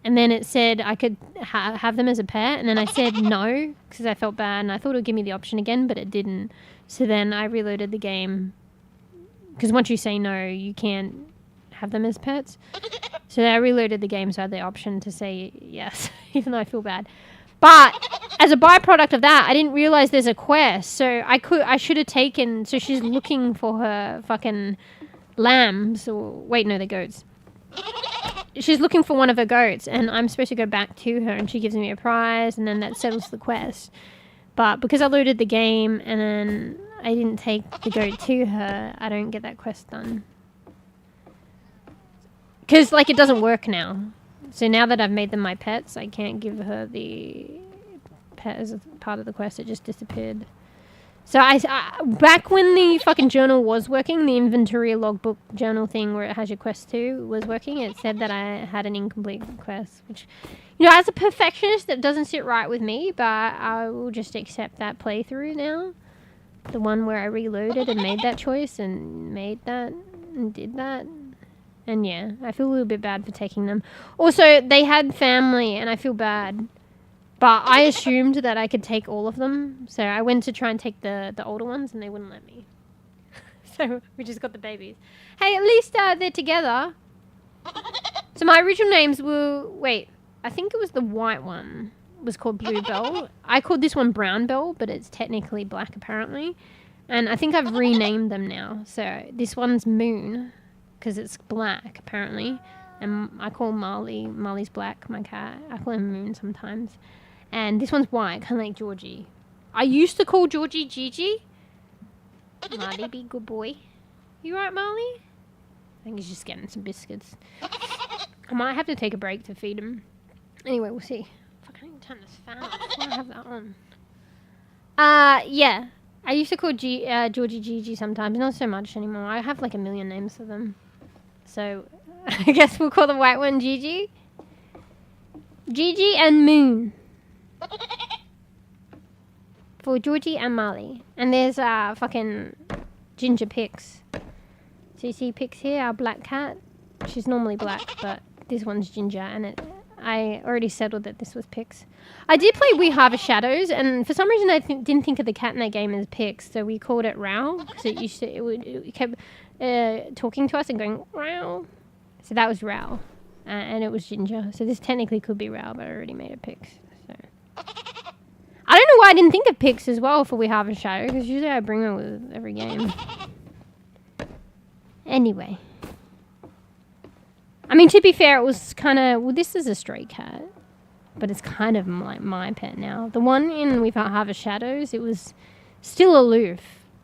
Speaker 3: And then it said I could have them as a pet. And then I said no, because I felt bad. And I thought it would give me the option again, but it didn't. So then I reloaded the game. Because once you say no, you can't have them as pets. So I reloaded the game so I had the option to say yes, even though I feel bad. But as a byproduct of that, I didn't realize there's a quest. So I should have taken... So she's looking for her fucking lambs. Or wait, no, they're goats. She's looking for one of her goats, and I'm supposed to go back to her, and she gives me a prize, and then that settles the quest. But because I loaded the game, and then I didn't take the goat to her, I don't get that quest done. Because, like, it doesn't work now. So now that I've made them my pets, I can't give her the pet as a part of the quest. It just disappeared. So back when the fucking journal was working, the inventory logbook journal thing where it has your quest too was working, it said that I had an incomplete quest, which, you know, as a perfectionist, that doesn't sit right with me, but I will just accept that playthrough now. The one where I reloaded and made that choice and made that and did that. And yeah, I feel a little bit bad for taking them. Also, they had family and I feel bad. But I assumed that I could take all of them. So I went to try and take the older ones and they wouldn't let me. So we just got the babies. Hey, at least they're together. So my original names were... Wait, I think it was the white one. It was called Blue Bell. I called this one Brown Bell, but it's technically black apparently. And I think I've renamed them now. So this one's Moon, because it's black, apparently. And I call Marley's black, my cat. I call him Moon sometimes. And this one's white, kind of like Georgie. I used to call Georgie Gigi. Marley, be good boy. You right, Marley? I think he's just getting some biscuits. I might have to take a break to feed him. Anyway, we'll see. Fuck, I need to turn this fan off. Why do I have that on? Yeah. I used to call Georgie Gigi sometimes. Not so much anymore. I have like a million names for them. So, I guess we'll call the white one Gigi. Gigi and Moon. For Georgie and Marley. And there's fucking Ginger Pix. So you see Pix here, our black cat. She's normally black, but this one's ginger, and I already settled that this was Pix. I did play We Harvest Shadows, and for some reason I didn't think of the cat in that game as Pix, so we called it Row, because it kept talking to us and going Row. So that was Row, and it was ginger. So this technically could be Row, but I already made it Pix. So I don't know why I didn't think of Pix as well for We Harvest Shadows, because usually I bring her with every game. Anyway. I mean, to be fair, it was kind of... Well, this is a stray cat. But it's kind of like my pet now. The one in We Harvest Shadows, it was still aloof,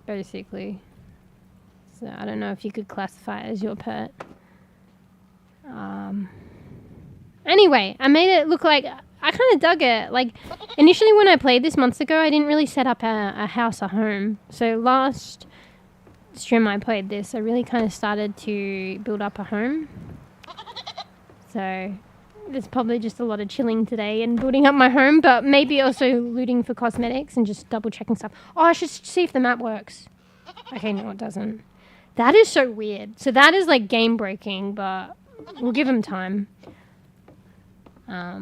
Speaker 3: basically. So I don't know if you could classify it as your pet. Anyway, I made it look like... I kind of dug it. Like, initially when I played this months ago, I didn't really set up a house, a home. So last stream I played this, I really kind of started to build up a home. So there's probably just a lot of chilling today and building up my home, but maybe also looting for cosmetics and just double checking stuff. Oh, I should see if the map works. Okay, no, it doesn't. That is so weird. So that is like game breaking, but we'll give him time. I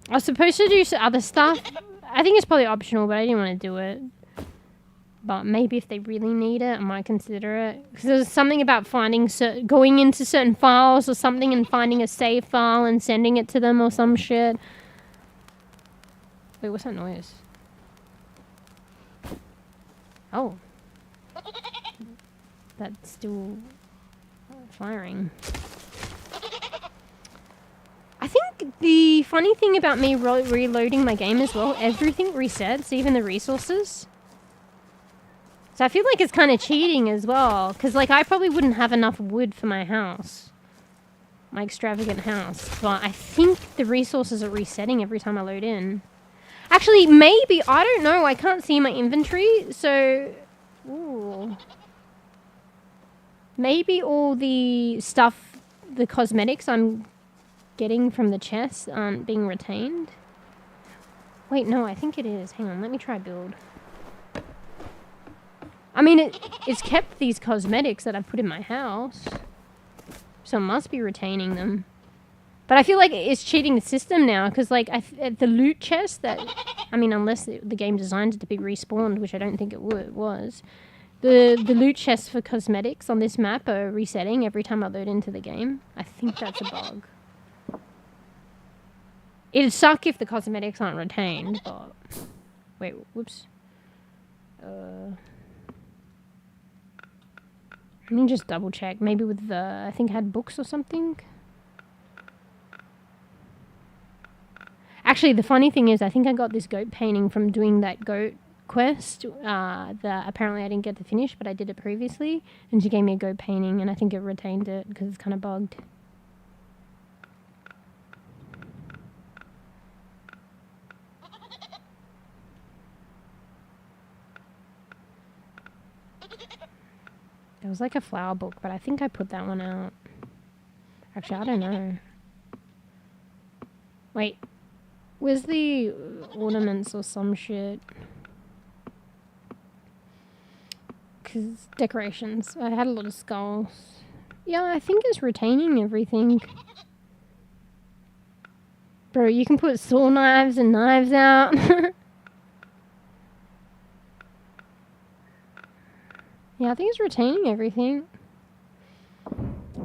Speaker 3: was supposed to do some other stuff. I think it's probably optional, but I didn't want to do it. But maybe if they really need it, I might consider it. Because there's something about finding going into certain files or something and finding a save file and sending it to them or some shit. Wait, what's that noise? Oh. That's still firing. I think the funny thing about me reloading my game as well, everything resets, even the resources. So I feel like it's kind of cheating as well. Because, like, I probably wouldn't have enough wood for my house. My extravagant house. But I think the resources are resetting every time I load in. Actually, maybe. I don't know. I can't see my inventory. So... Ooh. Maybe all the stuff, the cosmetics I'm getting from the chest aren't being retained. Wait, no. I think it is. Hang on. Let me try build. I mean, it's kept these cosmetics that I put in my house. So it must be retaining them. But I feel like it's cheating the system now. Because, like, the loot chest that... I mean, unless the game designed it to be respawned, which I don't think it was. The loot chests for cosmetics on this map are resetting every time I load into the game. I think that's a bug. It'd suck if the cosmetics aren't retained, but... Wait, whoops. Let me just double check. Maybe with the... I think I had books or something. Actually, the funny thing is, I think I got this goat painting from doing that goat quest. That apparently I didn't get to finish, but I did it previously. And she gave me a goat painting, and I think it retained it because it's kind of bugged. There was like a flower book, but I think I put that one out. Actually, I don't know. Wait. Where's the ornaments or some shit? Because decorations. I had a lot of skulls. Yeah, I think it's retaining everything. Bro, you can put saw knives and knives out. Yeah, I think it's retaining everything.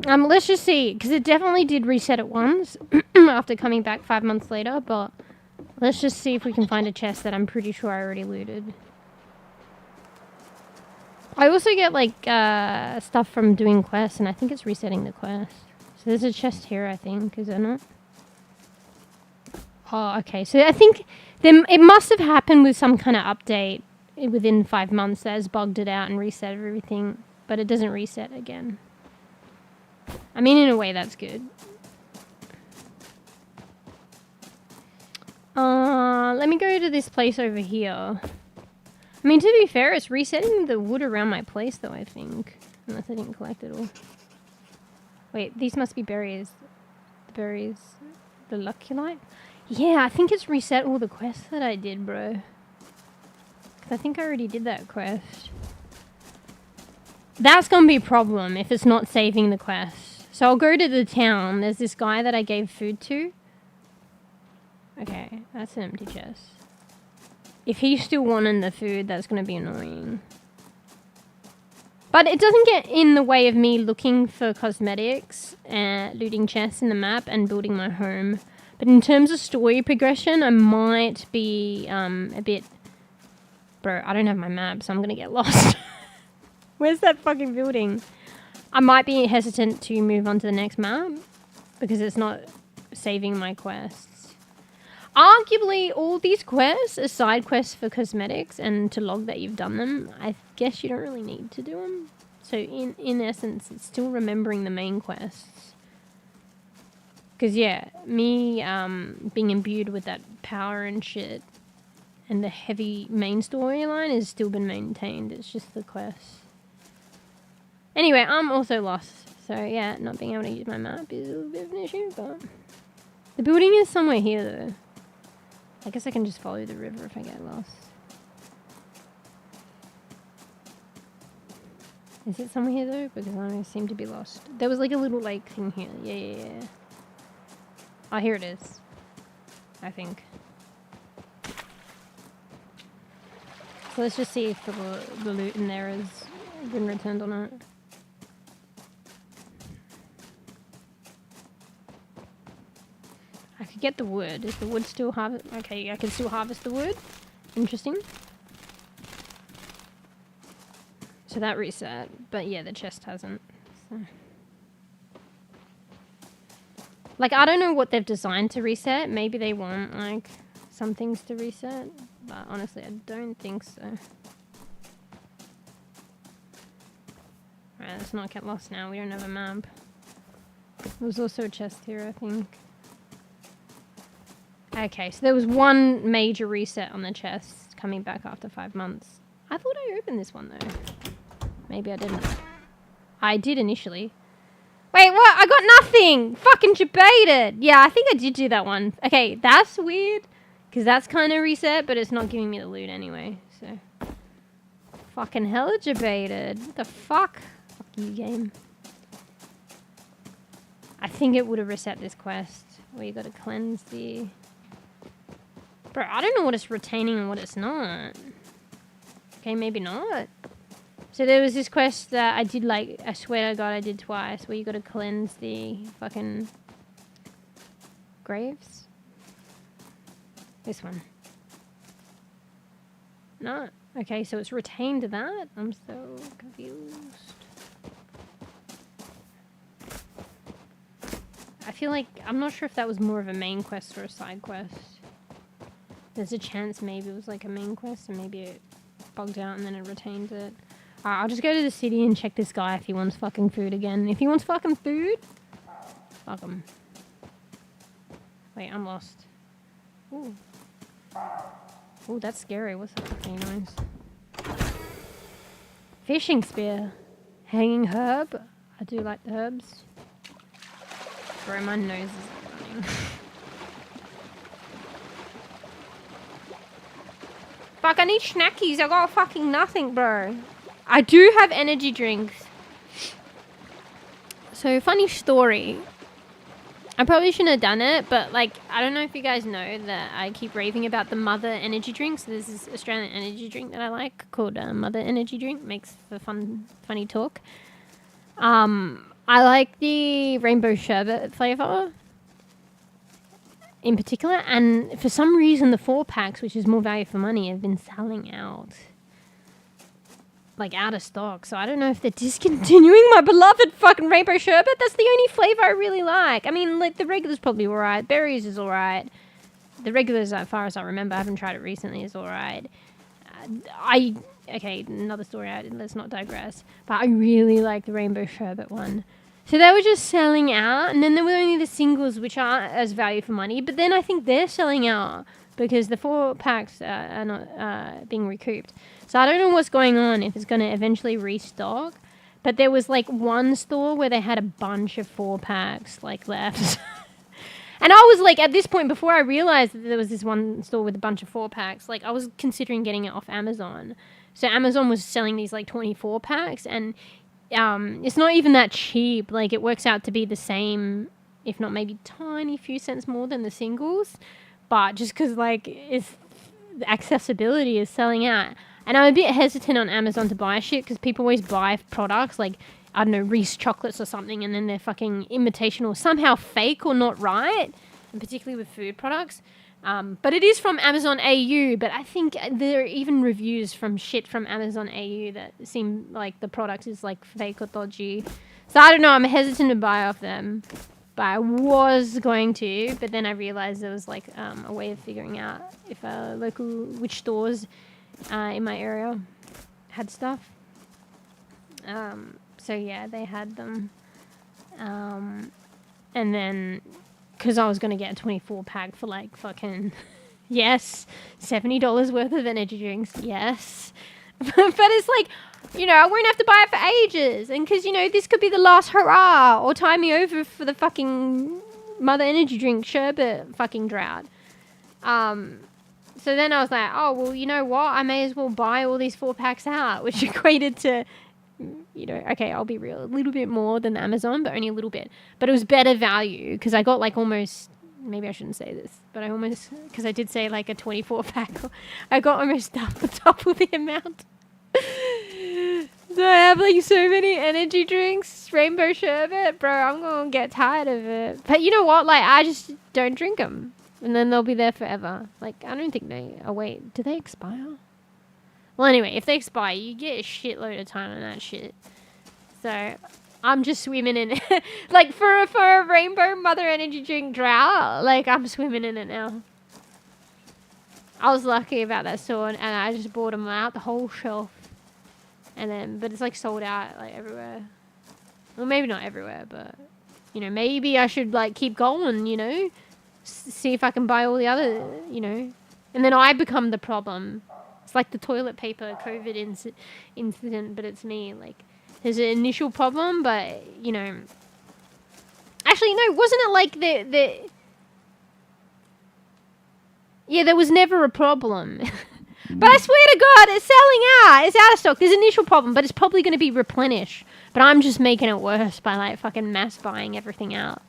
Speaker 3: Let's just see, because it definitely did reset it once after coming back 5 months later, but let's just see if we can find a chest that I'm pretty sure I already looted. I also get like stuff from doing quests, and I think it's resetting the quest. So there's a chest here, I think, is there not? Oh, okay. So I think it must have happened with some kind of update within 5 months that has bugged it out and reset everything, but it doesn't reset again. I mean, in a way, that's good. Let me go to this place over here. I mean, to be fair, it's resetting the wood around my place, though, I think. Unless I didn't collect it all. Wait, these must be berries. The berries. The 𝖘𝖚𝖕𝖕𝖕𝖕? Yeah, I think it's reset all the quests that I did, bro. Because I think I already did that quest. That's going to be a problem if it's not saving the quest. So I'll go to the town. There's this guy that I gave food to. Okay, that's an empty chest. If he's still wanting the food, that's going to be annoying. But it doesn't get in the way of me looking for cosmetics and looting chests in the map and building my home. But in terms of story progression, I might be a bit... Bro, I don't have my map, so I'm going to get lost. Where's that fucking building? I might be hesitant to move on to the next map because it's not saving my quests. Arguably, all these quests are side quests for cosmetics and to log that you've done them. I guess you don't really need to do them. So in essence, it's still remembering the main quests. Because yeah, me being imbued with that power and shit and the heavy main storyline has still been maintained. It's just the quests. Anyway, I'm also lost. So yeah, not being able to use my map is a little bit of an issue, but... The building is somewhere here though. I guess I can just follow the river if I get lost. Is it somewhere here though? Because I seem to be lost. There was like a little lake thing here. Yeah. Oh, here it is. I think. So let's just see if the loot in there has been returned or not. I could get the wood. Is the wood still harvest? Okay, I can still harvest the wood. Interesting. So that reset, but yeah, the chest hasn't. So. Like, I don't know what they've designed to reset. Maybe they want, like, some things to reset. But honestly, I don't think so. Alright, let's not get lost now. We don't have a map. There's also a chest here, I think. Okay, so there was one major reset on the chest coming back after 5 months. I thought I opened this one, though. Maybe I didn't. I did initially. Wait, what? I got nothing! Fucking debated! Yeah, I think I did do that one. Okay, that's weird. Because that's kind of reset, but it's not giving me the loot anyway. So, fucking hella debated. What the fuck? Fuck you, game. I think it would have reset this quest. Where you gotta cleanse the... Bro, I don't know what it's retaining and what it's not. Okay, maybe not. So there was this quest that I did, like, I swear to God I did twice, where you gotta cleanse the fucking graves. This one. No. Okay, so it's retained that? I'm so confused. I feel like, I'm not sure if that was more of a main quest or a side quest. There's a chance maybe it was like a main quest and maybe it bugged out and then it retained it. Alright, I'll just go to the city and check this guy if he wants fucking food again. If he wants fucking food, fuck him. Wait, I'm lost. Ooh. Ooh, that's scary. What's that fucking noise? Fishing spear. Hanging herb. I do like the herbs. Bro, my nose is running. Fuck, I need snackies. I got fucking nothing, bro. I do have energy drinks. So, funny story. I probably shouldn't have done it, but, like, I don't know if you guys know that I keep raving about the Mother energy drink. So, there's this Australian energy drink that I like called Mother energy drink. Makes for funny talk. I like the rainbow sherbet flavour in particular. And for some reason, the 4-packs, which is more value for money, have been selling out. like out of stock. So I don't know if they're discontinuing my beloved fucking rainbow sherbet. That's the only flavor I really like. I mean, like the regular's probably alright. Berries is alright. The regulars, as far as I remember, I haven't tried it recently, is alright. Okay, another story. Let's not digress. But I really like the rainbow sherbet one. So they were just selling out, and then there were only the singles, which aren't as value for money. But then I think they're selling out because the 4 packs are not being recouped. So I don't know what's going on, if it's going to eventually restock. But there was like one store where they had a bunch of 4 packs like left. And I was like, at this point, before I realized that there was this one store with a bunch of 4 packs, like I was considering getting it off Amazon. So Amazon was selling these like 24 packs, and it's not even that cheap. Like it works out to be the same, if not maybe tiny few cents more than the singles. But just because like the accessibility is selling out. And I'm a bit hesitant on Amazon to buy shit because people always buy products like, I don't know, Reese chocolates or something, and then they're fucking imitation or somehow fake or not right, and particularly with food products. But it is from Amazon AU, but I think there are even reviews from shit from Amazon AU that seem like the product is like fake or dodgy. So I don't know, I'm hesitant to buy off them. But I was going to, but then I realized there was like a way of figuring out if local wiTch stores in my area had stuff. So yeah, they had them. And then, because I was going to get a 24 pack for like fucking, yes, $70 worth of energy drinks, yes. But it's like, you know, I won't have to buy it for ages. And because, you know, this could be the last hurrah or tie me over for the fucking mother energy drink sherbet fucking drought. So then I was like, oh, well, you know what? I may as well buy all these 4 packs out, which equated to, you know, okay, I'll be real, a little bit more than Amazon, but only a little bit. But it was better value because I got like almost, maybe I shouldn't say this, but I almost, because I did say like a 24 pack, I got almost double the amount. So I have like so many energy drinks, rainbow sherbet, bro, I'm going to get tired of it. But you know what? Like, I just don't drink them. And then they'll be there forever. Like, I don't think they... Oh, wait. Do they expire? Well, anyway, if they expire, you get a shitload of time on that shit. So, I'm just swimming in it. Like, for a rainbow mother energy drink drought, like, I'm swimming in it now. I was lucky about that store, and I just bought them out, the whole shelf. And then... But it's, like, sold out, like, everywhere. Well, maybe not everywhere, but... You know, maybe I should, like, keep going, you know? See if I can buy all the other, you know. And then I become the problem. It's like the toilet paper COVID incident, but it's me. Like, there's an initial problem, but, you know. Actually, no, wasn't it like yeah, there was never a problem. But I swear to God, it's selling out. It's out of stock. There's an initial problem, but it's probably going to be replenished. But I'm just making it worse by, like, fucking mass buying everything out.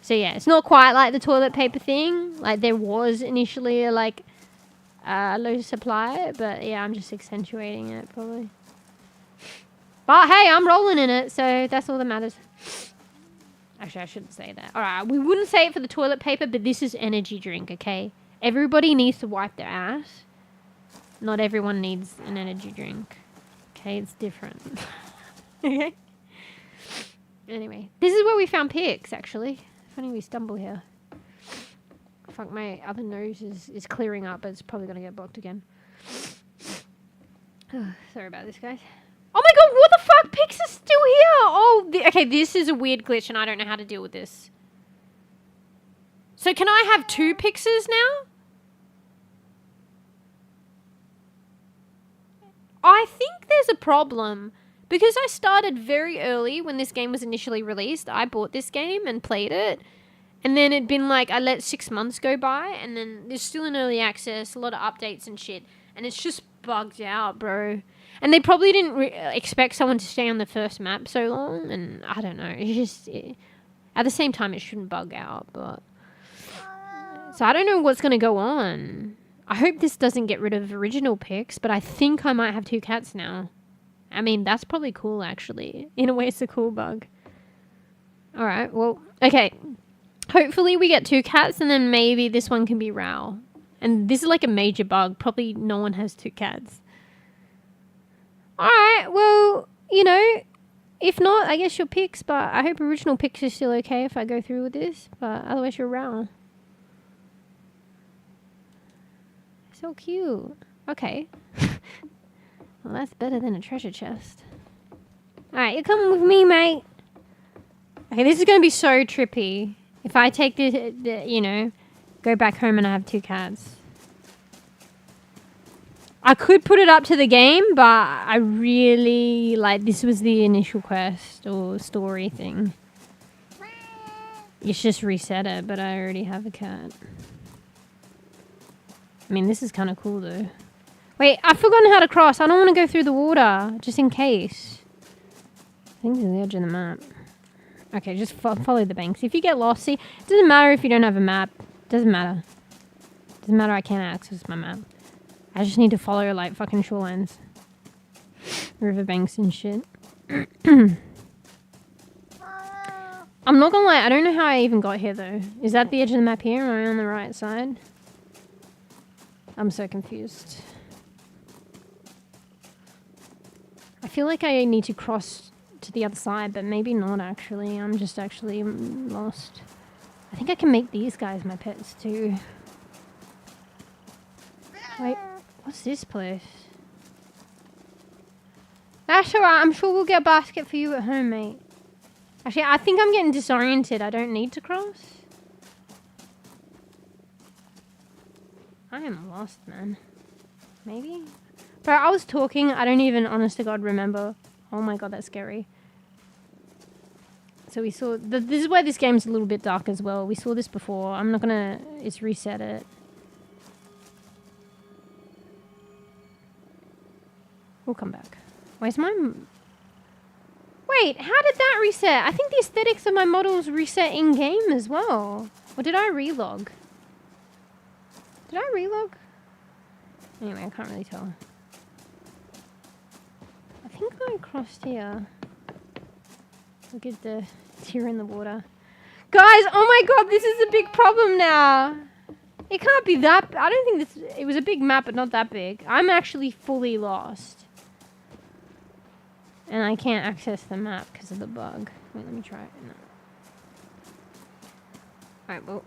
Speaker 3: So yeah, it's not quite like the toilet paper thing. Like there was initially a low supply, but yeah, I'm just accentuating it probably. But hey, I'm rolling in it, so that's all that matters. Actually, I shouldn't say that. Alright, we wouldn't say it for the toilet paper, but this is energy drink, okay? Everybody needs to wipe their ass. Not everyone needs an energy drink. Okay, it's different. Okay? Anyway, this is where we found pics, actually. Funny we stumble here. Fuck, my other nose is clearing up, but it's probably going to get blocked again. Sorry about this, guys. Oh my god, what the fuck? Pics are still here! Oh, okay, this is a weird glitch, and I don't know how to deal with this. So can I have 2 Pixes now? I think there's a problem. Because I started very early when this game was initially released. I bought this game and played it. And then it'd been like, I let 6 months go by. And then there's still in early access, a lot of updates and shit. And it's just bugged out, bro. And they probably didn't expect someone to stay on the first map so long. And I don't know. It's just... at the same time, it shouldn't bug out. But so I don't know what's going to go on. I hope this doesn't get rid of original pics. But I think I might have 2 cats now. I mean, that's probably cool, actually. In a way, it's a cool bug. Alright, well, okay. Hopefully we get 2 cats, and then maybe this one can be Row. And this is like a major bug. Probably no one has 2 cats. Alright, well, you know, if not, I guess your picks, but I hope original picks are still okay if I go through with this, but otherwise you're around. So cute. Okay. Well, that's better than a treasure chest. Alright, you're coming with me, mate. Okay, this is going to be so trippy. If I take this, you know, go back home and I have 2 cats. I could put it up to the game, but I really, like, this was the initial quest or story thing. It's just reset it, but I already have a cat. I mean, this is kind of cool, though. Wait, I've forgotten how to cross. I don't want to go through the water, just in case. I think this is the edge of the map. Okay, just follow the banks. If you get lost, see, it doesn't matter if you don't have a map. It doesn't matter. It doesn't matter, I can't access my map. I just need to follow, like, fucking shorelines. Riverbanks and shit. I'm not gonna lie, I don't know how I even got here, though. Is that the edge of the map here? Am I on the right side? I'm so confused. I feel like I need to cross to the other side, but maybe not, actually. I'm just actually lost. I think I can make these guys my pets, too. Wait. What's this place? That's alright, I'm sure we'll get a basket for you at home, mate. Actually, I think I'm getting disoriented. I don't need to cross. I am lost, man. Maybe? Bro, I was talking. I don't even, honest to God, remember. Oh my God, that's scary. So we saw... this is where this game's a little bit dark as well. We saw this before. I'm not gonna... It's reset it. We'll come back. Where's my... Wait, how did that reset? I think the aesthetics of my models reset in-game as well. Or did I relog? Did I relog? Anyway, I can't really tell. I think I crossed here. Look at the tear in the water. Guys, oh my God, this is a big problem now. It can't be that... I don't think this... It was a big map, but not that big. I'm actually fully lost. And I can't access the map because of the bug. Wait, let me try it. No. Alright, well.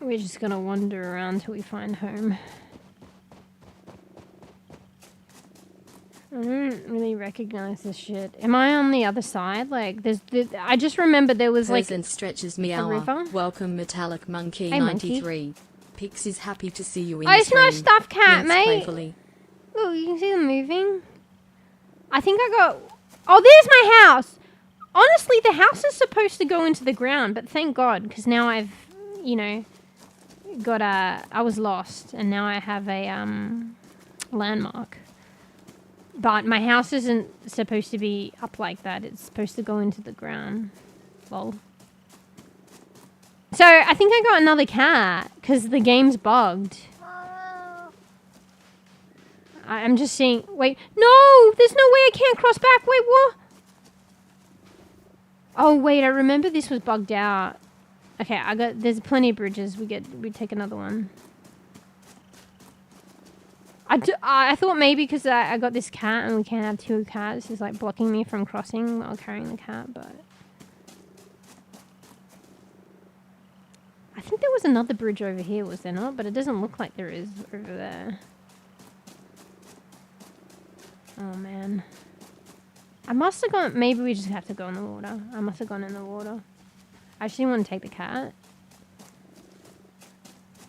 Speaker 3: We're just gonna wander around till we find home. I don't really recognize this shit. Am I on the other side? Like, I just remember there was like
Speaker 1: and stretches meow. Welcome Metallic Monkey
Speaker 3: hey,
Speaker 1: 93. Pix is happy to see you in
Speaker 3: the stream. Oh, it's not a stuffed cat, mate.
Speaker 1: Playfully.
Speaker 3: Look, you can see them moving. I think I got... Oh, there's my house! Honestly, the house is supposed to go into the ground, but thank God, because now I've, you know, got a... I was lost, and now I have a, landmark. But my house isn't supposed to be up like that. It's supposed to go into the ground. Lol. So, I think I got another cat, because the game's bugged. I'm just seeing... Wait. No! There's no way I can't cross back. Wait, what? Oh, wait. I remember this was bugged out. Okay, there's plenty of bridges. We take another one. I thought maybe because I got this cat and we can't have 2 cats. It's like blocking me from crossing while carrying the cat, but... I think there was another bridge over here, was there not? But it doesn't look like there is over there. Oh, man. I must have gone... Maybe we just have to go in the water. I must have gone in the water. I actually want to take the cat.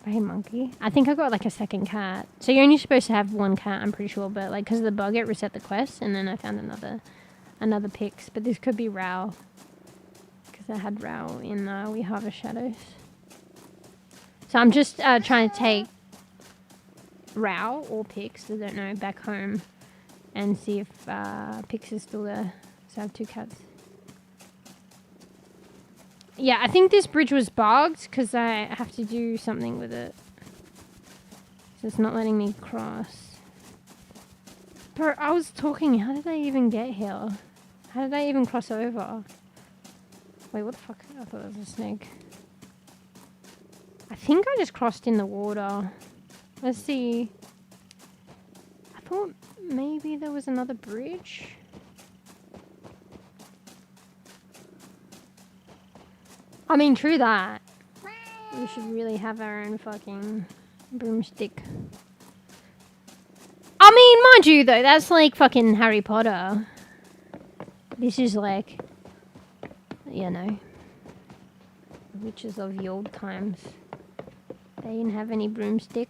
Speaker 3: Hey, monkey. I think I got, like, a second cat. So you're only supposed to have 1 cat, I'm pretty sure. But, like, because of the bug, it reset the quest. And then I found another Pix. But this could be Row. Because I had Row in We Harvest Shadows. So I'm just trying to take Row or Pix, I don't know, back home. And see if Pix is still there. So I have 2 cats. Yeah, I think this bridge was bugged because I have to do something with it. So it's not letting me cross. Bro, I was talking. How did I even get here? How did I even cross over? Wait, what the fuck? I thought it was a snake. I think I just crossed in the water. Let's see. I thought maybe there was another bridge? I mean, true that. We should really have our own fucking broomstick. I mean, mind you though, that's like fucking Harry Potter. This is like, you know, witches of the old times. They didn't have any broomstick.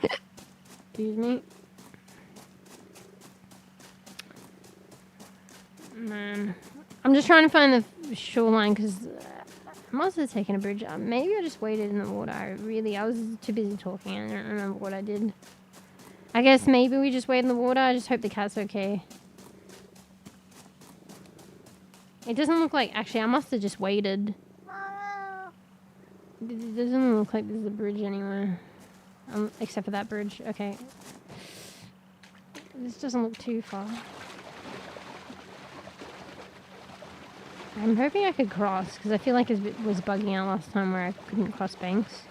Speaker 3: Excuse me. Man. I'm just trying to find the shoreline because I must have taken a bridge. Maybe I just waited in the water. I was too busy talking. I don't remember what I did. I guess maybe we just wait in the water. I just hope the cat's okay. It doesn't look like... Actually, I must have just waited. It doesn't look like there's a bridge anywhere. Except for that bridge. Okay. This doesn't look too far. I'm hoping I could cross, because I feel like it was bugging out last time where I couldn't cross banks.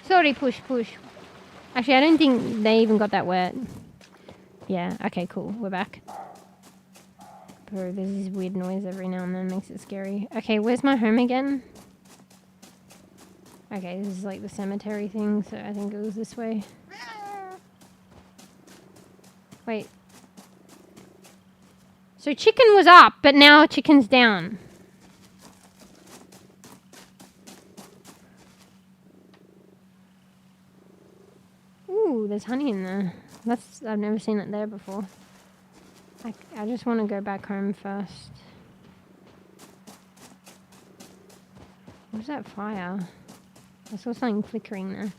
Speaker 3: Sorry, push. Actually, I don't think they even got that wet. Yeah, okay, cool. We're back. Bro, there's this weird noise every now and then, makes it scary. Okay, where's my home again? Okay, this is like the cemetery thing, so I think it was this way. Wait. So chicken was up, but now chicken's down. Ooh, there's honey in there. I've never seen it there before. I just want to go back home first. What's that fire? I saw something flickering there.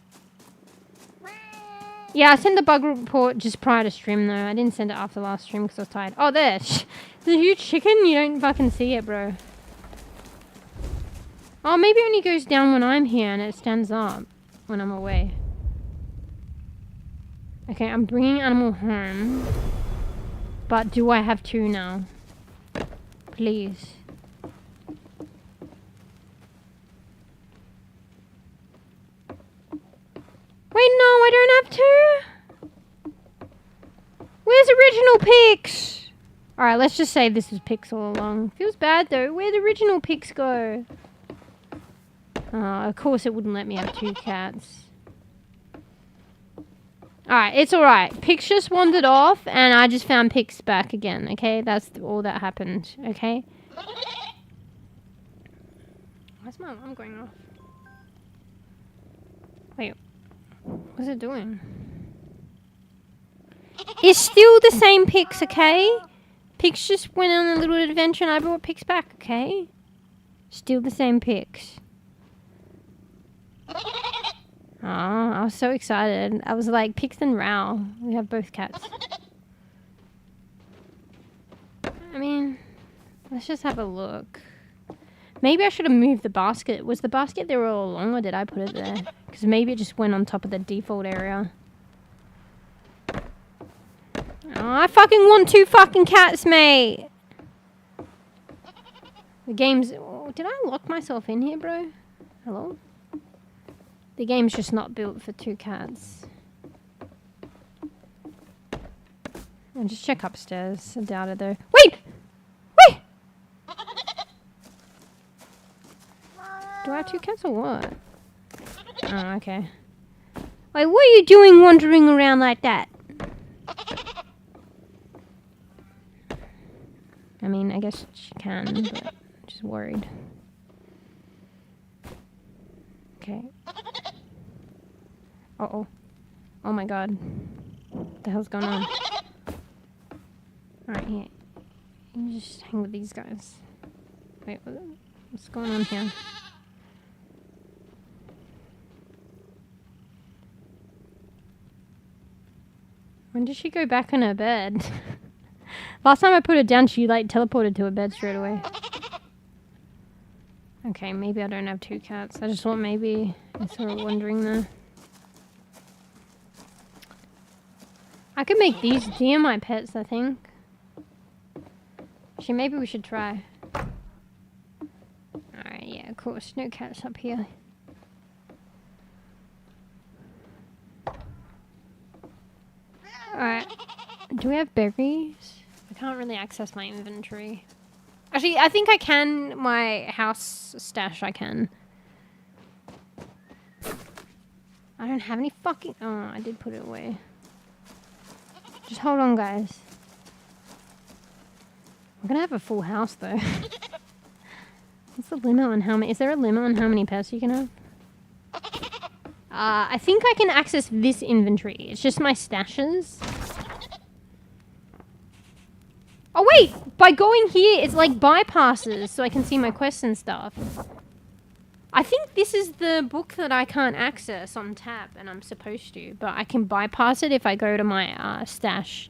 Speaker 3: Yeah, I sent the bug report just prior to stream though. I didn't send it after last stream because I was tired. Oh, there! There's a huge chicken? You don't fucking see it, bro. Oh, maybe it only goes down when I'm here and it stands up when I'm away. Okay, I'm bringing animal home. But do I have two now? Please. Wait, no, I don't have two. Where's original pics? Alright, let's just say this is pics all along. Feels bad though. Where'd the original pics go? Oh, of course it wouldn't let me have two cats. Alright, it's alright. Pics just wandered off and I just found pics back again, okay? That's all that happened, okay? Why's my alarm going off? Wait. What's it doing? It's still the same pics, okay? Pics just went on a little adventure and I brought pics back, okay? Still the same pics. Oh, I was so excited. I was like, Pix and Row. We have both cats. I mean, let's just have a look. Maybe I should have moved the basket. Was the basket there all along or did I put it there? Because maybe it just went on top of the default area. Oh, I fucking want two fucking cats, mate. The game's... Oh, did I lock myself in here, bro? Hello? The game's just not built for two cats. I'll just check upstairs. I doubt it though. Wait! Wait! Do I have two cats or what? Oh, okay. Wait, what are you doing wandering around like that? I mean, I guess she can, but I'm just worried. Okay. Uh-oh. Oh my god. What the hell's going on? Alright, here. You just hang with these guys. Wait, what's going on here? When did she go back on her bed? Last time I put her down, she like teleported to her bed straight away. Okay, maybe I don't have two cats. I just thought maybe I saw her wandering there. I could make these deer my pets, I think. Actually, maybe we should try. Alright, yeah, of course. No cats up here. Do we have berries? I can't really access my inventory. Actually, I think I can. My house stash, I can. I don't have any fucking... Oh, I did put it away. Just hold on, guys. I'm gonna have a full house, though. What's the limit on how many... Is there a limit on how many pets you can have? I think I can access this inventory. It's just my stashes. Oh, wait! By going here, it's like bypasses, so I can see my quests and stuff. I think this is the book that I can't access on tab, and I'm supposed to. But I can bypass it if I go to my stash.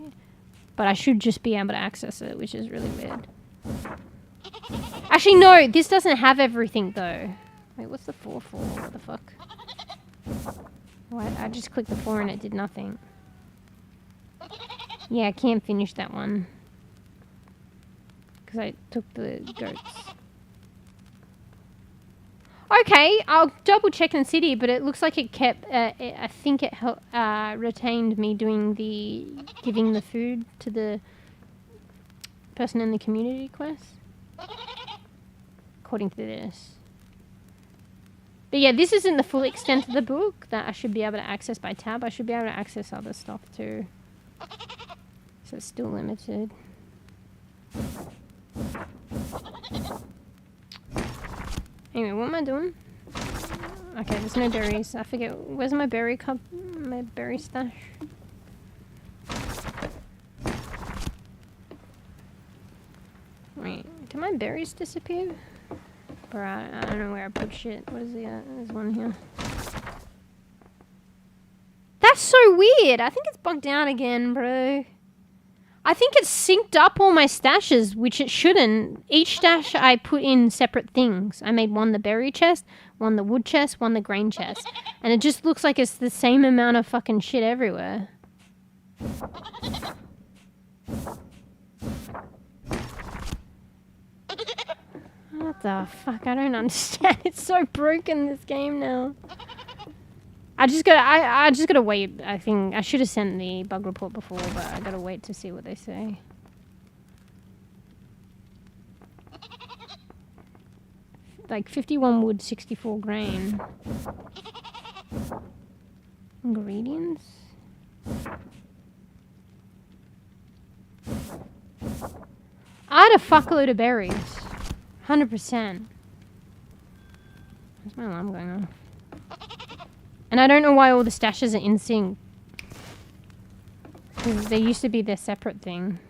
Speaker 3: But I should just be able to access it, which is really weird. Actually, no, this doesn't have everything, though. Wait, what's the 4 for? What the fuck? Oh, I just clicked the 4 and it did nothing. Yeah, I can't finish that one. Because I took the goats. Okay, I'll double check in city, but it looks like it kept, I think it retained me doing the, giving the food to the person in the community quest. According to this. But yeah, this isn't the full extent of the book that I should be able to access by tab. I should be able to access other stuff too. So it's still limited. Anyway, what am I doing? Okay, there's no berries. I forget. Where's my berry cup? My berry stash? Wait, did my berries disappear? Bro, I don't know where I put shit. What is the, there's one here. That's so weird. I think it's bugged out again, bro. I think it's synced up all my stashes, which it shouldn't. Each stash I put in separate things. I made one the berry chest, one the wood chest, one the grain chest. And it just looks like it's the same amount of fucking shit everywhere. What the fuck? I don't understand. It's so broken, this game now. I just gotta wait. I think I should have sent the bug report before, but I gotta wait to see what they say. Like 51 wood, 64 grain. Ingredients? I had a fuckload of berries. 100%. Where's my alarm going off? And I don't know why all the stashes are in sync. Because they used to be their separate thing.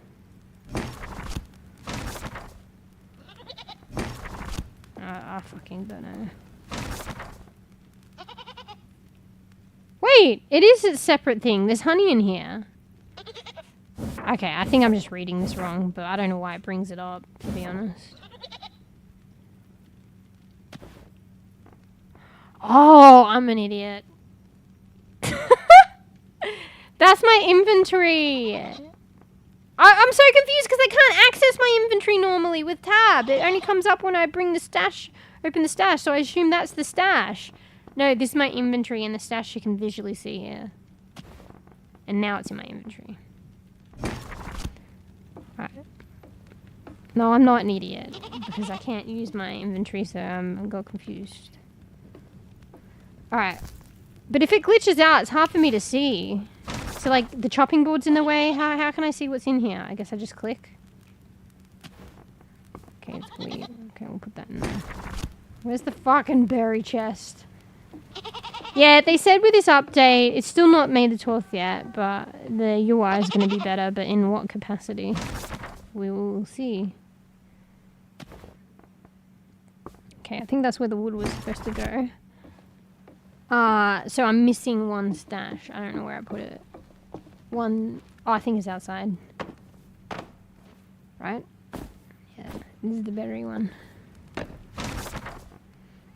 Speaker 3: I fucking don't know. Wait! It is a separate thing. There's honey in here. Okay, I think I'm just reading this wrong, but I don't know why it brings it up, to be honest. Oh, I'm an idiot. That's my inventory. I'm so confused because I can't access my inventory normally with tab. It only comes up when I bring the stash, open the stash, so I assume that's the stash. No, this is my inventory and the stash you can visually see here. And now it's in my inventory. Right. No, I'm not an idiot because I can't use my inventory, so I got confused. Alright. But if it glitches out, it's hard for me to see. So, like, the chopping board's in the way. How can I see what's in here? I guess I just click. Okay, it's weird. Okay, we'll put that in there. Where's the fucking berry chest? Yeah, they said with this update, it's still not May the 12th yet, but the UI is going to be better, but in what capacity? We will see. Okay, I think that's where the wood was supposed to go. So I'm missing one stash. I don't know where I put it. One, oh, I think it's outside. Right? Yeah, this is the berry one.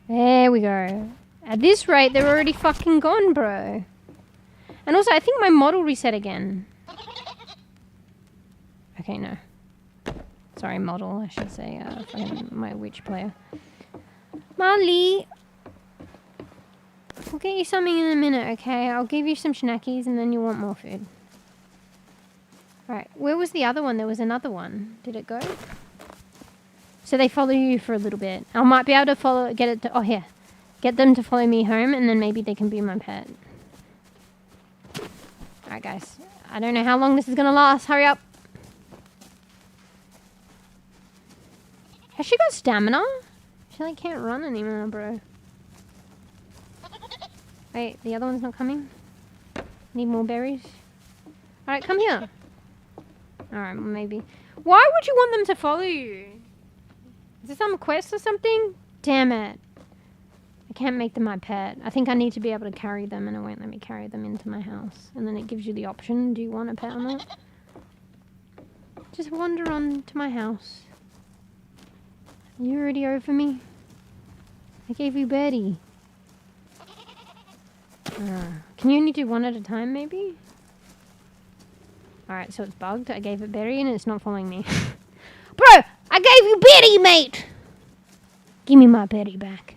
Speaker 3: There we go. At this rate, they're already fucking gone, bro. And also, I think my model reset again. Okay, no. Sorry, model, I should say. My wiTch player. Molly! I'll get you something in a minute, okay? I'll give you some schnackies and then you want more food. Alright, where was the other one? There was another one. Did it go? So they follow you for a little bit. I might be able to get them to follow me home, and then maybe they can be my pet. Alright guys, I don't know how long this is gonna last. Hurry up. Has she got stamina? She like can't run anymore, bro. Wait, the other one's not coming? Need more berries? Alright, come here. Alright, maybe. Why would you want them to follow you? Is this some quest or something? Damn it. I can't make them my pet. I think I need to be able to carry them, and it won't let me carry them into my house. And then it gives you the option, do you want a pet or not? Just wander on to my house. Are you already over me? I gave you Betty. Can you only do one at a time, maybe? Alright, so it's bugged. I gave it Betty and it's not following me. Bro! I gave you Betty, mate! Give me my Betty back.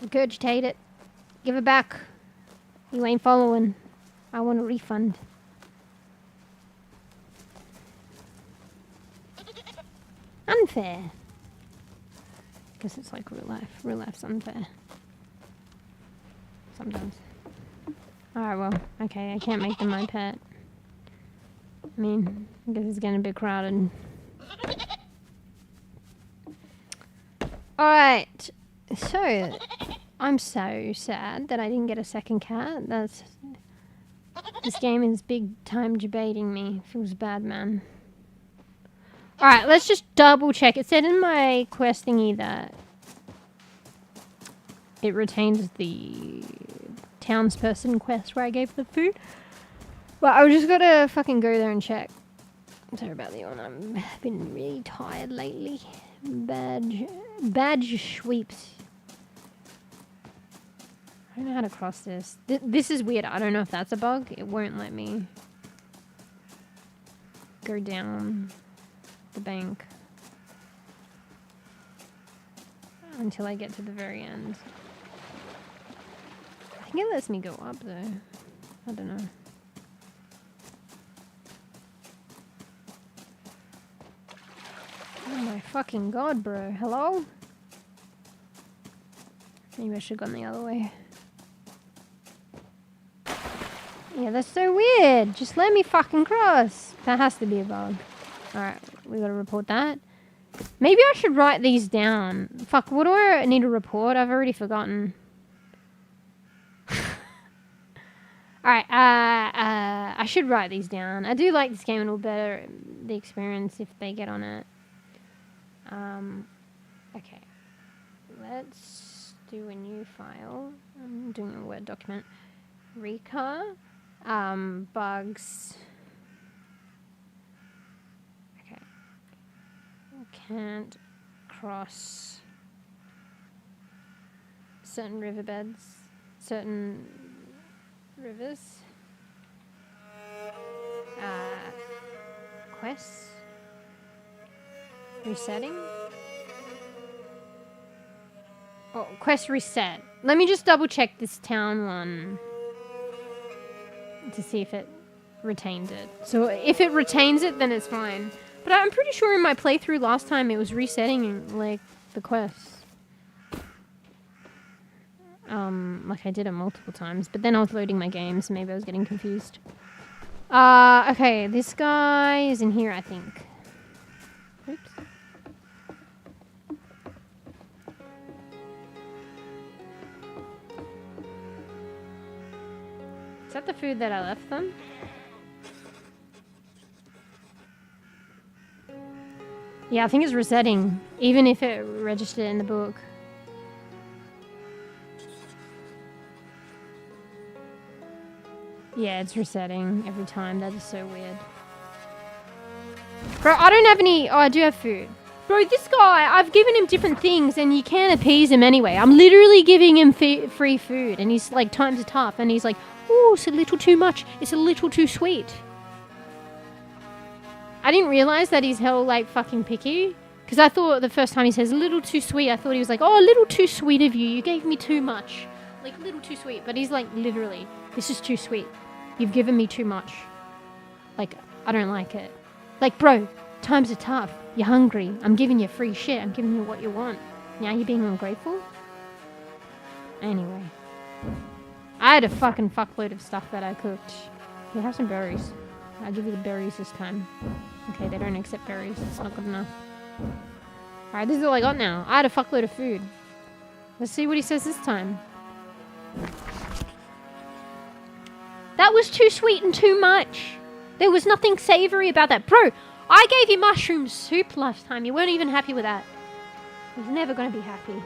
Speaker 3: Regurgitate it. Give it back. You ain't following. I want a refund. Unfair. Guess it's like real life. Real life's unfair. Sometimes. Alright, well, okay, I can't make them my pet. I mean, I guess it's getting a bit crowded. Alright, so, I'm so sad that I didn't get a second cat. This game is big time debating me. Feels bad, man. Alright, let's just double check. It said in my quest thingy that it retains the townsperson quest where I gave the food. Well, I just gotta fucking go there and check. Sorry about the yawn. I've been really tired lately. Badge sweeps. I don't know how to cross this. This is weird. I don't know if that's a bug. It won't let me go down the bank until I get to the very end. I think it lets me go up though. I don't know. Oh my fucking god, bro. Hello? Maybe I should have gone the other way. Yeah, that's so weird. Just let me fucking cross. That has to be a bug. Alright, we gotta report that. Maybe I should write these down. Fuck, what do I need to report? I've already forgotten. Alright, I should write these down. I do like this game a little better, the experience, if they get on it. Okay. Let's do a new file. I'm doing a Word document. REKA. Bugs. Okay. Can't cross certain riverbeds. Certain rivers. Quests. Resetting. Oh, quest reset. Let me just double check this town one to see if it retained it. So if it retains it, then it's fine. But I'm pretty sure in my playthrough last time it was resetting like the quests. Like I did it multiple times, but then I was loading my game, so maybe I was getting confused. Okay, this guy is in here, I think. Oops. Is that the food that I left them? Yeah, I think it's resetting, even if it registered in the book. Yeah, it's resetting every time. That is so weird. Bro, I don't have any... Oh, I do have food. Bro, this guy, I've given him different things and you can't appease him anyway. I'm literally giving him free food and he's like, times are tough. And he's like, oh, it's a little too much. It's a little too sweet. I didn't realize that he's hell like fucking picky. Because I thought the first time he says a little too sweet, I thought he was like, oh, a little too sweet of you. You gave me too much. Like, a little too sweet. But he's like, literally, this is too sweet. You've given me too much. Like, I don't like it. Like, bro, times are tough. You're hungry. I'm giving you free shit. I'm giving you what you want. Now you're being ungrateful? Anyway. I had a fucking fuckload of stuff that I cooked. Here, have some berries. I'll give you the berries this time. Okay, they don't accept berries. That's not good enough. Alright, this is all I got now. I had a fuckload of food. Let's see what he says this time. That was too sweet and too much. There was nothing savory about that. Bro, I gave you mushroom soup last time. You weren't even happy with that. I was never going to be happy.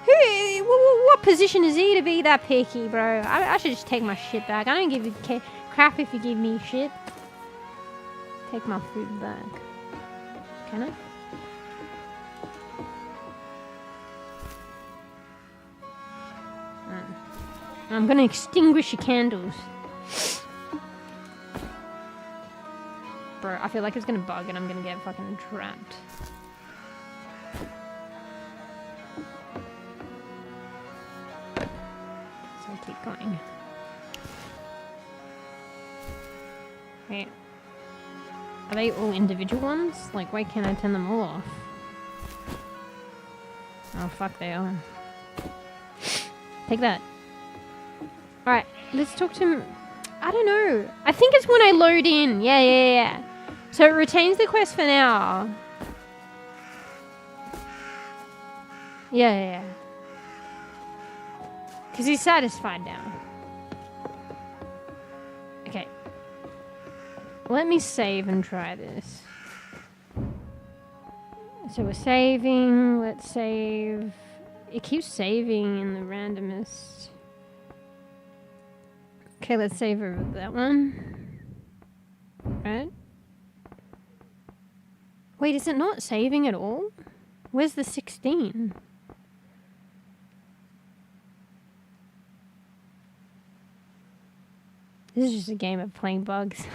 Speaker 3: What position is he to be that picky, bro? I should just take my shit back. I don't give you crap if you give me shit. Take my food back. Can I? I'm gonna extinguish your candles. Bro, I feel like it's gonna bug and I'm gonna get fucking trapped. So I'll keep going. Wait. Are they all individual ones? Like, why can't I turn them all off? Oh, fuck, they are. Take that. Alright, let's talk to him. I don't know. I think it's when I load in. Yeah. So it retains the quest for now. Yeah. Because he's satisfied now. Okay. Let me save and try this. So we're saving. Let's save. It keeps saving in the randomest. Okay, let's save over that one. Right? Wait, is it not saving at all? Where's the 16? This is just a game of playing bugs.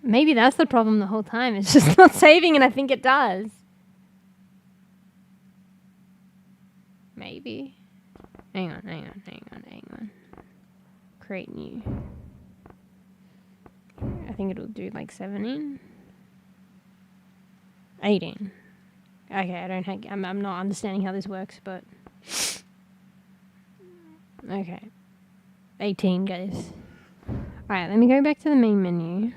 Speaker 3: Maybe that's the problem the whole time. It's just not saving and I think it does. Maybe. Hang on. Create new. I think it'll do like 17. 18. Okay, I'm not understanding how this works, but okay. 18, guys. Alright, let me go back to the main menu.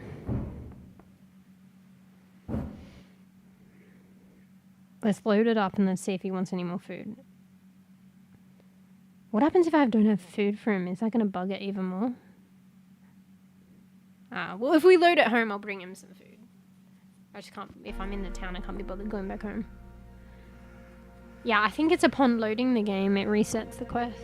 Speaker 3: Let's load it up and let's see if he wants any more food. What happens if I don't have food for him? Is that going to bug it even more? Well, if we load at home, I'll bring him some food. I just can't, if I'm in the town, I can't be bothered going back home. Yeah, I think it's upon loading the game, it resets the quest.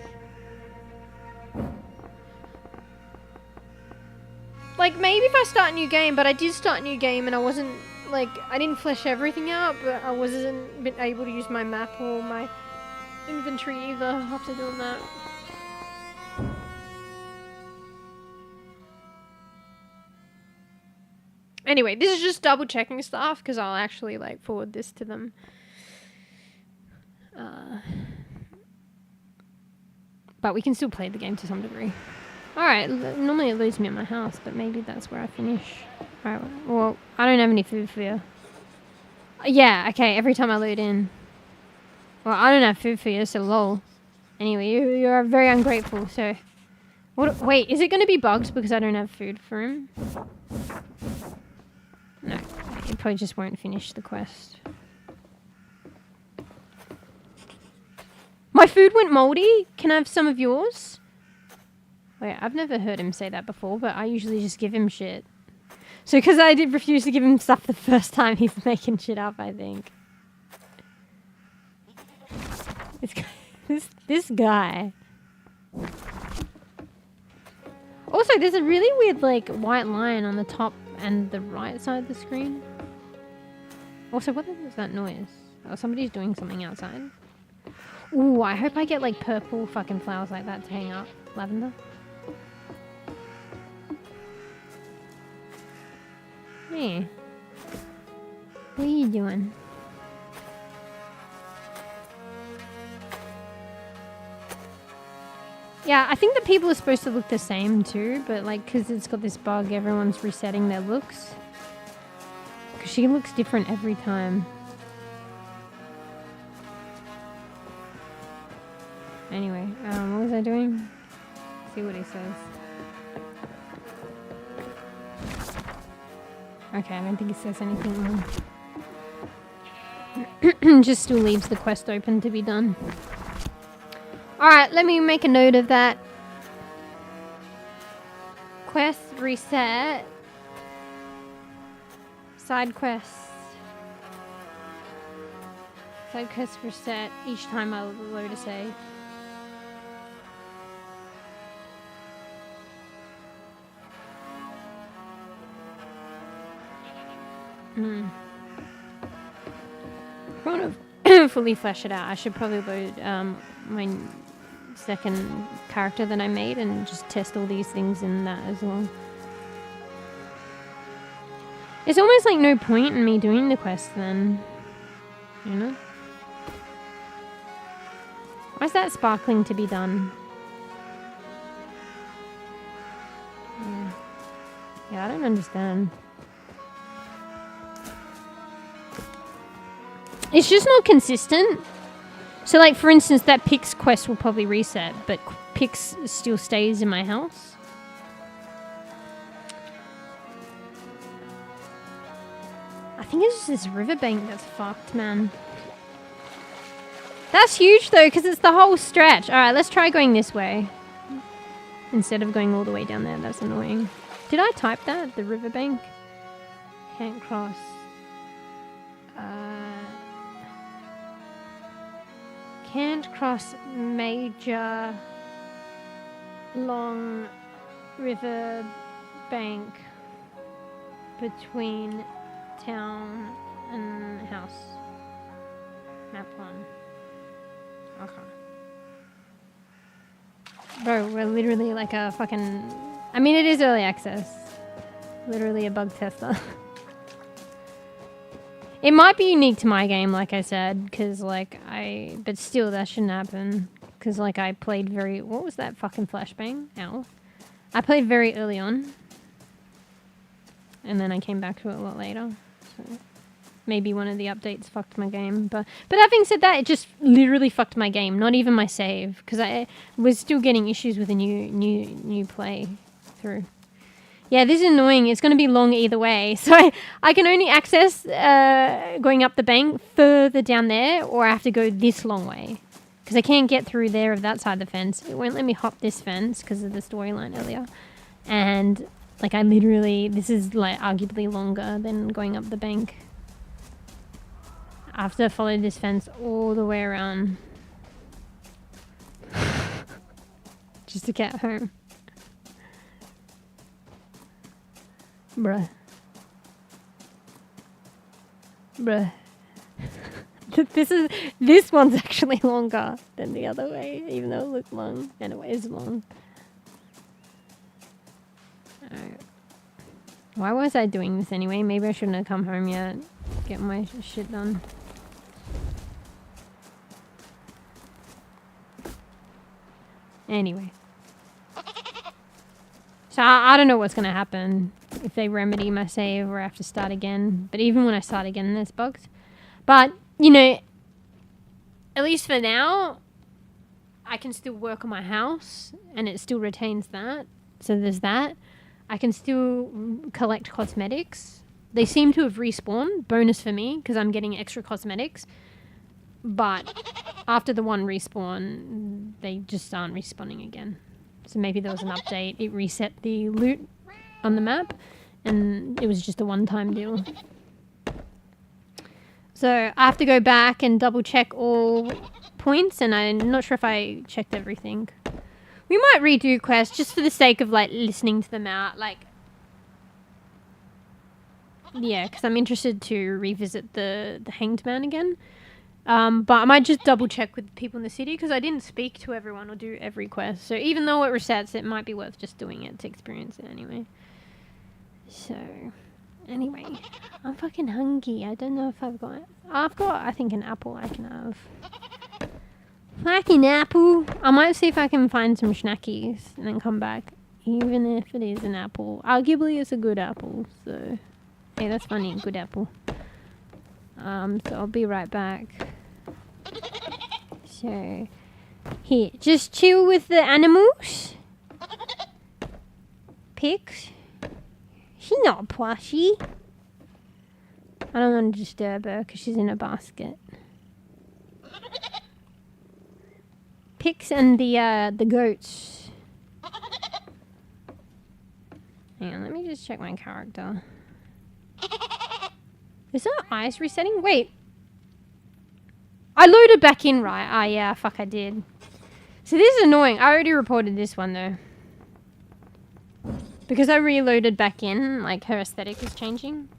Speaker 3: Like, maybe if I start a new game, but I did start a new game and I wasn't, like, I didn't flesh everything out, but I wasn't able to use my map or my inventory either after doing that. Anyway, this is just double checking stuff because I'll actually like forward this to them. But we can still play the game to some degree. Alright, normally it leaves me at my house, but maybe that's where I finish. Alright, well, I don't have any food for you. Yeah, okay, every time I load in. Well, I don't have food for you, so lol. Anyway, you're very ungrateful, so... Wait, is it going to be bugs because I don't have food for him? No, it probably just won't finish the quest. My food went moldy? Can I have some of yours? Wait, I've never heard him say that before, but I usually just give him shit. So because I did refuse to give him stuff the first time, he's making shit up, I think. This guy. Also, there's a really weird, like, white line on the top and the right side of the screen. Also, what is that noise? Oh, somebody's doing something outside. Ooh, I hope I get, like, purple fucking flowers like that to hang up. Lavender. Hey. What are you doing? Yeah, I think the people are supposed to look the same too, but like, because it's got this bug, everyone's resetting their looks. Because she looks different every time. Anyway, what was I doing? See what he says. Okay, I don't think he says anything wrong. Just still leaves the quest open to be done. Alright, let me make a note of that. Quest reset. Side quests. Side quests reset each time I load a save. I want to fully flesh it out. I should probably load my second character that I made and just test all these things in that as well. There's almost like no point in me doing the quest then, you know? Why is that sparkling to be done? Yeah, I don't understand. It's just not consistent. So like, for instance, that Pix quest will probably reset, but Pix still stays in my house. I think it's just this riverbank that's fucked, man. That's huge though, because it's the whole stretch. Alright, let's try going this way. Instead of going all the way down there. That's annoying. Did I type that? The riverbank? Can't cross. Can't cross major long river bank between town and house. Map 1. Okay. Bro, we're literally like a fucking... I mean, it is early access. Literally a bug tester. It might be unique to my game, like I said, because, like, but still, that shouldn't happen. Because, like, I played very... What was that fucking flashbang? Ow. I played very early on. And then I came back to it a lot later. So maybe one of the updates fucked my game. But having said that, it just literally fucked my game. Not even my save. Because I was still getting issues with the new play through. Yeah, this is annoying. It's going to be long either way. So I can only access going up the bank further down there, or I have to go this long way. Because I can't get through there of that side of the fence. It won't let me hop this fence because of the storyline earlier. And, like, I literally... This is, like, arguably longer than going up the bank. I have to follow this fence all the way around. Just to get home. Bruh. This one's actually longer than the other way, even though it looked long, and it is long. Alright. Why was I doing this anyway? Maybe I shouldn't have come home yet. Get my shit done. Anyway. So I don't know what's going to happen if they remedy my save or I have to start again. But even when I start again, there's bugs. But, you know, at least for now, I can still work on my house and it still retains that. So there's that. I can still collect cosmetics. They seem to have respawned. Bonus for me because I'm getting extra cosmetics. But after the one respawn, they just aren't respawning again. So maybe there was an update. It reset the loot on the map and it was just a one-time deal. So I have to go back and double check all points and I'm not sure if I checked everything. We might redo quests just for the sake of like listening to them out. Like, yeah, because I'm interested to revisit the Hanged Man again. But I might just double check with people in the city because I didn't speak to everyone or do every quest. So even though it resets, it might be worth just doing it to experience it anyway. So, anyway, I'm fucking hungry. I don't know if I've got, I think, an apple I can have. Fucking apple. I might see if I can find some schnackies and then come back. Even if it is an apple. Arguably it's a good apple. So, hey, that's funny. Good apple. So I'll be right back. So, here. Just chill with the animals. Pigs. She's not plushy. I don't want to disturb her because she's in a basket. Pigs and the goats. Hang on, let me just check my character. Is that ice resetting? Wait. I loaded back in, right? Ah, yeah, fuck, I did. So this is annoying. I already reported this one, though. Because I reloaded back in, like, her aesthetic is changing.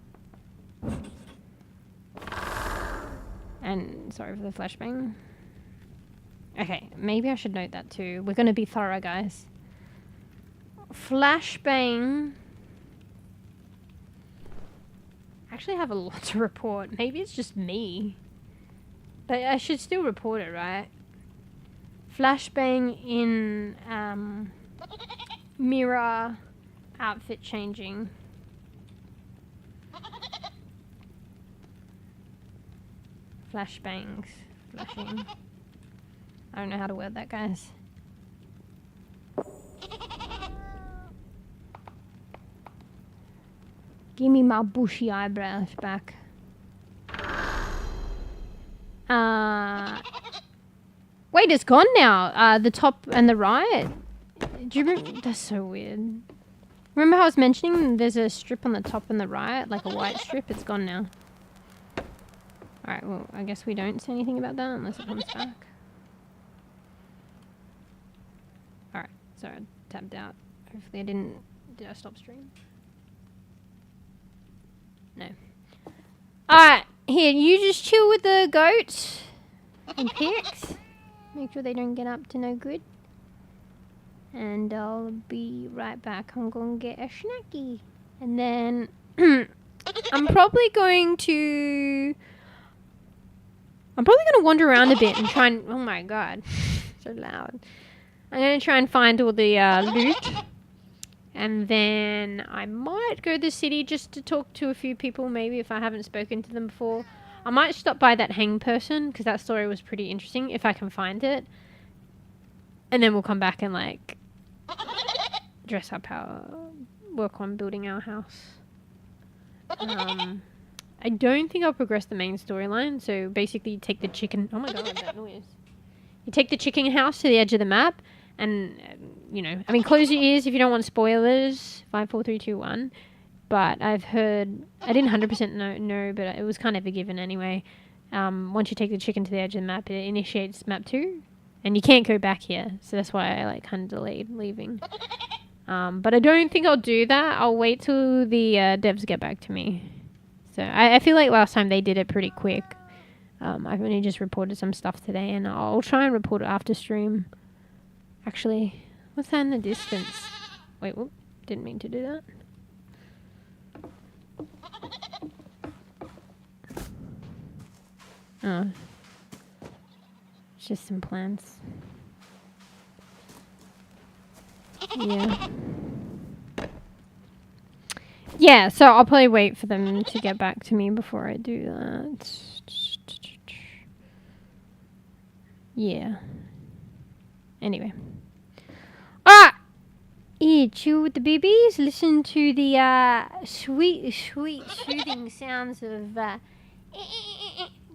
Speaker 3: And, sorry for the flashbang. Okay, maybe I should note that too. We're gonna be thorough, guys. Flashbang. I actually have a lot to report. Maybe it's just me. But I should still report it, right? Flashbang in mirror outfit changing. Flashbangs. Flashing. I don't know how to word that, guys. Give me my bushy eyebrows back. Wait, it's gone now. The top and the right. Do you remember? That's so weird. Remember how I was mentioning there's a strip on the top and the right, like a white strip? It's gone now. Alright, well, I guess we don't say anything about that unless it comes back. Alright, sorry, I tapped out. Hopefully I didn't... Did I stop stream? No. Alright, here, you just chill with the goats and pigs. Make sure they don't get up to no good. And I'll be right back. I'm going to get a snacky. And then I'm probably going to wander around a bit and try and... Oh my god. So loud. I'm going to try and find all the loot. And then I might go to the city just to talk to a few people, maybe, if I haven't spoken to them before. I might stop by that hang person, because that story was pretty interesting, if I can find it. And then we'll come back and, like, dress up work on building our house. I don't think I'll progress the main storyline, so basically you take the chicken... Oh my god, that noise. You take the chicken house to the edge of the map, and, you know, I mean, close your ears if you don't want spoilers. 5, 4, 3, 2, 1. But I've heard... I didn't 100% know, but it was kind of a given anyway. Once you take the chicken to the edge of the map, it initiates map 2. And you can't go back here, so that's why I, like, kind of delayed leaving. But I don't think I'll do that. I'll wait till the devs get back to me. So I feel like last time they did it pretty quick. I've only just reported some stuff today, and I'll try and report it after stream. Actually, what's that in the distance? Wait, whoop, didn't mean to do that. Oh. It's just some plants. Yeah. Yeah, so I'll probably wait for them to get back to me before I do that. Yeah. Anyway. Ah! Yeah, chill with the babies. Listen to the sweet, sweet soothing sounds of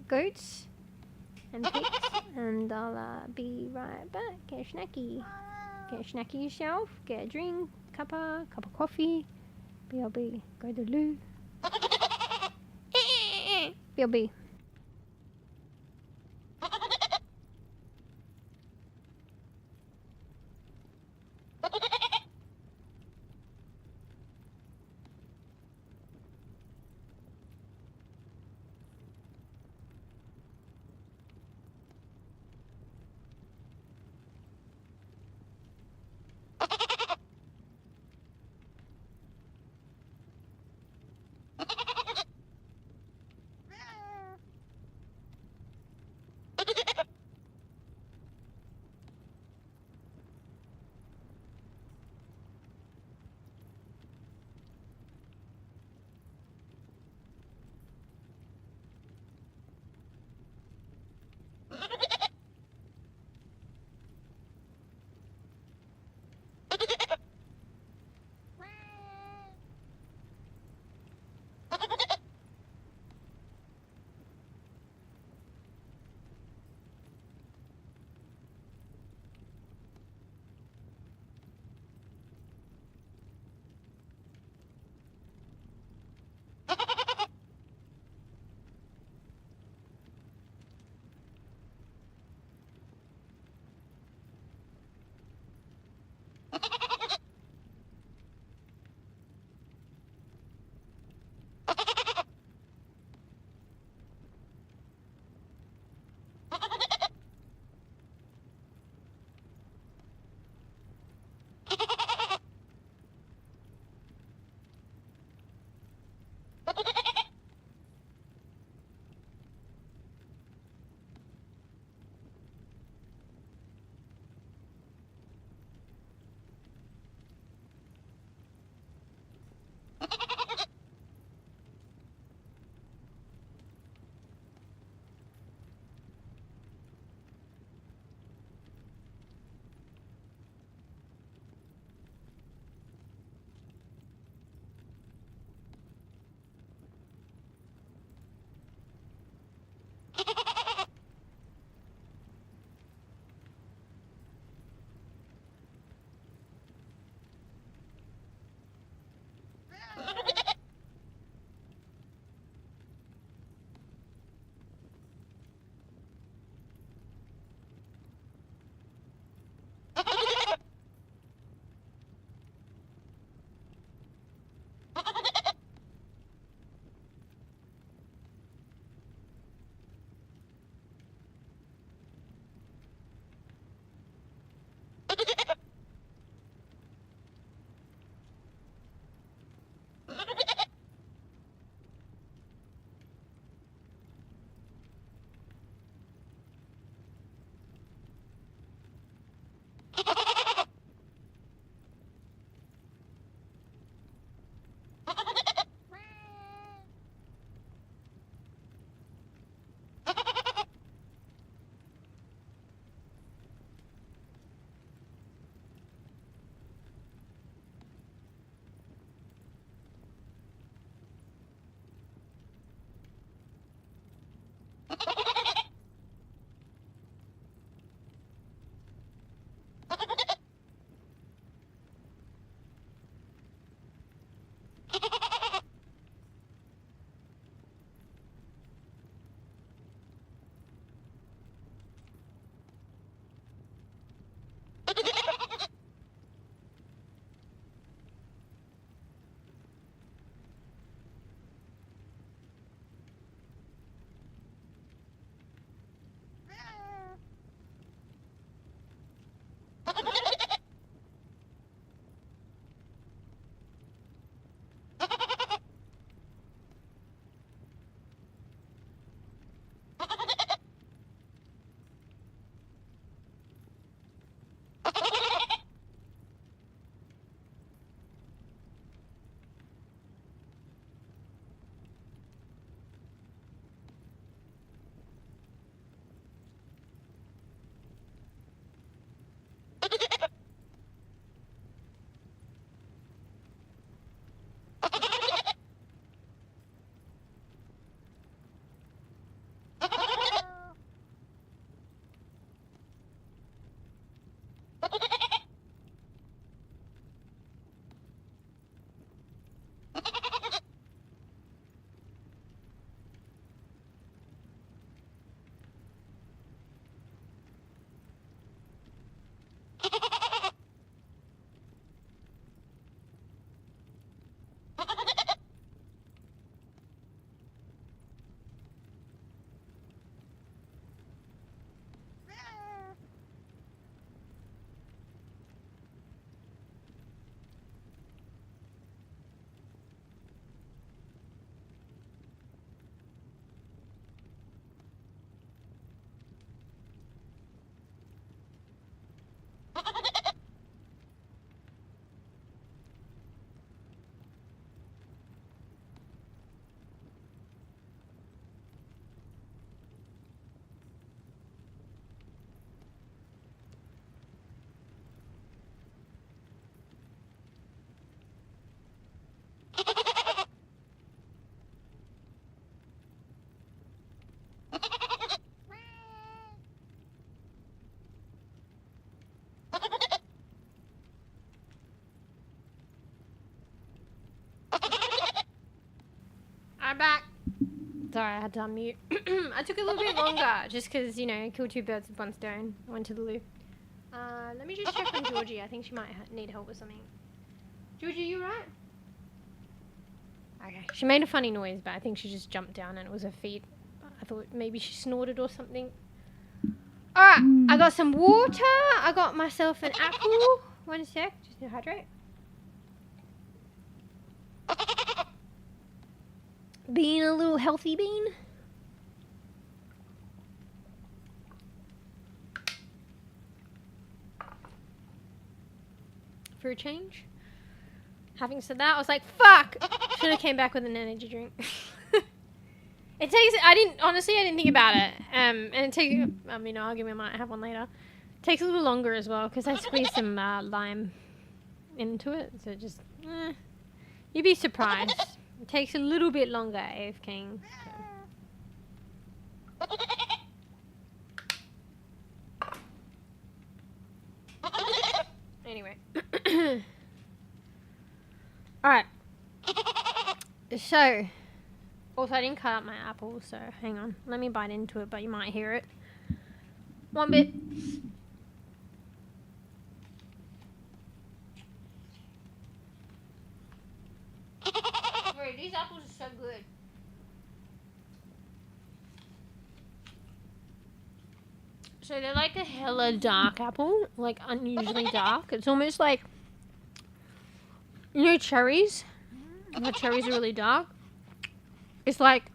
Speaker 3: goats and pigs. And I'll be right back. Get a snacky. Get a snacky yourself. Get a drink. Cup of coffee. BLB. Go to the loo. BLB. Alright, back. Sorry, I had to unmute. I took a little bit longer, just because, you know, kill 2 birds with 1 stone. I went to the loo. Let me just check on Georgie. I think she might need help with something. Georgie, you right? Okay. She made a funny noise, but I think she just jumped down and it was her feet. I thought maybe she snorted or something. Alright, I got some water. I got myself an apple. 1 sec, just to hydrate. Being a little healthy bean. For a change. Having said that, I was like, fuck! Should have came back with an energy drink. It takes, I didn't think about it. And it takes, I mean, argument, I might have one later. It takes a little longer as well, because I squeezed some lime into it. So just, you'd be surprised. It takes a little bit longer, AFKing. So. Anyway. Alright. So. Also, I didn't cut up my apple, so hang on. Let me bite into it, but you might hear it. 1 bit. Wait, these apples are so good. So they're like a hella dark apple, like unusually dark. It's almost like, you know, cherries? How cherries are really dark? It's like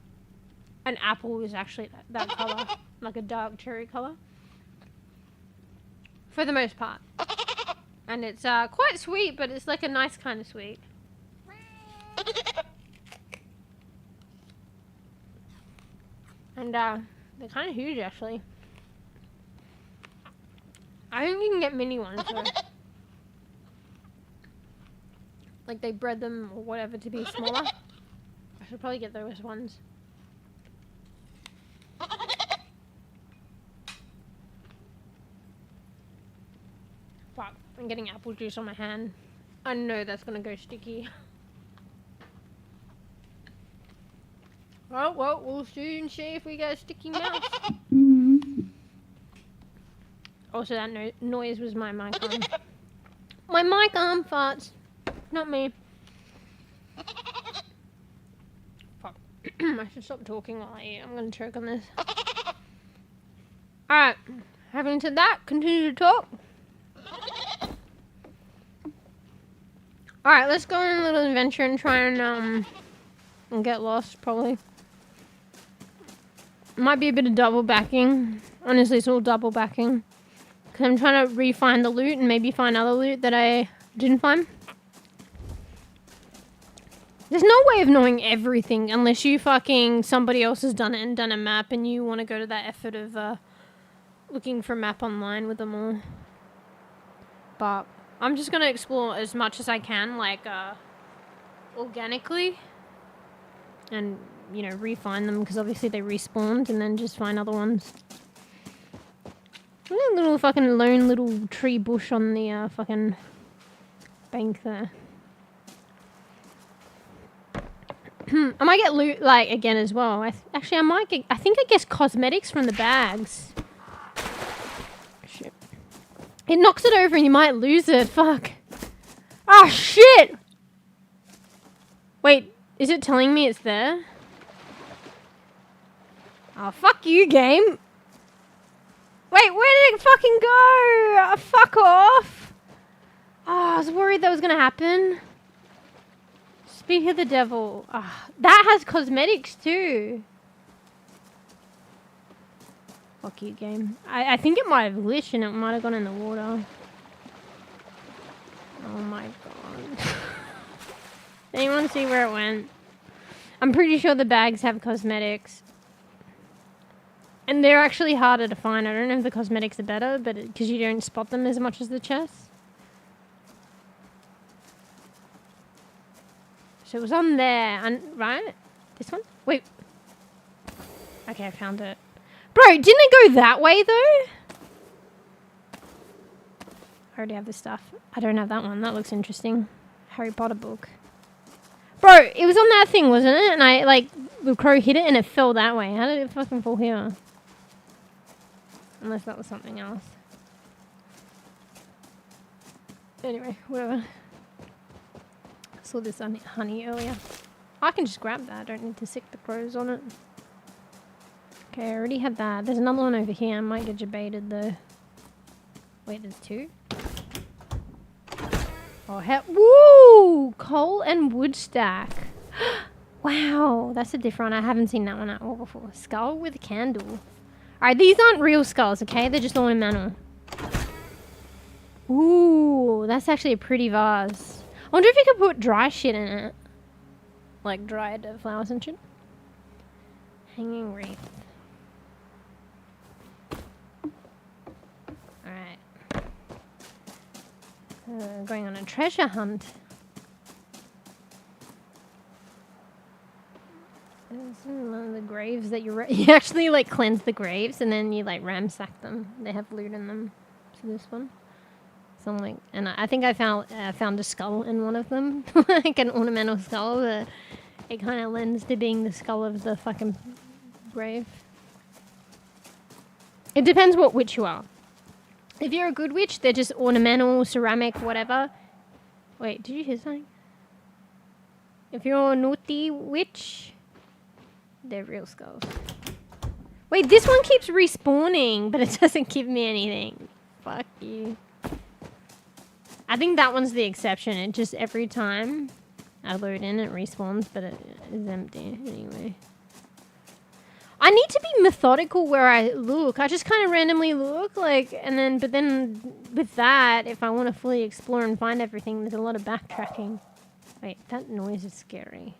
Speaker 3: an apple is actually that color, like a dark cherry color. For the most part. And it's quite sweet, but it's like a nice kind of sweet. And they're kind of huge actually. I think you can get mini ones though. Like they bred them or whatever to be smaller. I should probably get those ones. Fuck, I'm getting apple juice on my hand. I know that's gonna go sticky. Oh, well, we'll soon see if we get a sticky mouth. Also, that noise was my mic arm. My mic arm farts. Not me. Fuck. I should stop talking while I eat. I'm gonna choke on this. Alright. Having said that, continue to talk. Alright, let's go on a little adventure and try and get lost, probably. Might be a bit of double backing. Honestly, it's all double backing. Because I'm trying to re-find the loot and maybe find other loot that I didn't find. There's no way of knowing everything unless you fucking somebody else has done it and done a map and you want to go to that effort of looking for a map online with them all. But I'm just going to explore as much as I can, like, organically. And, you know, re-find them because obviously they respawned and then just find other ones. Look at that little fucking lone little tree bush on the fucking bank there. I might get loot, like, again as well. Actually, I might get, I guess cosmetics from the bags. Shit. It knocks it over and you might lose it. Fuck. Oh, shit! Wait, is it telling me it's there? Oh, fuck you, game. Wait, where did it fucking go? Oh, fuck off. Oh, I was worried that was gonna happen. Speak of the devil. That has cosmetics too. Fuck you, game. I think it might have glitched and it might have gone in the water. Oh my god. Anyone see where it went? I'm pretty sure the bags have cosmetics. And they're actually harder to find. I don't know if the cosmetics are better, but because you don't spot them as much as the chests. So it was on there, right? This one? Wait. Okay, I found it. Bro, didn't it go that way, though? I already have this stuff. I don't have that one. That looks interesting. Harry Potter book. Bro, it was on that thing, wasn't it? And I, like, the crow hit it and it fell that way. How did it fucking fall here? Unless that was something else. Anyway, whatever. I saw this honey earlier. I can just grab that. I don't need to sick the crows on it. Okay, I already had that. There's another one over here. I might get debated though. Wait, there's two? Oh, hell. Woo! Coal and wood stack. Wow, that's a different one. I haven't seen that one at all before. Skull with a candle. Alright, these aren't real skulls, okay? They're just ornamental. Ooh, that's actually a pretty vase. I wonder if you could put dry shit in it. Like dried flowers and shit. Hanging wreath. Alright. Going on a treasure hunt. This is one of the graves that you actually like cleanse the graves and then you like ransack them. They have loot in them. So this one. Something, and I think I found a skull in one of them, like an ornamental skull. But it kind of lends to being the skull of the fucking grave. It depends what witch you are. If you're a good witch, they're just ornamental, ceramic, whatever. Wait, did you hear something? If you're a naughty witch, they're real skulls. Wait, this one keeps respawning, but it doesn't give me anything. Fuck you. I think that one's the exception. It just every time I load in, it respawns, but it is empty anyway. I need to be methodical where I look. I just kind of randomly look, like, and then, but then with that, if I want to fully explore and find everything, there's a lot of backtracking. Wait, that noise is scary.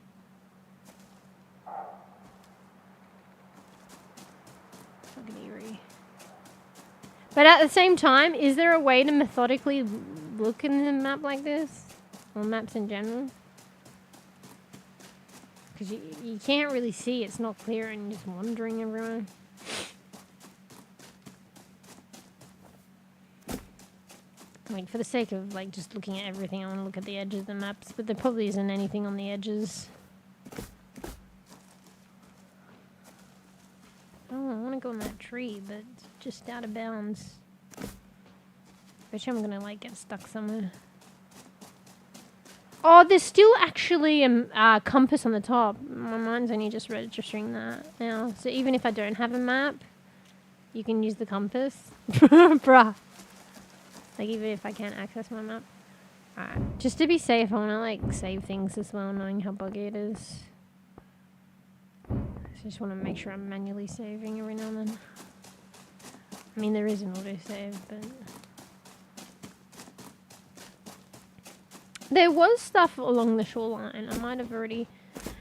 Speaker 3: Fucking eerie. But at the same time, is there a way to methodically look in a map like this? Or maps in general? Because you can't really see. It's not clear and you're just wandering everywhere. I mean, for the sake of like just looking at everything, I want to look at the edges of the maps. But there probably isn't anything on the edges. Oh, I want to go on that tree, but it's just out of bounds. Bet you I'm gonna like get stuck somewhere. Oh, there's still actually a compass on the top. My mind's only just registering that now. So even if I don't have a map, you can use the compass. Bruh. Like even if I can't access my map. Alright. Just to be safe, I want to like save things as well, knowing how buggy it is. I just want to make sure I'm manually saving every now and then. I mean, there is an autosave, but... There was stuff along the shoreline. I might have already...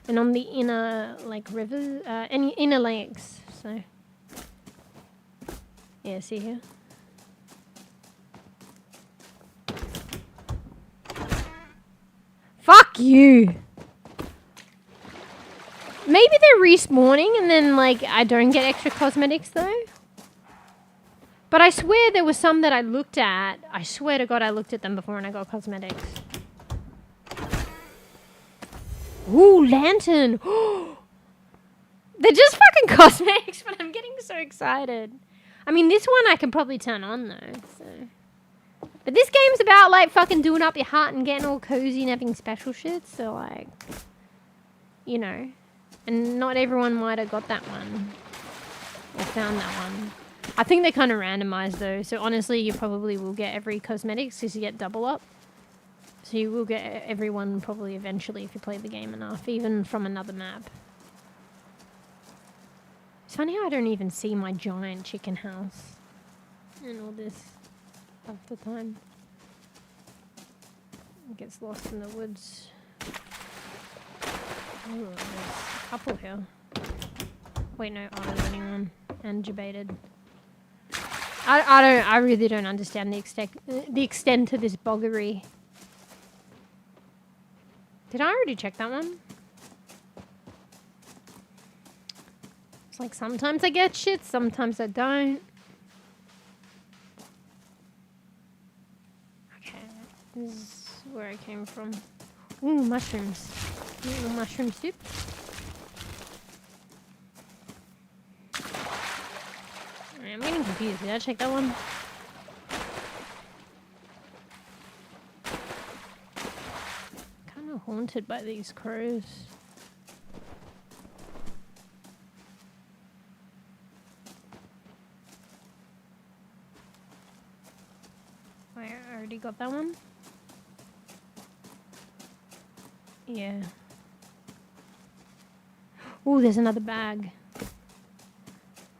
Speaker 3: And on the inner, like, rivers... any inner lakes, so... Yeah, see here? Fuck you! Maybe they're respawning and then, like, I don't get extra cosmetics, though. But I swear there was some that I looked at. I swear to God I looked at them before and I got cosmetics. Ooh, lantern! They're just fucking cosmetics, but I'm getting so excited. I mean, this one I can probably turn on, though, so... But this game's about, like, fucking doing up your heart and getting all cozy and having special shit, so, like... You know... And not everyone might have got that one. Or found that one. I think they're kind of randomized though. So honestly, you probably will get every cosmetics because you get double up. So you will get everyone probably eventually if you play the game enough. Even from another map. It's funny how I don't even see my giant chicken house. And all this. Half the time. It gets lost in the woods. Oh, there's a couple here. Wait, no, there's only one. And debated. I really don't understand the extent of this boggery. Did I already check that one? It's like sometimes I get shit, sometimes I don't. Okay, this is where I came from. Ooh, mushrooms. Little mushroom soup. Alright, I'm getting confused. Did I check that one? Kind of haunted by these crows. Wait, I already got that one? Yeah. Oh, there's another bag.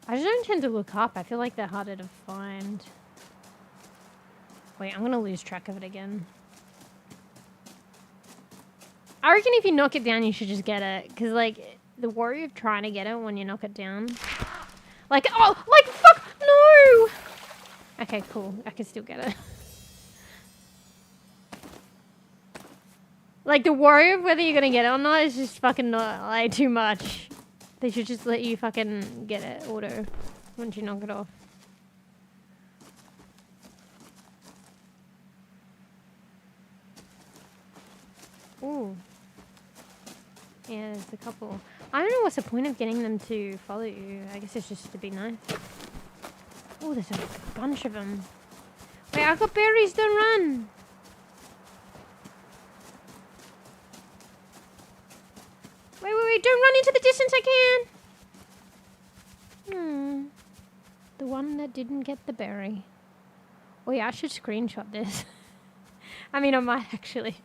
Speaker 3: I just don't tend to look up. I feel like they're harder to find. Wait, I'm gonna lose track of it again. I reckon if you knock it down, you should just get it. Because, like, the worry of trying to get it when you knock it down. Like, oh, like, fuck, no! Okay, cool. I can still get it. Like, the worry of whether you're gonna get it or not is just fucking not, like, too much. They should just let you fucking get it auto once you knock it off. Ooh. Yeah, there's a couple. I don't know what's the point of getting them to follow you. I guess it's just to be nice. Oh, there's a bunch of them. Wait, I got berries, don't run! Wait, don't run into the distance, I can! The one that didn't get the berry. Oh yeah, I should screenshot this. I mean, I might actually.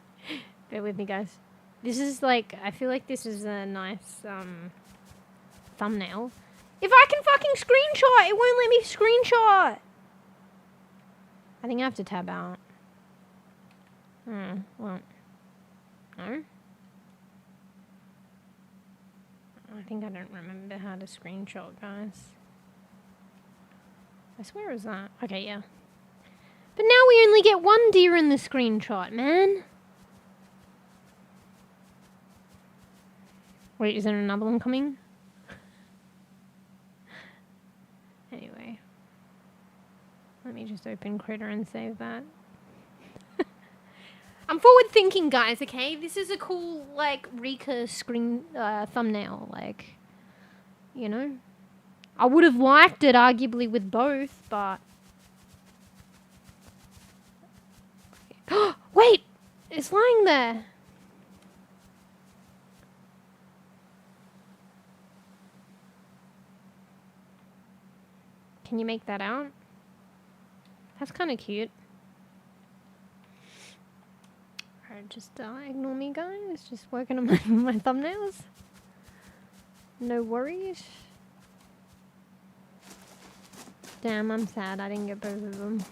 Speaker 3: Bear with me, guys. This is like, I feel like this is a nice, thumbnail. If I can fucking screenshot, it won't let me screenshot! I think I have to tab out. Well. No? I think I don't remember how to screenshot, guys. I swear it was that. Okay, yeah. But now we only get one deer in the screenshot, man. Wait, is there another one coming? Anyway. Let me just open Critter and save that. I'm forward thinking, guys, okay? This is a cool, like, REKA screen thumbnail, like, you know? I would have liked it, arguably, with both, but... Wait! It's lying there! Can you make that out? That's kind of cute. Alright, just ignore me, guys. Just working on my thumbnails. No worries. Damn, I'm sad I didn't get both of them.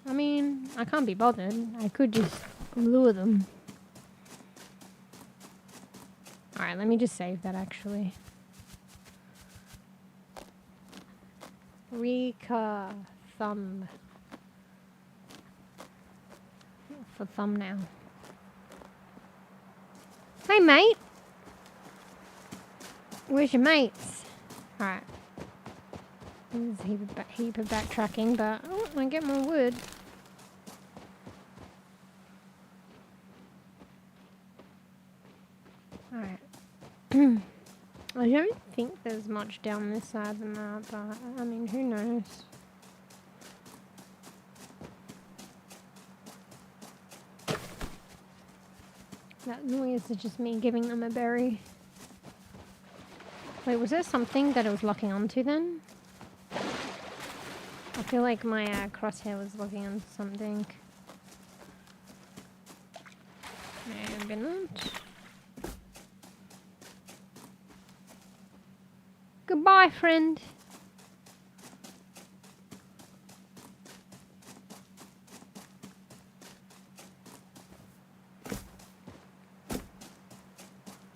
Speaker 3: I mean, I can't be bothered. I could just lure them. Alright, let me just save that, actually. REKA thumb. For thumbnail. Hey, mate. Where's your mates? Alright. There's a heap of backtracking, but oh, I get more wood. Alright. I don't think there's much down this side of the map, but I mean, who knows? That noise is just me giving them a berry. Wait, was there something that it was locking onto then? I feel like my crosshair was locking onto something. Maybe not. Goodbye, friend.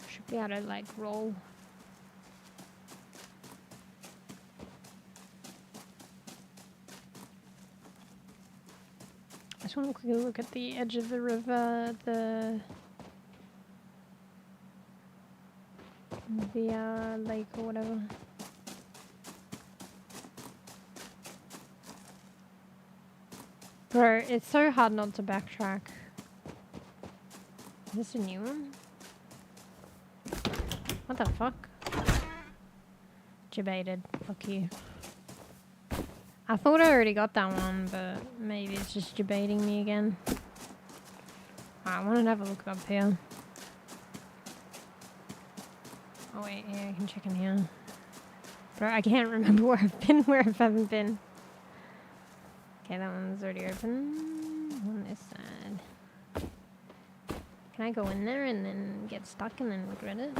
Speaker 3: Should be able to like roll. I just want to quickly look at the edge of the river, the lake or whatever. Bro, it's so hard not to backtrack. this a new one? What the fuck? Debated. Fuck you. I thought I already got that one, but maybe it's just debating me again. I want to have a look up here. Oh wait, yeah, I can check in here. Bro, I can't remember where I've been, where I haven't been. Okay, that one's already open. On this side. Can I go in there and then get stuck and then regret it?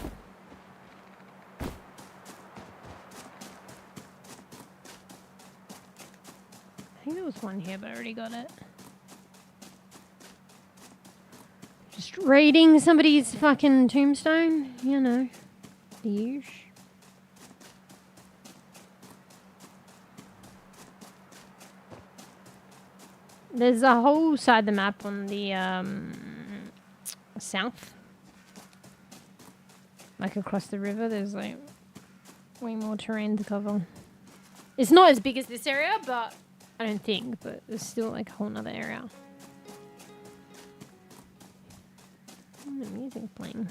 Speaker 3: I think there was one here, but I already got it. Just raiding somebody's fucking tombstone, you know. The usual. There's a whole side of the map on the south. Like across the river, there's like way more terrain to cover. It's not as big as this area, but I don't think, but there's still like a whole nother area. Oh, the music playing.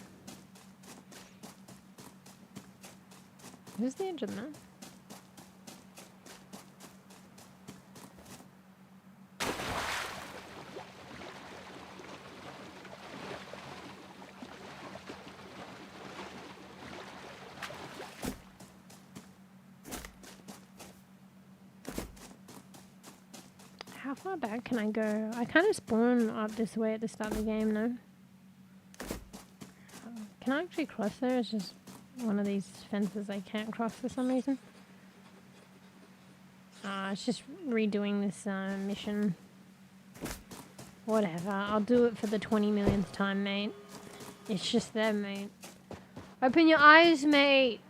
Speaker 3: Where's the edge of the map? How far back can I go? I kind of spawn up this way at the start of the game, no? Can I actually cross there? It's just one of these fences I can't cross for some reason. It's just redoing this mission. Whatever, I'll do it for the 20 millionth time, mate. It's just there, mate. Open your eyes, mate!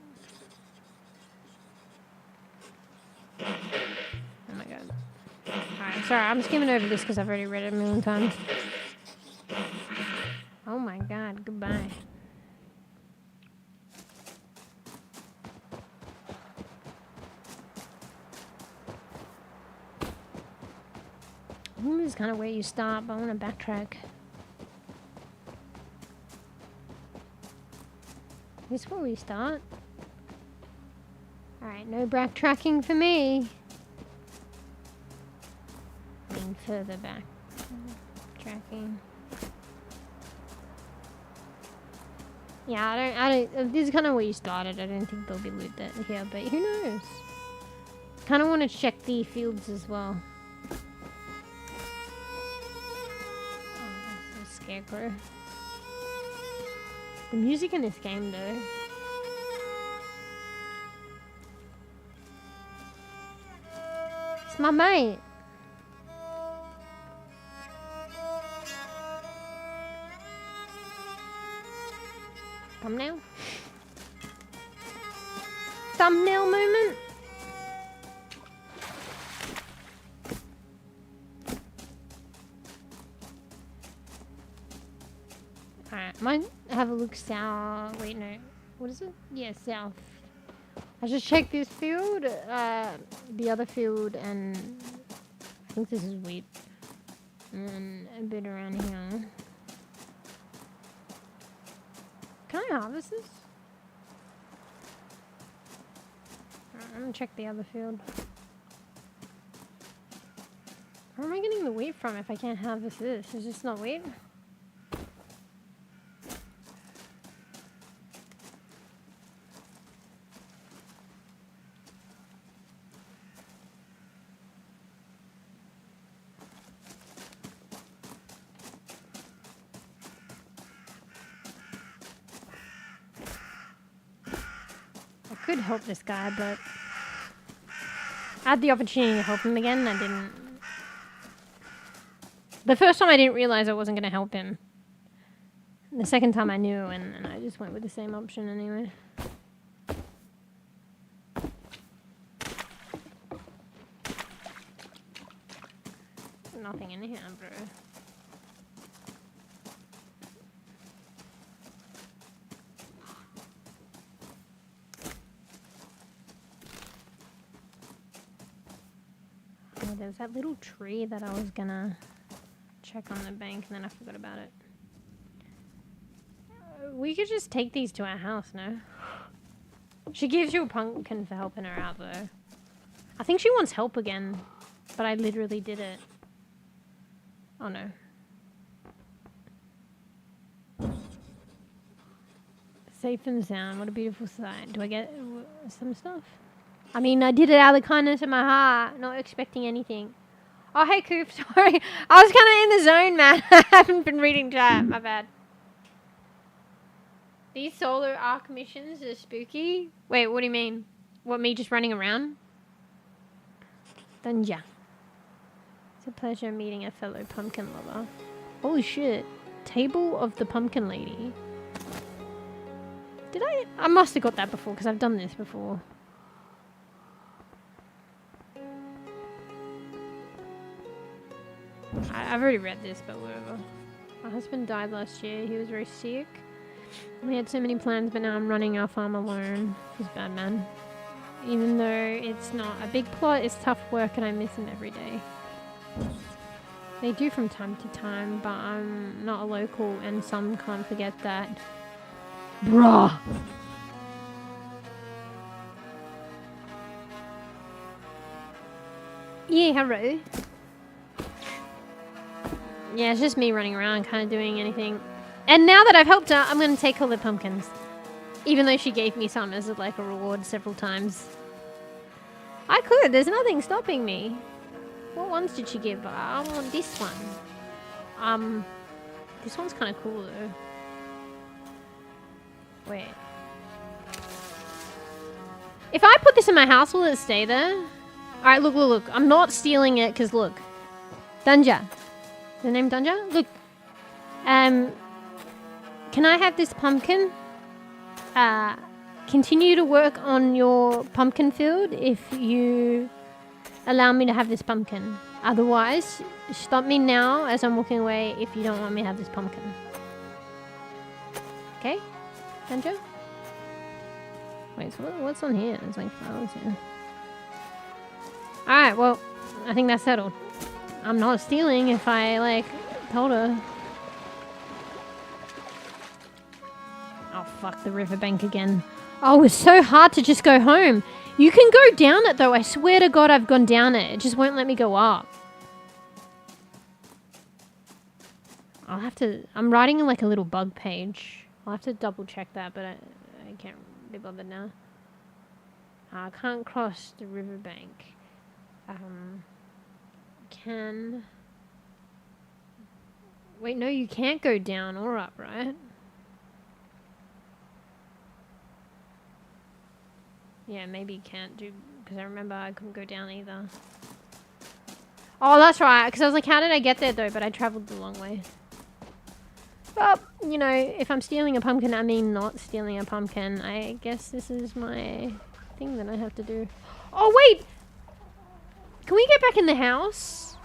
Speaker 3: Oh my god. Alright, sorry, I'm skimming over this because I've already read it a million times. Oh my god, goodbye. This is kind of where you stop. I want to backtrack. Is this where we start? Alright, no backtracking for me. I mean, further back. Tracking. Yeah, I don't, this is kind of where you started. I don't think there'll be loot here, but who knows? Kind of want to check the fields as well. Scarecrow. The music in this game, though. It's my mate. Thumbnail? Thumbnail moment? Alright, might have a look south. Wait, no. What is it? Yeah, south. I just checked this field, the other field, and I think this is wheat. And a bit around here. Can I harvest this? Alright, I'm gonna check the other field. Where am I getting the wheat from if I can't harvest this? Is this not wheat? Could help this guy, but I had the opportunity to help him again and I didn't. The first time I didn't realize I wasn't going to help him. The second time I knew and I just went with the same option anyway. Nothing in here, bro. There was that little tree that I was gonna check on the bank and then I forgot about it. We could just take these to our house, no? She gives you a pumpkin for helping her out, though. I think she wants help again, but I literally did it. Oh, no. Safe and sound. What a beautiful sight. Do I get some stuff? I mean, I did it out of the kindness of my heart, not expecting anything. Oh, hey, Coop. Sorry. I was kind of in the zone, man. I haven't been reading chat. My bad. These solo arc missions are spooky. Wait, what do you mean? What, me just running around? Then yeah. It's a pleasure meeting a fellow pumpkin lover. Holy shit. Table of the Pumpkin Lady. Did I? I must have got that before because I've done this before. I've already read this, but whatever. My husband died last year. He was very sick. We had so many plans, but now I'm running our farm alone. He's bad, man. Even though it's not a big plot, it's tough work and I miss him every day. They do from time to time, but I'm not a local and some can't forget that. Bruh! Yeah, hello. Yeah, it's just me running around, kind of doing anything. And now that I've helped her, I'm going to take all the pumpkins. Even though she gave me some as like a reward several times. I could, there's nothing stopping me. What ones did she give? I want this one. This one's kind of cool though. Wait. If I put this in my house, will it stay there? Alright, look, look, look. I'm not stealing it, because look. Dunja. Is the name Dunja? Look. Can I have this pumpkin? Continue to work on your pumpkin field if you allow me to have this pumpkin. Otherwise, stop me now as I'm walking away if you don't want me to have this pumpkin. Okay? Dunja? Wait, so what's on here? There's like flowers here. Alright, well, I think that's settled. I'm not stealing if I, like, told her. Oh, fuck, the riverbank again. Oh, it's so hard to just go home. You can go down it, though. I swear to God I've gone down it. It just won't let me go up. I'll have to... I'm writing like a little bug page. I'll have to double check that, but I can't be bothered now. I can't cross the riverbank. Can... Wait, no, you can't go down or up, right? Yeah, maybe you can't do... Because I remember I couldn't go down either. Oh, that's right. Because I was like, how did I get there, though? But I travelled the long way. Well, you know, if I'm stealing a pumpkin, I mean not stealing a pumpkin. I guess this is my thing that I have to do. Oh, wait! Can we get back in the house?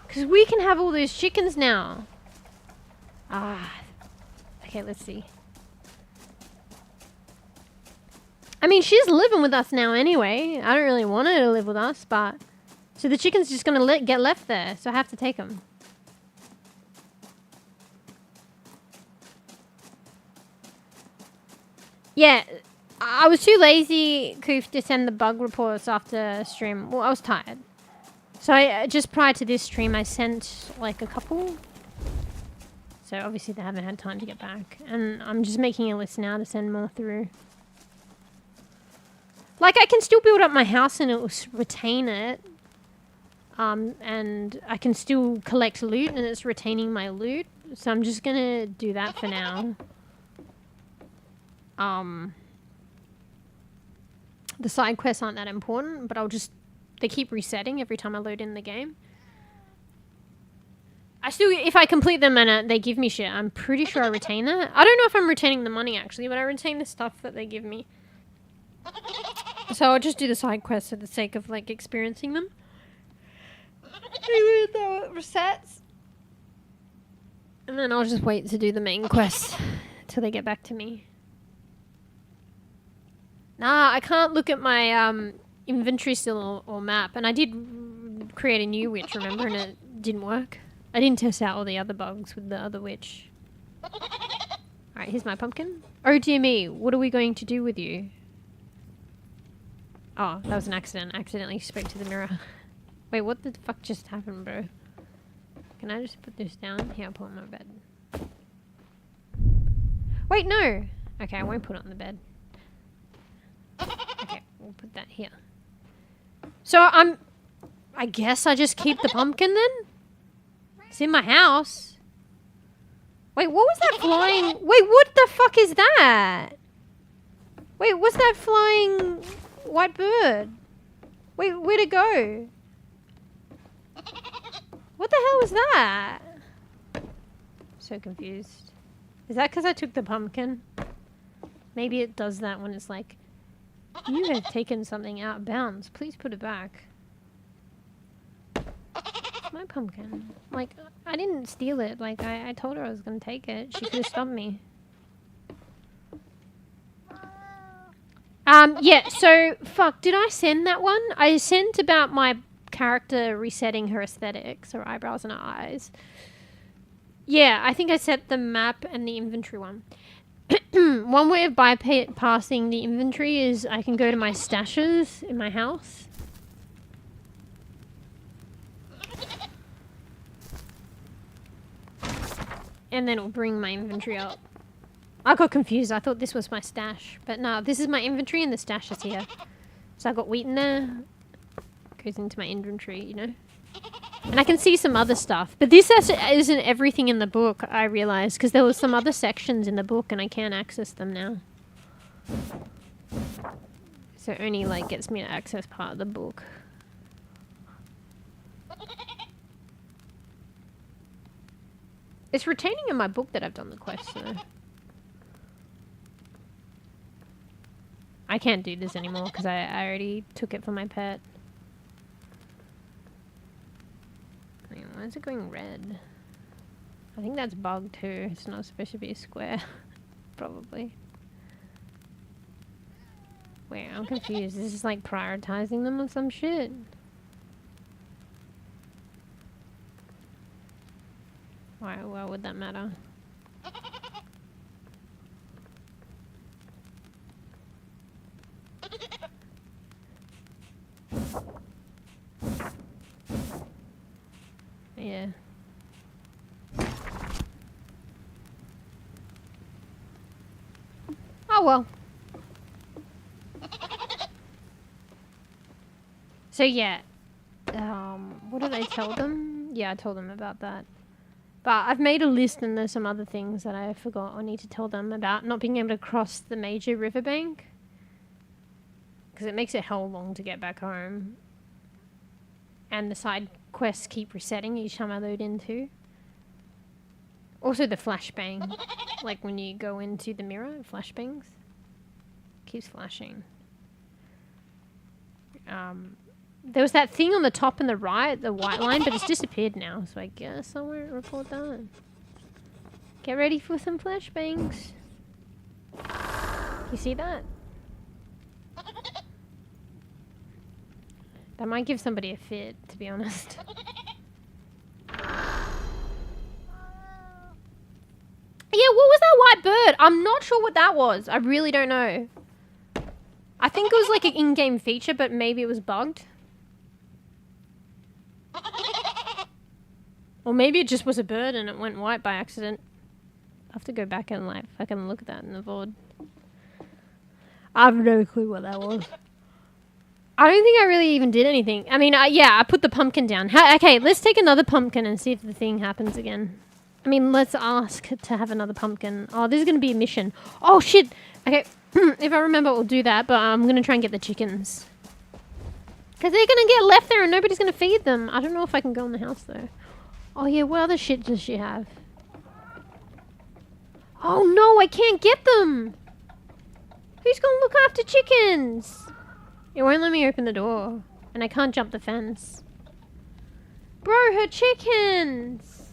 Speaker 3: Because we can have all those chickens now. Ah. Okay, let's see. I mean, she's living with us now anyway. I don't really want her to live with us, but... So the chicken's just going to get left there, so I have to take them. Yeah, I was too lazy, Koof, to send the bug reports after stream. Well, I was tired. So I just prior to this stream, I sent like a couple. So obviously they haven't had time to get back. And I'm just making a list now to send more through. Like, I can still build up my house and it will retain it. And I can still collect loot and it's retaining my loot. So I'm just going to do that for now. The side quests aren't that important, but they keep resetting every time I load in the game. I still, if I complete them and they give me shit, I'm pretty sure I retain that. I don't know if I'm retaining the money actually, but I retain the stuff that they give me. So I'll just do the side quests for the sake of like experiencing them. Even though it resets. And then I'll just wait to do the main quest till they get back to me. Nah, I can't look at my inventory still or map. And I did create a new witch, remember? And it didn't work. I didn't test out all the other bugs with the other witch. Alright, here's my pumpkin. Oh dear me, what are we going to do with you? Oh, that was an accident. I accidentally spoke to the mirror. Wait, what the fuck just happened, bro? Can I just put this down? Here, I'll put it on my bed. Wait, no! Okay, I won't put it on the bed. Okay, we'll put that here. So I guess I just keep the pumpkin then? It's in my house. Wait, what was that flying? Wait, what the fuck is that? Wait, what's that flying white bird? Wait, where'd it go? What the hell was that? So confused. Is that because I took the pumpkin? Maybe it does that when it's like, you have taken something out of bounds. Please put it back. It's my pumpkin. Like, I didn't steal it. Like, I told her I was going to take it. She could have stopped me. Yeah, so, fuck, did I send that one? I sent about my character resetting her aesthetics, her eyebrows and her eyes. Yeah, I think I set the map and the inventory one. One way of bypassing the inventory is I can go to my stashes in my house. And then it'll bring my inventory up. I got confused. I thought this was my stash. But no, this is my inventory and the stash is here. So I got wheat in there. Goes into my inventory, you know. And I can see some other stuff. But this isn't everything in the book, I realized. Because there was some other sections in the book and I can't access them now. So it only like gets me to access part of the book. It's retaining in my book that I've done the quest, though. I can't do this anymore because I already took it for my pet. Wait, why is it going red? I think that's bugged too. It's not supposed to be a square. Probably. Wait, I'm confused. This is like prioritizing them or some shit. Why would that matter? Yeah. Oh well. So yeah. What did I tell them? Yeah, I told them about that. But I've made a list and there's some other things that I forgot I need to tell them about. Not being able to cross the major riverbank. Because it makes it hell long to get back home. And the side quests keep resetting each time I load into. Also the flashbang. Like when you go into the mirror, it flashbangs. Keeps flashing. There was that thing on the top and the right, the white line, but it's disappeared now, so I guess I won't report that. Get ready for some flashbangs. You see that? That might give somebody a fit, to be honest. Yeah, what was that white bird? I'm not sure what that was. I really don't know. I think it was like an in-game feature, but maybe it was bugged. Or maybe it just was a bird and it went white by accident. I'll have to go back and like fucking look at that in the VOD. I have no clue what that was. I don't think I really even did anything. I mean, yeah, I put the pumpkin down. Okay, let's take another pumpkin and see if the thing happens again. I mean, let's ask to have another pumpkin. Oh, this is going to be a mission. Oh, shit. Okay, if I remember, we'll do that, but I'm going to try and get the chickens. Because they're going to get left there and nobody's going to feed them. I don't know if I can go in the house, though. Oh, yeah, what other shit does she have? Oh, no, I can't get them. Who's going to look after chickens? It won't let me open the door. And I can't jump the fence. Bro, her chickens!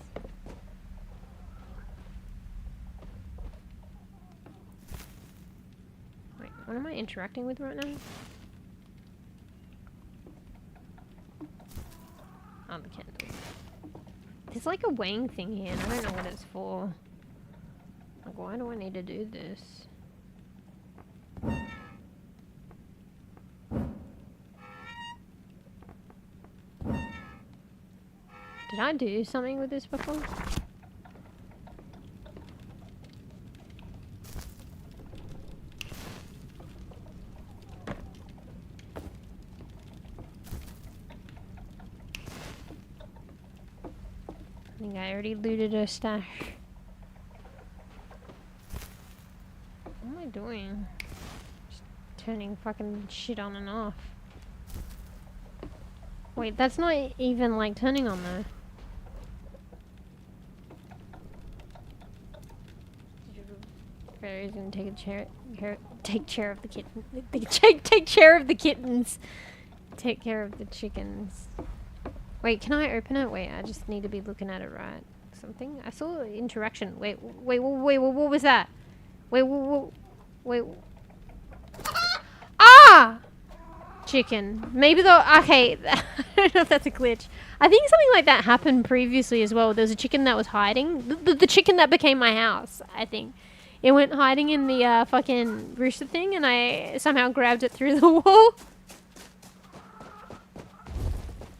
Speaker 3: Wait, what am I interacting with right now? Oh, the candle. There's like a weighing thing here and I don't know what it's for. Like, why do I need to do this? Did I do something with this before? I think I already looted her stash. What am I doing? Just turning fucking shit on and off. Wait, that's not even like turning on though. Fairy's gonna take a chair, take care of the kitten. Take care of the kittens. Take care of the chickens. Wait, can I open it? Wait, I just need to be looking at it right. Something? I saw interaction. Wait, what was that? Wait. Ah! Chicken. Maybe okay, I don't know if that's a glitch. I think something like that happened previously as well. There was a chicken that was hiding. The chicken that became my house, I think. It went hiding in the fucking rooster thing and I somehow grabbed it through the wall.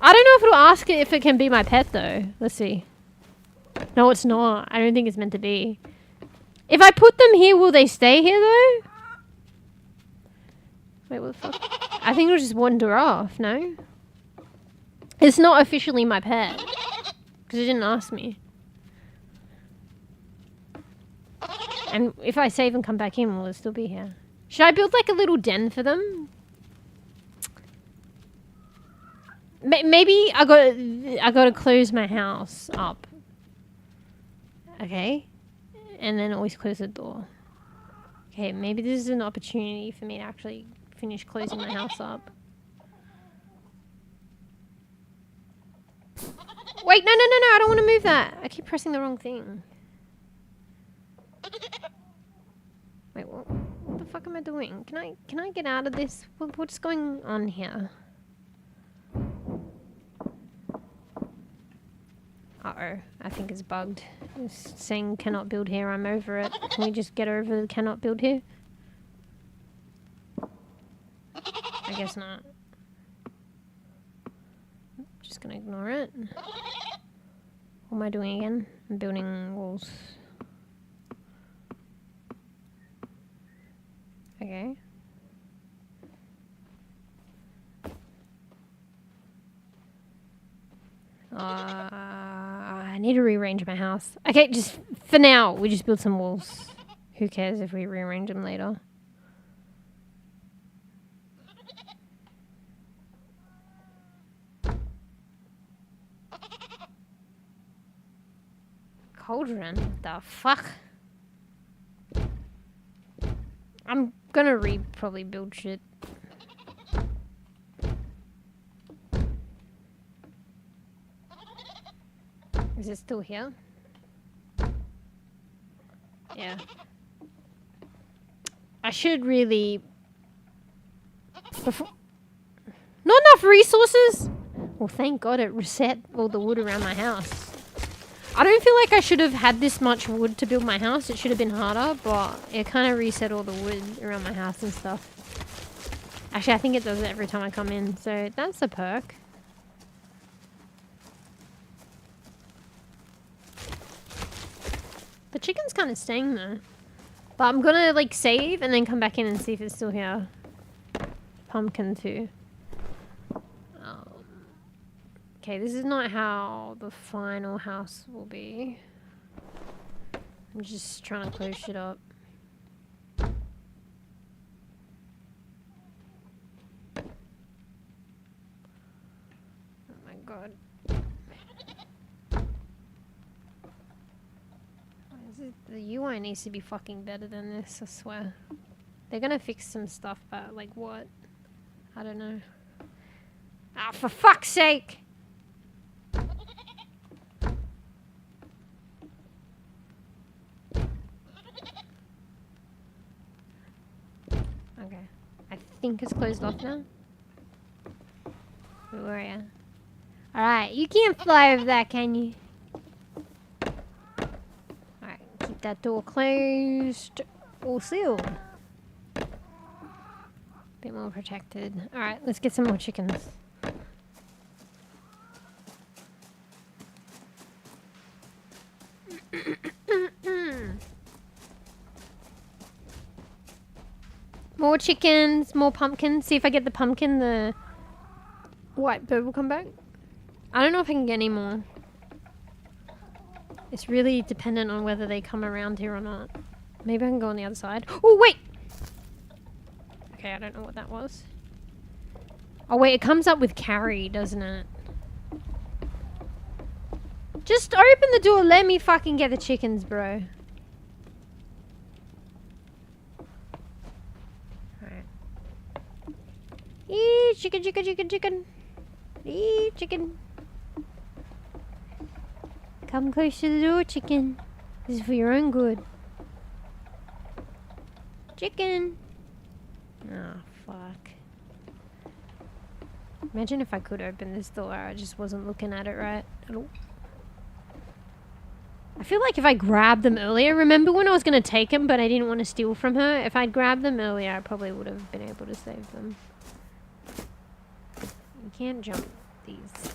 Speaker 3: I don't know if it'll ask it if it can be my pet though. Let's see. No, it's not. I don't think it's meant to be. If I put them here, will they stay here though? Wait, what the fuck? I think it'll just wander off, no? It's not officially my pet. Because it didn't ask me. And if I save and come back in, will it still be here? Should I build like a little den for them? Maybe I gotta close my house up. Okay. And then always close the door. Okay, maybe this is an opportunity for me to actually finish closing my house up. Wait, no, I don't want to move that. I keep pressing the wrong thing. Wait, what the fuck am I doing? Can I get out of this? What's going on here? Uh-oh, I think it's bugged. It's saying cannot build here, I'm over it. Can we just get over the cannot build here? I guess not. Just gonna ignore it. What am I doing again? I'm building walls. Okay. I need to rearrange my house. Okay, just for now, we just build some walls. Who cares if we rearrange them later? Cauldron? What the fuck? I'm gonna probably build shit. Is it still here? Yeah. I should really... Not enough resources? Well, thank God it reset all the wood around my house. I don't feel like I should have had this much wood to build my house. It should have been harder, but it kind of reset all the wood around my house and stuff. Actually, I think it does it every time I come in, so that's a perk. The chicken's kind of staying though. But I'm gonna like save and then come back in and see if it's still here. Pumpkin too. Okay, this is not how the final house will be. I'm just trying to close shit up. Oh my god. The UI needs to be fucking better than this, I swear. They're gonna fix some stuff, but like what? I don't know. Ah, for fuck's sake! Okay. I think it's closed off now. Where are you? Alright, you can't fly over that, can you? Keep that door closed or sealed. Bit more protected. Alright, let's get some more chickens. More chickens, more pumpkins. See if I get the pumpkin, the white bird will come back. I don't know if I can get any more. It's really dependent on whether they come around here or not. Maybe I can go on the other side. Oh, wait! Okay, I don't know what that was. Oh, wait, it comes up with carry, doesn't it? Just open the door. Let me fucking get the chickens, bro. Alright. Eee, chicken, chicken, chicken, chicken. Eee, chicken. Come close to the door, chicken. This is for your own good. Chicken. Oh, fuck. Imagine if I could open this door. I just wasn't looking at it right at all. I feel like if I grabbed them earlier, remember when I was going to take them but I didn't want to steal from her? If I'd grabbed them earlier, I probably would have been able to save them. You can't jump these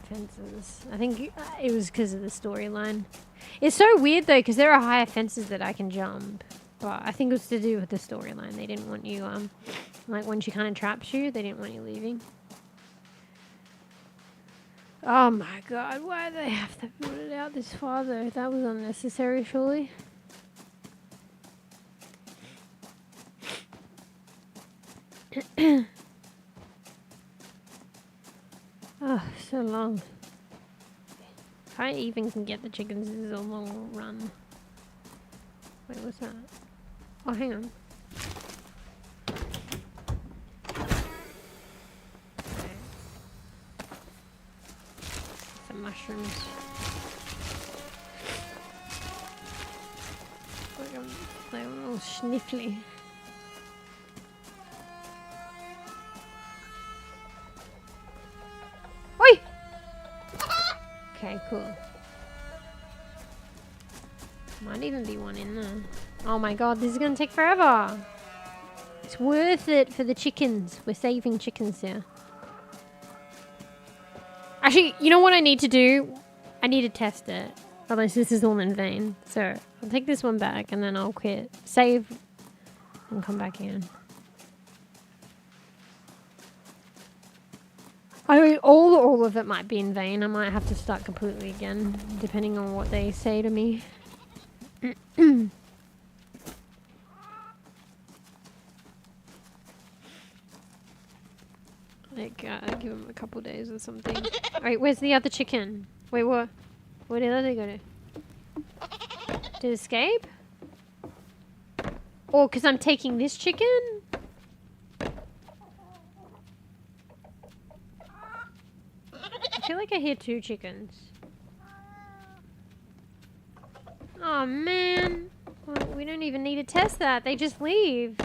Speaker 3: fences. I think it was because of the storyline. It's so weird though, because there are higher fences that I can jump. But I think it was to do with the storyline. They didn't want you, like when she kind of traps you, they didn't want you leaving. Oh my god, why do they have to put it out this far though? That was unnecessary, surely. Oh, so long. If I even can get the chickens, this is a long run. Wait, what's that? Oh, hang on. Okay. Some mushrooms. They're all sniffly. Oi! Okay, cool. Might even be one in there. Oh my god, this is gonna take forever. It's worth it for the chickens. We're saving chickens here. Actually, you know what I need to do? I need to test it. Otherwise this is all in vain. So, I'll take this one back and then I'll quit. Save and come back in. I mean, all of it might be in vain. I might have to start completely again, depending on what they say to me. Like, give them a couple days or something. Alright, where's the other chicken? Wait, what? Where did they go to? Did it escape? Or because I'm taking this chicken? I feel like I hear two chickens. Oh man. Well, we don't even need to test that. They just leave.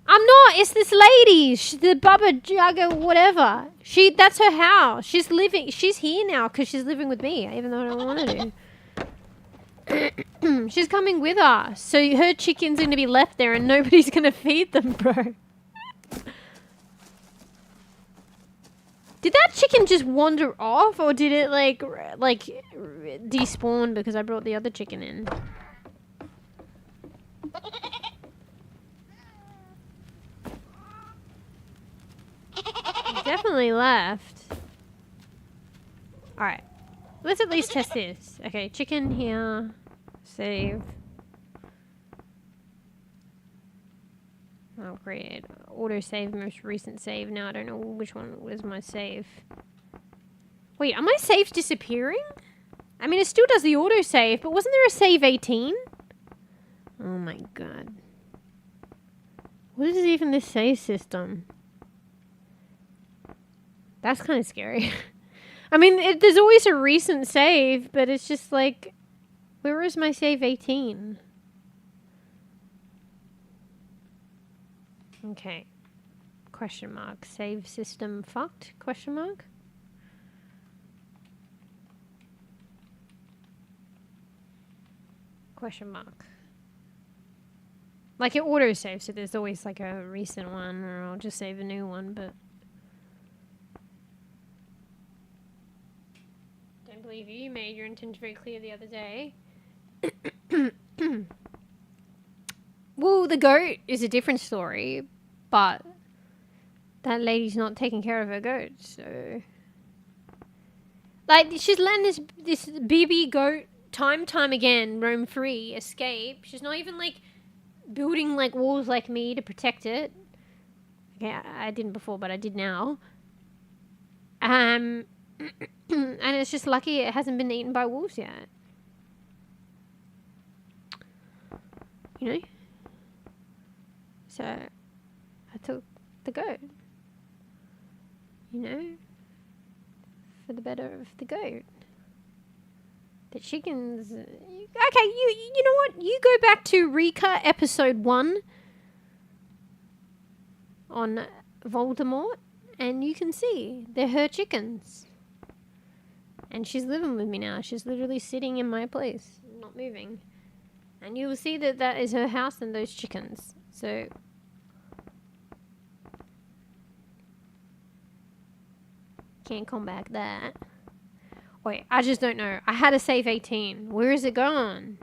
Speaker 3: I'm not. It's this lady. The Baba Jugger, whatever. That's her house. She's living. She's here now because she's living with me, even though I don't want her to. She's coming with us. So her chickens are going to be left there and nobody's going to feed them, bro. Did that chicken just wander off, or did it like despawn because I brought the other chicken in? It definitely left. Alright. Let's at least test this. Okay, chicken here. Save. Oh, great. Auto save, most recent save. Now I don't know which one was my save. Wait, are my saves disappearing? I mean, it still does the auto save, but wasn't there a save 18? Oh my god. What is even this save system? That's kind of scary. I mean, there's always a recent save, but it's just like, where is my save 18? Okay. Question mark. Save system fucked? Question mark. question mark. Like it auto saves, so there's always like a recent one, or I'll just save a new one, but don't believe you. You made your intention very clear the other day. Well, the goat is a different story, but that lady's not taking care of her goat, so like she's letting this baby goat time again roam free, escape. She's not even like building like walls like me to protect it. Okay, I didn't before, but I did now. And it's just lucky it hasn't been eaten by wolves yet. You know? So I took the goat. You know? For the better of the goat. The chickens... Okay, you know what? You go back to REKA episode 1 on Voldemort, and you can see they're her chickens. And she's living with me now. She's literally sitting in my place, not moving. And you will see that that is her house and those chickens. So... can't combat that. Wait, I just don't know. I had a save 18. Where is it gone?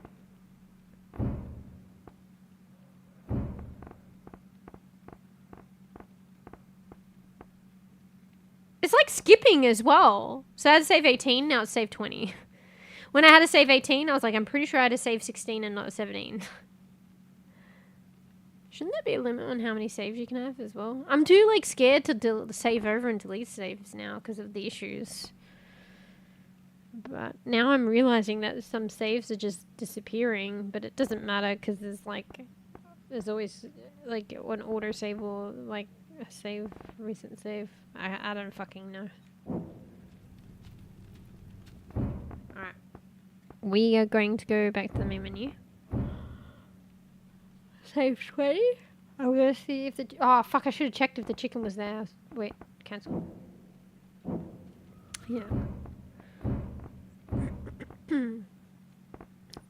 Speaker 3: It's like skipping as well. So I had a save 18, now it's save 20. When I had a save 18, I was like, I'm pretty sure I had a save 16 and not a 17. Shouldn't there be a limit on how many saves you can have as well? I'm too like scared to save over and delete saves now because of the issues. But now I'm realizing that some saves are just disappearing, but it doesn't matter because there's always like an auto save or like a save, recent save. I don't fucking know. Alright. We are going to go back to the main menu. Save 20. I'm going to see if the... Oh, fuck, I should have checked if the chicken was there. Wait, cancel. Yeah.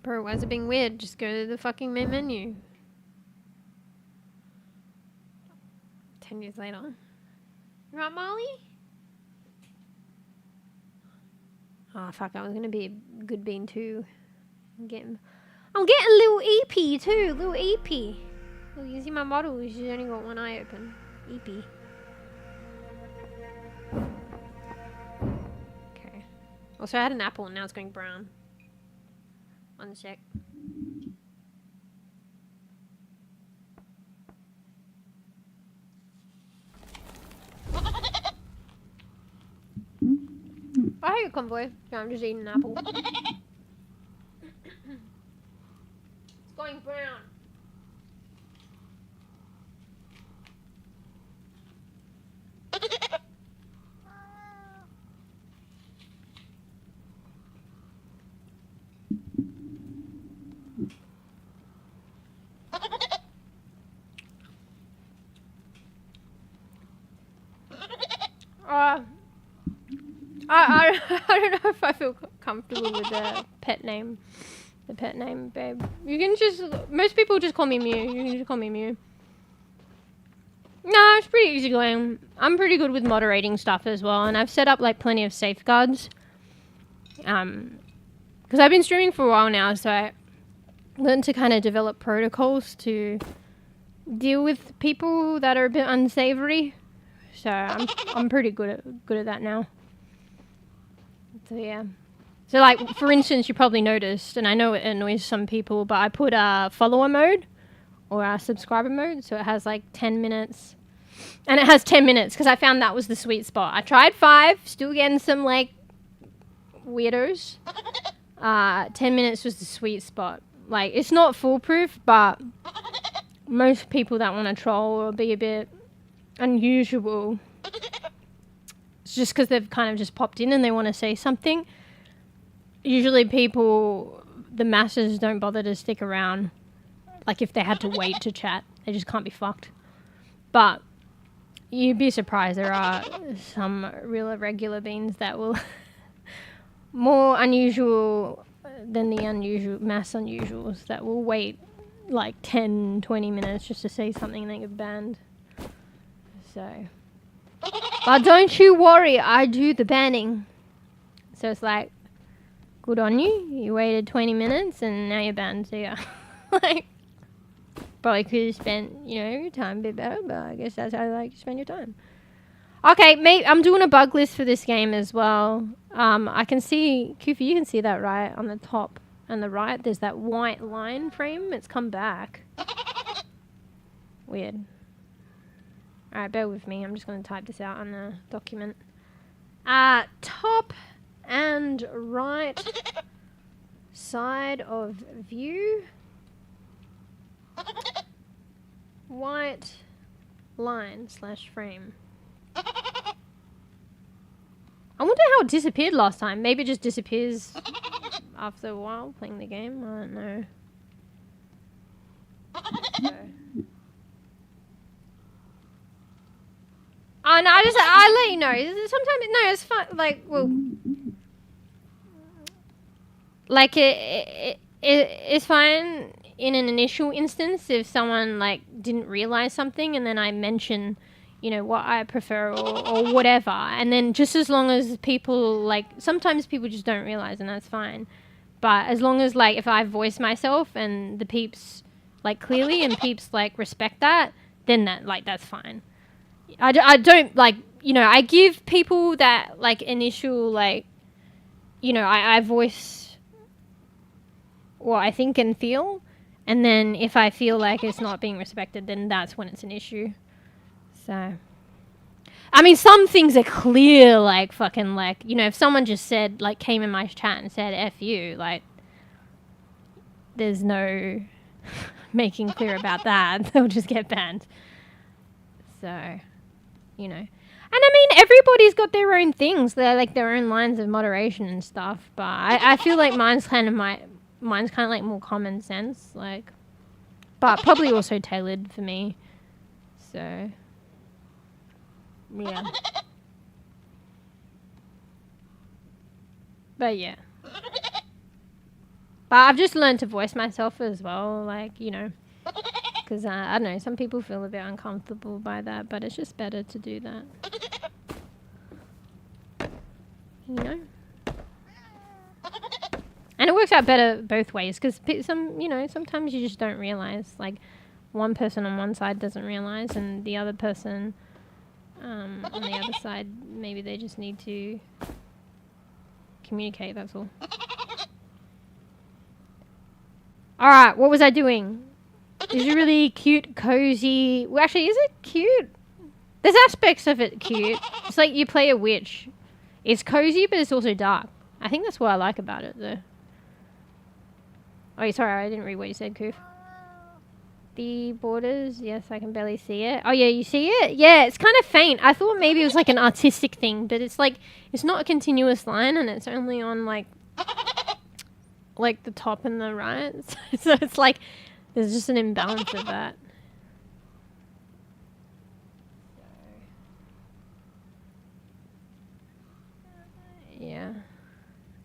Speaker 3: Bro, why is it being weird? Just go to the fucking main menu. 10 years later. You right, Molly? Oh, fuck, I was going to be a good bean too. I'm getting a little EP too. Little EP. Oh, you see my model? She's only got one eye open. EP. Okay. Also, I had an apple and now it's going brown. One sec. I hate a convoy. No, I'm just eating an apple. It's going brown. I don't know if I feel comfortable with the pet name. The pet name, babe. You can just... Most people just call me Mew. You can just call me Mew. No, it's pretty easy going. I'm pretty good with moderating stuff as well. And I've set up like plenty of safeguards. Because I've been streaming for a while now. So I learned to kind of develop protocols to deal with people that are a bit unsavory. So I'm pretty good at that now. So yeah. So like for instance, you probably noticed, and I know it annoys some people, but I put follower mode or subscriber mode, so it has like 10 minutes, and it has 10 minutes because I found that was the sweet spot. I tried 5, still getting some like weirdos. 10 minutes was the sweet spot. Like it's not foolproof, but most people that want to troll or be a bit unusual, it's just because they've kind of just popped in and they want to say something. Usually people, the masses don't bother to stick around. Like if they had to wait to chat, they just can't be fucked. But you'd be surprised, there are some real irregular beans that will more unusual than the mass unusuals that will wait like 10, 20 minutes just to say something and then get banned. So, but don't you worry, I do the banning. So it's like, good on you. You waited 20 minutes and now you're banned. So yeah, like, probably could have spent, you know, your time a bit better, but I guess that's how you like to spend your time. Okay, I'm doing a bug list for this game as well. I can see, Kufi, you can see that right on the top and the right. There's that white line frame. It's come back. Weird. Alright, bear with me. I'm just going to type this out on the document. Top and right side of view. White line / frame. I wonder how it disappeared last time. Maybe it just disappears after a while playing the game. I don't know. So. Oh no, I let you know. Sometimes no, it's fun. Like, well, like it's fine in an initial instance if someone like didn't realize something and then I mention, you know, what I prefer or whatever, and then just as long as people like, sometimes people just don't realize and that's fine, but as long as like if I voice myself and the peeps like clearly and peeps like respect that, then that like that's fine. I don't like, you know, I give people that like initial like, you know, I voice what I think and feel, and then if I feel like it's not being respected, then that's when it's an issue. So, I mean, some things are clear, like fucking like, you know, if someone just said, like came in my chat and said F you, like there's no making clear about that. They'll just get banned. So, you know. And I mean, everybody's got their own things. They're like their own lines of moderation and stuff. But I feel like mine's kind of like more common sense, like, but probably also tailored for me. So, yeah. But yeah. But I've just learned to voice myself as well, like, you know, because I don't know, some people feel a bit uncomfortable by that, but it's just better to do that. You know? And it works out better both ways, because you know, sometimes you just don't realize, like, one person on one side doesn't realize, and the other person on the other side, maybe they just need to communicate, that's all. Alright, what was I doing? Is it really cute, cozy? Well, actually, is it cute? There's aspects of it cute. It's like you play a witch. It's cozy, but it's also dark. I think that's what I like about it, though. Oh, sorry, I didn't read what you said, Koof. The borders, yes, I can barely see it. Oh, yeah, you see it? Yeah, it's kind of faint. I thought maybe it was like an artistic thing, but it's like, it's not a continuous line, and it's only on like the top and the right. So it's like, there's just an imbalance of that. Yeah.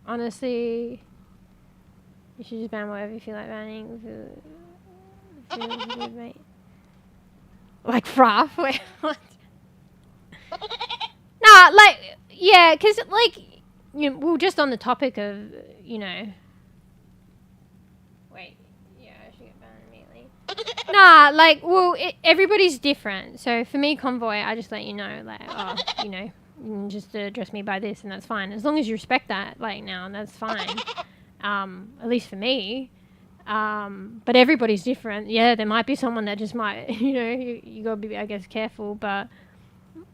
Speaker 3: Honestly, you should just ban whatever you feel like banning. Feels good, mate. Like Fraff? Wait, what? Nah, like, yeah, because, like, you know, well, just on the topic of, you know. Wait, yeah, I should get banned immediately. Nah, like, well, everybody's different. So for me, Convoy, I just let you know, like, oh, you know, you can just address me by this and that's fine. As long as you respect that, like, now, that's fine. At least for me. But everybody's different. Yeah, there might be someone that just might, you know, you gotta be, I guess, careful. But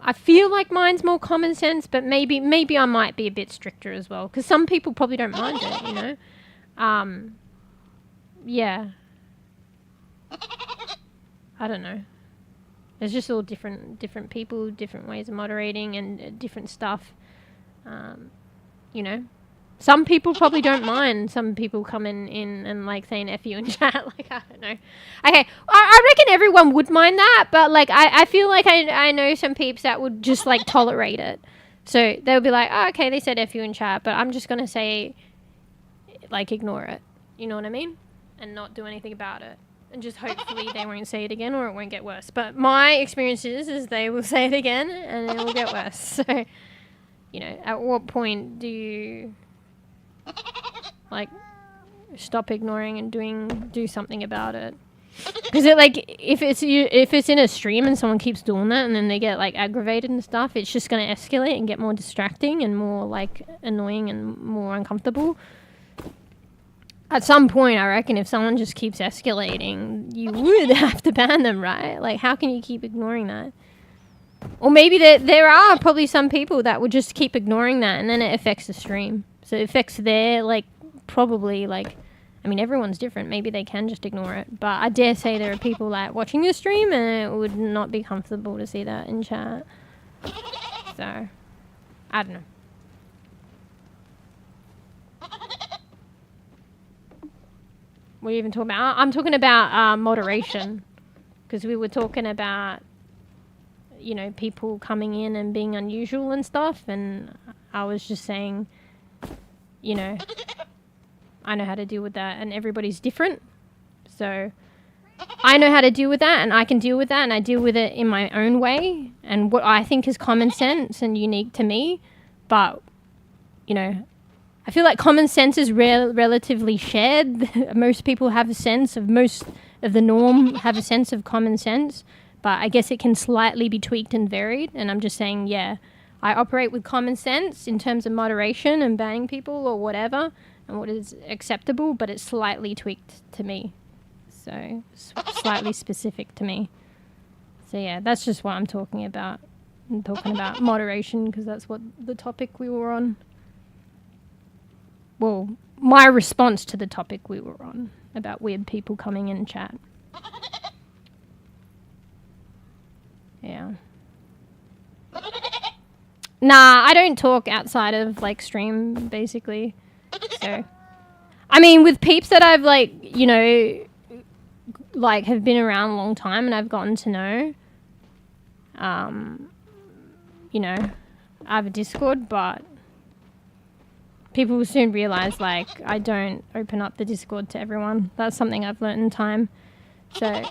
Speaker 3: I feel like mine's more common sense, but maybe I might be a bit stricter as well. Because some people probably don't mind it, you know? Yeah. I don't know. There's just all different people, different ways of moderating and different stuff. You know? Some people probably don't mind some people coming in and like saying F you in chat. Like, I don't know. Okay, I reckon everyone would mind that, but like I feel like I know some peeps that would just like tolerate it. So they'll be like, oh, okay, they said F you in chat, but I'm just going to say like ignore it. You know what I mean? And not do anything about it. And just hopefully they won't say it again or it won't get worse. But my experience is they will say it again and it will get worse. So, you know, at what point do you, like, stop ignoring and do something about it? Because it, like, if it's in a stream and someone keeps doing that and then they get, like, aggravated and stuff, it's just going to escalate and get more distracting and more, like, annoying and more uncomfortable. At some point, I reckon if someone just keeps escalating, you would have to ban them, right? Like, how can you keep ignoring that? Or maybe there are probably some people that would just keep ignoring that and then it affects the stream. So it affects their, like, probably, like, I mean, everyone's different. Maybe they can just ignore it. But I dare say there are people, like, watching the stream and it would not be comfortable to see that in chat. So, I don't know. What are you even talking about? I'm talking about moderation. Because we were talking about, you know, people coming in and being unusual and stuff. And I was just saying, you know, I know how to deal with that. And everybody's different. So I know how to deal with that. And I can deal with that. And I deal with it in my own way. And what I think is common sense and unique to me. But, you know, I feel like common sense is relatively shared. Most people have a sense of most of the norm, have a sense of common sense, but I guess it can slightly be tweaked and varied. And I'm just saying, yeah, I operate with common sense in terms of moderation and banning people or whatever and what is acceptable, but it's slightly tweaked to me. So slightly specific to me. So yeah, that's just what I'm talking about. I'm talking about moderation because that's what the topic we were on. Well, my response to the topic we were on about weird people coming in chat. Yeah. Nah, I don't talk outside of, like, stream, basically. So, I mean, with peeps that I've, like, you know, like, have been around a long time and I've gotten to know, you know, I have a Discord, but people will soon realize, like, I don't open up the Discord to everyone. That's something I've learned in time. So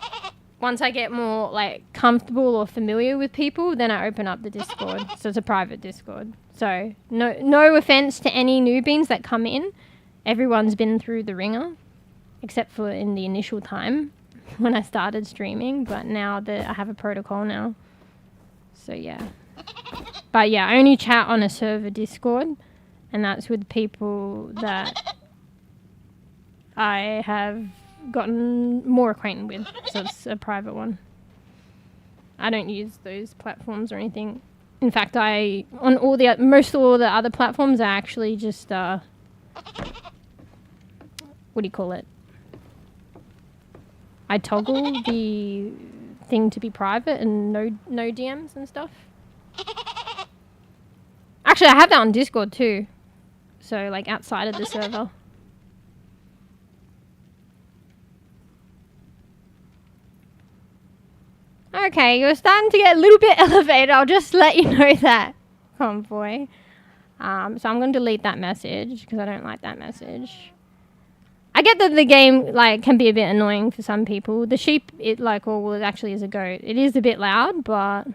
Speaker 3: once I get more, like, comfortable or familiar with people, then I open up the Discord. So it's a private Discord. So no offense to any newbies that come in. Everyone's been through the ringer, except for in the initial time when I started streaming. But now that I have a protocol now. So yeah. But yeah, I only chat on a server Discord. And that's with people that I have gotten more acquainted with. So it's a private one. I don't use those platforms or anything. In fact, most all the other platforms are actually just, what do you call it? I toggle the thing to be private and no DMs and stuff. Actually, I have that on Discord too. So, like, outside of the server. Okay, you're starting to get a little bit elevated. I'll just let you know that, convoy. So I'm going to delete that message because I don't like that message. I get that the game, like, can be a bit annoying for some people. The sheep, it actually is a goat. It is a bit loud, but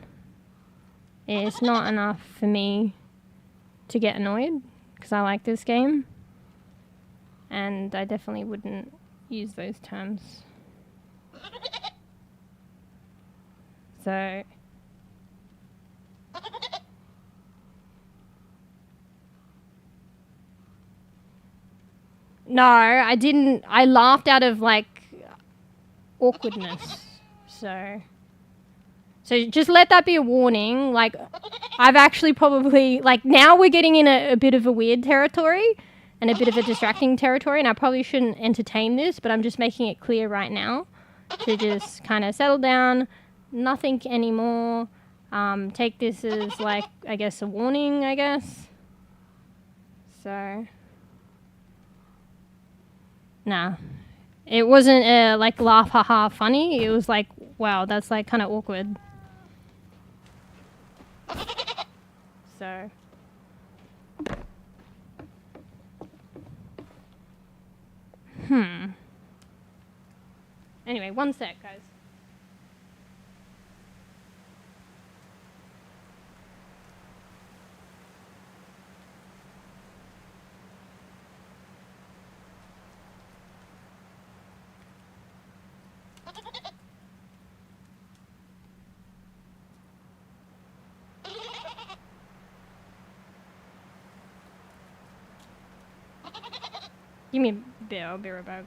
Speaker 3: it's not enough for me to get annoyed. Because I like this game. And I definitely wouldn't use those terms. So. No, I didn't. I laughed out of, like, awkwardness. So just let that be a warning. Like, I've actually probably, like, now we're getting in a bit of a weird territory and a bit of a distracting territory, and I probably shouldn't entertain this, but I'm just making it clear right now to just kind of settle down, nothing anymore. Take this as, like, I guess a warning, I guess. So, nah. It wasn't like laugh, haha, funny. It was like, wow, that's, like, kind of awkward. So. 1 sec, guys. Give me a bit, I'll be right back.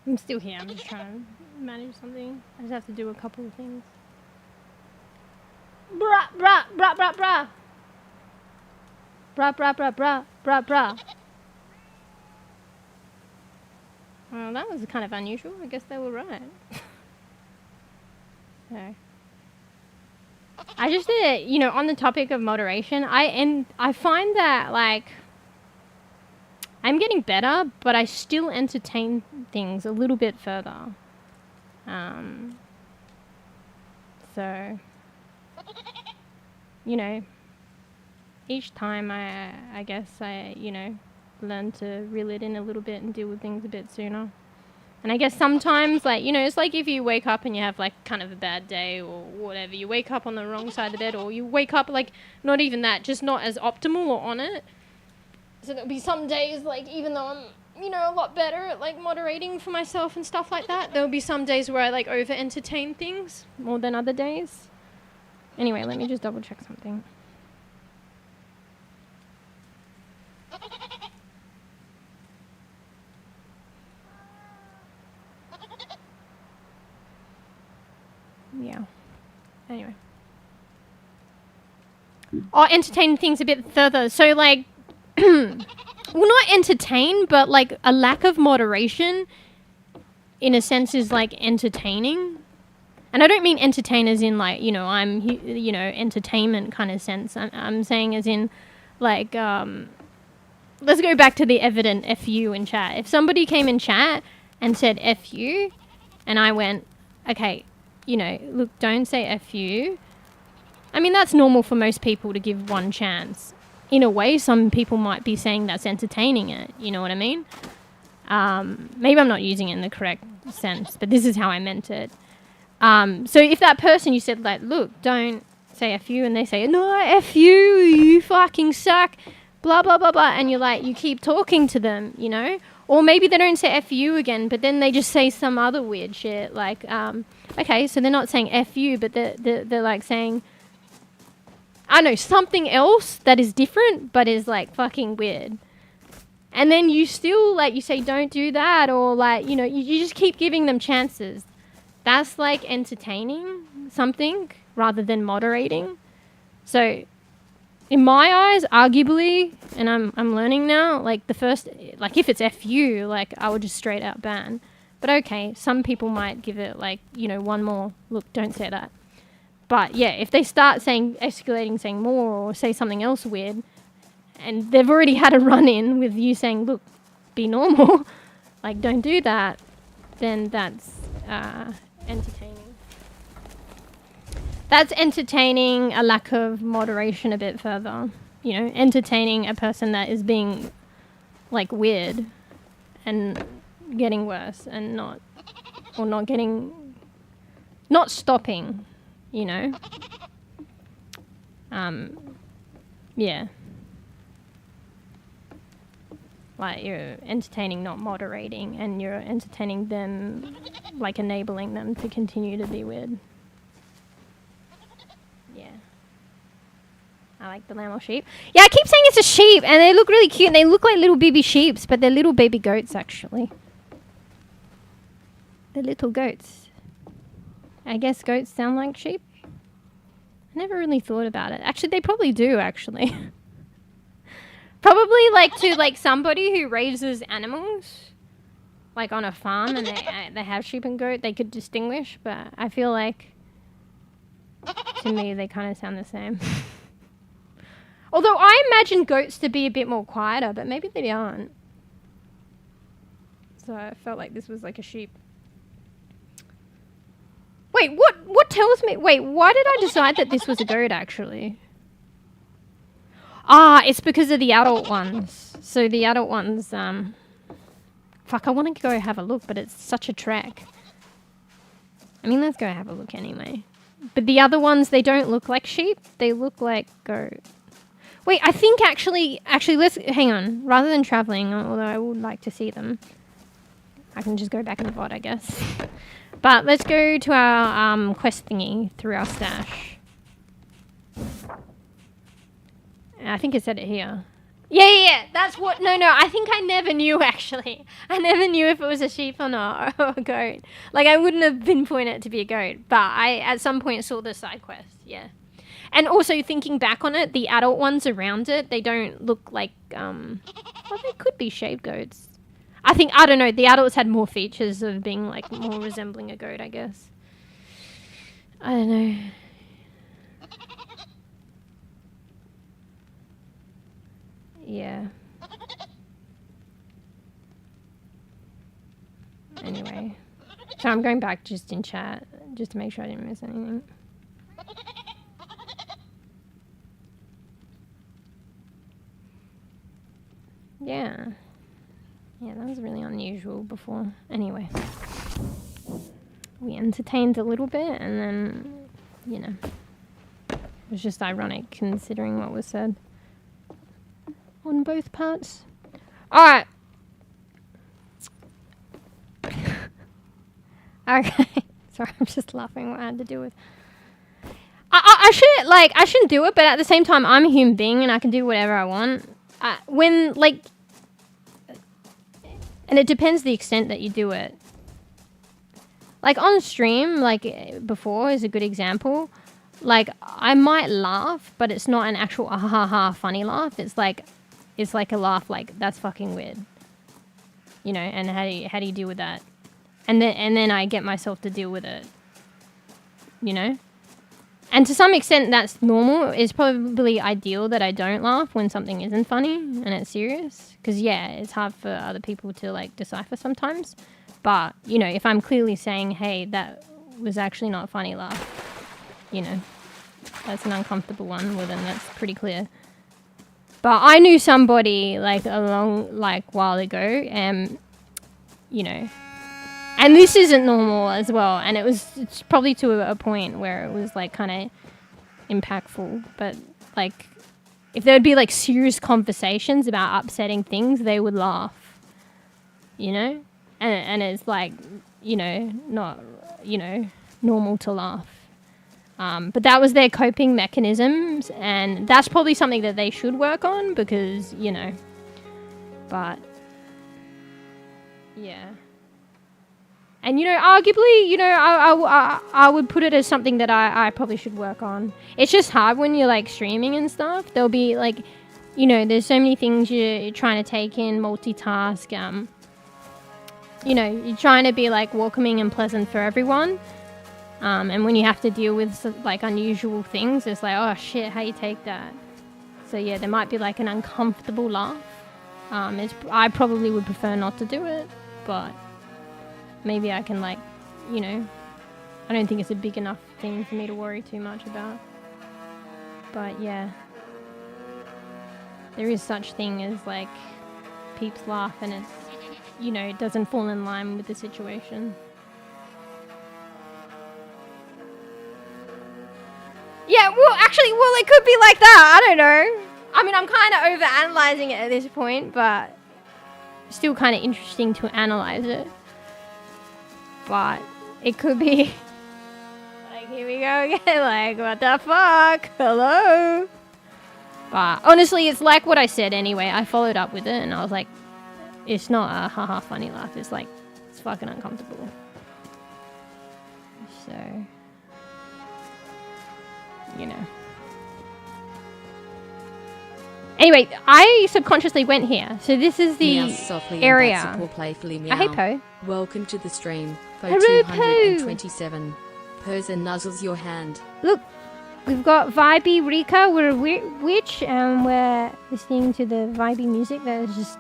Speaker 3: I'm still here, I'm just trying to manage something. I just have to do a couple of things. Brah, brah, brah, brah, brah. Brah, brah, brah, brah, brah, brah. Well, that was kind of unusual. I guess they were right. So. I just did, you know, on the topic of moderation, I find that, like, I'm getting better, but I still entertain things a little bit further. So, you know, each time I guess I, you know, learn to reel it in a little bit and deal with things a bit sooner. And I guess sometimes, like, you know, it's like if you wake up and you have, like, kind of a bad day or whatever. You wake up on the wrong side of the bed, or you wake up, like, not even that, just not as optimal or on it. So there'll be some days, like, even though I'm, you know, a lot better at, like, moderating for myself and stuff like that, there'll be some days where I, like, over-entertain things more than other days. Anyway, let me just double-check something. Yeah. Anyway. Oh, entertain things a bit further. So, like, well, not entertain, but, like, a lack of moderation, in a sense, is, like, entertaining. And I don't mean entertain as in, like, you know, I'm, you know, entertainment kind of sense. I'm saying as in, like, let's go back to the evident FU in chat. If somebody came in chat and said FU, and I went, okay, you know, look, don't say FU. I mean, that's normal for most people to give one chance. In a way, some people might be saying that's entertaining it. You know what I mean? Maybe I'm not using it in the correct sense, but this is how I meant it. So if that person, you said, like, look, don't say F you, and they say, no, F you fucking suck, blah, blah, blah, blah, and you're like, you keep talking to them, you know? Or maybe they don't say F you again, but then they just say some other weird shit, like, okay, so they're not saying F you, but they're like saying, I don't know, something else that is different, but is, like, fucking weird. And then you still, like, you say, don't do that, or, like, you know, you just keep giving them chances. That's, like, entertaining something rather than moderating. So, in my eyes, arguably, and I'm learning now, like, the first, like, if it's FU, like, I would just straight out ban. But okay, some people might give it, like, you know, one more, look, don't say that. But, yeah, if they start saying, escalating, saying more, or say something else weird, and they've already had a run-in with you saying, look, be normal, like, don't do that, then that's entertaining. That's entertaining a lack of moderation a bit further. You know, entertaining a person that is being, like, weird and getting worse and not stopping, you know. Yeah. Like, you're entertaining, not moderating, and you're entertaining them, like, enabling them to continue to be weird. Yeah. I like the lamb or sheep. Yeah, I keep saying it's a sheep, and they look really cute, and they look like little baby sheeps, but they're little baby goats, actually. The little goats. I guess goats sound like sheep. I never really thought about it. Actually, they probably do, actually. Probably, like, to, like, somebody who raises animals, like, on a farm, and they have sheep and goat, they could distinguish, but I feel like, to me, they kind of sound the same. Although I imagine goats to be a bit more quieter, but maybe they aren't. So I felt like this was like a sheep. Wait, what tells me... Wait, why did I decide that this was a goat, actually? Ah, it's because of the adult ones. So the adult ones, fuck, I want to go have a look, but it's such a trek. I mean, let's go have a look anyway. But the other ones, they don't look like sheep. They look like goat. Wait, I think actually, let's... Hang on. Rather than traveling, although I would like to see them, I can just go back in the VOD, I guess. But let's go to our quest thingy through our stash. I think it said it here. Yeah. That's what... No. I think I never knew, actually. I never knew if it was a sheep or not, or a goat. Like, I wouldn't have pinpointed it to be a goat. But I, at some point, saw the side quest. Yeah. And also, thinking back on it, the adult ones around it, they don't look like... well, they could be shaved goats. I don't know, the adults had more features of being, like, more resembling a goat, I guess. I don't know. Yeah. Anyway. So I'm going back just in chat, just to make sure I didn't miss anything. Yeah. Yeah, that was really unusual before. Anyway. We entertained a little bit and then, you know. It was just ironic considering what was said. On both parts. Alright. Okay. Sorry, I'm just laughing what I had to do with. I shouldn't do it, but at the same time, I'm a human being and I can do whatever I want. And it depends the extent that you do it. Like on stream, like before is a good example. Like I might laugh, but it's not an actual ah ha ha funny laugh. It's like a laugh like that's fucking weird. You know, and how do you deal with that? And then I get myself to deal with it. You know? And to some extent that's normal. It's probably ideal that I don't laugh when something isn't funny and it's serious. Because yeah, it's hard for other people to like decipher sometimes. But, you know, if I'm clearly saying, hey, that was actually not a funny laugh, you know, that's an uncomfortable one, well then that's pretty clear. But I knew somebody like a while ago, and you know, and this isn't normal as well, and it's probably to a point where it was like kind of impactful, but like if there would be like serious conversations about upsetting things, they would laugh, you know, and it's like, you know, not, you know, normal to laugh. But that was their coping mechanisms, and that's probably something that they should work on because, you know, but yeah. And, you know, arguably, you know, I would put it as something that I probably should work on. It's just hard when you're, like, streaming and stuff. There'll be, like, you know, there's so many things you're trying to take in, multitask. You know, you're trying to be, like, welcoming and pleasant for everyone. And when you have to deal with, like, unusual things, it's like, oh, shit, how you take that? So, yeah, there might be, like, an uncomfortable laugh. I probably would prefer not to do it, but maybe I can, like, you know, I don't think it's a big enough thing for me to worry too much about. But, yeah. There is such thing as, like, peeps laugh and it's, you know, it doesn't fall in line with the situation. Yeah, well, actually, it could be like that. I don't know. I mean, I'm kind of over-analysing it at this point, but still kind of interesting to analyse it. But it could be... like, here we go again. Like, what the fuck? Hello? But honestly, it's like what I said anyway. I followed up with it, and I was like, it's not a haha funny laugh. It's like, it's fucking uncomfortable. So, you know. Anyway, I subconsciously went here. So this is the
Speaker 1: Meow softly
Speaker 3: area.
Speaker 1: And Paul playfully meow.
Speaker 3: Hey, Po.
Speaker 1: Welcome to the stream.
Speaker 3: Hello,
Speaker 1: 227. Purrs and nuzzles your hand.
Speaker 3: Look, we've got vibey Rika. We're a wiTch, and we're listening to the vibey music that has just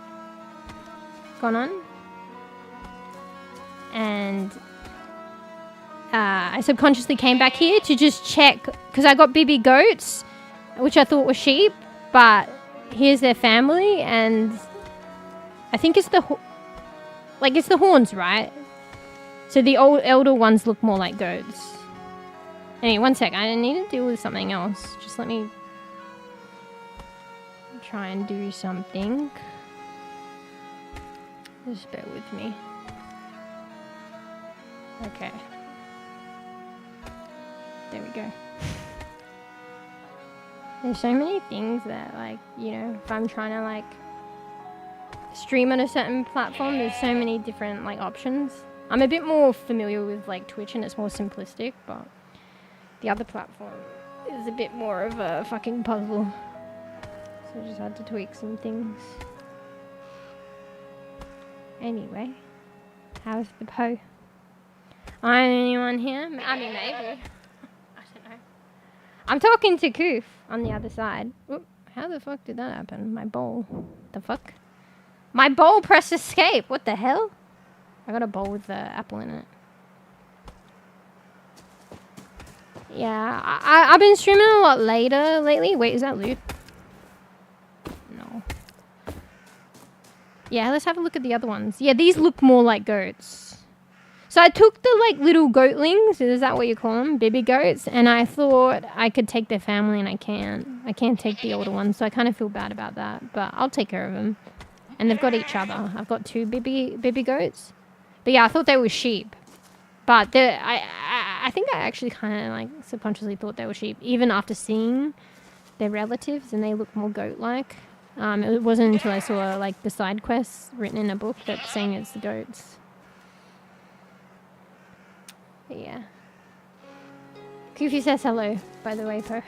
Speaker 3: gone on. And I subconsciously came back here to just check, because I got baby goats, which I thought were sheep, but here's their family, and I think it's the it's the horns, right? So the elder ones look more like goats. Anyway, one sec. I need to deal with something else. Just let me try and do something. Just bear with me. Okay. There we go. There's so many things that, like, you know, if I'm trying to, like, stream on a certain platform, there's so many different, like, options. I'm a bit more familiar with, like, Twitch, and it's more simplistic, but the other platform is a bit more of a fucking puzzle. So I just had to tweak some things. Anyway, how's the Po? Anyone here? I mean, maybe. I don't know. I'm talking to Koof on the other side. Oop, how the fuck did that happen? My bowl. The fuck? My bowl pressed escape. What the hell? I got a bowl with the apple in it. Yeah, I've been streaming a lot later lately. Wait, is that loot? No. Yeah, let's have a look at the other ones. Yeah, these look more like goats. So I took the, like, little goatlings, is that what you call them? Baby goats. And I thought I could take their family, and I can't. I can't take the older ones, so I kind of feel bad about that. But I'll take care of them. And they've got each other. I've got 2 baby goats. But yeah, I thought they were sheep. But I think I actually kind of, like, subconsciously thought they were sheep. Even after seeing their relatives, and they look more goat-like. It wasn't until I saw, like, the side quests written in a book that's saying it's the goats. But yeah. Goofy says hello, by the way, Po.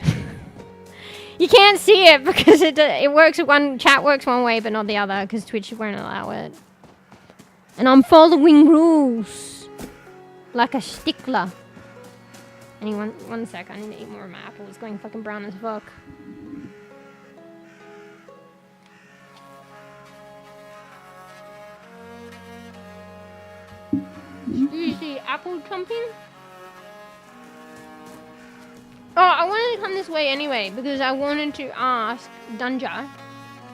Speaker 3: You can't see it because it works chat works one way but not the other because Twitch won't allow it. And I'm following rules like a stickler. Anyway, one sec, I need to eat more of my apple. It's going fucking brown as fuck. Do you see apple chomping? Oh, I wanted to come this way anyway because I wanted to ask Dunja,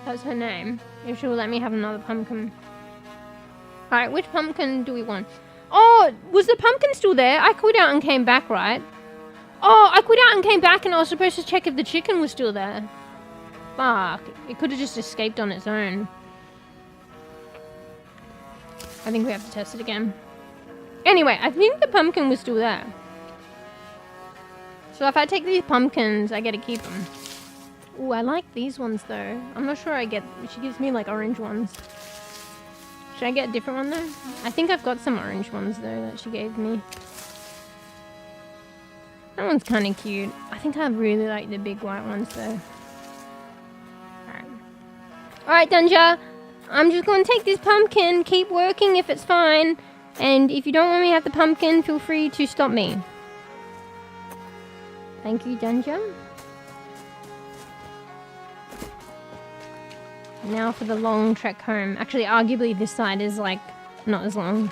Speaker 3: that's her name, if she'll let me have another pumpkin. Alright, which pumpkin do we want? Oh, was the pumpkin still there? I quit out and came back, right? Oh, I quit out and came back and I was supposed to check if the chicken was still there. Fuck, it could have just escaped on its own. I think we have to test it again. Anyway, I think the pumpkin was still there. So if I take these pumpkins, I get to keep them. Ooh, I like these ones though. I'm not sure she gives me like orange ones. Should I get a different one though? I think I've got some orange ones though that she gave me. That one's kind of cute. I think I really like the big white ones though. Alright, Dunja. I'm just going to take this pumpkin, keep working if it's fine. And if you don't want me to have the pumpkin, feel free to stop me. Thank you, Dunja. Now for the long trek home. Actually, arguably this side is, like, not as long.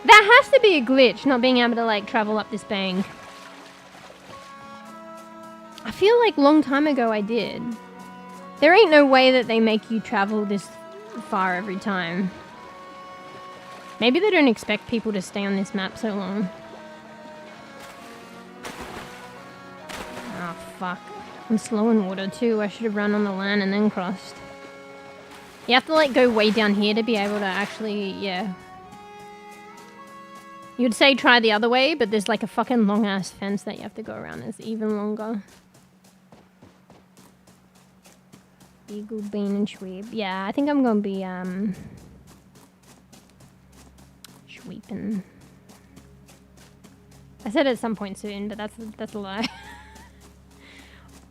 Speaker 3: That has to be a glitch, not being able to, like, travel up this bank. I feel like a long time ago I did. There ain't no way that they make you travel this far every time. Maybe they don't expect people to stay on this map so long. Oh, fuck. I'm slow in water too. I should have run on the land and then crossed. You have to, like, go way down here to be able to actually, yeah. You'd say try the other way, but there's, like, a fucking long-ass fence that you have to go around. It's even longer. Eagle, bean, and Schweeb. Yeah, I think I'm gonna be, weeping. I said at some point soon, but that's a lie.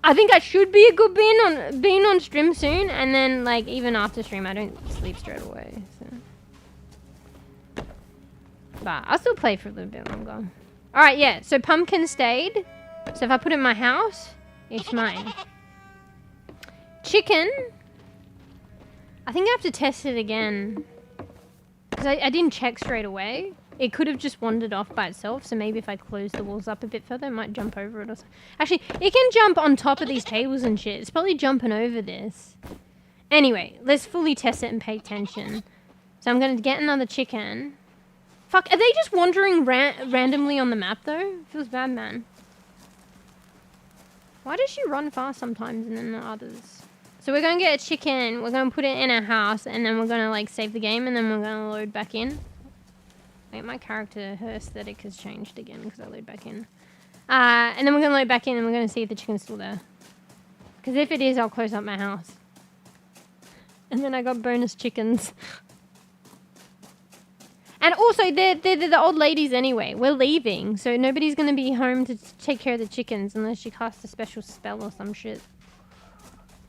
Speaker 3: I think I should be a good being on stream soon, and then like even after stream, I don't sleep straight away. So. But I'll still play for a little bit longer. All right, yeah. So pumpkin stayed. So if I put it in my house, it's mine. Chicken. I think I have to test it again because I didn't check straight away. It could have just wandered off by itself, so maybe if I close the walls up a bit further, it might jump over it or something. Actually, it can jump on top of these tables and shit. It's probably jumping over this. Anyway, let's fully test it and pay attention. So I'm going to get another chicken. Fuck, are they just wandering randomly on the map, though? Feels bad, man. Why does she run fast sometimes and then the others? So we're going to get a chicken, we're going to put it in our house, and then we're going to, like, save the game, and then we're going to load back in. Wait, my character, her aesthetic has changed again because I load back in. And then we're going to load back in and we're going to see if the chicken's still there. Because if it is, I'll close up my house. And then I got bonus chickens. And also, they're the old ladies anyway. We're leaving, so nobody's going to be home to take care of the chickens unless she casts a special spell or some shit.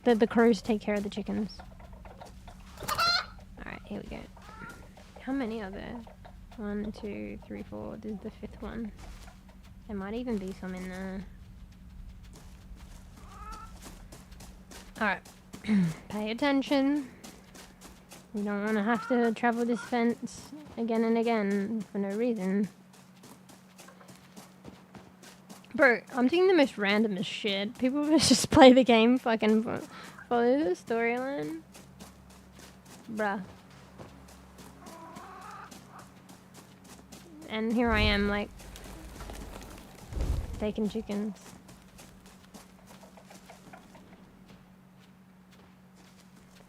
Speaker 3: The crows take care of the chickens. Alright, here we go. How many are there? 1, 2, 3, 4. This is the 5th one. There might even be some in there. Alright. Pay attention. We don't want to have to travel this fence again and again for no reason. Bro, I'm doing the most randomest shit. People just play the game, fucking follow the storyline. Bruh. And here I am, like, taking chickens.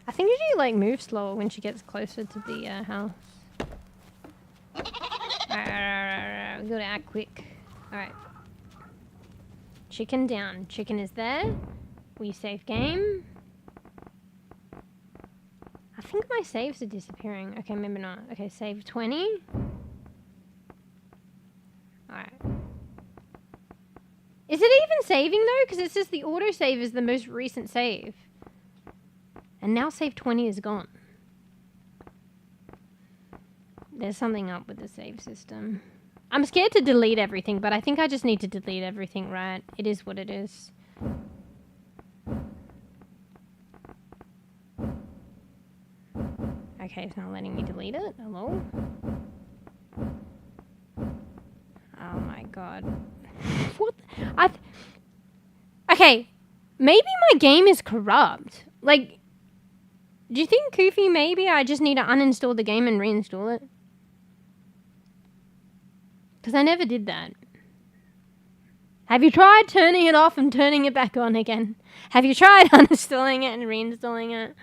Speaker 3: I think she, like, moves slower when she gets closer to the house. Alright, we gotta act quick. Alright. Chicken down. Chicken is there. We save game. I think my saves are disappearing. Okay, maybe not. Okay, save 20. Alright. Is it even saving though? Because it says the autosave is the most recent save. And now save 20 is gone. There's something up with the save system. I'm scared to delete everything, but I think I just need to delete everything, right? It is what it is. Okay, it's not letting me delete it. Hello? Oh my god. What? Okay, maybe my game is corrupt. Like, do you think, Koofy, maybe I just need to uninstall the game and reinstall it? Because I never did that. Have you tried turning it off and turning it back on again? Have you tried uninstalling it and reinstalling it?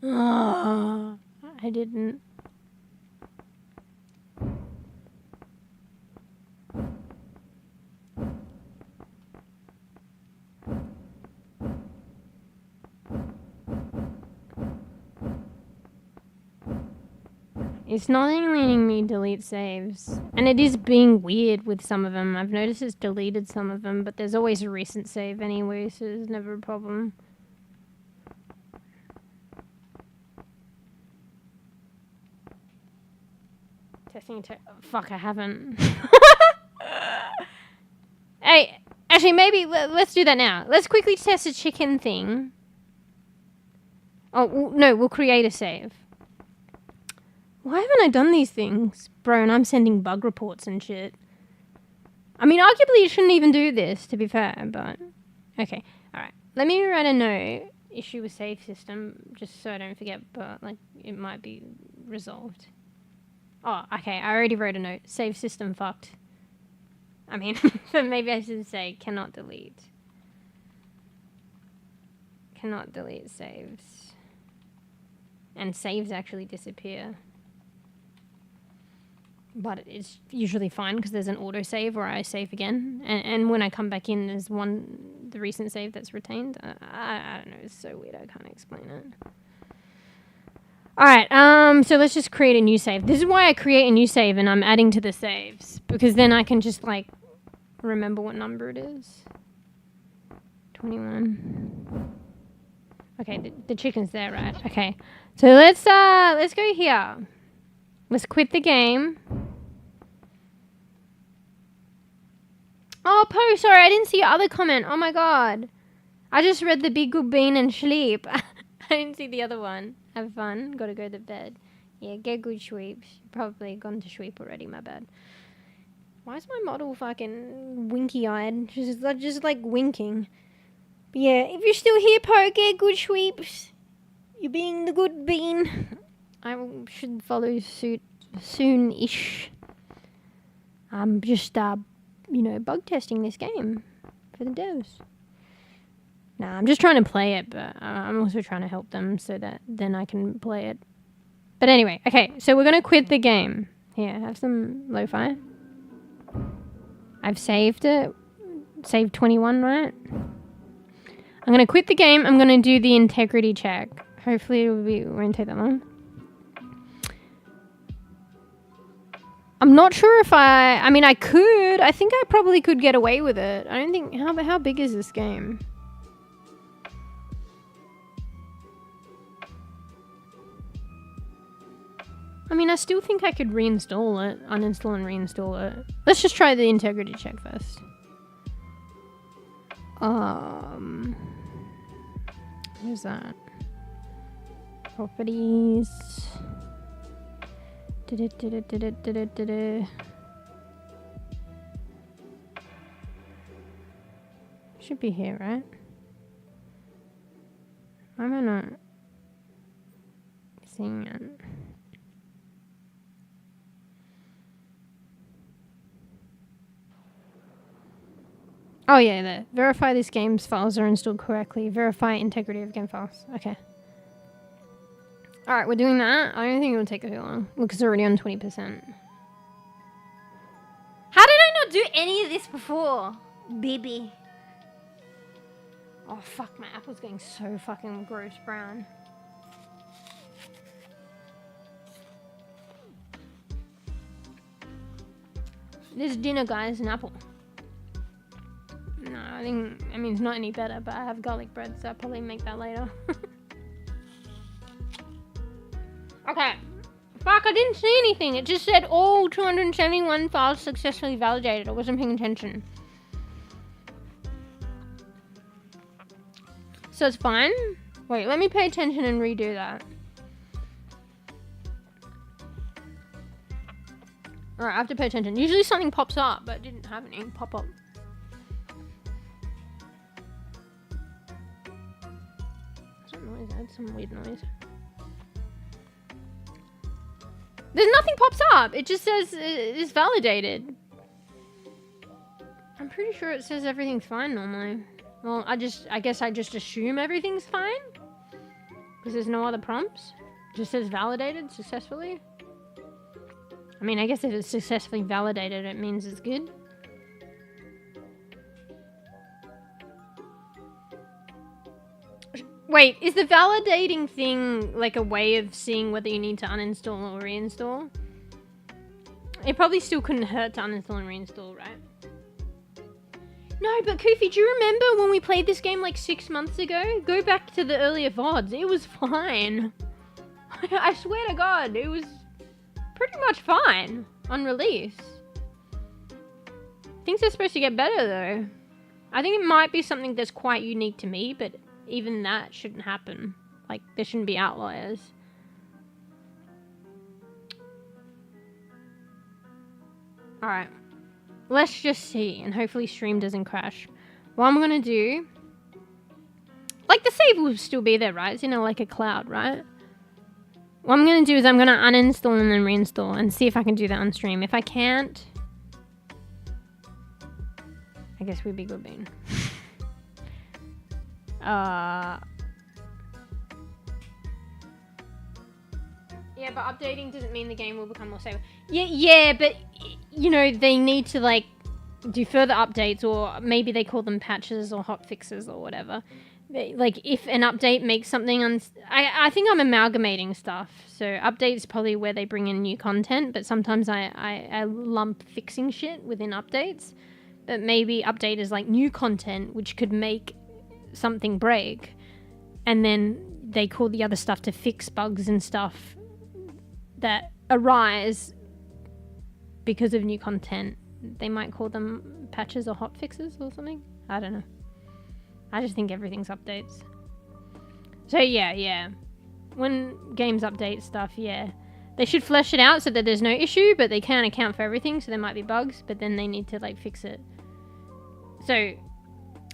Speaker 3: Oh, I didn't. It's not even letting me delete saves. And it is being weird with some of them. I've noticed it's deleted some of them, but there's always a recent save anyway, so there's never a problem. Testing fuck, I haven't. Hey, actually, maybe let's do that now. Let's quickly test the chicken thing. Oh, no, we'll create a save. Why haven't I done these things? Bro, and I'm sending bug reports and shit. I mean, arguably you shouldn't even do this, to be fair, but... Okay, alright. Let me write a note. Issue with save system, just so I don't forget, but, like, it might be resolved. Oh, okay, I already wrote a note. Save system fucked. I mean, but maybe I should say cannot delete. Cannot delete saves. And saves actually disappear. But it's usually fine because there's an autosave where I save again. And when I come back in, there's the recent save that's retained. I don't know, it's so weird, I can't explain it. Alright, so let's just create a new save. This is why I create a new save and I'm adding to the saves. Because then I can just, like, remember what number it is. 21. Okay, the chicken's there, right? Okay. So let's go here. Let's quit the game. Oh, Poe, sorry, I didn't see your other comment. Oh my god. I just read the big good bean and sleep. I didn't see the other one. Have fun. Gotta go to bed. Yeah, get good sleep. Probably gone to sleep already, my bad. Why is my model fucking winky-eyed? She's just like winking. But yeah, if you're still here, Poe, get good sleeps. You're being the good bean. I should follow suit soon-ish. I'm just, you know, bug testing this game for the devs. Nah, I'm just trying to play it, but I'm also trying to help them so that then I can play it. But anyway, okay, so we're going to quit the game. Here, have some lo-fi. I've saved it. Saved 21, right? I'm going to quit the game. I'm going to do the integrity check. Hopefully it won't take that long. I'm not sure if I mean, I could. I think I probably could get away with it. I don't think... How big is this game? I mean, I still think I could reinstall it. Uninstall and reinstall it. Let's just try the integrity check first. Where's that? Properties. Should be here, right? Why am I not seeing it? Oh yeah, there. Verify this game's files are installed correctly. Verify integrity of game files. Okay. Alright, we're doing that. I don't think it will take too long. Look, it's already on 20%. How did I not do any of this before? Baby. Oh fuck, my apple's getting so fucking gross brown. This dinner, guys, an apple. No, I mean, it's not any better, but I have garlic bread, so I'll probably make that later. Okay. Fuck, I didn't see anything. It just said all 271 files successfully validated. I wasn't paying attention. So it's fine? Wait, let me pay attention and redo that. Alright, I have to pay attention. Usually something pops up, but it didn't have any pop up. Noise. I had some weird noise. There's nothing pops up. It just says it's validated. I'm pretty sure it says everything's fine normally. Well, I guess I just assume everything's fine because there's no other prompts. It just says validated successfully. I mean, I guess if it's successfully validated, it means it's good. Wait, is the validating thing like a way of seeing whether you need to uninstall or reinstall? It probably still couldn't hurt to uninstall and reinstall, right? No, but Kofi, do you remember when we played this game like 6 months ago? Go back to the earlier VODs. It was fine. I swear to God, it was pretty much fine on release. Things are supposed to get better though. I think it might be something that's quite unique to me, but even that shouldn't happen. Like, there shouldn't be outliers. Alright. Let's just see, and hopefully stream doesn't crash. What I'm gonna do... Like, the save will still be there, right? It's in like a cloud, right? What I'm gonna do is I'm gonna uninstall and then reinstall and see if I can do that on stream. If I can't... I guess we'd be good bean. Yeah, but updating doesn't mean the game will become more stable. Yeah, but, you know, they need to, like, do further updates, or maybe they call them patches or hot fixes or whatever. like if an update makes something I think I'm amalgamating stuff. So updates probably where they bring in new content, but sometimes I lump fixing shit within updates. But maybe update is like new content which could make something break, and then they call the other stuff to fix bugs and stuff that arise because of new content. They might call them patches or hot fixes or something. I don't know. I just think everything's updates. So yeah. When games update stuff, yeah. They should flesh it out so that there's no issue, but they can't account for everything, so there might be bugs, but then they need to like fix it. So,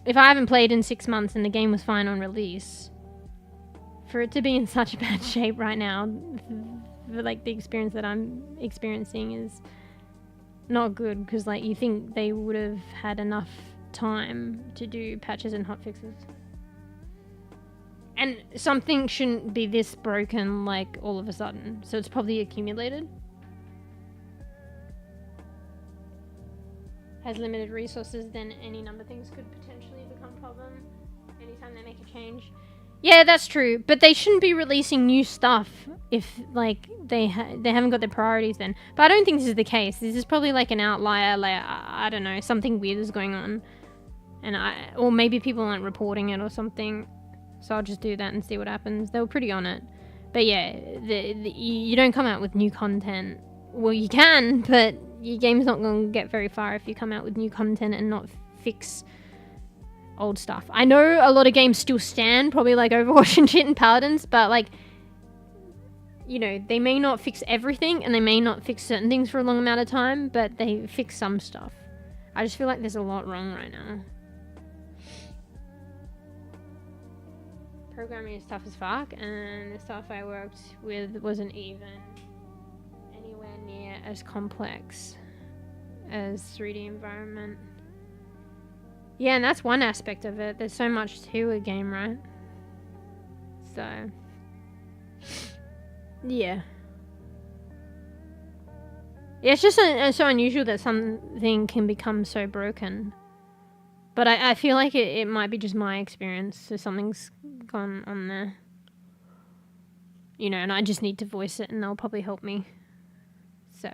Speaker 3: if I haven't played in 6 months and the game was fine on release, for it to be in such bad shape right now, like the experience that I'm experiencing is not good, because like you think they would have had enough time to do patches and hotfixes. And something shouldn't be this broken like all of a sudden, so it's probably accumulated. Has limited resources, then any number of things could potentially become a problem anytime they make a change. Yeah, that's true, but they shouldn't be releasing new stuff if like they haven't got their priorities then. But I don't think this is the case. This is probably like an outlier, like I don't know, something weird is going on, and or maybe people aren't reporting it or something. So I'll just do that and see what happens. They were pretty on it, but yeah, you don't come out with new content. Well, you can, but your game's not going to get very far if you come out with new content and not fix old stuff. I know a lot of games still stand, probably like Overwatch and shit and Paladins, but like, you know, they may not fix everything and they may not fix certain things for a long amount of time, but they fix some stuff. I just feel like there's a lot wrong right now. Programming is tough as fuck, and the stuff I worked with wasn't even anywhere near as complex as 3D environment. Yeah, and that's one aspect of it. There's so much to a game, right? So, yeah. It's just so unusual that something can become so broken. But I feel like it might be just my experience, so something's gone on there. You know, and I just need to voice it and they'll probably help me. So,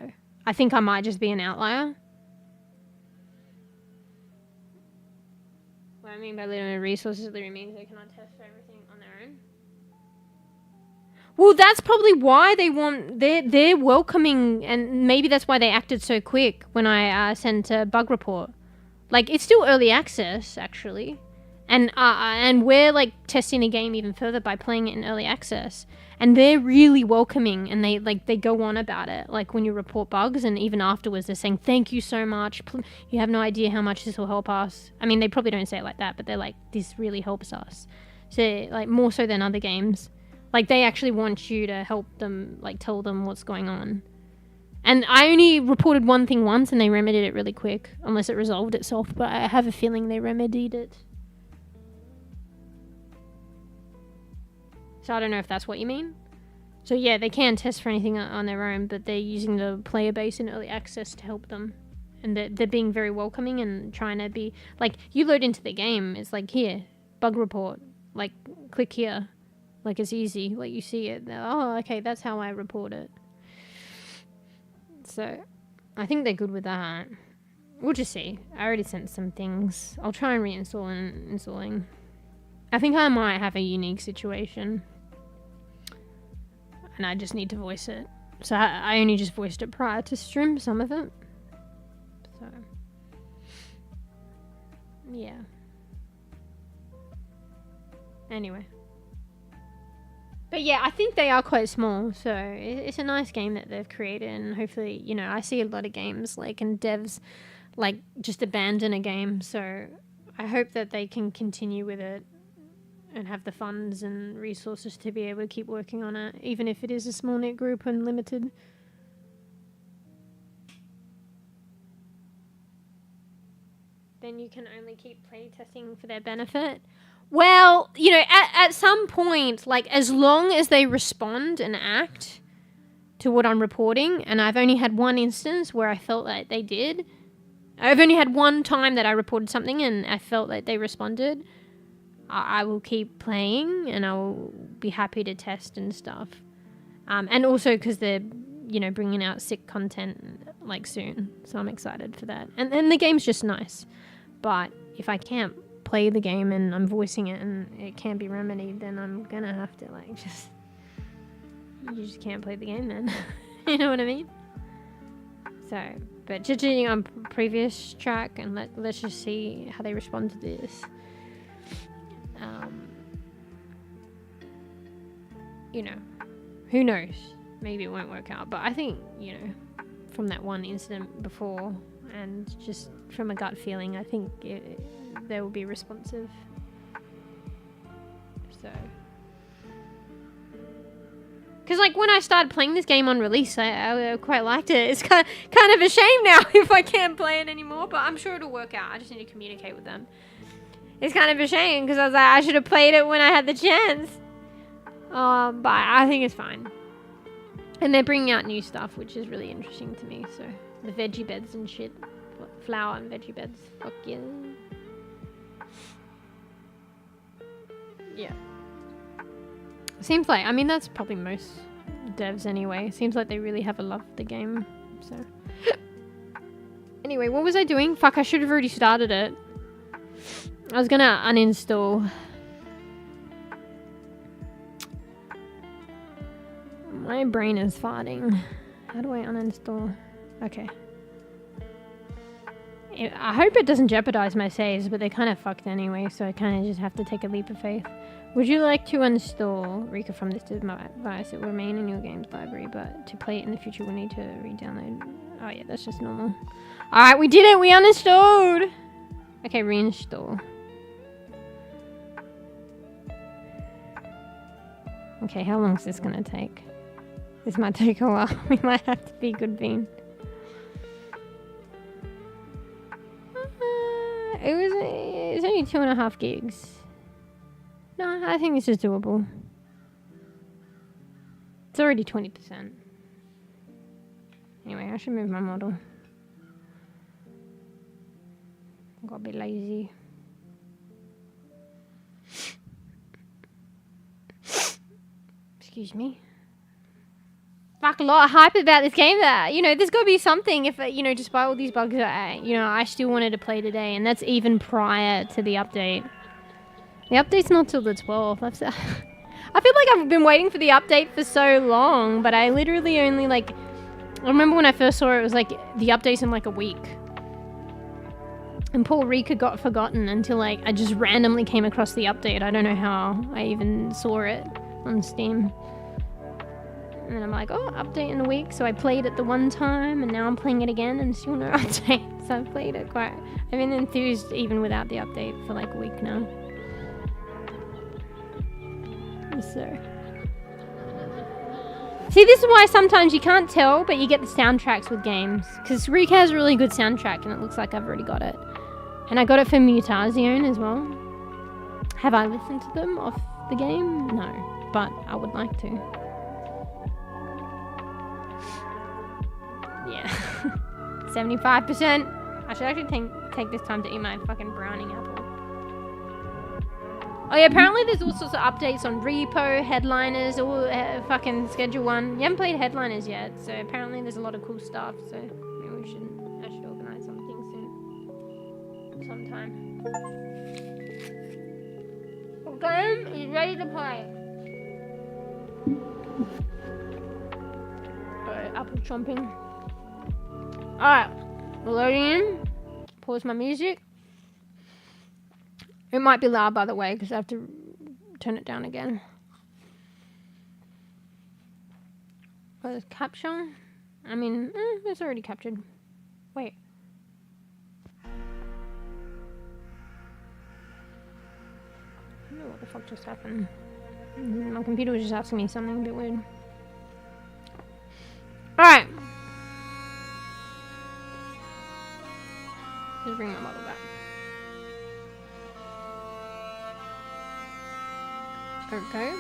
Speaker 3: I think I might just be an outlier. What I mean by limited resources literally means they cannot test for everything on their own. Well, that's probably why they're welcoming, and maybe that's why they acted so quick when I sent a bug report. Like, it's still early access, actually. And we're, like, testing the game even further by playing it in early access. And they're really welcoming, and they go on about it. Like, when you report bugs, and even afterwards, they're saying, thank you so much. You have no idea how much this will help us. I mean, they probably don't say it like that, but they're like, this really helps us. So, like, more so than other games. Like, they actually want you to help them, like, tell them what's going on. And I only reported one thing once and they remedied it really quick, unless it resolved itself, but I have a feeling they remedied it. So I don't know if that's what you mean. So yeah, they can test for anything on their own, but they're using the player base in early access to help them. And they're being very welcoming and trying to be, like, you load into the game, it's like, here, bug report, like, click here. Like, it's easy, like, you see it, oh, okay, that's how I report it. So, I think they're good with that. We'll just see. I already sent some things. I'll try and reinstall and installing. I think I might have a unique situation. And I just need to voice it. So I only just voiced it prior to stream, some of it. So, yeah. Anyway. But yeah, I think they are quite small, so it's a nice game that they've created, and hopefully, you know, I see a lot of games, like, and devs, like, just abandon a game, so I hope that they can continue with it and have the funds and resources to be able to keep working on it, even if it is a small knit group and limited. Then you can only keep play testing for their benefit. Well, you know, at some point, like, as long as they respond and act to what I'm reporting, and I've only had one instance where I felt like they did. I've only had one time that I reported something and I felt like they responded. I will keep playing and I will be happy to test and stuff. And also because they're, you know, bringing out sick content like soon. So I'm excited for that. And the game's just nice. But if I can't play the game and I'm voicing it and it can't be remedied, then I'm going to have to like you just can't play the game then. You know what I mean? So, but judging on previous track and let's just see how they respond to this. You know, who knows? Maybe it won't work out. But I think, you know, from that one incident before and just from a gut feeling, I think they will be responsive. So, because like when I started playing this game on release, I quite liked it. It's kind of a shame now if I can't play it anymore, but I'm sure it'll work out. I just need to communicate with them. It's kind of a shame because I was like, I should have played it when I had the chance. But I think it's fine. And they're bringing out new stuff, which is really interesting to me. So the veggie beds and shit, flower and veggie beds. Fuck yeah. Yeah. Seems like, I mean, that's probably most devs anyway. Seems like they really have a love for the game. So anyway, what was I doing? Fuck, I should have already started it. I was gonna uninstall. My brain is farting. How do I uninstall? Okay. I hope it doesn't jeopardize my saves, but they're kind of fucked anyway, so I kind of just have to take a leap of faith. Would you like to uninstall REKA from this device? It will remain in your games library, but to play it in the future, we'll need to re-download. Oh yeah, that's just normal. Alright, we did it! We uninstalled! Okay, reinstall. Okay, how long is this gonna take? This might take a while. We might have to be good bean. It's only 2.5 gigs. No, I think this is doable. It's already 20%. Anyway, I should move my model. I've got a bit lazy. Excuse me. Fuck, a lot of hype about this game that, you know, there's got to be something if, you know, despite all these bugs that, you know, I still wanted to play today, and that's even prior to the update. The update's not till the 12th. I feel like I've been waiting for the update for so long, but I literally only, like, I remember when I first saw it, it was like, the update's in like a week. And poor REKA got forgotten until, like, I just randomly came across the update. I don't know how I even saw it on Steam. And then I'm like, oh, update in a week. So I played it the one time, and now I'm playing it again, and still no update. So I've played it quite... I've been enthused even without the update for like a week now. So... See, this is why sometimes you can't tell, but you get the soundtracks with games. Because REKA has a really good soundtrack, and it looks like I've already got it. And I got it for mutazione as well. Have I listened to them off the game? No. But I would like to. Yeah. 75%. I should actually take this time to eat my fucking browning apple. Oh yeah, apparently there's all sorts of updates on Repo, Headliners, all fucking Schedule 1. You haven't played Headliners yet, so apparently there's a lot of cool stuff, so maybe I should organize something soon. Sometime. The game is ready to play. Alright, apple chomping. Alright, we're loading in. Pause my music. It might be loud, by the way, because I have to turn it down again. What is capture? I mean, it's already captured. Wait. I don't know what the fuck just happened. My computer was just asking me something a bit weird. Alright. Just bring my model back. Okay.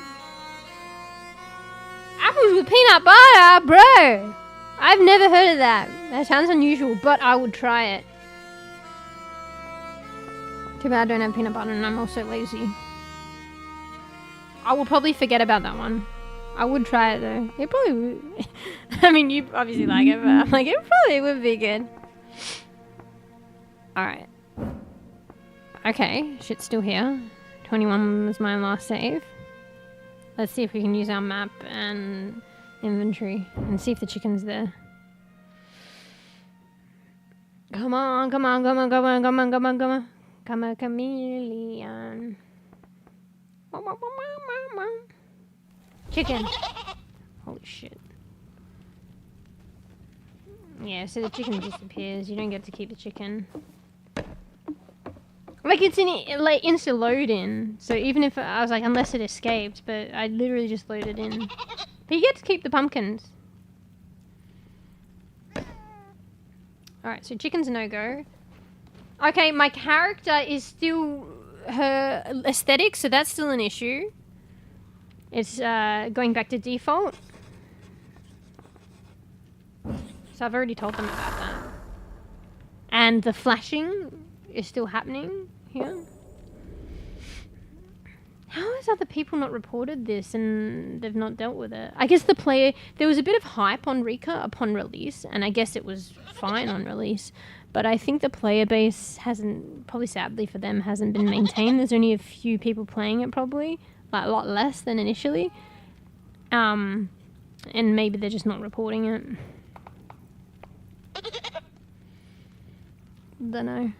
Speaker 3: Apples with peanut butter, bro! I've never heard of that. That sounds unusual, but I would try it. Too bad I don't have peanut butter and I'm also lazy. I will probably forget about that one. I would try it though. It probably would. I mean, you obviously like it, but I'm like, it probably would be good. Alright. Okay, shit's still here. 21 was my last save. Let's see if we can use our map and inventory and see if the chicken's there. Come on, come on, come on, come on, come on, come on, come on. Come on, chameleon. Chicken. Holy shit. Yeah, so the chicken disappears. You don't get to keep the chicken. Like, it's in like insta load in. So even if I was like, unless it escaped, but I literally just loaded in. But you get to keep the pumpkins. Alright, so chicken's a no-go. Okay, my character is still her aesthetic, so that's still an issue. It's going back to default. So I've already told them about that. And the flashing is still happening here. How has other people not reported this and they've not dealt with it? I guess the player... There was a bit of hype on REKA upon release, and I guess it was fine on release. But I think the player base hasn't... Probably sadly for them, hasn't been maintained. There's only a few people playing it probably. Like, a lot less than initially. And maybe they're just not reporting it. Dunno.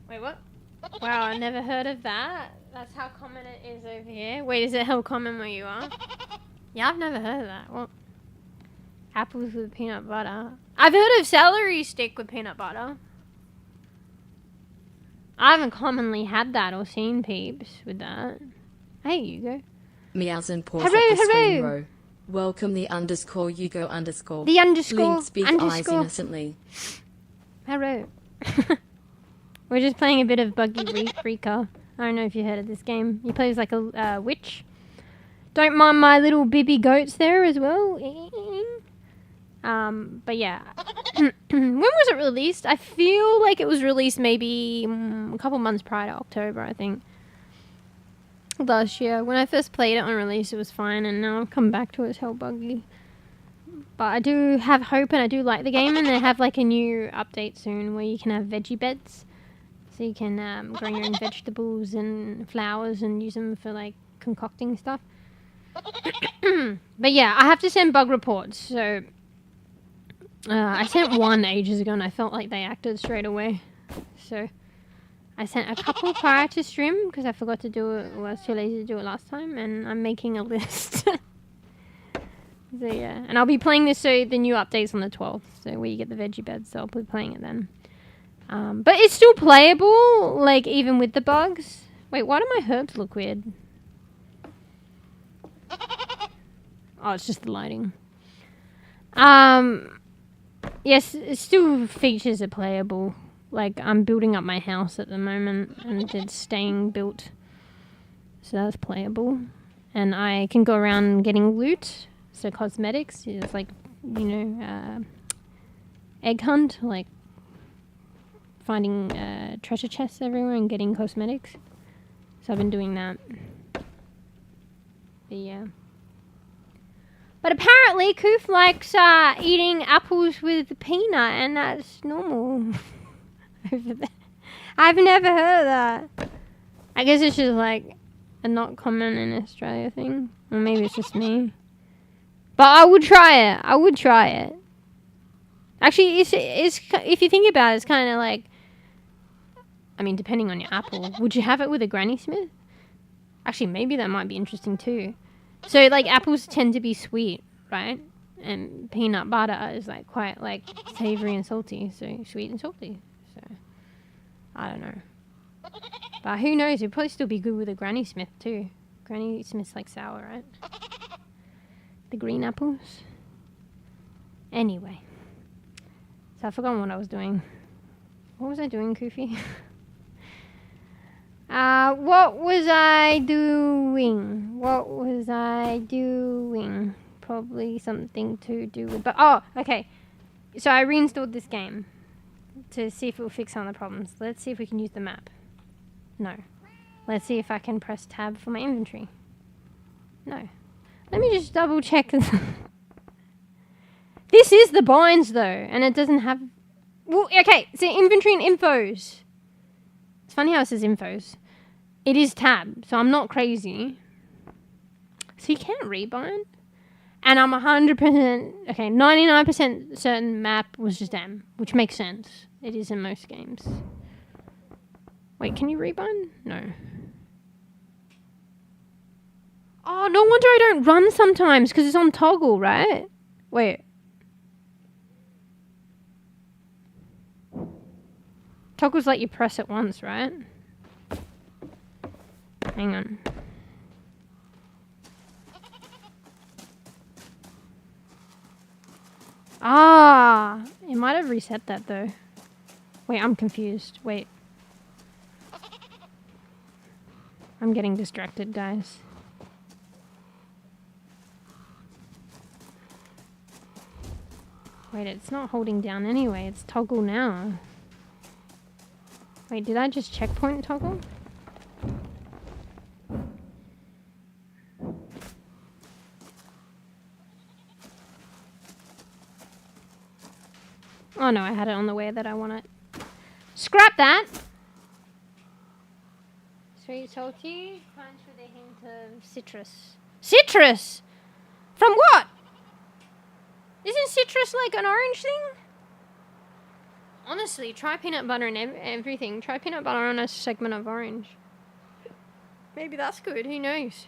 Speaker 3: Wait, what? Wow, I never heard of that. That's how common it is over here. Wait, is it how common where you are? Yeah, I've never heard of that. What? Apples with peanut butter. I've heard of celery stick with peanut butter. I haven't commonly had that or seen peeps with that. Hey, Hugo.
Speaker 1: Meows and paws at the screen row. Welcome the underscore Hugo underscore.
Speaker 3: The underscore.
Speaker 1: Links big
Speaker 3: underscore.
Speaker 1: eyes innocently.
Speaker 3: Hello. We're just playing a bit of Buggy Rika. I don't know if you heard of this game. He plays like a wiTch. Don't mind my little bibby goats there as well. But yeah. When was it released? I feel like it was released maybe a couple months prior to October, I think. Last year. When I first played it on release, it was fine, and now I've come back to it as hell buggy. But I do have hope, and I do like the game, and they have like a new update soon where you can have veggie beds. So you can grow your own vegetables and flowers and use them for like concocting stuff. But yeah, I have to send bug reports, so... I sent one ages ago and I felt like they acted straight away. So I sent a couple prior to stream because I forgot to do it, or I was too lazy to do it last time, and I'm making a list. So yeah, and I'll be playing this, so the new update's on the 12th, so where you get the veggie beds, so I'll be playing it then. But it's still playable, like even with the bugs. Wait, why do my herbs look weird? Oh, it's just the lighting. Yes, it still features are playable. Like, I'm building up my house at the moment, and it's staying built. So that's playable. And I can go around getting loot, so cosmetics. It's like, you know, egg hunt, like finding treasure chests everywhere and getting cosmetics. So I've been doing that. But yeah. But apparently, Koof likes eating apples with peanut, and that's normal over there. I've never heard of that. I guess it's just like a not common in Australia thing. Or maybe it's just me. But I would try it. I would try it. Actually, it's if you think about it, it's kind of like... I mean, depending on your apple. Would you have it with a Granny Smith? Actually, maybe that might be interesting too. So, like, apples tend to be sweet, right? And peanut butter is, like, quite, like, savoury and salty. So, sweet and salty. So, I don't know. But who knows? It'd probably still be good with a Granny Smith, too. Granny Smith's, like, sour, right? The green apples. Anyway. So, I've forgotten what I was doing. What was I doing, Koofy? What was I doing? What was I doing? Probably something to do with... But, oh, okay. So I reinstalled this game. to see if it will fix some of the problems. Let's see if we can use the map. No. Let's see if I can press tab for my inventory. No. Let me just double check. This is the binds though, and it doesn't have... Well, okay, so inventory and infos. It's funny how it says infos. It is tab, so I'm not crazy. So you can't rebind? And I'm 100%, okay, 99% certain map was just M, which makes sense. It is in most games. Wait, can you rebind? No. Oh, no wonder I don't run sometimes, because it's on toggle, right? Wait. Toggle's like you press it once, right? Hang on. Ah, it might have reset that though. Wait, I'm confused. Wait. I'm getting distracted, guys. Wait, it's not holding down anyway. It's toggle now. Wait, did I just checkpoint toggle? Oh no, I had it on the way that I want it. Scrap that! Sweet, salty, punch with a hint of citrus. Citrus?! From what? Isn't citrus like an orange thing? Honestly, try peanut butter and everything. Try peanut butter on a segment of orange. Maybe that's good, who knows?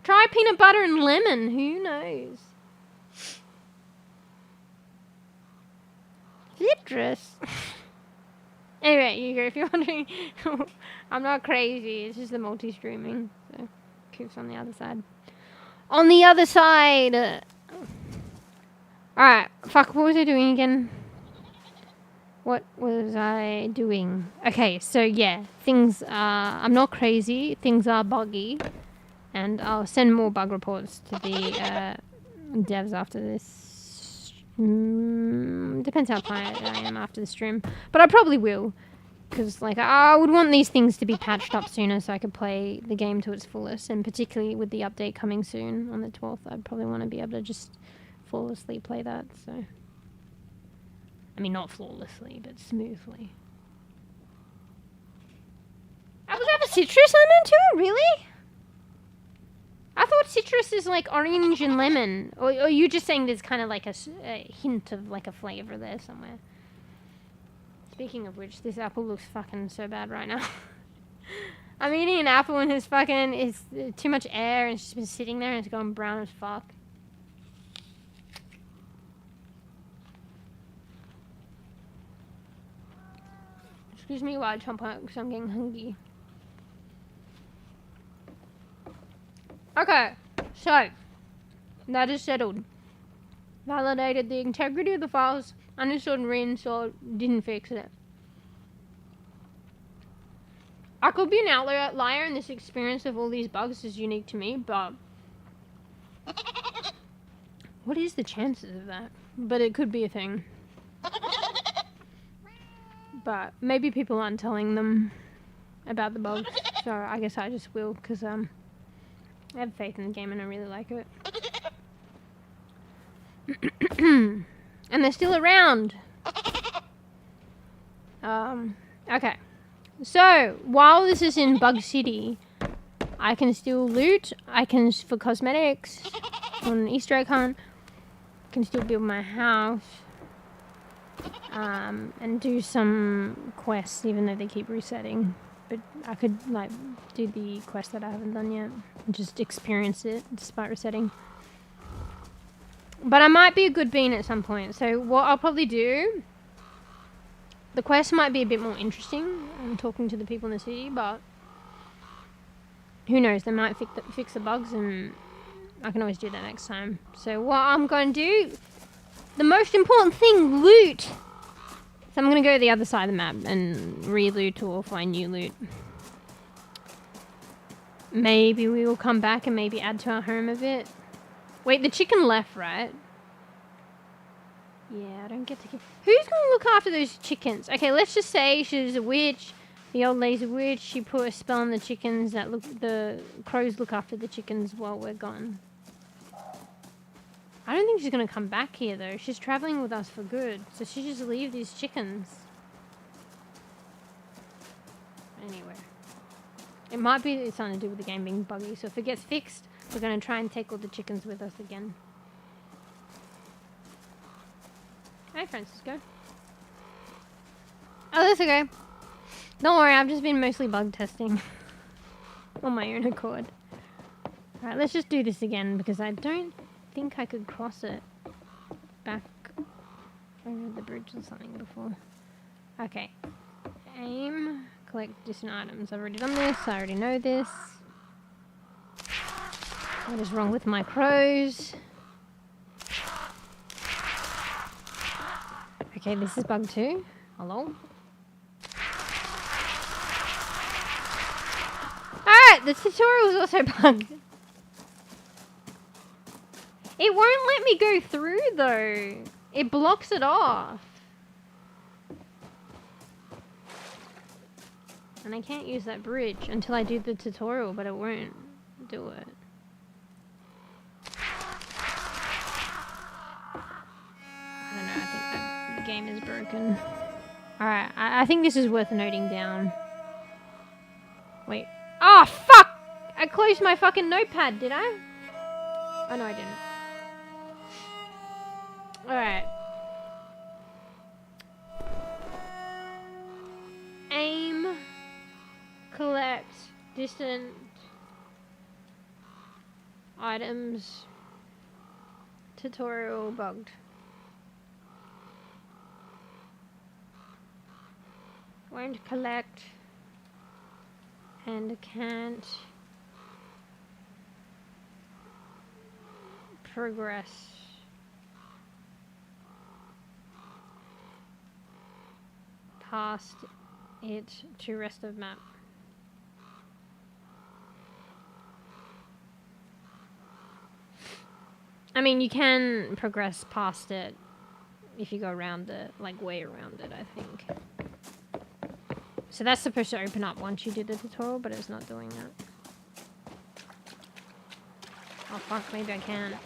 Speaker 3: Try peanut butter and lemon, who knows? Citrus. Anyway, you go if you're wondering. I'm not crazy. It's just the multi-streaming. So, Coop's on the other side. On the other side. Alright. Fuck. What was I doing again? What was I doing? Okay. So yeah, things are. I'm not crazy. Things are buggy, and I'll send more bug reports to the devs after this. Depends how tired I am after the stream, but I probably will, because like I would want these things to be patched up sooner so I could play the game to its fullest, and particularly with the update coming soon on the 12th, I'd probably want to be able to just flawlessly play that. So, I mean, not flawlessly, but smoothly. I was have a citrus on it too, really? I thought citrus is like orange and lemon. Or are you just saying there's kind of like a hint of like a flavor there somewhere? Speaking of which, this apple looks fucking so bad right now. I'm eating an apple and it's fucking, it's too much air and it's just been sitting there and it's going brown as fuck. Excuse me while I chomp on it because I'm getting hungry. Okay, so that is settled. Validated the integrity of the files, uninstalled and reinstalled, didn't fix it. I could be an outlier and this experience of all these bugs is unique to me, but what is the chances of that? But it could be a thing. But maybe people aren't telling them about the bugs, so I guess I just will, because I have faith in the game and I really like it. And they're still around. Okay. So, while this is in Bug City, I can still loot. I can, for cosmetics, on an Easter egg hunt, I can still build my house. And do some quests, even though they keep resetting. But I could, like, do the quest that I haven't done yet. And just experience it, despite resetting. But I might be a good bean at some point. So what I'll probably do... The quest might be a bit more interesting. I'm talking to the people in the city, but... Who knows, they might fix the bugs, and I can always do that next time. So what I'm going to do... The most important thing, loot! So I'm going to go to the other side of the map and re-loot or find new loot. Maybe we will come back and maybe add to our home a bit. Wait, the chicken left, right? Yeah, I don't get to... Who's going to look after those chickens? Okay, let's just say she's a witch. The old lady's a witch. She put a spell on the chickens that look... The crows look after the chickens while we're gone. I don't think she's going to come back here, though. She's traveling with us for good. So she just leave these chickens. Anyway. It might be something to do with the game being buggy. So if it gets fixed, we're going to try and take all the chickens with us again. Hi, Francisco. Oh, that's okay. Don't worry, I've just been mostly bug testing. On my own accord. Alright, let's just do this again, because I don't think I could cross it back over the bridge or something before. Okay. Aim. Collect distant items. I've already done this. I already know this. What is wrong with my crows? Okay, this is bug 2. Hello? Alright, the tutorial is also bugged. It won't let me go through though. It blocks it off. And I can't use that bridge until I do the tutorial, but it won't do it. I don't know, I think that the game is broken. Alright, I think this is worth noting down. Wait. Oh, fuck! I closed my fucking notepad, did I? Oh, no, I didn't. Alright. Aim. Collect. Distant. Items. Tutorial bugged. Won't collect. And can't progress. Past it to rest of map. I mean, you can progress past it if you go around it, like way around it, I think. So that's supposed to open up once you do the tutorial, but it's not doing that. Oh fuck, maybe I can.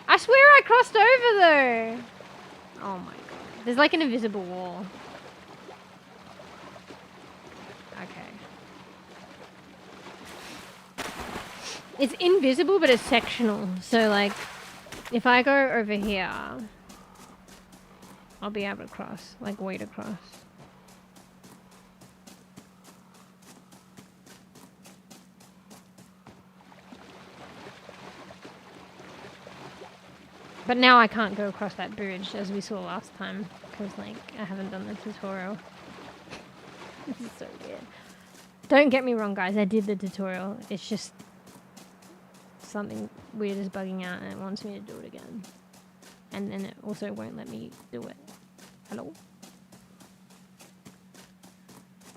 Speaker 3: I swear I crossed over though! Oh my god. There's like an invisible wall. Okay. It's invisible, but it's sectional. So like, if I go over here, I'll be able to cross, like wade across. But now I can't go across that bridge as we saw last time because like I haven't done the tutorial. This is so weird. Don't get me wrong guys, I did the tutorial. It's just something weird is bugging out and it wants me to do it again. And then it also won't let me do it. Hello?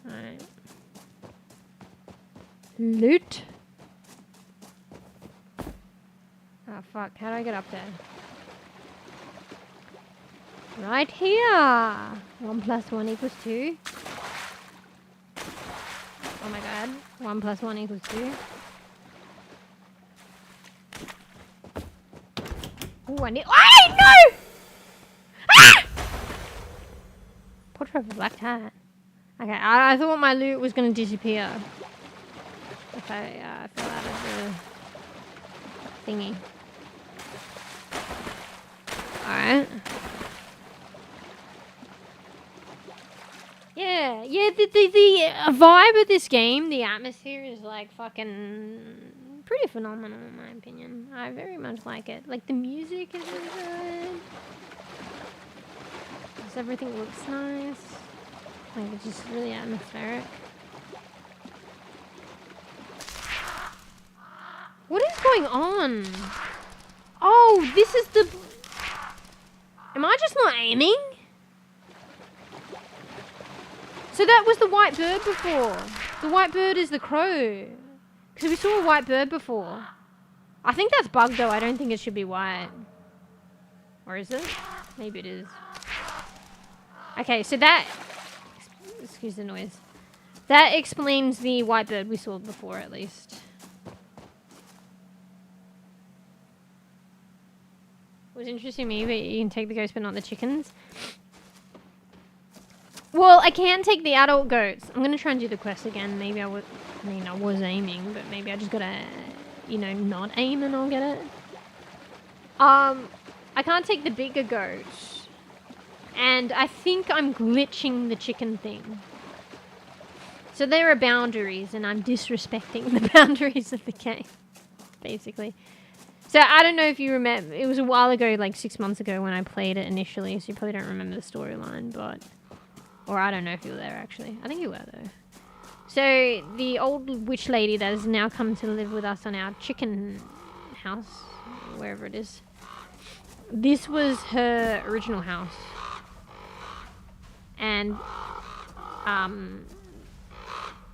Speaker 3: Alright. Loot. Oh fuck, how do I get up there? Right here! 1 + 1 = 2. Oh my god. 1 + 1 = 2. Ooh, I need- Hey, no! Ah! Portrait of a black cat. Okay, I thought my loot was gonna disappear if I fell out of the thingy. Alright. Yeah, the vibe of this game, the atmosphere is like fucking pretty phenomenal in my opinion. I very much like it. Like the music is really good. Just everything looks nice. Like it's just really atmospheric. What is going on? Oh, this is the... Am I just not aiming? So that was the white bird before. The white bird is the crow. Because we saw a white bird before. I think that's bugged though. I don't think it should be white. Or is it? Maybe it is. Okay, so that... Excuse the noise. That explains the white bird we saw before, at least. It was interesting to me, but you can take the goats, but not the chickens. Well, I can take the adult goats. I'm gonna try and do the quest again. Maybe I would... I mean, I was aiming, but maybe I just gotta, you know, not aim and I'll get it. I can't take the bigger goats. And I think I'm glitching the chicken thing. So there are boundaries, and I'm disrespecting the boundaries of the game, basically. So I don't know if you remember, it was a while ago, like 6 months ago when I played it initially, so you probably don't remember the storyline, but... Or I don't know if you were there, actually. I think you were, though. So, the old witch lady that has now come to live with us on our chicken house, wherever it is. This was her original house. And,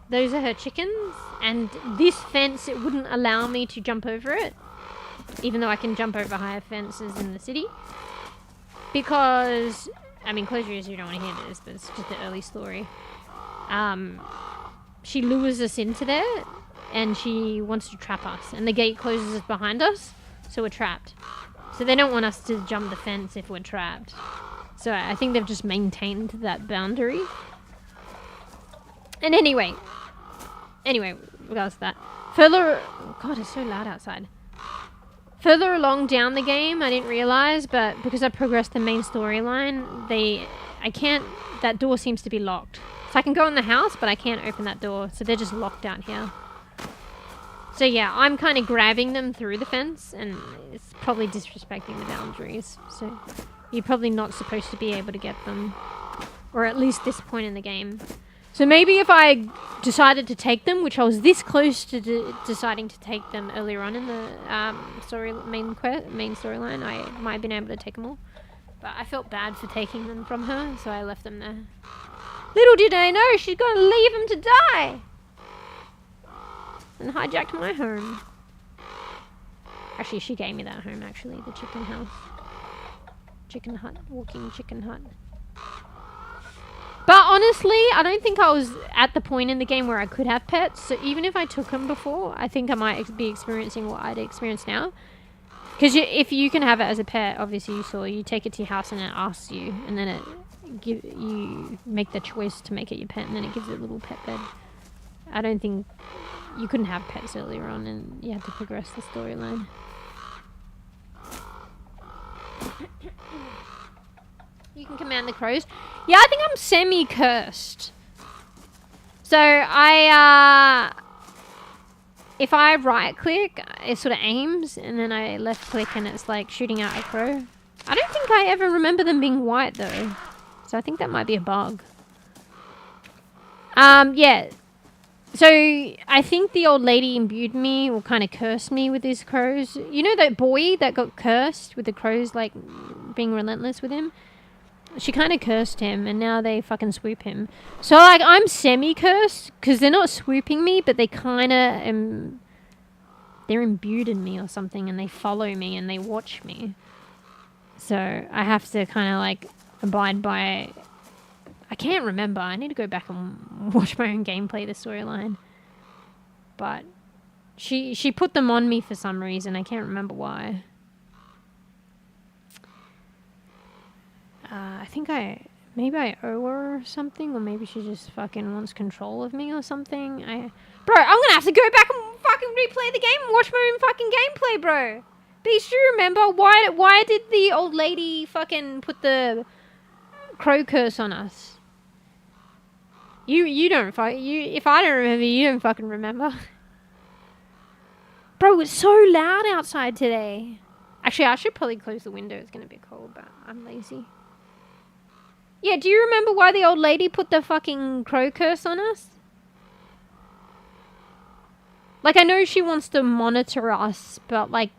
Speaker 3: those are her chickens. And this fence, it wouldn't allow me to jump over it. Even though I can jump over higher fences in the city. Because... I mean, close your ears, you don't want to hear this, but it's just the early story. She lures us into there, and she wants to trap us. And the gate closes behind us, so we're trapped. So they don't want us to jump the fence if we're trapped. So I think they've just maintained that boundary. And anyway, regardless of that. Further... God, it's so loud outside. Further along down the game, I didn't realize, but because I progressed the main storyline, that door seems to be locked. So I can go in the house, but I can't open that door, so they're just locked out here. So yeah, I'm kind of grabbing them through the fence, and it's probably disrespecting the boundaries. So you're probably not supposed to be able to get them, or at least this point in the game. So maybe if I decided to take them, which I was this close to deciding to take them earlier on in the main storyline, I might have been able to take them all. But I felt bad for taking them from her, so I left them there. Little did I know she's going to leave them to die! And hijacked my home. Actually, she gave me that home, actually, the chicken house. Chicken hut, walking chicken hut. But honestly, I don't think I was at the point in the game where I could have pets. So even if I took them before, I think I might be experiencing what I'd experience now. Because if you can have it as a pet, obviously you take it to your house and it asks you. And then you make the choice to make it your pet, and then it gives it a little pet bed. I don't think... You couldn't have pets earlier on, and you had to progress the storyline. You can command the crows. Yeah, I think I'm semi-cursed. So if I right-click, it sort of aims, and then I left-click, and it's like shooting out a crow. I don't think I ever remember them being white, though. So I think that might be a bug. Yeah. So I think the old lady imbued me, or kind of cursed me with these crows. You know that boy that got cursed with the crows, like, being relentless with him? She kind of cursed him, and now they fucking swoop him. So, like, I'm semi-cursed, because they're not swooping me, but they kind of, they're imbued in me or something, and they follow me, and they watch me. So, I have to kind of, like, abide by... I can't remember. I need to go back and watch my own gameplay, the storyline. But, she put them on me for some reason. I can't remember why. I think maybe I owe her or something, or maybe she just fucking wants control of me or something. Bro, I'm gonna have to go back and fucking replay the game and watch my own fucking gameplay, bro. Please do remember, why did the old lady fucking put the crow curse on us? You don't if I don't remember, you don't fucking remember. Bro, it's so loud outside today. Actually, I should probably close the window. It's gonna be cold, but I'm lazy. Yeah, do you remember why the old lady put the fucking crow curse on us? Like, I know she wants to monitor us, but, like,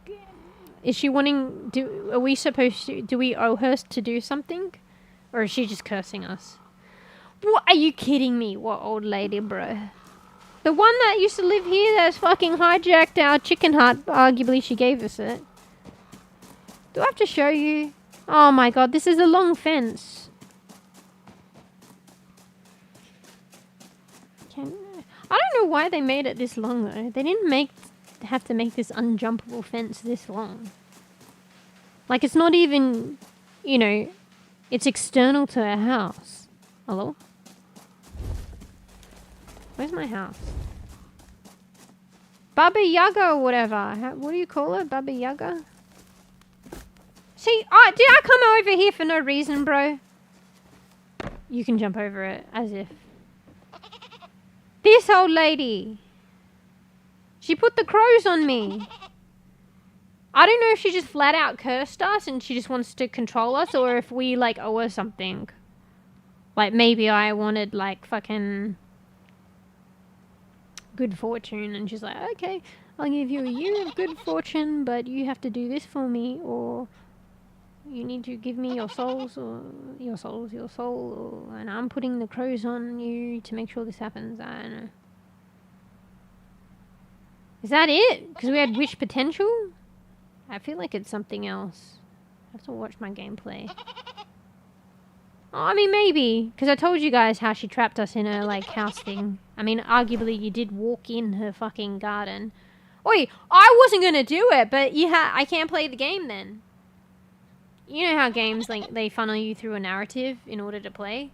Speaker 3: is she wanting... are we supposed to... Do we owe her to do something? Or is she just cursing us? What? Are you kidding me? What old lady, bro? The one that used to live here that's fucking hijacked our chicken hut. Arguably, she gave us it. Do I have to show you? Oh my god, this is a long fence. I don't know why they made it this long though. They didn't have to make this unjumpable fence this long. Like, it's not even, you know, it's external to a house. Hello? Where's my house? Baba Yaga or whatever. What do you call it? Baba Yaga? See, did I come over here for no reason, bro? You can jump over it, as if. This old lady. She put the crows on me. I don't know if she just flat out cursed us and she just wants to control us, or if we, like, owe her something. Like, maybe I wanted, like, fucking good fortune, and she's like, okay, I'll give you a year of good fortune, but you have to do this for me, or you need to give me your souls, or your soul, and I'm putting the crows on you to make sure this happens. I don't know. Is that it? Because we had wish potential? I feel like it's something else. I have to watch my gameplay. Oh, I mean, maybe. Because I told you guys how she trapped us in her, like, house thing. I mean, arguably, you did walk in her fucking garden. Oi, I wasn't going to do it, but I can't play the game then. You know how games, like, they funnel you through a narrative in order to play?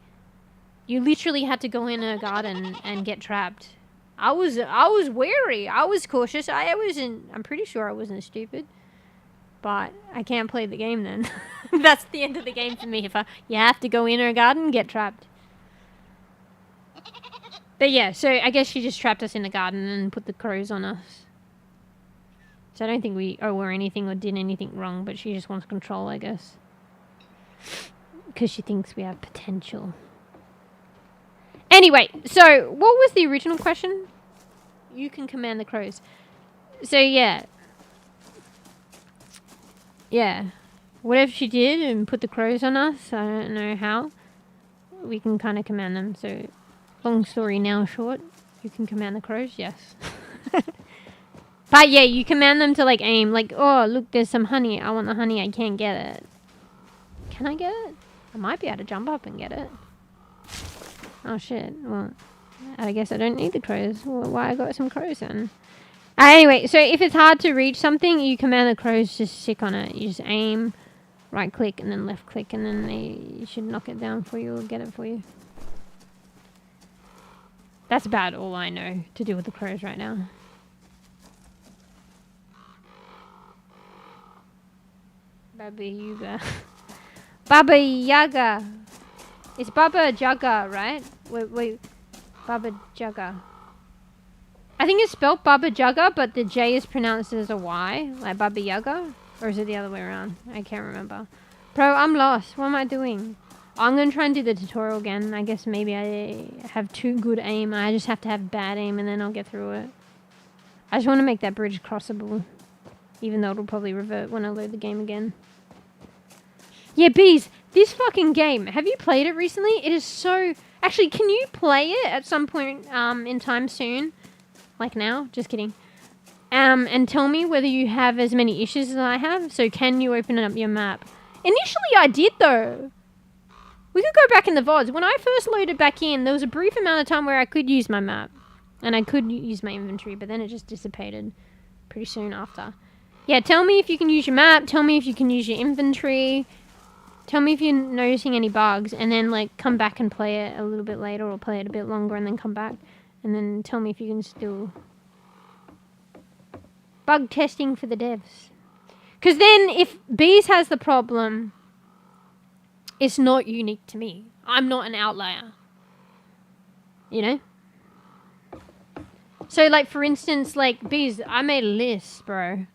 Speaker 3: You literally had to go in her garden and get trapped. I was wary. I was cautious. I'm pretty sure I wasn't stupid. But I can't play the game then. That's the end of the game for me. If you have to go in her garden and get trapped. But yeah, so I guess she just trapped us in the garden and put the crows on us. So I don't think we owe her anything or did anything wrong, but she just wants control, I guess. Because she thinks we have potential. Anyway, so what was the original question? You can command the crows. So yeah. Yeah. Whatever she did and put the crows on us, I don't know how. We can kind of command them. So, long story now short, you can command the crows, yes. But yeah, you command them to, like, aim. Like, oh, look, there's some honey. I want the honey. I can't get it. Can I get it? I might be able to jump up and get it. Oh, shit. Well, I guess I don't need the crows. Well, why I got some crows then? Anyway, so if it's hard to reach something, you command the crows to stick on it. You just aim, right click, and then left click, and then they should knock it down for you or get it for you. That's about all I know to do with the crows right now. Baba Yaga. Baba Yaga. It's Baba Yaga, right? Wait. Baba Yaga. I think it's spelled Baba Yaga, but the J is pronounced as a Y, like Baba Yaga. Or is it the other way around? I can't remember. Bro, I'm lost. What am I doing? I'm going to try and do the tutorial again. I guess maybe I have too good aim. I just have to have bad aim and then I'll get through it. I just want to make that bridge crossable. Even though it'll probably revert when I load the game again. Yeah, bees, this fucking game. Have you played it recently? It is so... Actually, can you play it at some point in time soon? Like now? Just kidding. And tell me whether you have as many issues as I have. So can you open up your map? Initially I did though. We could go back in the VODs. When I first loaded back in, there was a brief amount of time where I could use my map. And I could use my inventory, but then it just dissipated pretty soon after. Yeah, tell me if you can use your map. Tell me if you can use your inventory. Tell me if you're noticing any bugs. And then like come back and play it a little bit later or play it a bit longer and then come back. And then tell me if you can still... Bug testing for the devs. Because then if Bees has the problem, it's not unique to me. I'm not an outlier. You know? So like for instance, like Bees, I made a list, bro.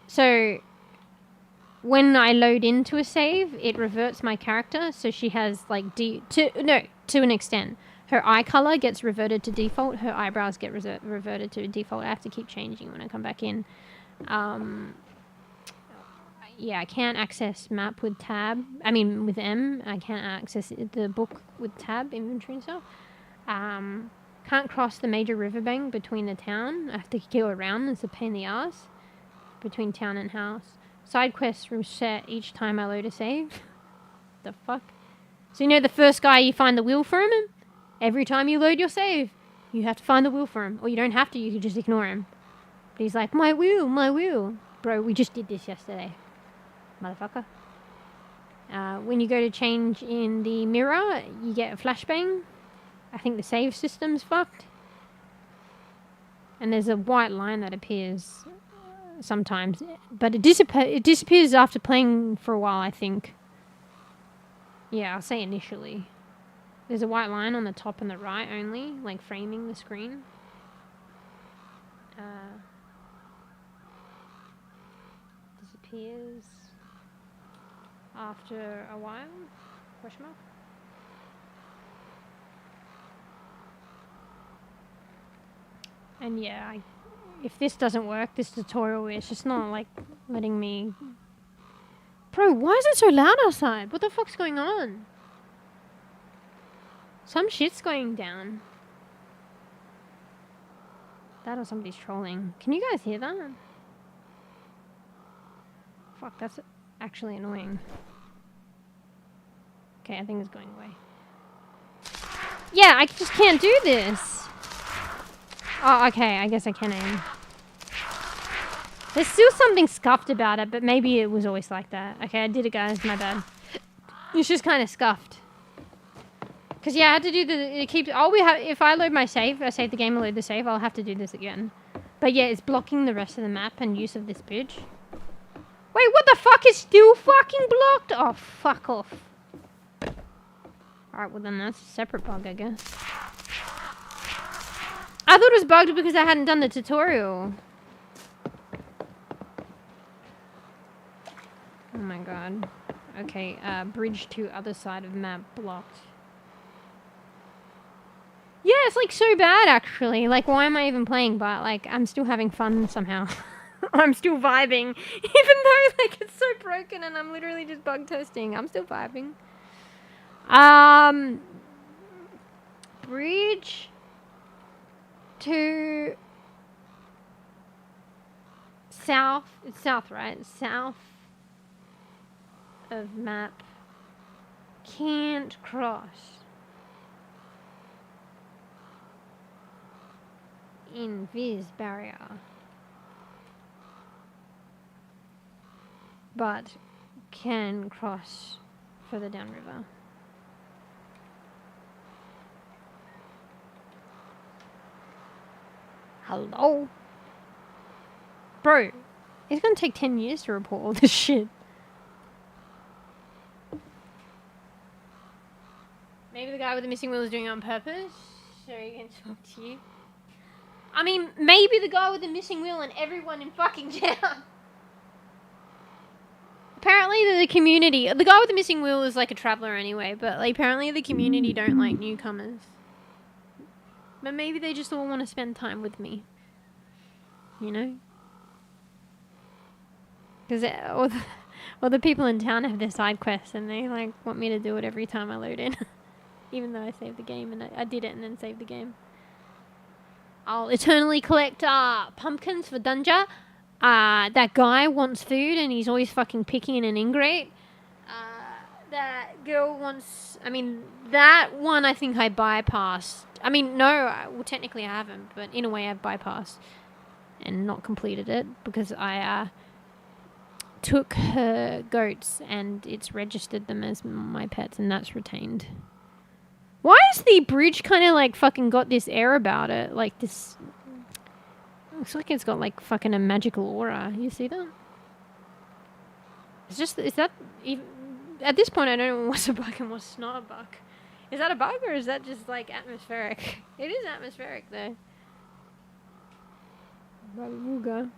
Speaker 3: So when I load into a save, it reverts my character. So she has like to an extent. Her eye color gets reverted to default. Her eyebrows get reverted to default. I have to keep changing when I come back in. Yeah, I can't access map with tab. I mean, with M. I can't access the book with tab, inventory and stuff. Can't cross the major riverbank between the town. I have to go around. It's a pain in the ass between town and house. Side quests reset each time I load a save. The fuck? So you know the first guy you find the wheel for him? Every time you load your save, you have to find the wheel for him. Or you don't have to, you can just ignore him. But he's like, my wheel, my wheel. Bro, we just did this yesterday. Motherfucker. When you go to change in the mirror, you get a flashbang. I think the save system's fucked. And there's a white line that appears sometimes. But it disappears after playing for a while, I think. Yeah, I'll say initially. There's a white line on the top and the right only, like framing the screen. Disappears after a while? Question mark? And yeah, if this doesn't work, this tutorial, it's just not like letting me... Bro, why is it so loud outside? What the fuck's going on? Some shit's going down. That or somebody's trolling. Can you guys hear that? Fuck, that's actually annoying. Okay, I think it's going away. Yeah, I just can't do this. Oh, okay, I guess I can aim. There's still something scuffed about it, but maybe it was always like that. Okay, I did it, guys. My bad. It's just kind of scuffed. Because, yeah, I had to do the... It keeps... if I load my save, I save the game and load the save, I'll have to do this again. But, yeah, it's blocking the rest of the map and use of this bridge. Wait, what the fuck is still fucking blocked? Oh, fuck off. Alright, well then that's a separate bug, I guess. I thought it was bugged because I hadn't done the tutorial. Oh my god. Okay, bridge to other side of map blocked. Yeah, it's like so bad actually. Like, why am I even playing? But like, I'm still having fun somehow. I'm still vibing. Even though like it's so broken and I'm literally just bug testing. I'm still vibing. Bridge to south. It's south, right? South of map. Can't cross. Invis barrier. But can cross further downriver. Hello? Bro, it's gonna take 10 years to report all this shit. Maybe the guy with the missing wheel is doing it on purpose, so he can talk to you. I mean, maybe the guy with the missing wheel and everyone in fucking town. Apparently the community... The guy with the missing wheel is like a traveller anyway, but like, apparently the community don't like newcomers. But maybe they just all want to spend time with me. You know? Because all the people in town have their side quests and they like want me to do it every time I load in. Even though I saved the game and I did it and then saved the game. I'll eternally collect pumpkins for Dunja. That guy wants food and he's always fucking picky and an ingrate. That girl wants... I mean, that one I think I bypassed. I mean, no, well, technically I haven't, but in a way I've bypassed and not completed it because I took her goats and it's registered them as my pets and that's retained. Why is the bridge kind of like fucking got this air about it? Like this... Looks like it's got like fucking a magical aura. You see that? It's just... Is that... Even, at this point I don't know what's a bug and what's not a bug. Is that a bug or is that just like atmospheric? It is atmospheric though. Babuga.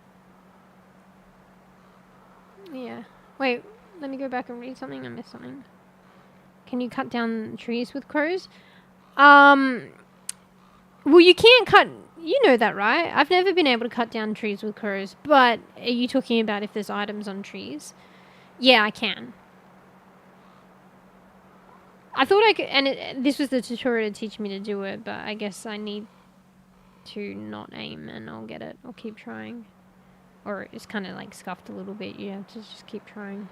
Speaker 3: Yeah. Wait, let me go back and read something. I missed something. Can you cut down trees with crows? Well, you can't cut... You know that, right? I've never been able to cut down trees with crows, but are you talking about if there's items on trees? Yeah, I can. I thought I could... And this was the tutorial to teach me to do it, but I guess I need to not aim and I'll get it. I'll keep trying. Or it's kind of like scuffed a little bit. You have to just keep trying.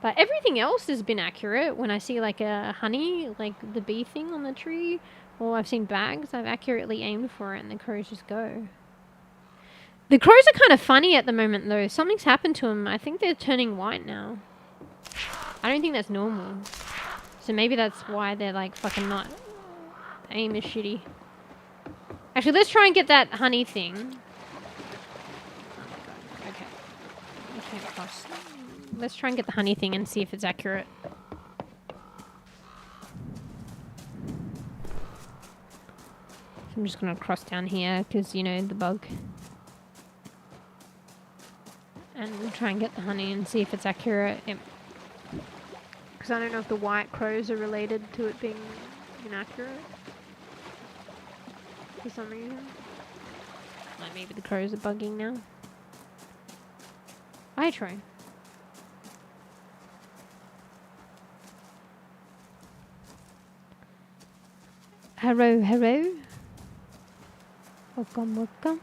Speaker 3: But everything else has been accurate. When I see like a honey, like the bee thing on the tree, or I've seen bags, I've accurately aimed for it and the crows just go. The crows are kind of funny at the moment though. Something's happened to them. I think they're turning white now. I don't think that's normal. So maybe that's why they're like fucking not. The aim is shitty. Actually, let's try and get that honey thing. Okay. We can't cross. Let's try and get the honey thing and see if it's accurate. I'm just gonna cross down here because, you know, the bug. And we'll try and get the honey and see if it's accurate. Because I don't know if the white crows are related to it being inaccurate. For some reason. Like maybe the crows are bugging now. I try. Hello, hello. Welcome, welcome.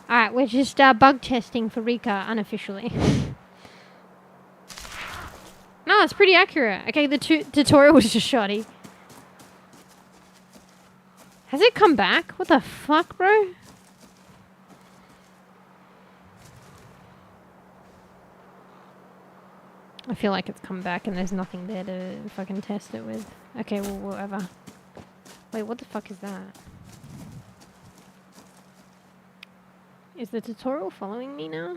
Speaker 3: Alright, we're just bug testing for Rika unofficially. No, it's pretty accurate. Okay, the tutorial was just shoddy. Has it come back? What the fuck, bro? I feel like it's come back and there's nothing there to fucking test it with. Okay, well, whatever. Wait, what the fuck is that? Is the tutorial following me now?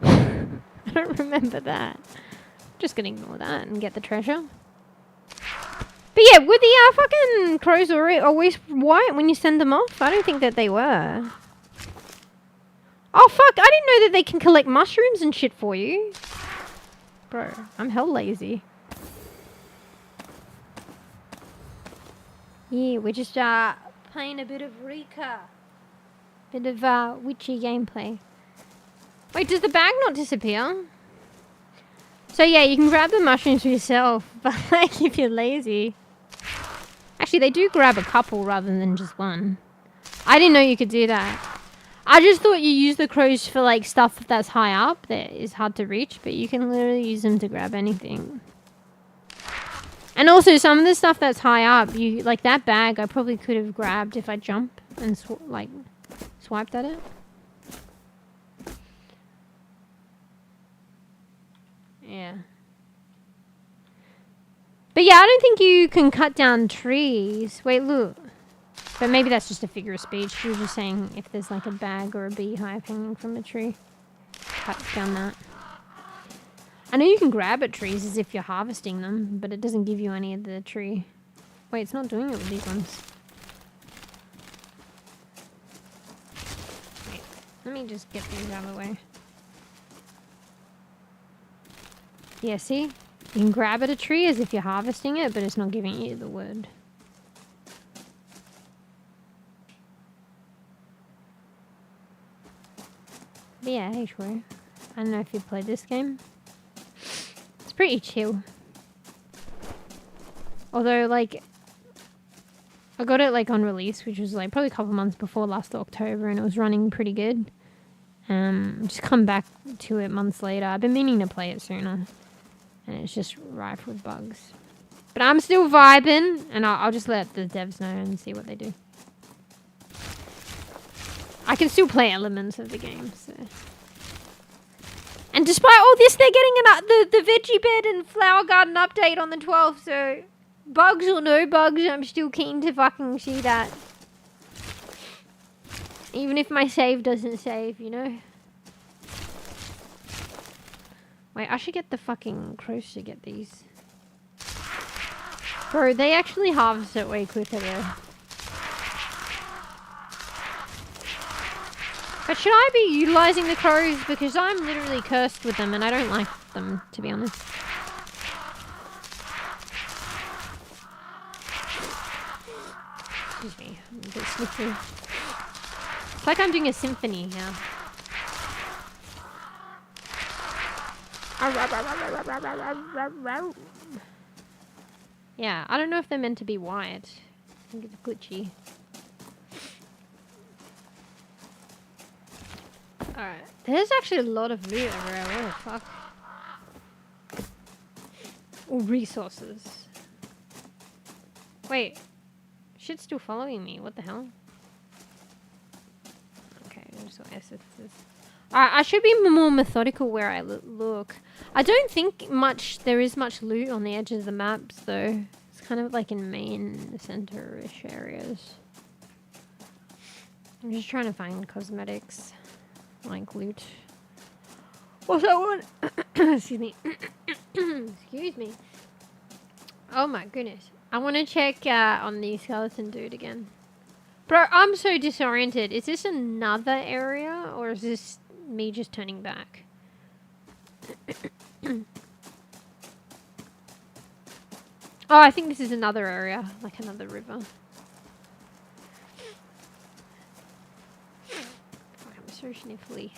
Speaker 3: I don't remember that. Just gonna ignore that and get the treasure. But yeah, were the fucking crows always white when you send them off? I don't think that they were. Oh fuck, I didn't know that they can collect mushrooms and shit for you. Bro, I'm hell lazy. Yeah, we're just playing a bit of REKA. Bit of witchy gameplay. Wait, does the bag not disappear? So yeah, you can grab the mushrooms for yourself, but like if you're lazy. Actually, they do grab a couple rather than just one. I didn't know you could do that. I just thought you use the crows for like stuff that's high up that is hard to reach, but you can literally use them to grab anything. And also some of the stuff that's high up, you like that bag I probably could have grabbed if I jump and swiped at it. Yeah. But yeah, I don't think you can cut down trees. Wait, look. But maybe that's just a figure of speech. She was just saying if there's like a bag or a beehive hanging from a tree. Cut down that. I know you can grab at trees as if you're harvesting them, but it doesn't give you any of the tree. Wait, it's not doing it with these ones. Wait, let me just get these out of the way. Yeah, see? You can grab at a tree as if you're harvesting it, but it's not giving you the wood. But yeah, hey, sure. I don't know if you played this game. It's pretty chill. Although, like, I got it, like, on release, which was, like, probably a couple months before last October, and it was running pretty good. Just come back to it months later. I've been meaning to play it sooner. And it's just rife with bugs. But I'm still vibing, and I'll just let the devs know and see what they do. I can still play elements of the game, so... And despite all this, they're getting the veggie bed and flower garden update on the 12th, so... Bugs or no bugs, I'm still keen to fucking see that. Even if my save doesn't save, you know? Wait, I should get the fucking crows to get these. Bro, they actually harvest it way quicker though. But should I be utilising the crows? Because I'm literally cursed with them and I don't like them, to be honest. Excuse me, I'm a bit sniffy. It's like I'm doing a symphony now. Yeah, I don't know if they're meant to be white. I think it's glitchy. Alright. There's actually a lot of loot everywhere. Where the fuck? Oh, resources. Wait. Shit's still following me. What the hell? Okay, there's some essences. Alright, I should be more methodical where I look. I don't think there is much loot on the edges of the maps, though. It's kind of like in main center-ish areas. I'm just trying to find cosmetics. Like loot. What's that one? Excuse me. Excuse me. Oh my goodness. I want to check on the skeleton dude again. Bro, I'm so disoriented. Is this another area or is this me just turning back? Oh, I think this is another area. Like another river. So sniffly.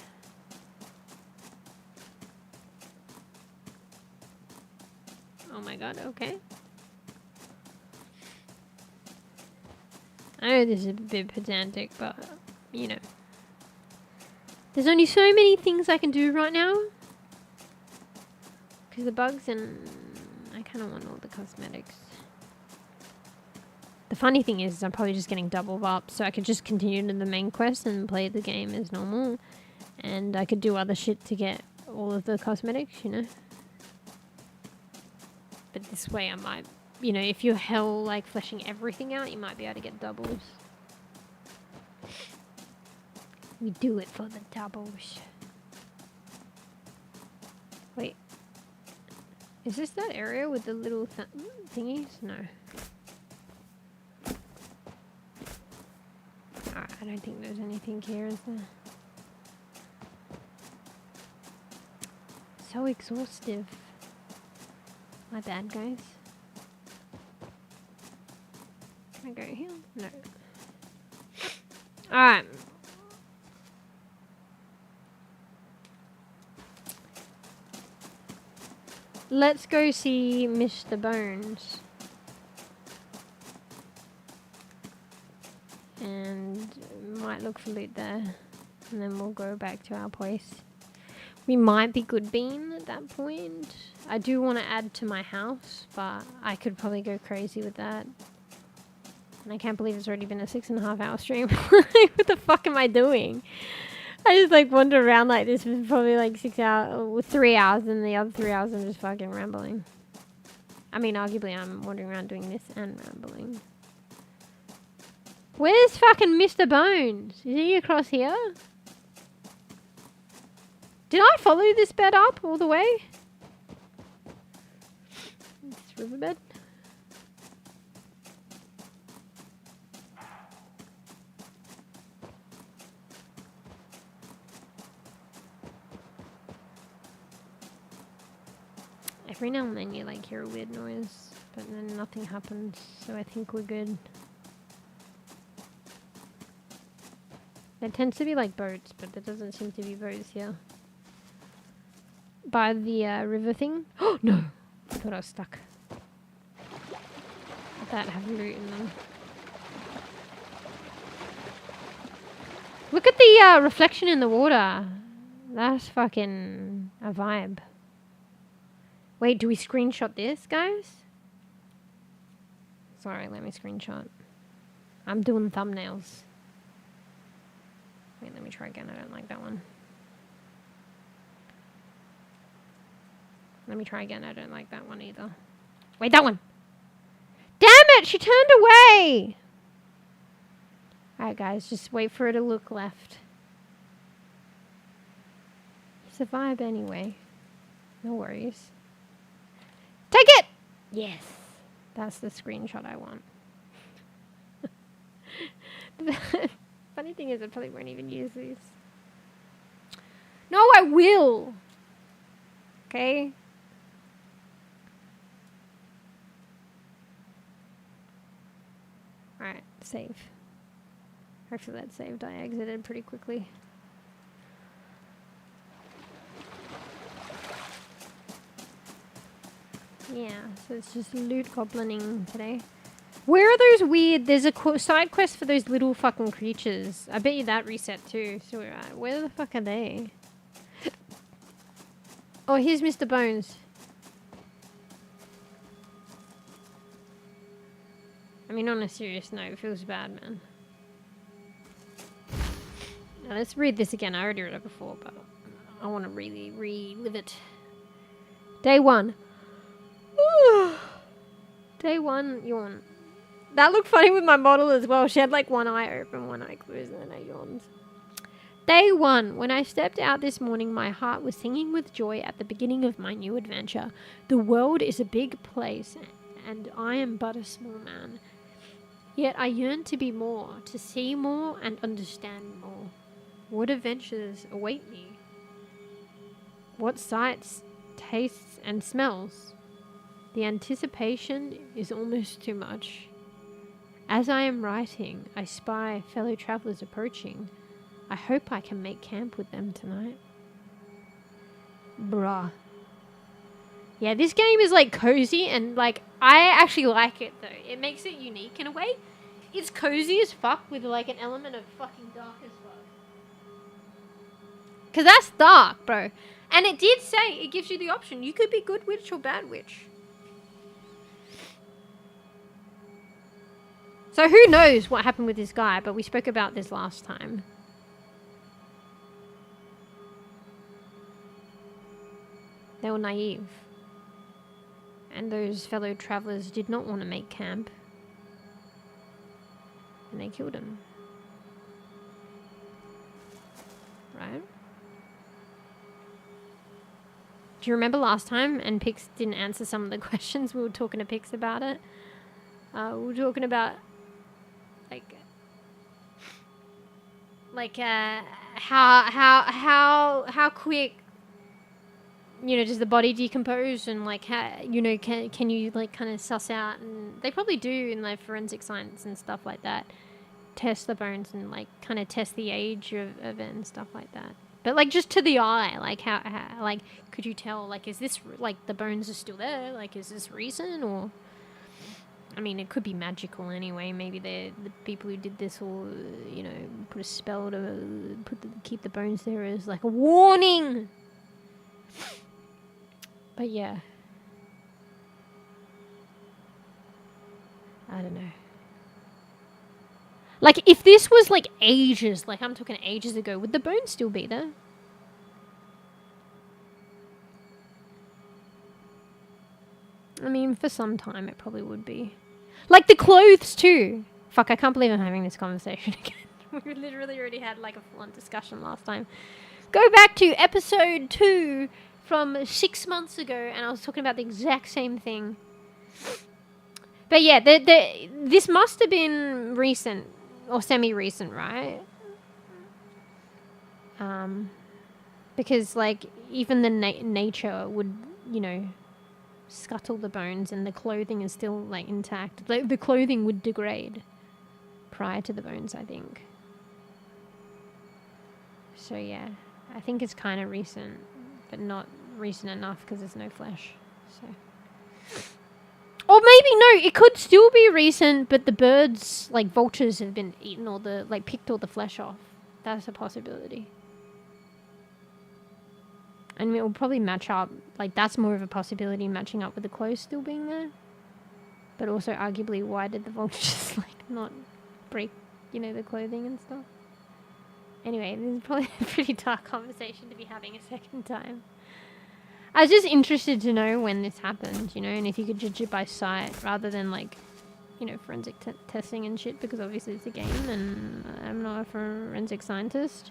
Speaker 3: Oh my god, okay. I know this is a bit pedantic, but, you know. There's only so many things I can do right now. Because the bugs and... I kind of want all the cosmetics. The funny thing is I'm probably just getting doubled up, so I could just continue to the main quest and play the game as normal. And I could do other shit to get all of the cosmetics, you know. But this way I might, you know, if you're hell like fleshing everything out, you might be able to get doubles. We do it for the doubles. Wait. Is this that area with the little thingies? No. I don't think there's anything here, is there? So exhaustive. My bad, guys. Can I go here? No. Alright. Let's go see Mr. Bones. And might look for loot there. And then we'll go back to our place. We might be good bean at that point. I do want to add to my house, but I could probably go crazy with that. And I can't believe it's already been a 6.5 hour stream. What the fuck am I doing? I just like wander around like this for probably like 6 hours, or 3 hours, and the other 3 hours I'm just fucking rambling. I mean, arguably I'm wandering around doing this and rambling. Where's fucking Mr. Bones? Is he across here? Did I follow this bed up all the way? This riverbed? Every now and then you like hear a weird noise, but then nothing happens, so I think we're good. There tends to be like boats, but there doesn't seem to be boats here. By the river thing. Oh no! I thought I was stuck. That have loot in them. Look at the reflection in the water. That's fucking a vibe. Wait, do we screenshot this, guys? Sorry, let me screenshot. I'm doing thumbnails. Wait, let me try again. I don't like that one. Let me try again. I don't like that one either. Wait, that one! Damn it! She turned away! Alright, guys. Just wait for her to look left. It's a vibe anyway. No worries. Take it! Yes. That's the screenshot I want. The funny thing is I probably won't even use these. No, I will! Okay? Alright, save. Actually, that saved. I exited pretty quickly. Yeah, so it's just loot goblining today. Where are those weird... There's a side quest for those little fucking creatures. I bet you that reset too. So where the fuck are they? Oh, here's Mr. Bones. I mean, on a serious note, it feels bad, man. Now, let's read this again. I already read it before, but I want to really relive it. Day 1. Day 1, yawn. That looked funny with my model as well. She had like one eye open, one eye closed, and then I yawned. Day 1. When I stepped out this morning, my heart was singing with joy at the beginning of my new adventure. The world is a big place, and I am but a small man. Yet I yearn to be more, to see more and understand more. What adventures await me? What sights, tastes, and smells? The anticipation is almost too much. As I am writing, I spy fellow travelers approaching. I hope I can make camp with them tonight. Bruh. Yeah, this game is like cozy and like, I actually like it though. It makes it unique in a way. It's cozy as fuck with like an element of fucking dark as fuck. Cause that's dark, bro. And it did say, it gives you the option. You could be good witch or bad witch. So who knows what happened with this guy, but we spoke about this last time. They were naive. And those fellow travelers did not want to make camp. And they killed him. Right? Do you remember last time? And Pix didn't answer some of the questions. We were talking to Pix about it. We were talking about how quick, you know, does the body decompose, and like how, you know, can you like kind of suss out, and they probably do in like forensic science and stuff like that, test the bones and like kind of test the age of it and stuff like that. But like just to the eye, like how like could you tell, like is this like the bones are still there, like is this recent, or I mean it could be magical anyway. Maybe the people who did this will, you know, put a spell to keep the bones there as like a warning. But yeah, I don't know. Like, if this was, like, ages, like, I'm talking ages ago, would the bones still be there? I mean, for some time, it probably would be. Like, the clothes, too. Fuck, I can't believe I'm having this conversation again. We literally already had, like, a full-on discussion last time. Go back to episode 2 from 6 months ago, and I was talking about the exact same thing. But, yeah, this must have been recent. Or semi-recent, right? Because, like, even the nature would, you know, scuttle the bones, and the clothing is still, like, intact. The clothing would degrade prior to the bones, I think. So, yeah. I think it's kind of recent, but not recent enough because there's no flesh. So... Or maybe no, it could still be recent, but the birds, like vultures, have been eaten all the, like, picked all the flesh off. That's a possibility. And it will probably match up, like, that's more of a possibility, matching up with the clothes still being there. But also, arguably, why did the vultures, like, not break, you know, the clothing and stuff? Anyway, this is probably a pretty dark conversation to be having a second time. I was just interested to know when this happened, you know, and if you could judge it by sight rather than, like, you know, forensic testing and shit, because obviously it's a game and I'm not a forensic scientist.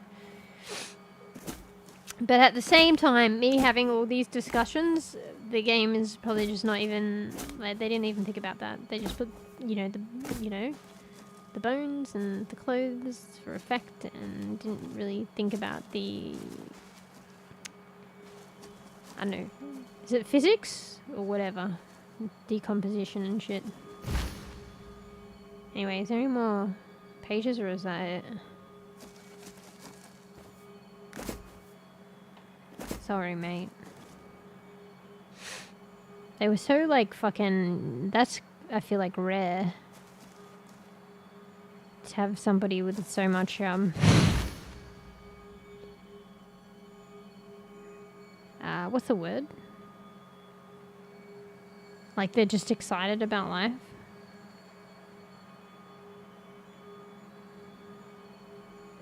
Speaker 3: But at the same time, me having all these discussions, the game is probably just not even, like, they didn't even think about that. They just put, you know, the bones and the clothes for effect and didn't really think about the... I don't know, is it physics or whatever? Decomposition and shit. Anyway, is there any more pages or is that it? Sorry, mate. They were so, like, fucking... That's, I feel like, rare. to have somebody with so much what's the word? Like they're just excited about life.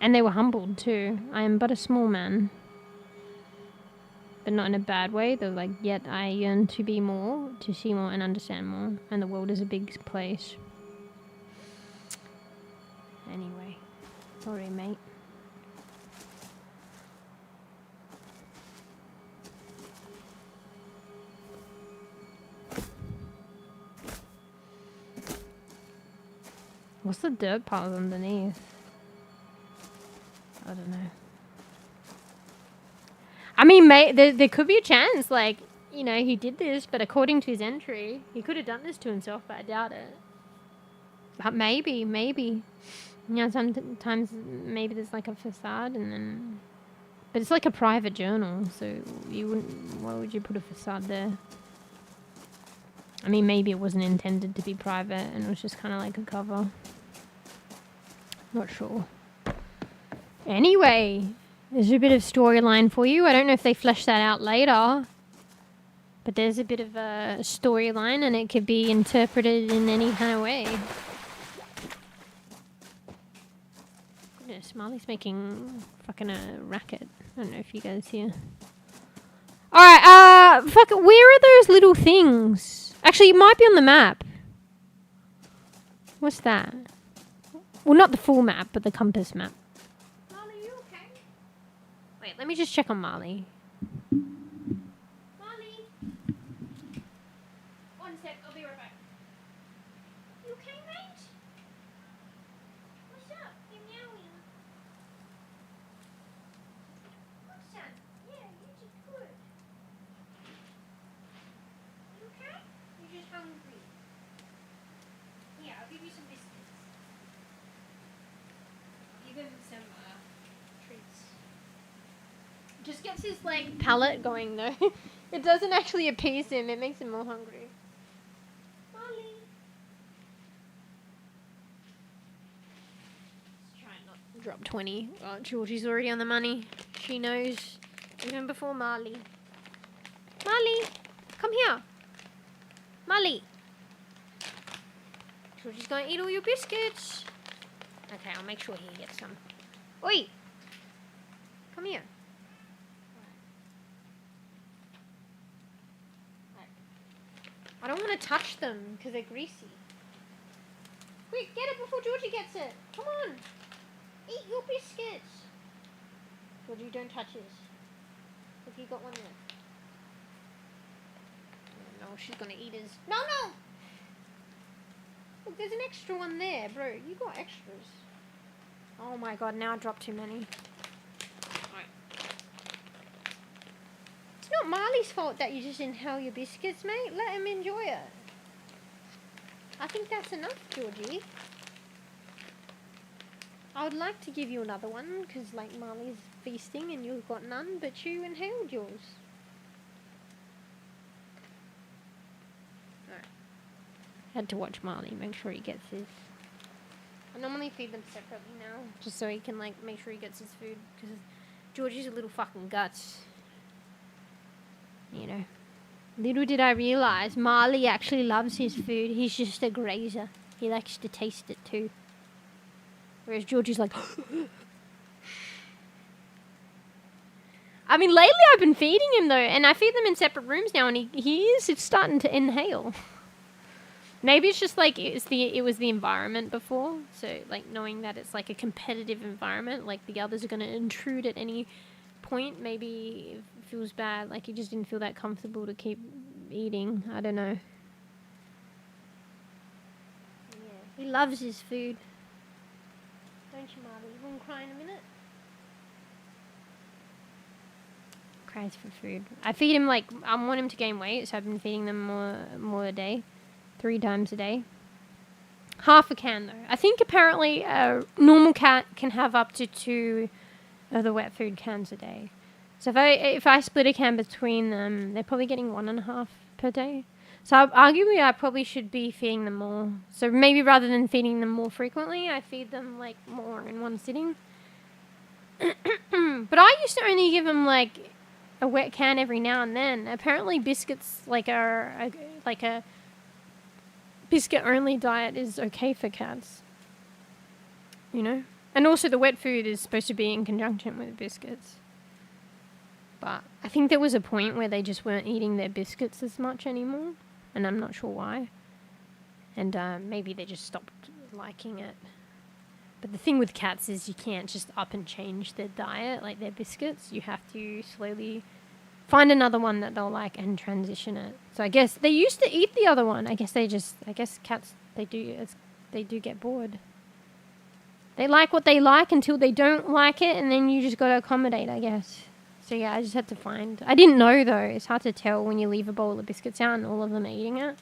Speaker 3: And they were humbled too. I am but a small man. But not in a bad way. They're like, yet I yearn to be more, to see more and understand more. And the world is a big place. Anyway. Sorry, mate. What's the dirt piles underneath? I don't know. I mean, there could be a chance, like, you know, he did this, but according to his entry, he could have done this to himself, but I doubt it. But maybe. You know, sometimes maybe there's like a facade and then... But it's like a private journal, so you wouldn't... Why would you put a facade there? I mean, maybe it wasn't intended to be private and it was just kind of like a cover. Not sure. Anyway, there's a bit of storyline for you. I don't know if they flesh that out later. But there's a bit of a storyline and it could be interpreted in any kind of way. Goodness, Marley's making fucking a racket. I don't know if you guys hear. Alright, fuck it. Where are those little things? Actually, it might be on the map. What's that? Well, not the full map, but the compass map. Marley, you okay? Wait, let me just check on Marley. Marley? One sec, I'll be right back. You okay, mate? What's up? You're meowing. What's that? Yeah, you did good. You okay? You're just hungry. Yeah, I'll give you some biscuits. Give him some treats. Just gets his like palate going though. It doesn't actually appease him, it makes him more hungry. Molly. Let's try and not drop 20. Oh, Georgie's already on the money. She knows even before Marley. Marley, come here. Marley. Georgie's going to eat all your biscuits. Okay, I'll make sure he gets some. Oi! Come here. Right. I don't want to touch them because they're greasy. Quick, get it before Georgie gets it. Come on. Eat your biscuits. Georgie, don't touch his. Have you got one there? Oh, no, she's going to eat his. No! Look, there's an extra one there, bro. You got extras. Oh my god, now I dropped too many. Right. It's not Marley's fault that you just inhale your biscuits, mate. Let him enjoy it. I think that's enough, Georgie. I would like to give you another one, because like Marley's feasting and you've got none, but you inhaled yours. Had to watch Marley, make sure he gets his. I normally feed them separately now, just so he can like make sure he gets his food, because Georgie's a little fucking guts. You know. Little did I realise, Marley actually loves his food. He's just a grazer. He likes to taste it too. Whereas Georgie's like... I mean, lately I've been feeding him though, and I feed them in separate rooms now, and he is starting to inhale. Maybe it's just like it was the environment before, so like knowing that it's like a competitive environment, like the others are going to intrude at any point, maybe it feels bad, like he just didn't feel that comfortable to keep eating. I don't know. Yeah, he loves his food. Don't you, Marley? You won't cry in a minute? Cries for food. I feed him like, I want him to gain weight, so I've been feeding them more a day. 3 times a day. Half a can though. I think apparently a normal cat can have up to 2 of the wet food cans a day. So if I split a can between them, they're probably getting 1.5 per day. So arguably I probably should be feeding them more. So maybe rather than feeding them more frequently, I feed them like more in one sitting. But I used to only give them like a wet can every now and then. Apparently biscuits like a biscuit only diet is okay for cats. You know? And also the wet food is supposed to be in conjunction with biscuits. But I think there was a point where they just weren't eating their biscuits as much anymore. And I'm not sure why. And maybe they just stopped liking it. But the thing with cats is you can't just up and change their diet, like their biscuits. You have to slowly find another one that they'll like and transition it. So I guess they used to eat the other one. I guess cats, they do get bored. They like what they like until they don't like it, and then you just got to accommodate, I guess. So yeah, I just had to find... I didn't know, though. It's hard to tell when you leave a bowl of biscuits out and all of them are eating it.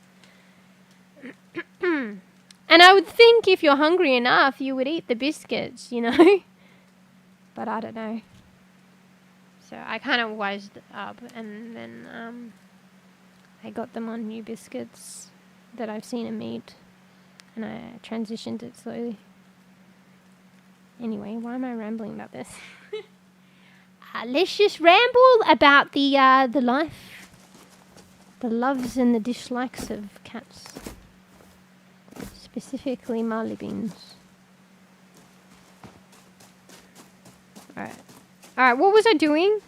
Speaker 3: And I would think if you're hungry enough, you would eat the biscuits, you know? But I don't know. So I kind of wised up, and then I got them on new biscuits that I've seen them eat. And I transitioned it slowly. Anyway, why am I rambling about this? Let's just ramble about the life, the loves and the dislikes of cats. Specifically Marley beans. Alright, what was I doing?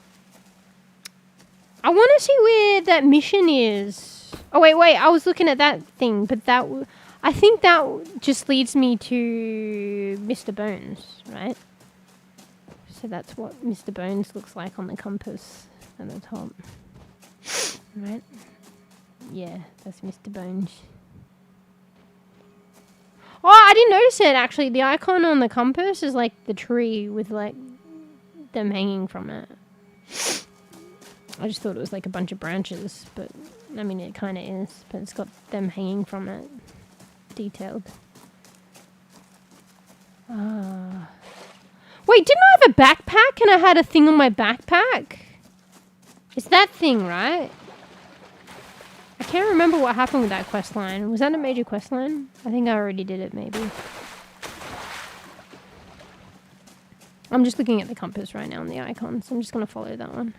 Speaker 3: I want to see where that mission is. Oh, wait, I was looking at that thing, but I think that just leads me to Mr. Bones, right? So that's what Mr. Bones looks like on the compass at the top. Right? Yeah, that's Mr. Bones. Oh, I didn't notice it, actually. The icon on the compass is like the tree with like them hanging from it. I just thought it was like a bunch of branches, but I mean it kind of is, but it's got them hanging from it. Detailed. Wait, didn't I have a backpack and I had a thing on my backpack? It's that thing, right? I can't remember what happened with that quest line. Was that a major quest line? I think I already did it, maybe. I'm just looking at the compass right now on the icon, so I'm just going to follow that one.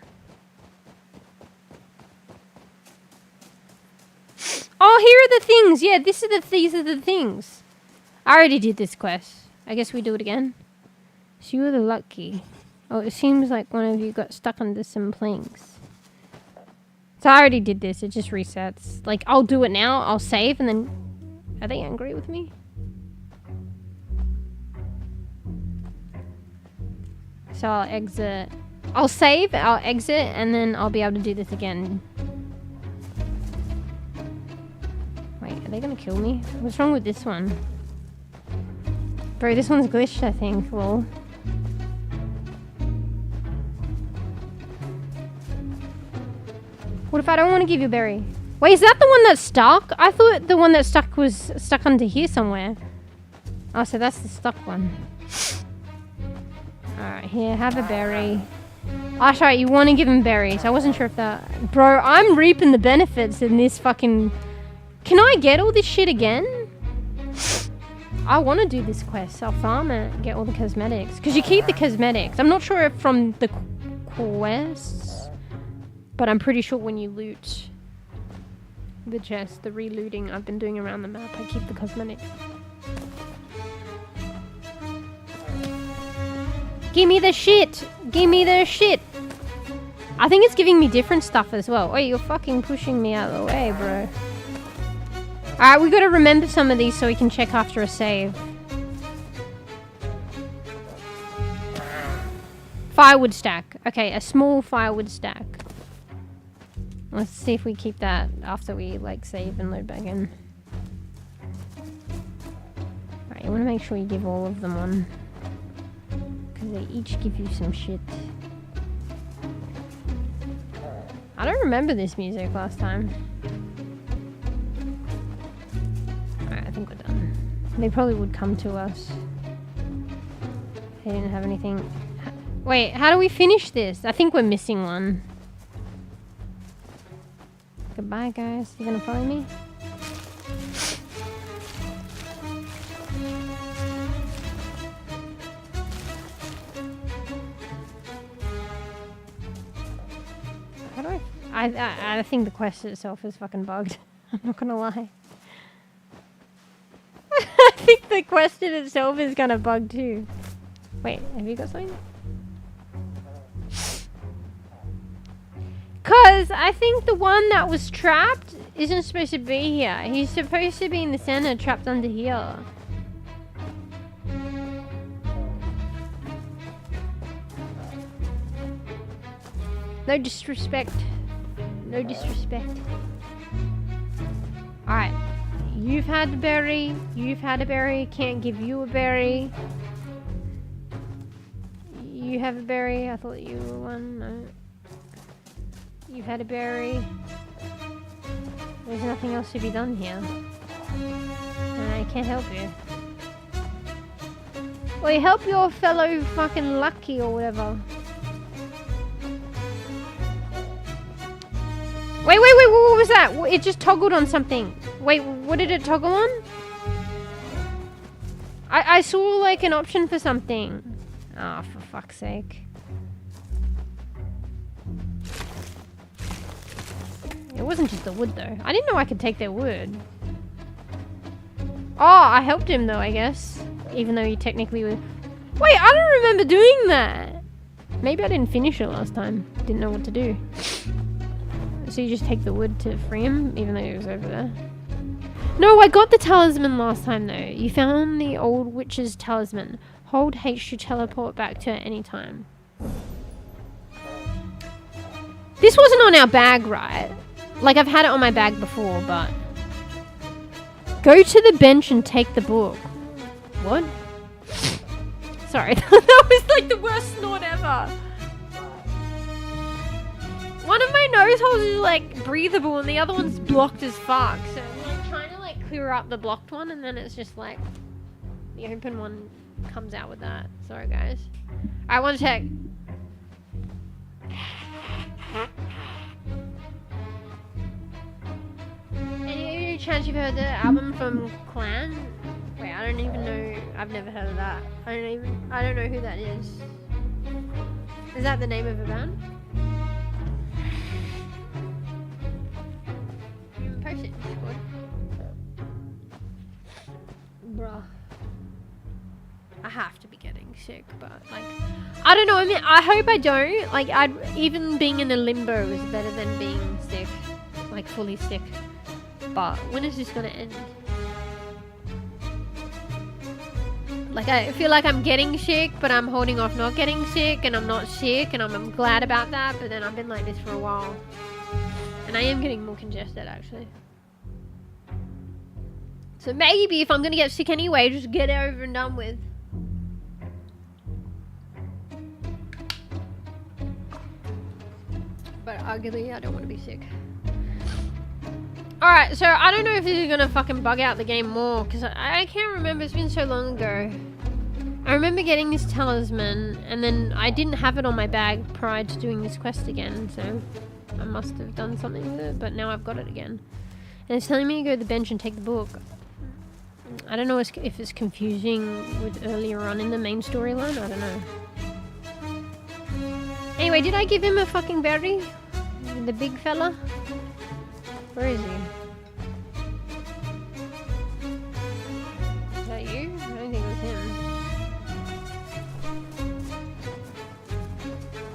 Speaker 3: Oh, here are the things. Yeah, these are the things. I already did this quest. I guess we do it again. So you were the lucky. Oh, it seems like one of you got stuck under some planks. So I already did this. It just resets. Like, I'll do it now. I'll save and then... Are they angry with me? So I'll exit. I'll save, I'll exit, and then I'll be able to do this again. Wait, are they gonna kill me? What's wrong with this one? Bro, this one's glitched, I think. Lol. What if I don't want to give you a berry? Wait, is that the one that's stuck? I thought the one that stuck was stuck under here somewhere. Oh, so that's the stuck one. Alright, here, have a berry. Oh, that's right, you want to give him berries. I wasn't sure if that... Bro, I'm reaping the benefits in this fucking... Can I get all this shit again? I want to do this quest. I'll farm it, get all the cosmetics. Because you keep the cosmetics. I'm not sure if from the quests... But I'm pretty sure when you loot the chest, the re-looting I've been doing around the map, I keep the cosmetics. Give me the shit! Give me the shit! I think it's giving me different stuff as well. Wait, you're fucking pushing me out of the way, bro. Alright, we gotta remember some of these so we can check after a save. Firewood stack. Okay, a small firewood stack. Let's see if we keep that after we, like, save and load back in. Alright, you want to make sure you give all of them one. Because they each give you some shit. I don't remember this music last time. Alright, I think we're done. They probably would come to us. They didn't have anything. Wait, how do we finish this? I think we're missing one. Goodbye, guys. You gonna follow me? How do I think the quest itself is fucking bugged. I'm not gonna lie. I think the quest in itself is kinda bugged too. Wait, have you got something? Cause I think the one that was trapped isn't supposed to be here. He's supposed to be in the center, trapped under here. No disrespect. No disrespect. Alright. You've had the berry. You've had a berry. Can't give you a berry. You have a berry. I thought you were one. No. You've had a berry. There's nothing else to be done here. And I can't help you. Well, help your fellow fucking lucky or whatever. Wait, what was that? It just toggled on something. Wait, what did it toggle on? I saw like an option for something. Oh, for fuck's sake. It wasn't just the wood though. I didn't know I could take their wood. Oh, I helped him though, I guess. Even though he technically was... Wait, I don't remember doing that. Maybe I didn't finish it last time. Didn't know what to do. So you just take the wood to free him, even though he was over there. No, I got the talisman last time though. You found the old witch's talisman. Hold H to teleport back to it any time. This wasn't on our bag, right? Like, I've had it on my bag before, but... Go to the bench and take the book. What? Sorry, that was like the worst snort ever. One of my nose holes is like breathable and the other one's blocked as fuck. So I'm like trying to like clear up the blocked one and then it's just like the open one comes out with that. Sorry guys. I want to check. Any chance you've heard the album from Clan? Wait, I don't even know. I've never heard of that. I don't know who that is. Is that the name of a band? Post it, Discord. Bruh. I have to be getting sick, but like, I don't know. I mean, I hope I don't. Like, even being in a limbo is better than being sick, like fully sick. But when is this gonna end? Like, I feel like I'm getting sick, but I'm holding off not getting sick, and I'm not sick, and I'm glad about that. But then I've been like this for a while. And I am getting more congested, actually. So maybe if I'm gonna get sick anyway, just get it over and done with. But ugly, I don't want to be sick. Alright, so I don't know if this is gonna fucking bug out the game more, because I can't remember, it's been so long ago. I remember getting this talisman, and then I didn't have it on my bag prior to doing this quest again, so... I must have done something with it, but now I've got it again. And it's telling me to go to the bench and take the book. I don't know if it's confusing with earlier on in the main storyline. I don't know. Anyway, did I give him a fucking berry? The big fella? Where is he? Is that you? I don't think it was him.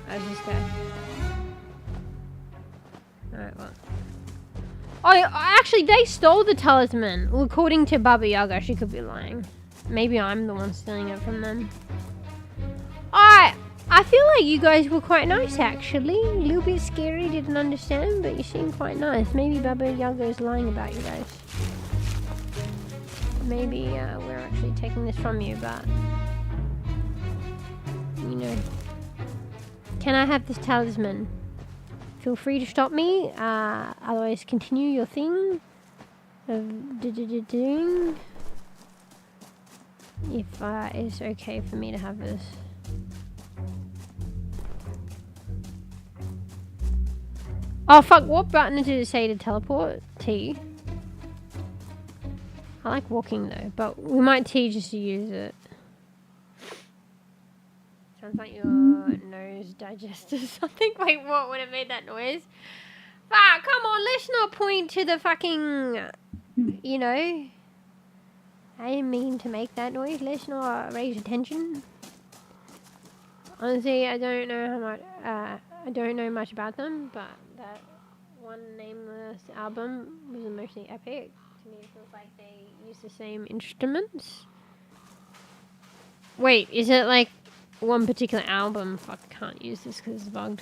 Speaker 3: How's this guy? Alright, well. Oh, actually, they stole the talisman. Well, according to Baba Yaga, she could be lying. Maybe I'm the one stealing it from them. Alright, I feel like you guys were quite nice, actually. A little bit scary, didn't understand, but you seem quite nice. Maybe Baba Yaga is lying about you guys. Maybe we're actually taking this from you, but... You know. Can I have this talisman? Feel free to stop me, otherwise continue your thing of doing. If it's okay for me to have this. Oh fuck, what button did it say to teleport? T? I like walking though, but we might T just to use it. Sounds like your nose digests or something. Wait, what would have made that noise? Fuck, come on, let's not point to the fucking, you know. I didn't mean to make that noise. Let's not raise attention. Honestly, I don't know how much, I don't know much about them, but that one nameless album was mostly epic. To me, it feels like they use the same instruments. Wait, is it like one particular album? Fuck, I can't use this because it's bugged.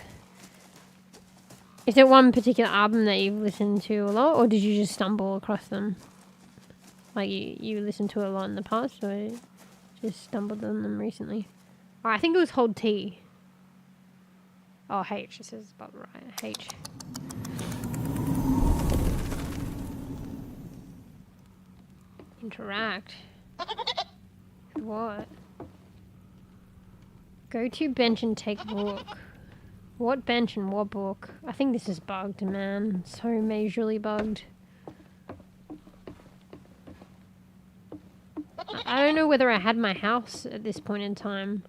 Speaker 3: Is there one particular album that you've listened to a lot, or did you just stumble across them? Like you listened to it a lot in the past, or just stumbled on them recently? Oh, I think it was Hold T. Oh, H. This is about right. H. Interact. What? Go to bench and take book. What bench and what book? I think this is bugged, man. So majorly bugged. I don't know whether I had my house at this point in time.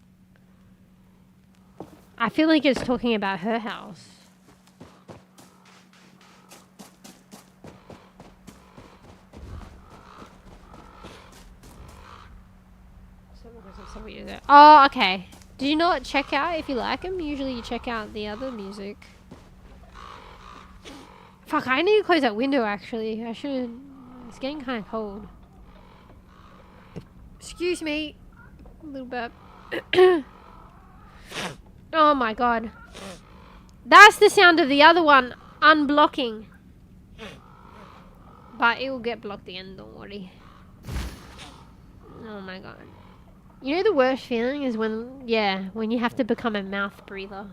Speaker 3: I feel like it's talking about her house. Oh, okay. Did you not check out if you like them? Usually you check out the other music. Fuck, I need to close that window actually. I should. It's getting kind of cold. Excuse me. A little bit. Oh my god. That's the sound of the other one unblocking. But it will get blocked again, don't worry. Oh my god. You know the worst feeling is when you have to become a mouth breather.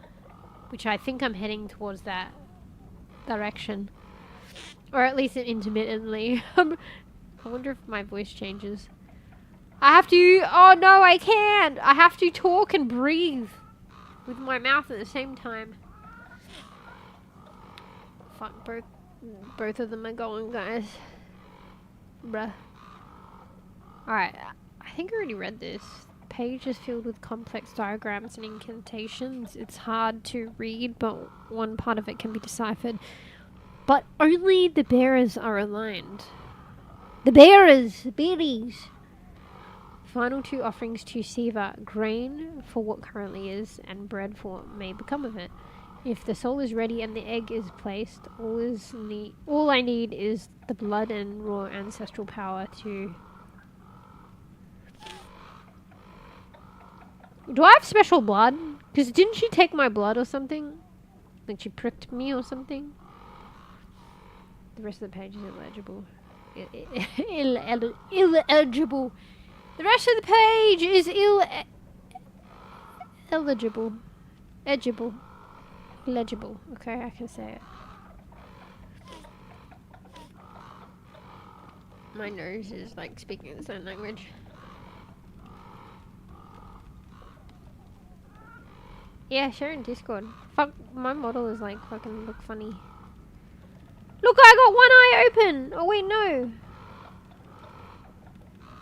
Speaker 3: Which I think I'm heading towards that direction. Or at least intermittently. I wonder if my voice changes. I have to... Oh no, I can't! I have to talk and breathe with my mouth at the same time. Fuck, both of them are going, guys. Bruh. Alright, I think I already read this. The page is filled with complex diagrams and incantations. It's hard to read, but one part of it can be deciphered. But only the bearers are aligned. The bearers! Bearies! Final two offerings to Siva, grain for what currently is, and bread for what may become of it. If the soul is ready and the egg is placed, all I need is the blood and raw ancestral power to... Do I have special blood? Because didn't she take my blood or something? Like she pricked me or something? The rest of the page is illegible. Illegible. The rest of the page is illegible. Legible. Okay, I can say it. My nose is like speaking its own language. Yeah, share in Discord. Fuck, my model is like fucking look funny. Look, I got one eye open! Oh wait, no.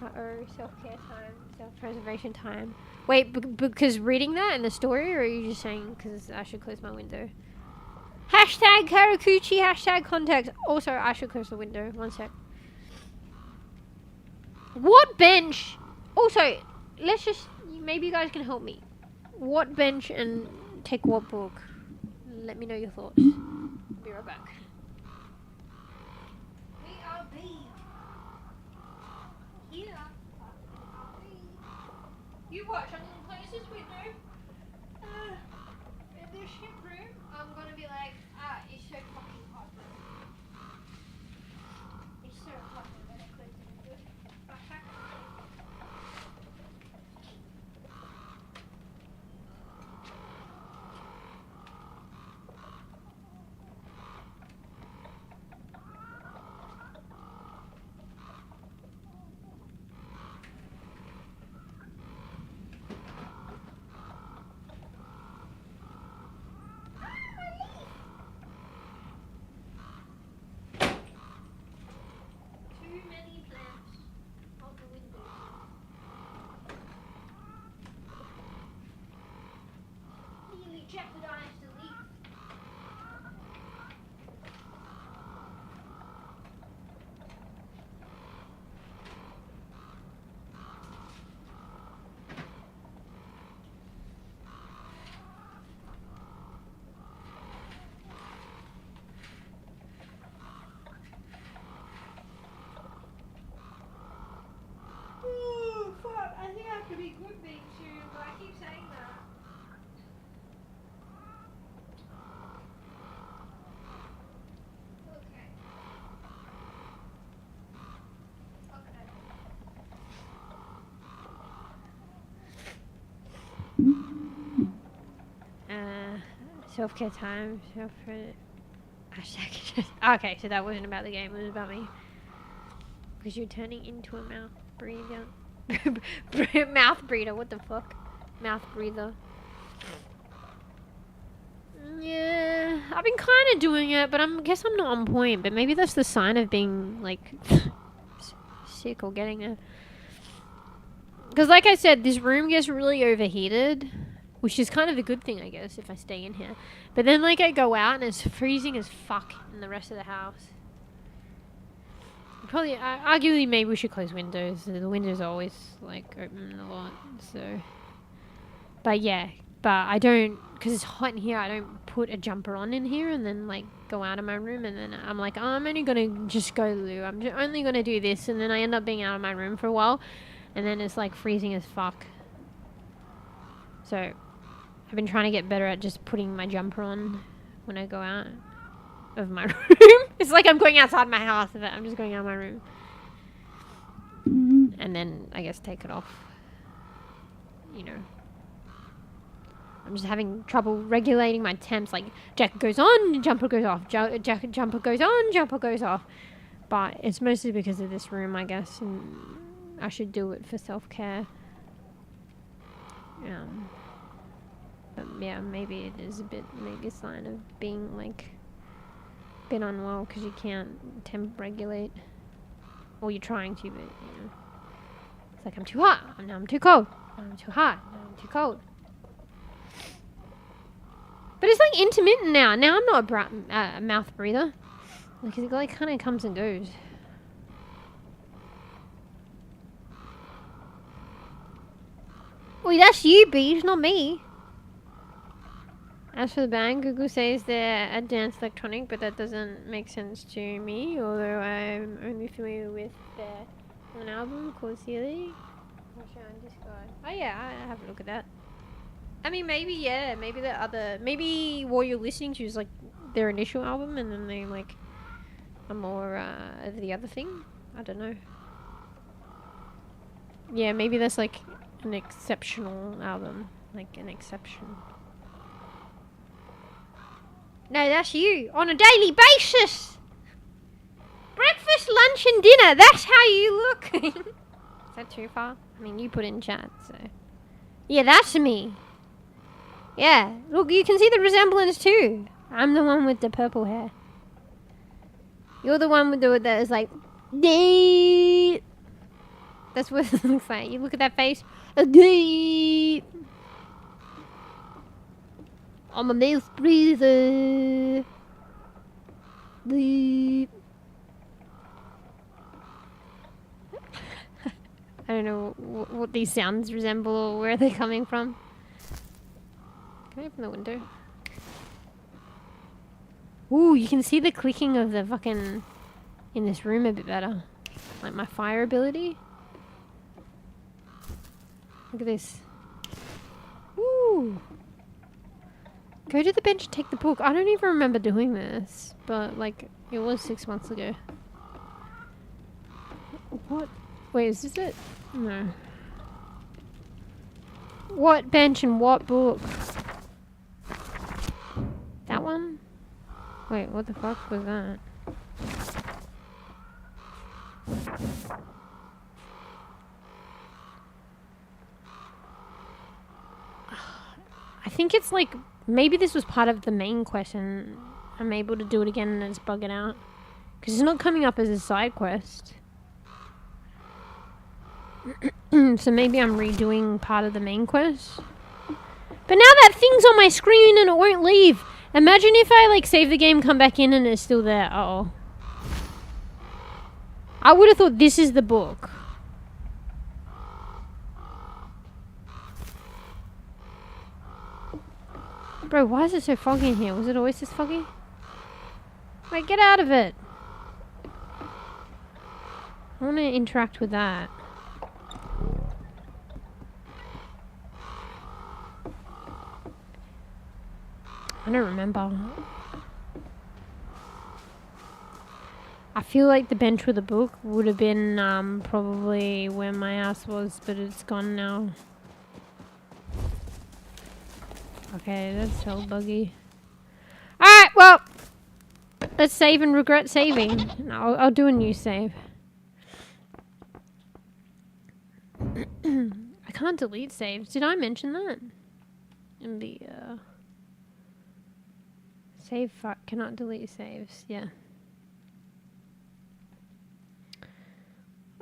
Speaker 3: Uh-oh, self-care time, self-preservation time. Wait, because reading that in the story, or are you just saying because I should close my window? Hashtag Karakuchi, hashtag context. Also, I should close the window. One sec. What bench? Also, let's just... Maybe you guys can help me. What bench and take what book? Let me know your thoughts. Be right back. We are bEbE. Here. You watch, I'm gonna close this window. In this ship room, I'm gonna be like, it's so fucking hot. It's so hot, I'm gonna close the window. Backpack. Self-care time. Hashtag. Okay, so that wasn't about the game. It was about me. Because you're turning into a mouth breather. Mouth breather. What the fuck? Mouth breather. Yeah, I've been kind of doing it, but I guess I'm not on point. But maybe that's the sign of being like sick or getting it. Because like I said, this room gets really overheated, which is kind of a good thing, I guess, if I stay in here. But then like I go out and it's freezing as fuck in the rest of the house. Probably, arguably, maybe we should close windows. The windows are always like open a lot, so. But yeah, but I don't, because it's hot in here, I don't put a jumper on in here and then like go out of my room and then I'm like, oh, I'm only gonna just go loo. I'm only gonna do this, and then I end up being out of my room for a while, and then it's like freezing as fuck. So I've been trying to get better at just putting my jumper on when I go out of my room. It's like I'm going outside my house, but I'm just going out of my room. And then I guess take it off. You know. I'm just having trouble regulating my temps. Like, jacket goes on, jumper goes off. Jumper goes on, jumper goes off. But it's mostly because of this room, I guess. And I should do it for self-care. But yeah, maybe it is a bit, maybe a sign of being like a bit unwell because you can't temp regulate. Or you're trying to, but you know. It's like I'm too hot, now I'm too cold. Now I'm too hot, now I'm too cold. But it's like intermittent now. Now I'm not a mouth breather. Like it like kind of comes and goes. Well, that's you, Beej, not me. As for the band, Google says they're advanced electronic, but that doesn't make sense to me, although I'm only familiar with their one album called 𝕘𝖚𝖕𝖕𝖕𝖕. Oh yeah, I have a look at that. I mean, maybe, yeah, maybe the other, maybe what you're listening to is like their initial album and then they like are more of the other thing. I don't know. Yeah, maybe that's like an exceptional album, like an exception. No, that's you on a daily basis. Breakfast, lunch, and dinner. That's how you look. Is that too far? I mean, you put in chat, so. Yeah, that's me. Yeah, look, you can see the resemblance too. I'm the one with the purple hair. You're the one with the that is like. That's what it looks like. You look at that face. I'm a mouth breather. I don't know what these sounds resemble or where they're coming from. Can I open the window? Ooh, you can see the clicking of the fucking in this room a bit better. Like my fire ability. Look at this. Ooh. Go to the bench and take the book. I don't even remember doing this, but like it was 6 months ago. What? Wait, is this it? No. What bench and what book? That one? Wait, what the fuck was that? I think it's like, maybe this was part of the main quest and I'm able to do it again and it's bugging out. Because it's not coming up as a side quest. So maybe I'm redoing part of the main quest. But now that thing's on my screen and it won't leave. Imagine if I like save the game, come back in and it's still there. Uh-oh. I would have thought this is the book. Bro, why is it so foggy in here? Was it always this foggy? Wait, get out of it. I want to interact with that. I don't remember. I feel like the bench with the book would have been probably where my house was, but it's gone now. Okay, that's so buggy. Let's save and regret saving. No, I'll do a new save. I can't delete saves. Did I mention that? In the save cannot delete saves. Yeah.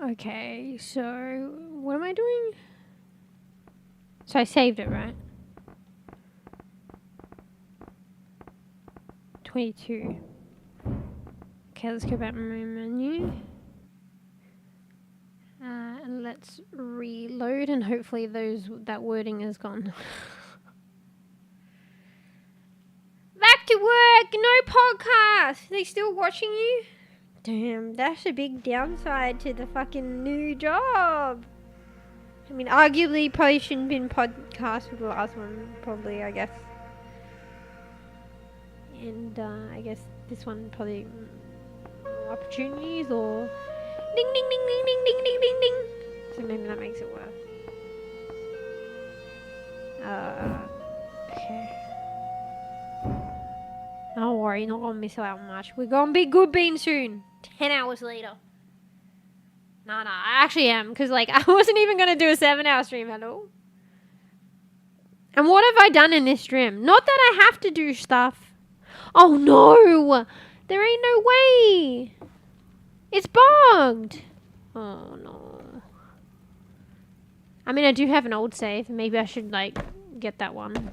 Speaker 3: Okay, so what am I doing? So I saved it, right? 22. Okay, let's go back to my menu. And let's reload, and hopefully that wording is gone. Back to work! No podcast! They still watching you? Damn, that's a big downside to the fucking new job. I mean, arguably, probably shouldn't have been podcast with the last one, probably, I guess. And I guess this one probably more opportunities or ding ding ding ding ding ding ding ding ding. So maybe that makes it worse. Okay. Don't worry, not gonna miss out much. We're gonna be good bean soon. 10 hours later. No, I actually am, because like I wasn't even gonna do a 7-hour stream at all. And what have I done in this stream? Not that I have to do stuff. Oh no! There ain't no way! It's bugged! Oh no. I mean, I do have an old save. Maybe I should like get that one.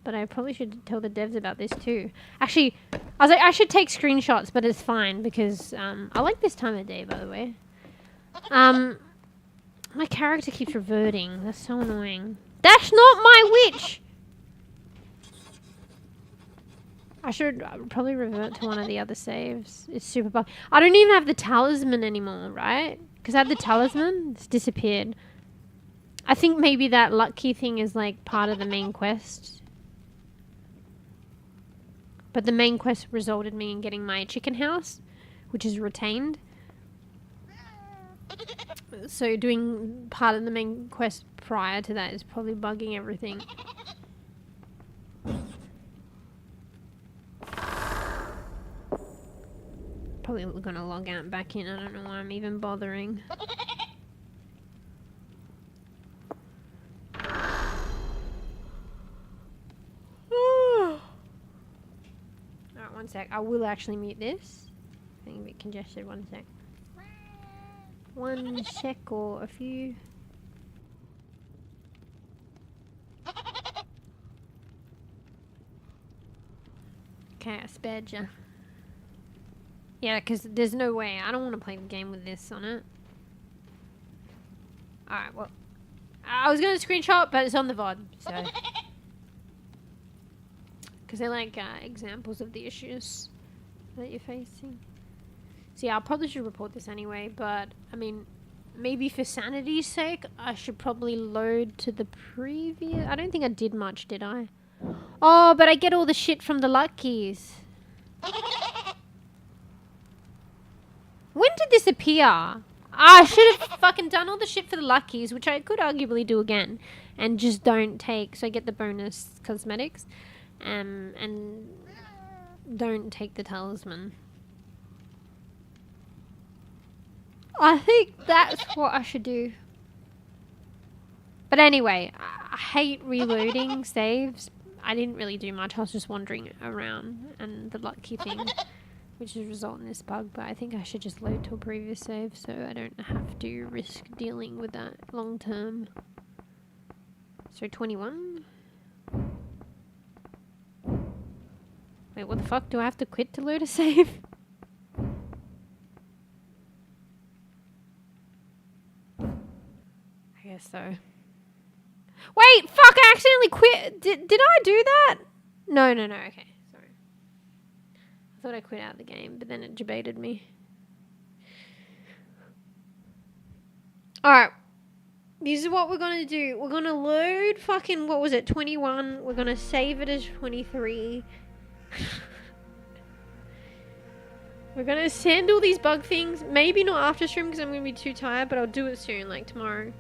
Speaker 3: But I probably should tell the devs about this too. Actually, I was like, I should take screenshots, but it's fine because I like this time of day, by the way. My character keeps reverting. That's so annoying. That's not my witch! I should probably revert to one of the other saves. It's super bug. I don't even have the talisman anymore, right? Because I had the talisman. It's disappeared. I think maybe that lucky thing is like part of the main quest. But the main quest resulted me in getting my chicken house, which is retained. So doing part of the main quest prior to that is probably bugging everything. Probably gonna log out and back in. I don't know why I'm even bothering. Alright, one sec. I will actually mute this. I think a bit congested. One sec. 1 sec or a few. Okay, I spared you. Yeah, because there's no way. I don't want to play the game with this on it. Alright, well. I was going to screenshot, but it's on the VOD, so. Because they're like examples of the issues that you're facing. So yeah, I probably should report this anyway, but I mean, maybe for sanity's sake, I should probably load to the previous. I don't think I did much, did I? Oh, but I get all the shit from the luckies. When did this appear? I should have fucking done all the shit for the luckies, which I could arguably do again, and just don't take. So I get the bonus cosmetics, and don't take the talisman. I think that's what I should do. But anyway, I hate reloading saves. I didn't really do much. I was just wandering around, and the lucky thing, which is resulting in this bug. But I think I should just load to a previous save so I don't have to risk dealing with that long term. So 21. Wait, what the fuck? Do I have to quit to load a save? I guess so. Wait, fuck, I accidentally quit. Did I do that? No, okay, sorry. I thought I quit out of the game, but then it debated me. Alright. This is what we're gonna do. We're gonna load fucking, what was it, 21. We're gonna save it as 23. We're gonna send all these bug things. Maybe not after stream because I'm gonna be too tired, but I'll do it soon, like tomorrow.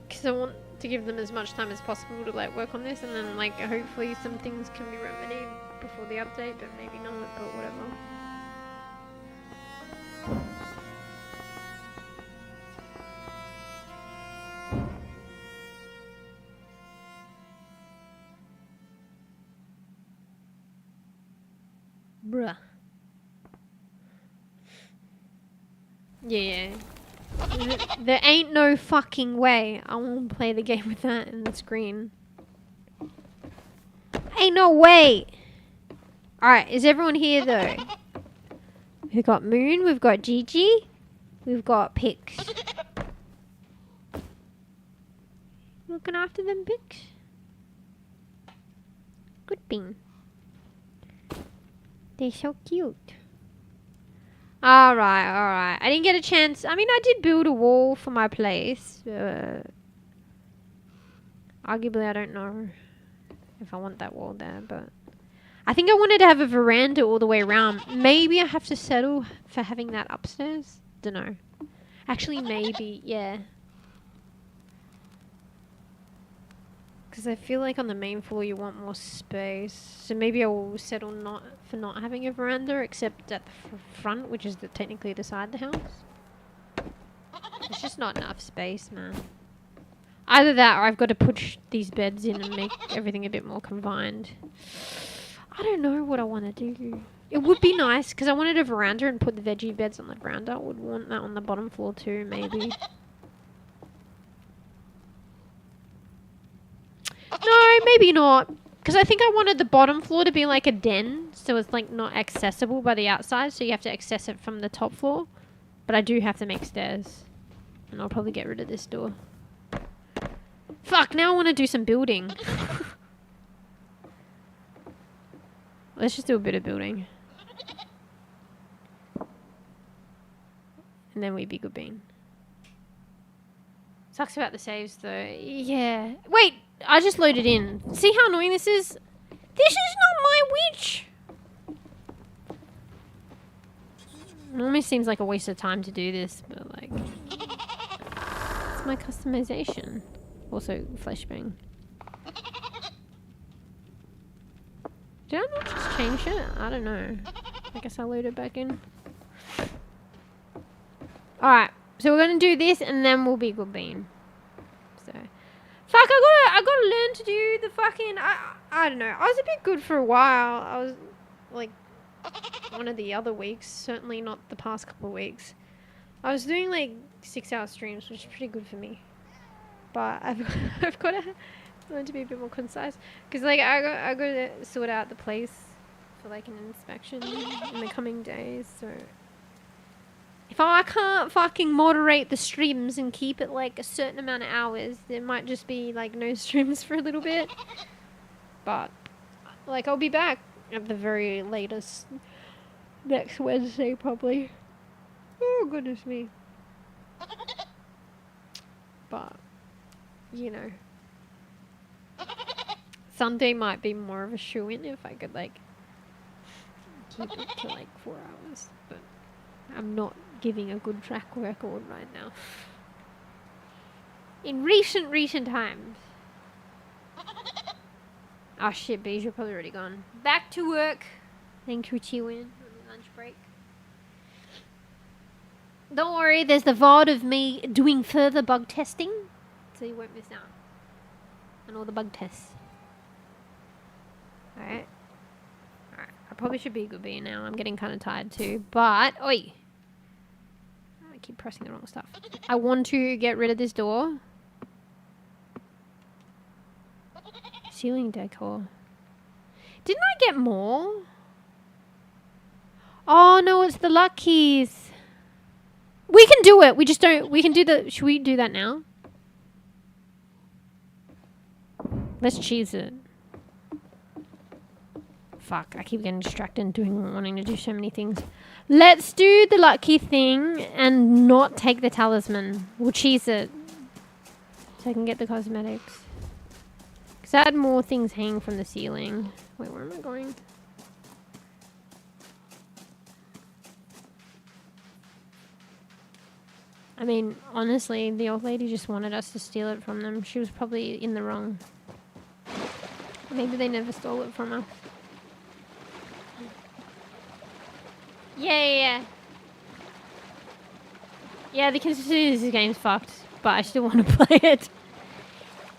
Speaker 3: Because I want to give them as much time as possible to like work on this, and then like hopefully some things can be remedied before
Speaker 4: the update, but maybe not, but whatever. Bruh. Yeah. There ain't no fucking way I won't play the game with that in the screen. Ain't no way! Alright, is everyone here though? We've got Moon, we've got Gigi, we've got Pix. Looking after them, Pix? Good bean. They're so cute. Alright, alright. I didn't get a chance. I mean, I did build a wall for my place. Arguably, I don't know if I want that wall there, but I think I wanted to have a veranda all the way around. Maybe I have to settle for having that upstairs. Dunno. Actually, maybe, yeah. Because I feel like on the main floor you want more space. So maybe I will settle for not having a veranda, except at the front, which is technically the side of the house. There's just not enough space, man. Either that or I've got to push these beds in and make everything a bit more confined. I don't know what I want to do. It would be nice, because I wanted a veranda and put the veggie beds on the veranda. I would want that on the bottom floor too, maybe. No, maybe not. Because I think I wanted the bottom floor to be like a den, so it's like not accessible by the outside, so you have to access it from the top floor. But I do have to make stairs. And I'll probably get rid of this door. Fuck, now I want to do some building. Let's just do a bit of building. And then we be good bean. Sucks about the saves though. Yeah. Wait! I just loaded in. See how annoying this is? This is not my witch! It almost seems like a waste of time to do this, but like... It's my customization. Also, flashbang. Did I not just change it? I don't know. I guess I'll load it back in. Alright, so we're gonna do this and then we'll be good bean. So... Fuck, I gotta learn to do the fucking... I don't know. I was a bit good for a while. I was, like, one of the other weeks. Certainly not the past couple of weeks. I was doing, like, 6-hour streams, which is pretty good for me. But I've got to learn to be a bit more concise. Because, like, I got to sort out the place for, like, an inspection in the coming days, so... If I can't fucking moderate the streams and keep it like a certain amount of hours, there might just be like no streams for a little bit. But like I'll be back at the very latest next Wednesday probably. Oh goodness me. But you know, Sunday might be more of a shoo-in if I could like keep it to like 4 hours. But I'm not giving a good track record right now. In recent times. Oh shit, bees are probably already gone. Back to work. Thanks for tuning in on the lunch break. Don't worry, there's the VOD of me doing further bug testing, so you won't miss out on all the bug tests. Alright. Alright, I probably should be a good bee now. I'm getting kind of tired too, but... Oi! I keep pressing the wrong stuff. I want to get rid of this door. Ceiling decor. Didn't I get more? Oh no, it's the luck keys. We can do it. We just don't. We can do the. Should we do that now? Let's cheese it. Fuck, I keep getting distracted and wanting to do so many things. Let's do the lucky thing and not take the talisman. We'll cheese it. So I can get the cosmetics. Because I had more things hanging from the ceiling. Wait, where am I going? I mean, honestly, the old lady just wanted us to steal it from them. She was probably in the wrong. Maybe they never stole it from her. Yeah. Yeah, the consistency of this game's fucked, but I still want to play it.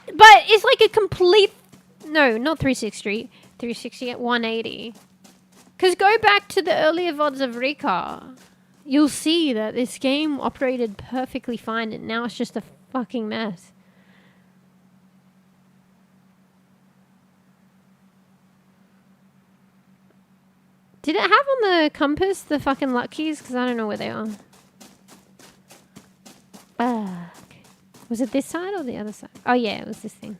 Speaker 4: But it's like a complete... No, not 360. 360 at 180. Because go back to the earlier VODs of REKA. You'll see that this game operated perfectly fine, and now it's just a fucking mess. Did it have on the compass the fucking luck keys? Because I don't know where they are. Fuck. Was it this side or the other side? Oh yeah, it was this thing.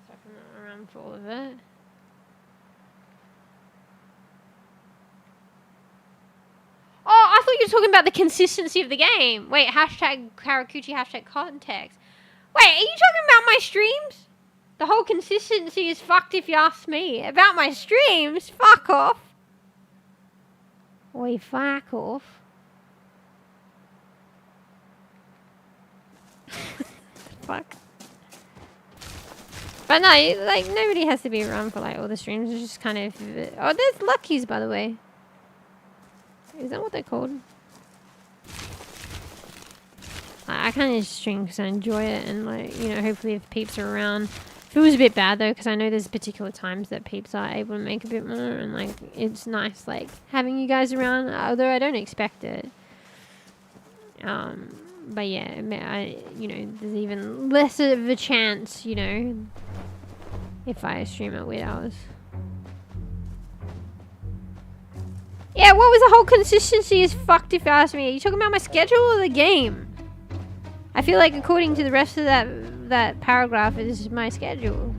Speaker 4: So I'm not around for all of it. Oh, I thought you were talking about the consistency of the game. Wait, hashtag Karakuchi, hashtag context. Wait, are you talking about my streams? The whole consistency is fucked if you ask me. About my streams? Fuck off. Oi, fuck off. Fuck. But no, like, nobody has to be around for, like, all the streams. It's just kind of... Oh, there's luckies, by the way. Is that what they're called? I kind of just stream because I enjoy it, and, like, you know, hopefully if peeps are around... It was a bit bad though, because I know there's particular times that peeps are able to make a bit more, and like it's nice like having you guys around, although I don't expect it. But yeah, you know, there's even less of a chance, you know, if I stream at weird hours. Yeah, what was the whole consistency is fucked if you ask me. Are you talking about my schedule or the game? I feel like according to the rest of that paragraph is my schedule.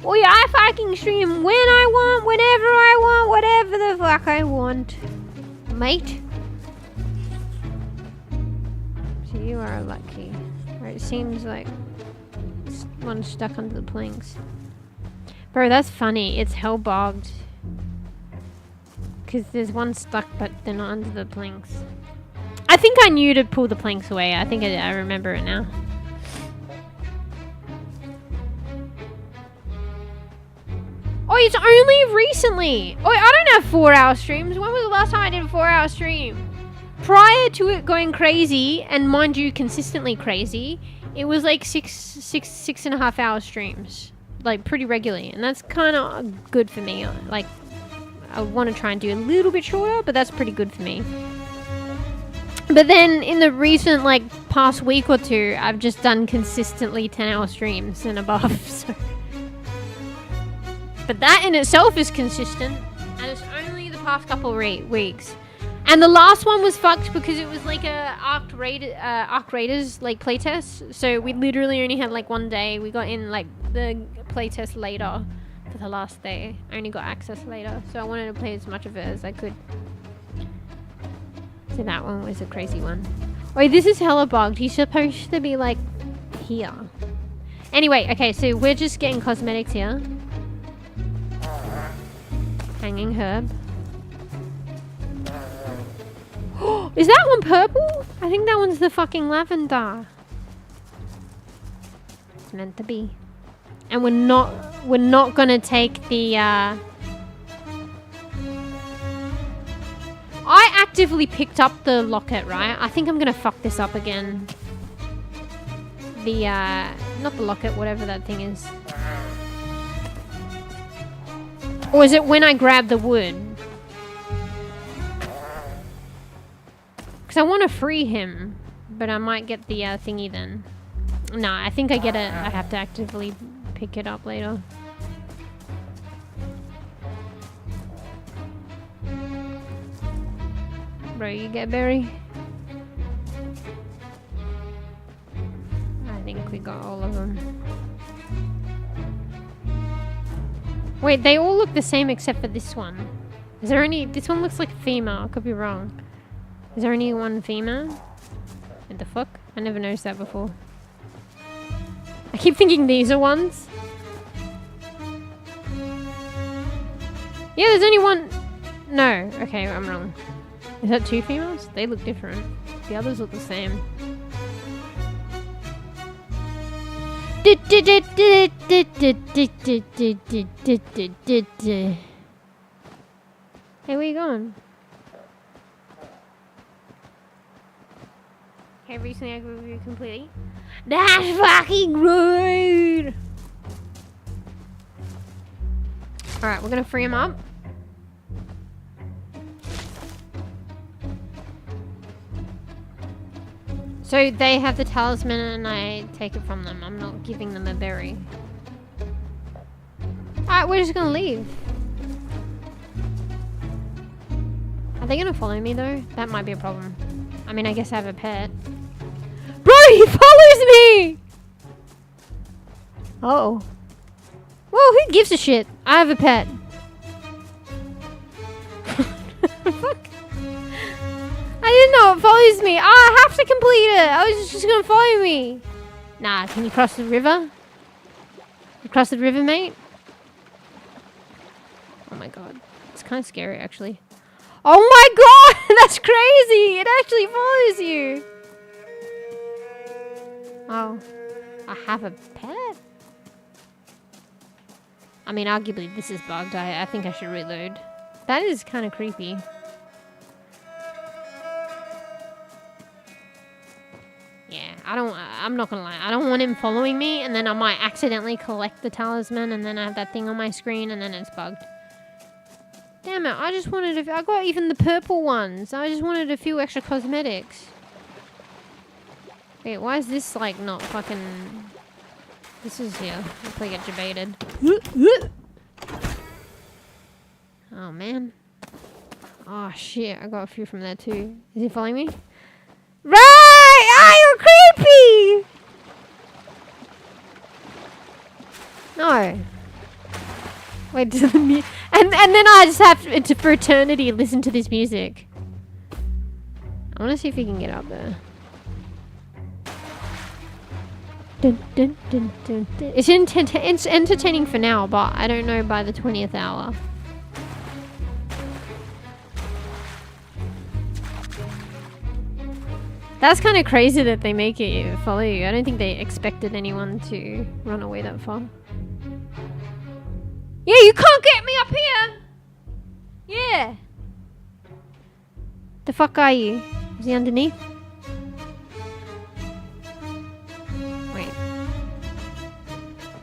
Speaker 4: Oh yeah, I fucking stream when I want, whenever I want, whatever the fuck I want. Mate. So you are lucky. Or it seems like one stuck under the planks. Bro, that's funny. It's hell bogged. Because there's one stuck but they're not under the planks. I think I knew to pull the planks away. I think I remember it now. Oh, it's only recently. Oh, I don't have 4-hour streams. When was the last time I did a 4-hour stream? Prior to it going crazy, and mind you, consistently crazy, it was like 6.5 hour streams, like pretty regularly, and that's kind of good for me. Like, I want to try and do a little bit shorter, but that's pretty good for me. But then in the recent, like, past week or two, I've just done consistently 10-hour streams and above, so... But that in itself is consistent, and it's only the past couple weeks. And the last one was fucked because it was like a Arc Raiders like playtest. So we literally only had like one day. We got in like the playtest later for the last day. I only got access later, so I wanted to play as much of it as I could. So that one was a crazy one. Wait, this is hella bugged. He's supposed to be like here. Anyway, okay, so we're just getting cosmetics here. Hanging herb. Is that one purple? I think that one's the fucking lavender. It's meant to be. And we're not gonna take the I actively picked up the locket, right? I think I'm gonna fuck this up again. The not the locket, whatever that thing is. Or is it when I grab the wood? Because I want to free him, but I might get the thingy then. No, I think I get it. I have to actively pick it up later. Bro, you get berry? I think we got all of them. Wait, they all look the same except for this one. Is there any... This one looks like female. I could be wrong. Is there only one female? What the fuck? I never noticed that before. I keep thinking these are ones. Yeah, there's only one... No. Okay, I'm wrong. Is that two females? They look different. The others look the same. Hey, where you going? Okay, recently I grew with you completely. That's fucking rude! Alright, we're gonna free him up. So they have the talisman and I take it from them. I'm not giving them a berry. Alright, we're just gonna leave. Are they gonna follow me though? That might be a problem. I mean, I guess I have a pet. Bro, he follows me! Uh-oh. Whoa, who gives a shit? I have a pet. Fuck. I didn't know it follows me. Oh, I have to complete it. I was just gonna follow me. Nah, can you cross the river? You cross the river, mate? Oh my god. It's kind of scary, actually. Oh my god! That's crazy! It actually follows you! Oh. I have a pet? I mean, arguably this is bugged. I think I should reload. That is kind of creepy. Yeah, I'm not gonna lie. I don't want him following me and then I might accidentally collect the talisman and then I have that thing on my screen and then it's bugged. Damn it, I just wanted I got even the purple ones. I just wanted a few extra cosmetics. Wait, why is this like not fucking... This is, yeah, I'll probably get debated. Oh man. Oh shit, I got a few from there too. Is he following me? Right! Ah, you're creepy! No. Wait, does the and then I just have to, for eternity, listen to this music. I want to see if he can get up there. Dun, dun, dun, dun, dun. It's entertaining for now, but I don't know by the 20th hour. That's kind of crazy that they make it follow you. I don't think they expected anyone to run away that far. Yeah, you can't get me up here! Yeah! The fuck are you? Is he underneath? Wait.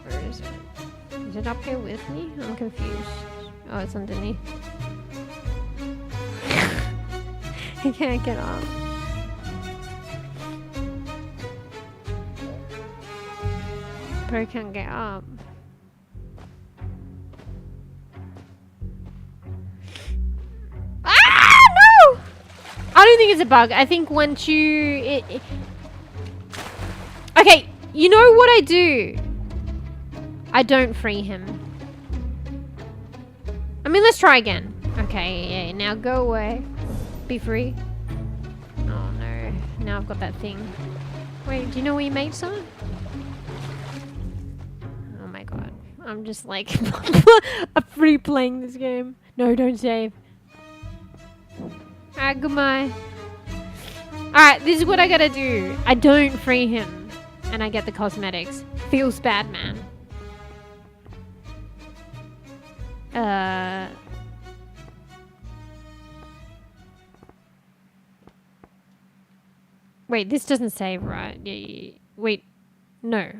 Speaker 4: Where is it? Is it up here with me? I'm confused. Oh, it's underneath. I can't get up. Bro can't get up. Ah, no! I don't think it's a bug. I think once you... Okay, you know what I do? I don't free him. I mean, let's try again. Okay, yeah, now go away. Be free. Oh no, now I've got that thing. Wait, do you know where your mates are? Oh my god. I'm just like... I'm free playing this game. No, don't save. Alright, goodbye. Alright, this is what I gotta do. I don't free him. And I get the cosmetics. Feels bad, man. Wait, this doesn't save, right? Yeah. Wait, no.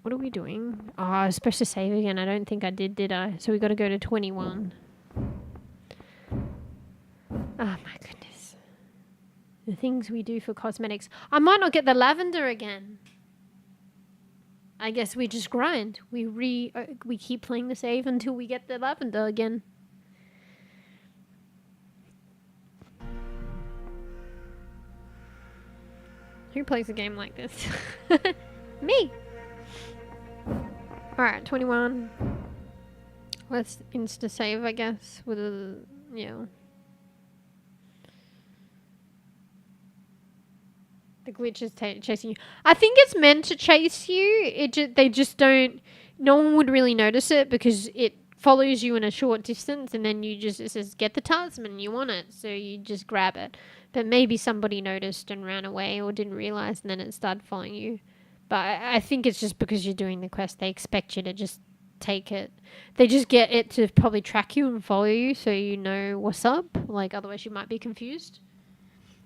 Speaker 4: What are we doing? Oh, I was supposed to save again. I don't think I did I? So we got to go to 21. Oh my goodness. The things we do for cosmetics. I might not get the lavender again. I guess we just grind. We keep playing the save until we get the lavender again. Who plays a game like this? Me! Alright, 21. Let's insta-save, I guess, with a... yeah. The glitch is chasing you. I think it's meant to chase you. They just don't... No one would really notice it because it follows you in a short distance, and then it says get the talisman, you want it, so you just grab it. But maybe somebody noticed and ran away or didn't realize, and then it started following you. But I think it's just because you're doing the quest, they expect you to just take it. They just get it to probably track you and follow you, so you know what's up. Like, otherwise you might be confused.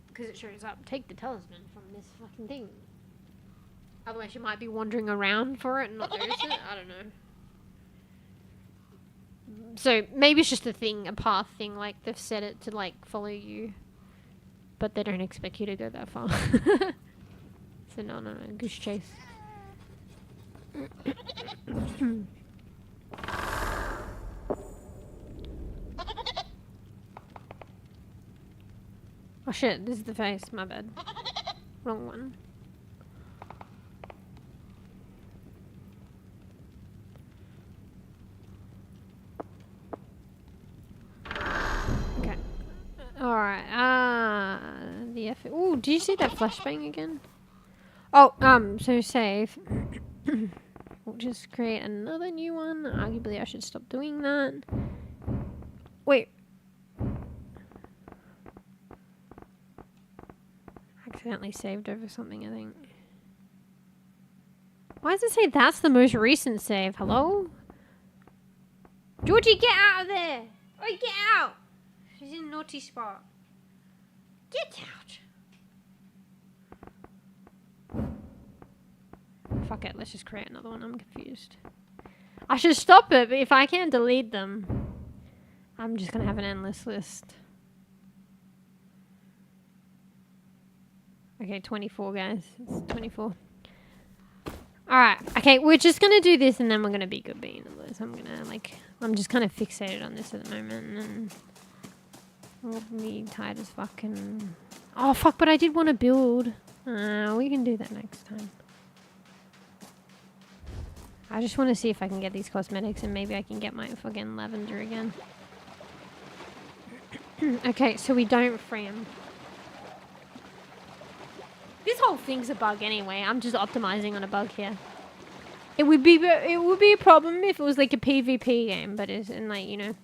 Speaker 4: Because it shows up, take the talisman from this fucking thing. Otherwise you might be wandering around for it and not notice it. I don't know. So maybe it's just a path thing, like they've set it to like follow you. But they don't expect you to go that far. So no, goose chase. Oh shit, this is the face, my bad. Wrong one. Okay. Alright, the effort. Ooh, did you see that flashbang again? Oh, so save. We'll just create another new one. Arguably I should stop doing that. Wait. Accidentally saved over something, I think. Why does it say that's the most recent save? Hello? Georgie, get out of there! Oi, get out! She's in a naughty spot. Get out! Fuck it, let's just create another one. I'm confused. I should stop it, but if I can't delete them, I'm just gonna have an endless list. Okay, 24, guys. It's 24. Alright, okay, we're just gonna do this and then we're gonna be good being. I'm just kind of fixated on this at the moment, and I'll be tired as fuck. And oh fuck, but I did want to build. We can do that next time. I just want to see if I can get these cosmetics, and maybe I can get my fucking lavender again. Okay, so we don't free him. This whole thing's a bug anyway. I'm just optimizing on a bug here. It would be a problem if it was like a PvP game, but it's in like, you know.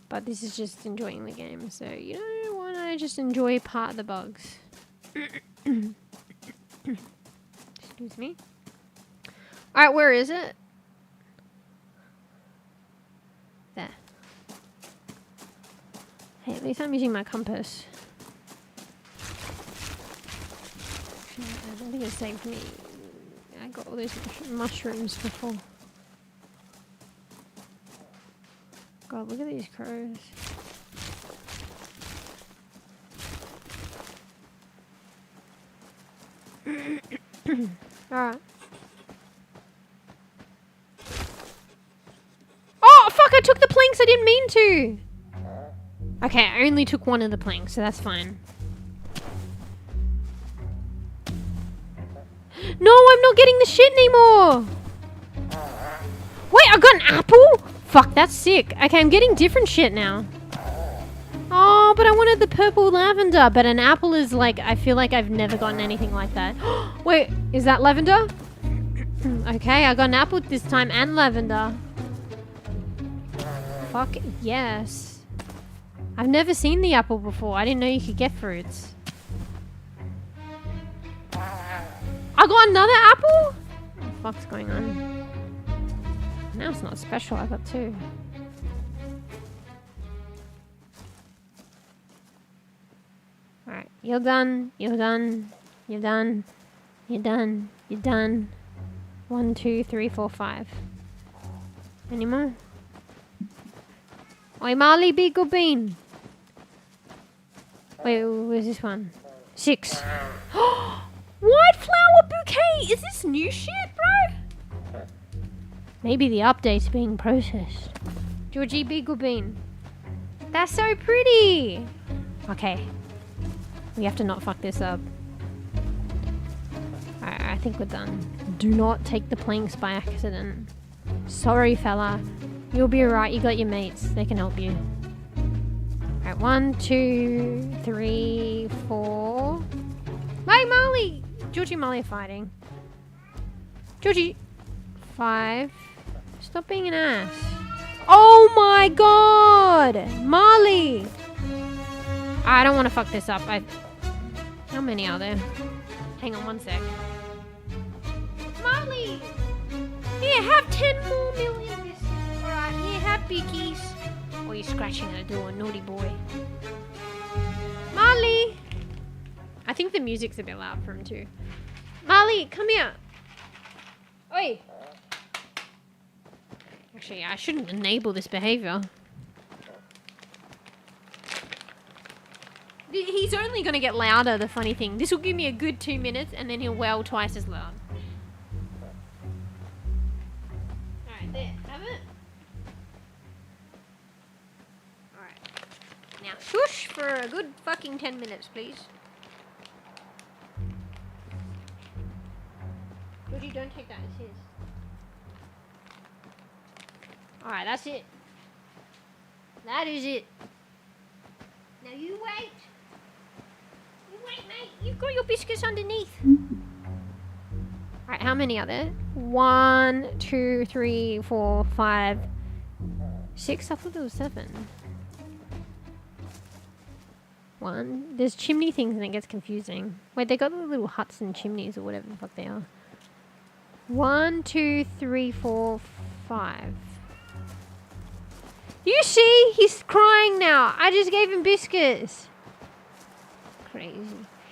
Speaker 4: But this is just enjoying the game, so you know, why not just enjoy part of the bugs? Excuse me. Alright, where is it? There. Hey, at least I'm using my compass. I don't think it saved me. I got all those mushrooms before. God, look at these crows. Alright. Oh, fuck! I took the planks! I didn't mean to! Okay, I only took one of the planks, so that's fine. No, I'm not getting the shit anymore! Wait, I got an apple? Fuck, that's sick. Okay, I'm getting different shit now. Oh, but I wanted the purple lavender. But an apple is like, I feel like I've never gotten anything like that. Wait, is that lavender? Okay, I got an apple this time and lavender. Fuck, yes. I've never seen the apple before. I didn't know you could get fruits. I got another apple? What the fuck's going on? Now it's not special, I got two. Alright, you're done, you're done, you're done, you're done, you're done. 1, 2, 3, 4, 5. Any more? Oi, Marley, be good bean. Wait, where's this one? 6. White flower bouquet! Is this new shit, bro? Maybe the update's being processed. Georgie, be good bean. That's so pretty! Okay. We have to not fuck this up. Alright, I think we're done. Do not take the planks by accident. Sorry, fella. You'll be alright, you got your mates. They can help you. Alright, 1, 2, 3, 4. Hey, Molly! Georgie and Molly are fighting. Georgie! 5. Stop being an ass. Oh my god! Marley! I don't want to fuck this up. How many are there? Hang on one sec. Marley! Here, have 10 more million biscuits. Alright, here, have bickies. Oh, you're scratching at the door, naughty boy. Marley! I think the music's a bit loud for him too. Marley, come here. Oi! Actually, I shouldn't enable this behavior. He's only going to get louder, the funny thing. This will give me a good 2 minutes and then he'll wail twice as loud. Alright, there. Have it? Alright. Now shush for a good fucking 10 minutes, please. Georgie, don't take that. It's his. Alright, that's it. That is it. Now you wait. You wait, mate. You've got your biscuits underneath. Alright, how many are there? 1, 2, 3, 4, 5, 6. I thought there was 7. 1. There's chimney things and it gets confusing. Wait, they got the little huts and chimneys or whatever the fuck they are. 1, 2, 3, 4, 5. You see? He's crying now. I just gave him biscuits. Crazy.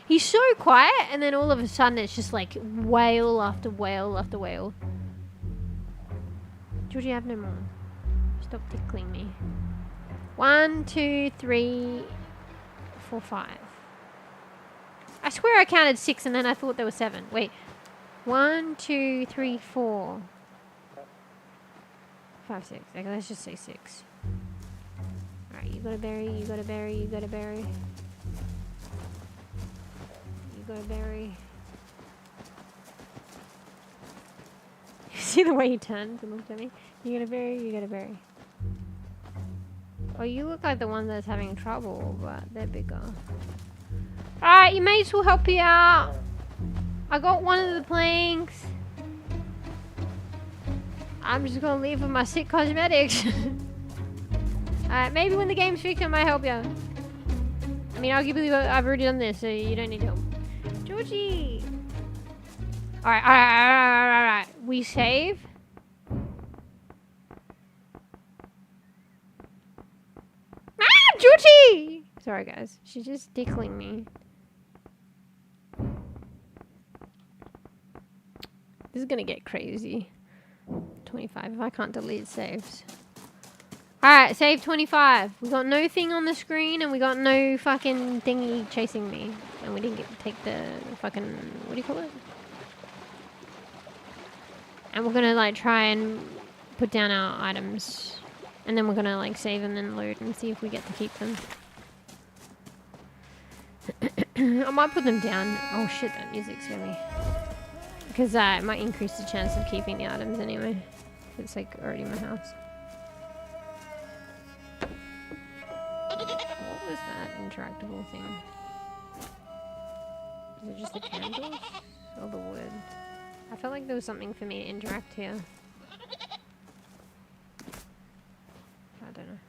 Speaker 4: He's so quiet and then all of a sudden it's just like wail after wail after wail. Georgie, I have no more. Stop tickling me. 1, 2, 3, 4, 5. I swear I counted 6 and then I thought there were 7. Wait. 1, 2, 3, 4, 5, 6. Okay, let's just say 6. Alright, you got a berry, you got a berry, you got a berry. You got a berry. You see the way he turns and looks at me? You got a berry, you got a berry. Oh, you look like the one that's having trouble, but they're bigger. Alright, your mates will help you out. I got one of the planks. I'm just gonna leave with my sick cosmetics. Alright, maybe when the game's fixed I might help you. I mean, arguably I've already done this, so you don't need help. Georgie! Alright. We save. Ah, Georgie! Sorry guys, she's just tickling me. This is gonna get crazy. 25. If I can't delete saves. Alright, save 25. We got no thing on the screen and we got no fucking thingy chasing me. And we didn't get to take the fucking... What do you call it? And we're gonna like try and put down our items. And then we're gonna like save and then load and see if we get to keep them. I might put them down. Oh shit, that music's heavy. Because it might increase the chance of keeping the items anyway. It's like already in my house. What was that interactable thing? Is it just the candles? Or the wood? I felt like there was something for me to interact here. I don't know.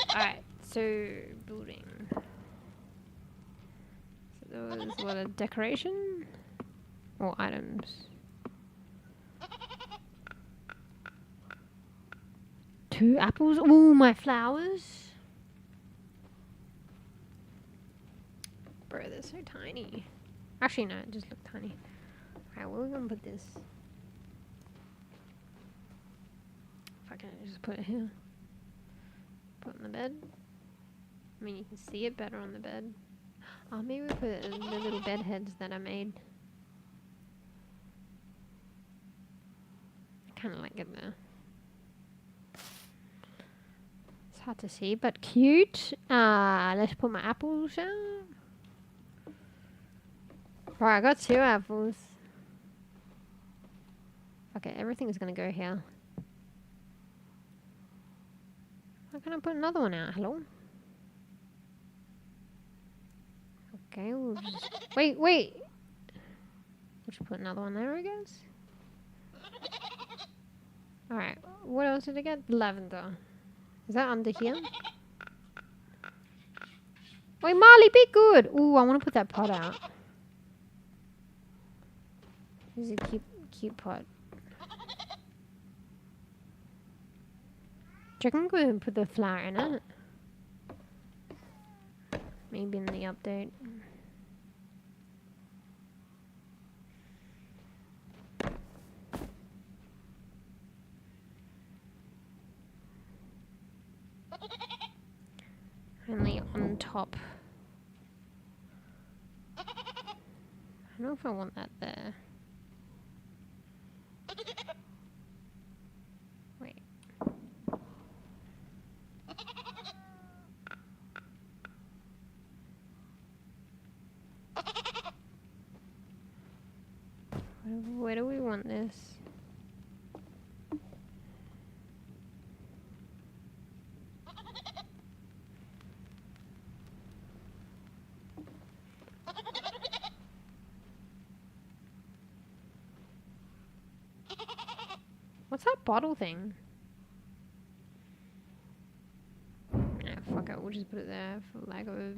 Speaker 4: Alright, so building. So there was what, a decoration? Or items? 2 apples. Ooh, my flowers. Bro, they're so tiny. Actually, no, it just looked tiny. Alright, where are we gonna put this? If I can just put it here. Put it on the bed. I mean, you can see it better on the bed. Oh, maybe we put it in the little bed heads that I made. I kind of like it there. It's hard to see, but cute. Let's put my apples down. Right, I got 2 apples. Okay, everything's gonna go here. Why can't I put another one out? Hello? Okay, we'll just... Wait! We'll just put another one there, I guess. Alright, what else did I get? Lavender. Is that under here? Wait, Marley, be good! Ooh, I want to put that pot out. This is a cute pot. Do you reckon we can put the flower in it? Maybe in the update. Only on top. I don't know if I want that there. Wait. Where do we want this? What's that bottle thing? Nah, fuck it. We'll just put it there for lack of a...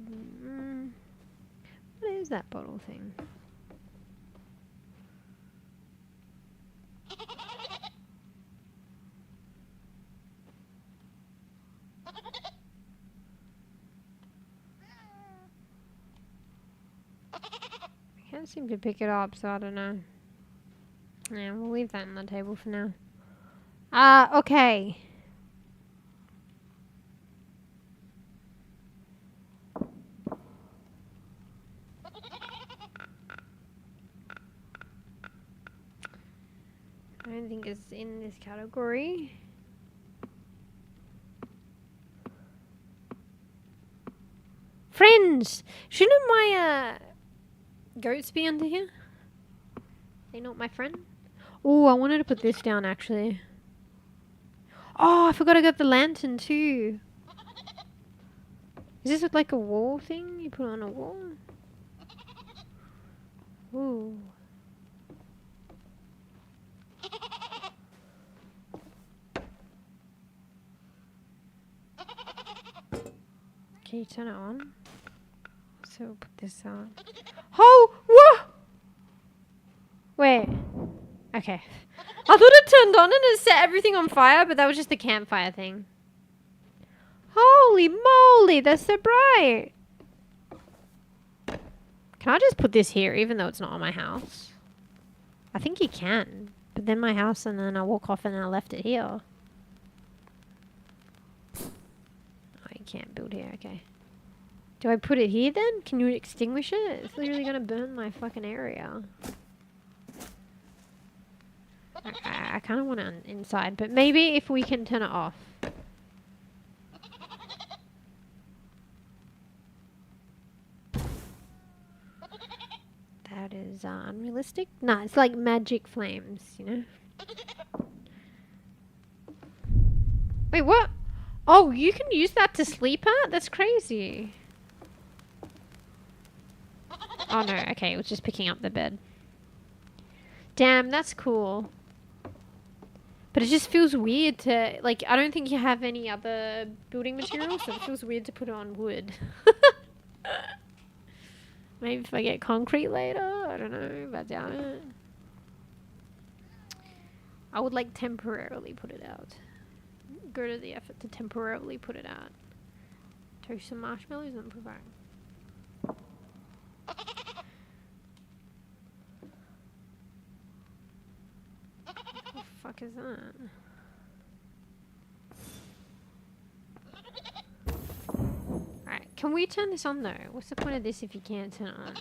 Speaker 4: What is that bottle thing? I can't seem to pick it up, so I don't know. Yeah, we'll leave that on the table for now. Okay. I don't think it's in this category. Friends! Shouldn't my goats be under here? They not my friend? Oh, I wanted to put this down actually. Oh, I forgot I got the lantern too. Is this like a wall thing? You put it on a wall? Ooh. Can you turn it on? So we'll put this on. Oh! Whoa! Wait. Okay. I thought it turned on and it set everything on fire, but that was just the campfire thing. Holy moly, that's so bright. Can I just put this here, even though it's not on my house? I think you can. But then my house, and then I walk off and I left it here. Oh, you can't build here, okay. Do I put it here then? Can you extinguish it? It's literally gonna burn my fucking area. I kind of want it inside, but maybe if we can turn it off. That is unrealistic. No, it's like magic flames, you know? Wait, what? Oh, you can use that to sleep at? That's crazy. Oh no, okay, it was just picking up the bed. Damn, that's cool. But it just feels weird to, like, I don't think you have any other building materials, so it feels weird to put it on wood. Maybe if I get concrete later, I don't know, but I doubt it. I would, like, temporarily put it out. Go to the effort to temporarily put it out. Toast some marshmallows and provide. What the fuck is that? Alright, can we turn this on though? What's the point of this if you can't turn it on?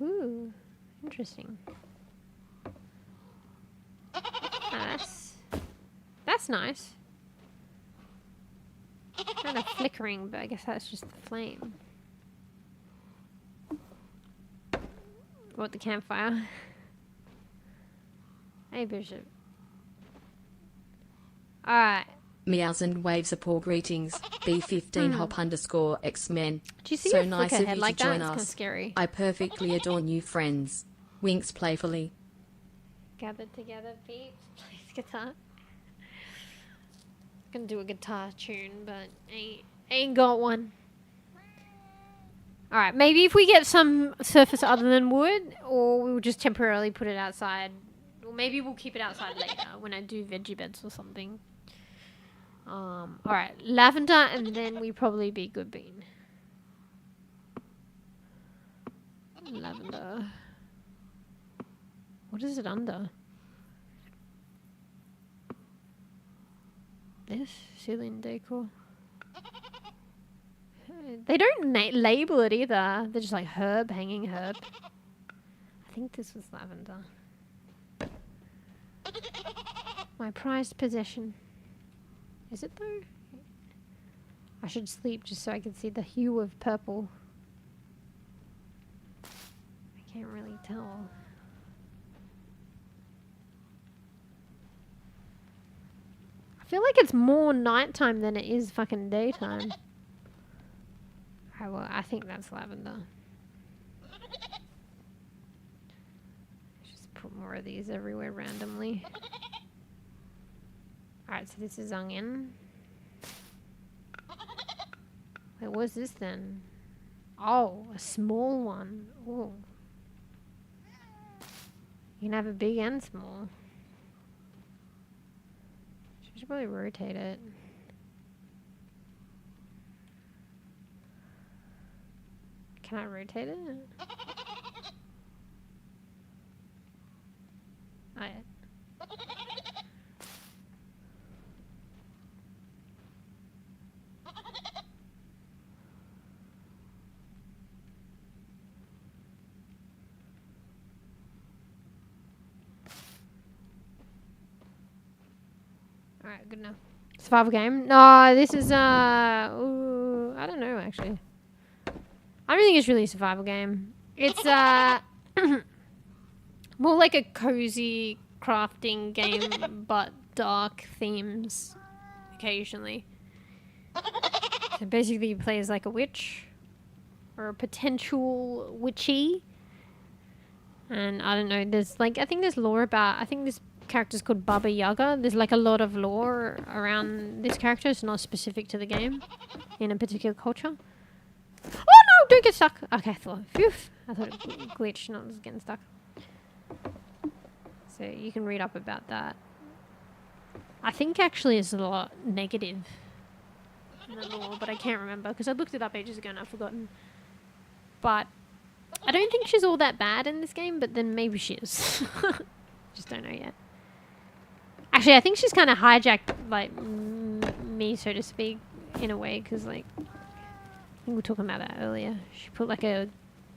Speaker 4: Ooh, interesting. That's nice. Kind of flickering, but I guess that's just the flame. What, the campfire? Hey, Bishop. Alright.
Speaker 1: Meows and waves of poor greetings. B15 hop _ X-Men.
Speaker 4: Do you see
Speaker 1: So
Speaker 4: her
Speaker 1: nice
Speaker 4: flick her
Speaker 1: of
Speaker 4: head
Speaker 1: you
Speaker 4: like
Speaker 1: to
Speaker 4: that?
Speaker 1: join
Speaker 4: It's kind of
Speaker 1: us.
Speaker 4: scary.
Speaker 1: I perfectly adore new friends. Winks playfully.
Speaker 4: Gathered together, peeps. Plays guitar. Gonna do a guitar tune, but ain't got one. Alright, maybe if we get some surface other than wood, or we'll just temporarily put it outside. Or maybe we'll keep it outside later when I do veggie beds or something. Alright, lavender, and then we probably be good bean. Lavender. What is it under? This ceiling decor. They don't label it either. They're just like herb, hanging herb. I think this was lavender. My prized possession. Is it though? I should sleep just so I can see the hue of purple. I can't really tell. I feel like it's more nighttime than it is fucking daytime. Alright, well, I think that's lavender. Just put more of these everywhere randomly. Alright, so this is onion. Wait, what's this then? Oh, a small one. Oh. You can have a big and small. Should probably rotate it. Can I rotate it? Oh, yeah. Alright, good enough. Survival game? No, this is, ooh, I don't know, actually. I don't think it's really a survival game. It's, more like a cozy crafting game, but dark themes occasionally. So basically you play as like a witch, or a potential witchy. And I don't know, there's like, I think there's lore about, I think this character's called bEbE. There's like a lot of lore around this character. It's not specific to the game in a particular culture. Oh no, don't get stuck. Okay, I thought it glitched, not just getting stuck. So you can read up about that. I think actually it's a lot negative in the lore, but I can't remember because I looked it up ages ago and I've forgotten. But I don't think she's all that bad in this game, but then maybe she is. Just don't know yet. Actually, I think she's kind of hijacked, like, me, so to speak, in a way, because, like, I think we were talking about that earlier. She put, like, a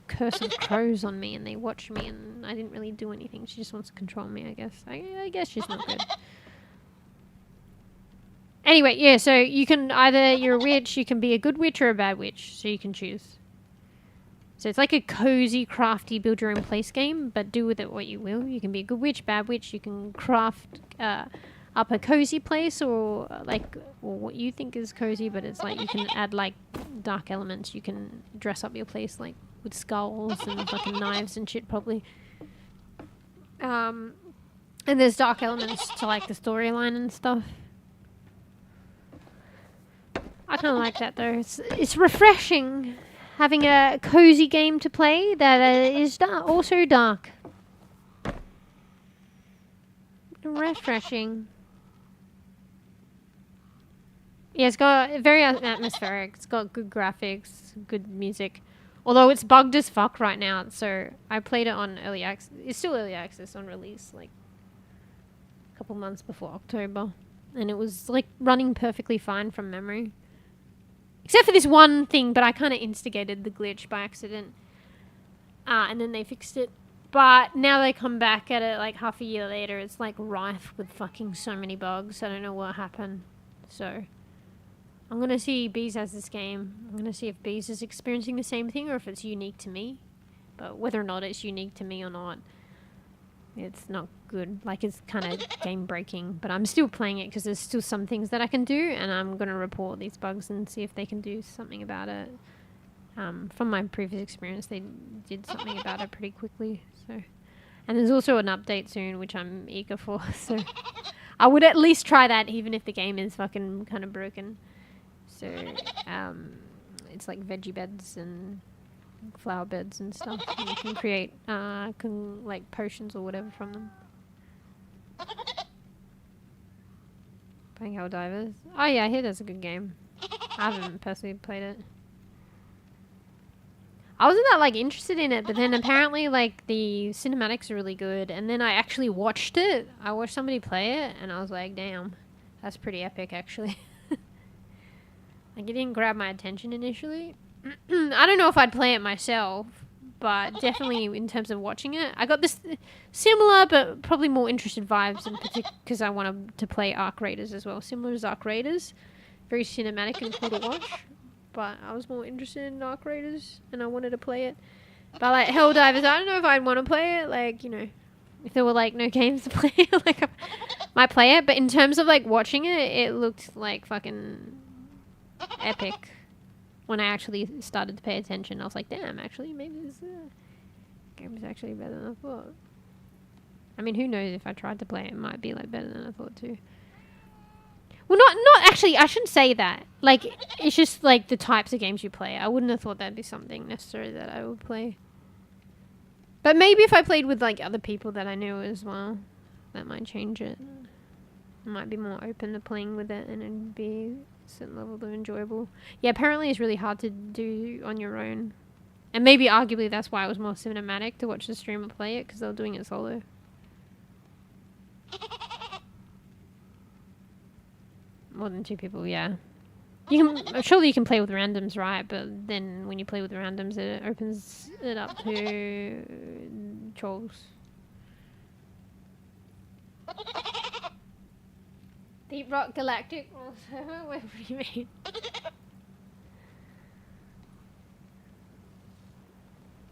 Speaker 4: curse of crows on me, and they watched me, and I didn't really do anything. She just wants to control me, I guess. I guess she's not good. Anyway, yeah, so you can either, you're a witch, you can be a good witch or a bad witch, so you can choose. So it's like a cozy, crafty, build your own place game, but do with it what you will. You can be a good witch, bad witch. You can craft up a cozy place, or like, or what you think is cozy, but it's like you can add like dark elements. You can dress up your place like with skulls and fucking knives and shit, probably. And there's dark elements to like the storyline and stuff. I kind of like that though. It's refreshing. Having a cozy game to play that is also dark. Refreshing. Yeah, it's got very atmospheric. It's got good graphics, good music. Although it's bugged as fuck right now, so I played it on early access. It's still early access on release, like a couple months before October, and it was like running perfectly fine from memory. Except for this one thing, but I kind of instigated the glitch by accident. And then they fixed it. But now they come back at it like half a year later. It's like rife with fucking so many bugs. I don't know what happened. So I'm going to see Bees has this game. I'm going to see if Bees is experiencing the same thing or if it's unique to me. But whether or not it's unique to me or not, It's not good. Like, it's kind of game breaking, but I'm still playing it because there's still some things that I can do, and I'm going to report these bugs and see if they can do something about it. From my previous experience, they did something about it pretty quickly. So, and there's also an update soon, which I'm eager for. So I would at least try that, even if the game is fucking kind of broken. So it's like veggie beds and flower beds and stuff. And you can create like potions or whatever from them. Playing Helldivers. Oh yeah, I hear that's a good game. I haven't personally played it. I wasn't that like interested in it, but then apparently like the cinematics are really good, and then I actually watched it. I watched somebody play it, and I was like, damn, that's pretty epic actually. Like, it didn't grab my attention initially. I don't know if I'd play it myself, but definitely in terms of watching it, I got this similar but probably more interested vibes in particular because I wanted to play Arc Raiders as well. Similar as Arc Raiders, very cinematic and cool to watch. But I was more interested in Arc Raiders, and I wanted to play it. But like Helldivers, I don't know if I'd want to play it. Like, you know, if there were like no games to play, like I might play it. But in terms of like watching it, it looked like fucking epic. When I actually started to pay attention, I was like, damn, actually, maybe this game is actually better than I thought. I mean, who knows, if I tried to play it, it might be like better than I thought too. Well, not actually, I shouldn't say that. Like, it's just like the types of games you play. I wouldn't have thought that'd be something necessarily that I would play. But maybe if I played with like other people that I knew as well, that might change it. I might be more open to playing with it, and it'd be a certain level of enjoyable. Yeah, apparently it's really hard to do on your own. And maybe arguably that's why it was more cinematic to watch the streamer play it, because they were doing it solo. More than 2 people, yeah. You can surely you can play with randoms, right? But then when you play with randoms, it opens it up to trolls. Deep Rock Galactic. What do you mean?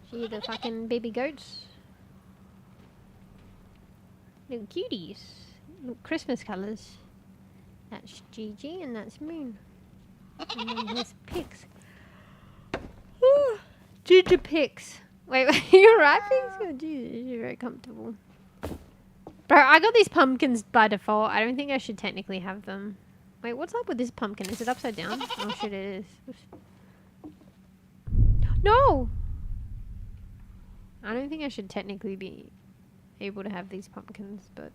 Speaker 4: Gee, the fucking baby goats. Little cuties. Little Christmas colours. That's Gigi and that's Moon. And then there's Pigs. Ginger Pigs. Wait, you're right, Pigs? Oh, Jesus, you're very comfortable. Bro, I got these pumpkins by default. I don't think I should technically have them. Wait, what's up with this pumpkin? Is it upside down? Oh shit, it is. No! I don't think I should technically be able to have these pumpkins, but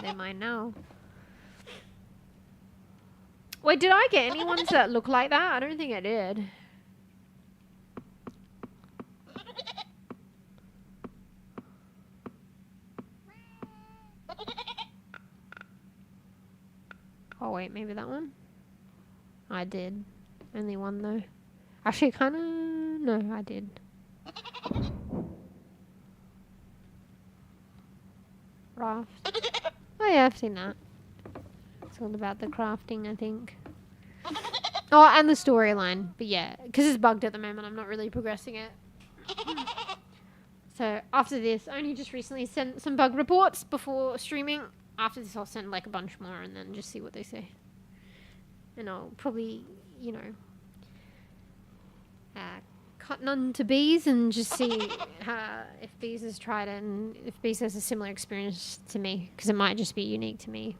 Speaker 4: they're mine now. Wait, did I get any ones that look like that? I don't think I did. Oh wait, maybe that one? I did. Only one though. Actually, kinda... No, I did. Raft. Oh yeah, I've seen that. It's all about the crafting, I think. Oh, and the storyline. But yeah, because it's bugged at the moment, I'm not really progressing it. So, after this, I only just recently sent some bug reports before streaming. After this, I'll send like a bunch more and then just see what they say. And I'll probably, you know, cut none to bees and just see if bees has tried it and if bees has a similar experience to me. Because it might just be unique to me.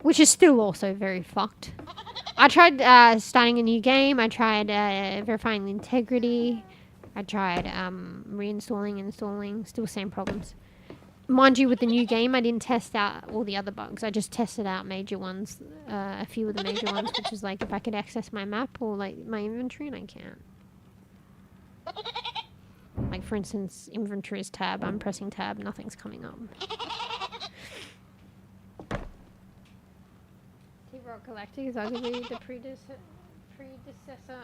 Speaker 4: Which is still also very fucked. I tried starting a new game. I tried verifying the integrity. I tried reinstalling, installing. Still same problems. Mind you, with the new game, I didn't test out all the other bugs. I just tested out major ones, a few of the major ones, which is like if I could access my map or like my inventory, and I can't. Like for instance, inventory is tab. I'm pressing tab, nothing's coming up. T-Rock Galactic is arguably the predecessor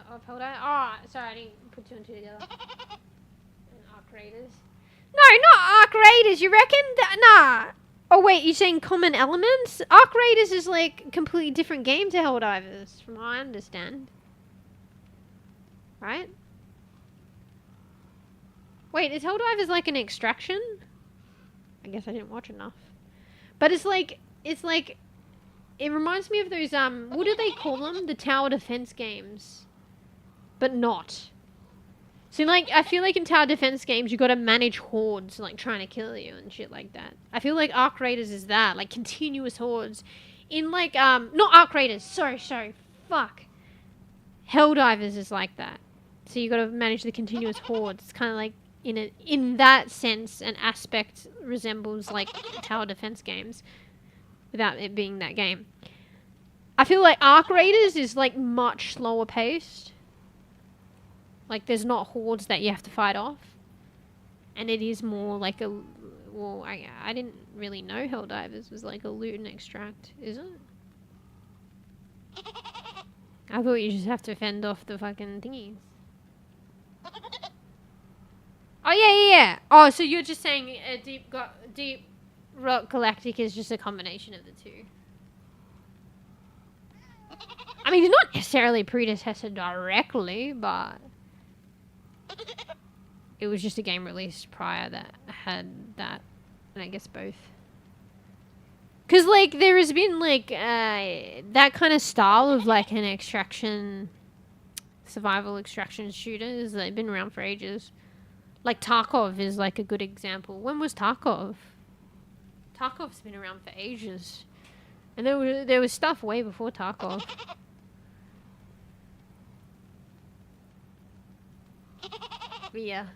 Speaker 4: of Helldivers. Oh, sorry, I didn't put 2 and 2 together. And Arc Raiders. No, not Arc Raiders, you reckon? Nah. Oh wait, you're saying common elements? Arc Raiders is like a completely different game to Helldivers, from what I understand. Right? Wait, is Helldivers like an extraction? I guess I didn't watch enough. But it's like, it reminds me of those, what do they call them? The tower defense games. But not. So, like, I feel like in tower defense games, you gotta manage hordes, like, trying to kill you and shit like that. I feel like Arc Raiders is that, like, continuous hordes. In, like, not Arc Raiders, sorry, fuck. Helldivers is like that. So you gotta manage the continuous hordes. It's kind of like, in that sense, an aspect resembles, like, tower defense games. Without it being that game. I feel like Arc Raiders is, like, much slower paced. Like, there's not hordes that you have to fight off. And it is more like a... Well, I didn't really know Helldivers was like a loot and extract, is it? I thought you just have to fend off the fucking thingies. Oh, yeah. Oh, so you're just saying Deep Rock Galactic is just a combination of the two. I mean, it's not necessarily predecessor directly, but... It was just a game released prior that had that, and I guess both. Because, like, there has been, like, that kind of style of, like, an extraction, survival extraction shooters that have been around for ages. Like, Tarkov is, like, a good example. When was Tarkov? Tarkov's been around for ages. And there was stuff way before Tarkov. But yeah.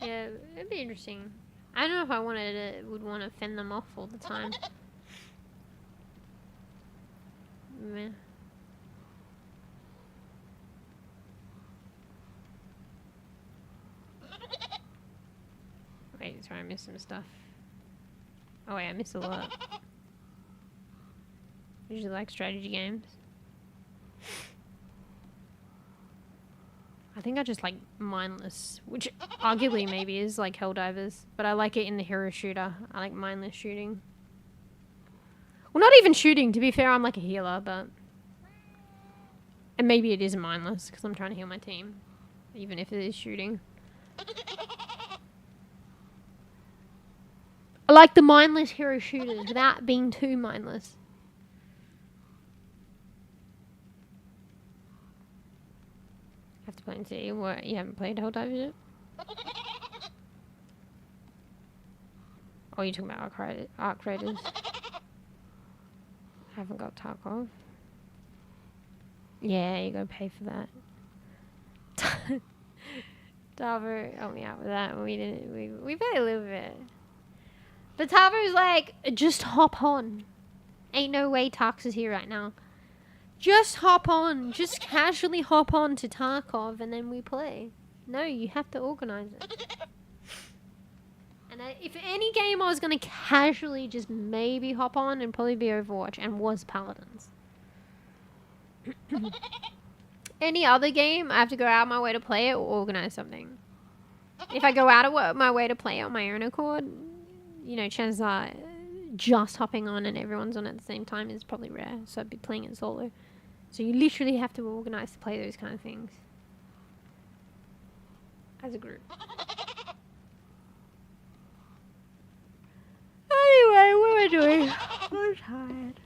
Speaker 4: Yeah, it'd be interesting. I don't know if I would want to fend them off all the time. Meh. Wait, sorry, I missed some stuff. Oh wait, I missed a lot. Usually like strategy games. I think I just like mindless, which arguably maybe is like Helldivers, but I like it in the hero shooter. I like mindless shooting. Well, not even shooting, to be fair, I'm like a healer, but... And maybe it is mindless, because I'm trying to heal my team, even if it is shooting. I like the mindless hero shooters without being too mindless. Have to play and see. What, you haven't played Helldivers yet? Oh, you're talking about Arc Raiders. Haven't got Tarkov. Yeah, you gotta pay for that. Tavo helped me out with that. We played a little bit. But Tavo's like, just hop on. Ain't no way Tarks is here right now. Just hop on. Just casually hop on to Tarkov and then we play. No, you have to organize it. And if any game I was going to casually just maybe hop on, it'd probably be Overwatch, and was Paladins. Any other game, I have to go out of my way to play it or organize something. If I go out of my way to play it on my own accord, you know, chances are just hopping on and everyone's on at the same time is probably rare. So I'd be playing it solo. So you literally have to organize to play those kind of things. As a group. Anyway, what am I doing? I'm tired.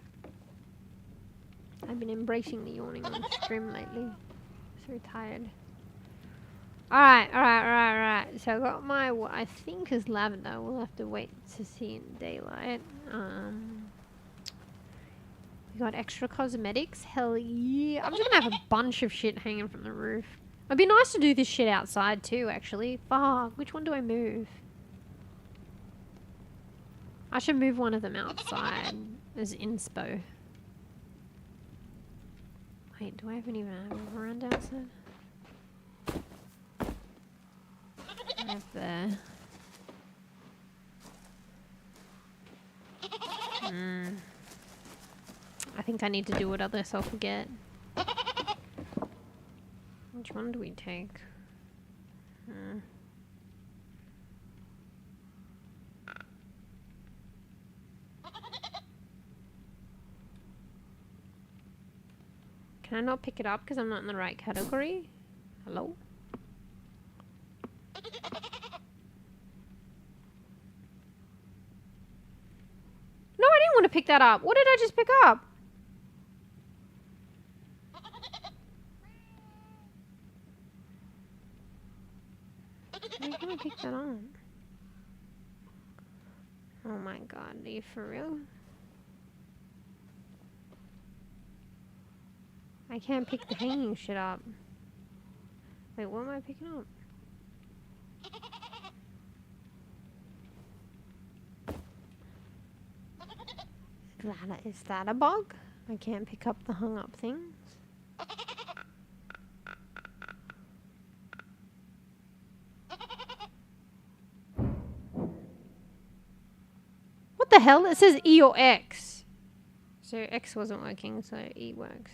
Speaker 4: I've been embracing the yawning on stream lately. So tired. Alright. So I got my, what I think is lavender. We'll have to wait to see in daylight. We got extra cosmetics. Hell yeah. I'm just gonna have a bunch of shit hanging from the roof. It'd be nice to do this shit outside too, actually. Fuck, which one do I move? I should move one of them outside as inspo. Wait, do I even have a veranda outside? I have there. I think I need to do it, otherwise I'll forget. Which one do we take? Can Can I not pick it up because I'm not in the right category? Hello? No, I didn't want to pick that up. What did I just pick up? Why can't I pick that up? Oh my god, are you for real? I can't pick the hanging shit up. Wait, what am I picking up? Is that a bug? I can't pick up the hung up things. What the hell? It says E or X. So X wasn't working, so E works.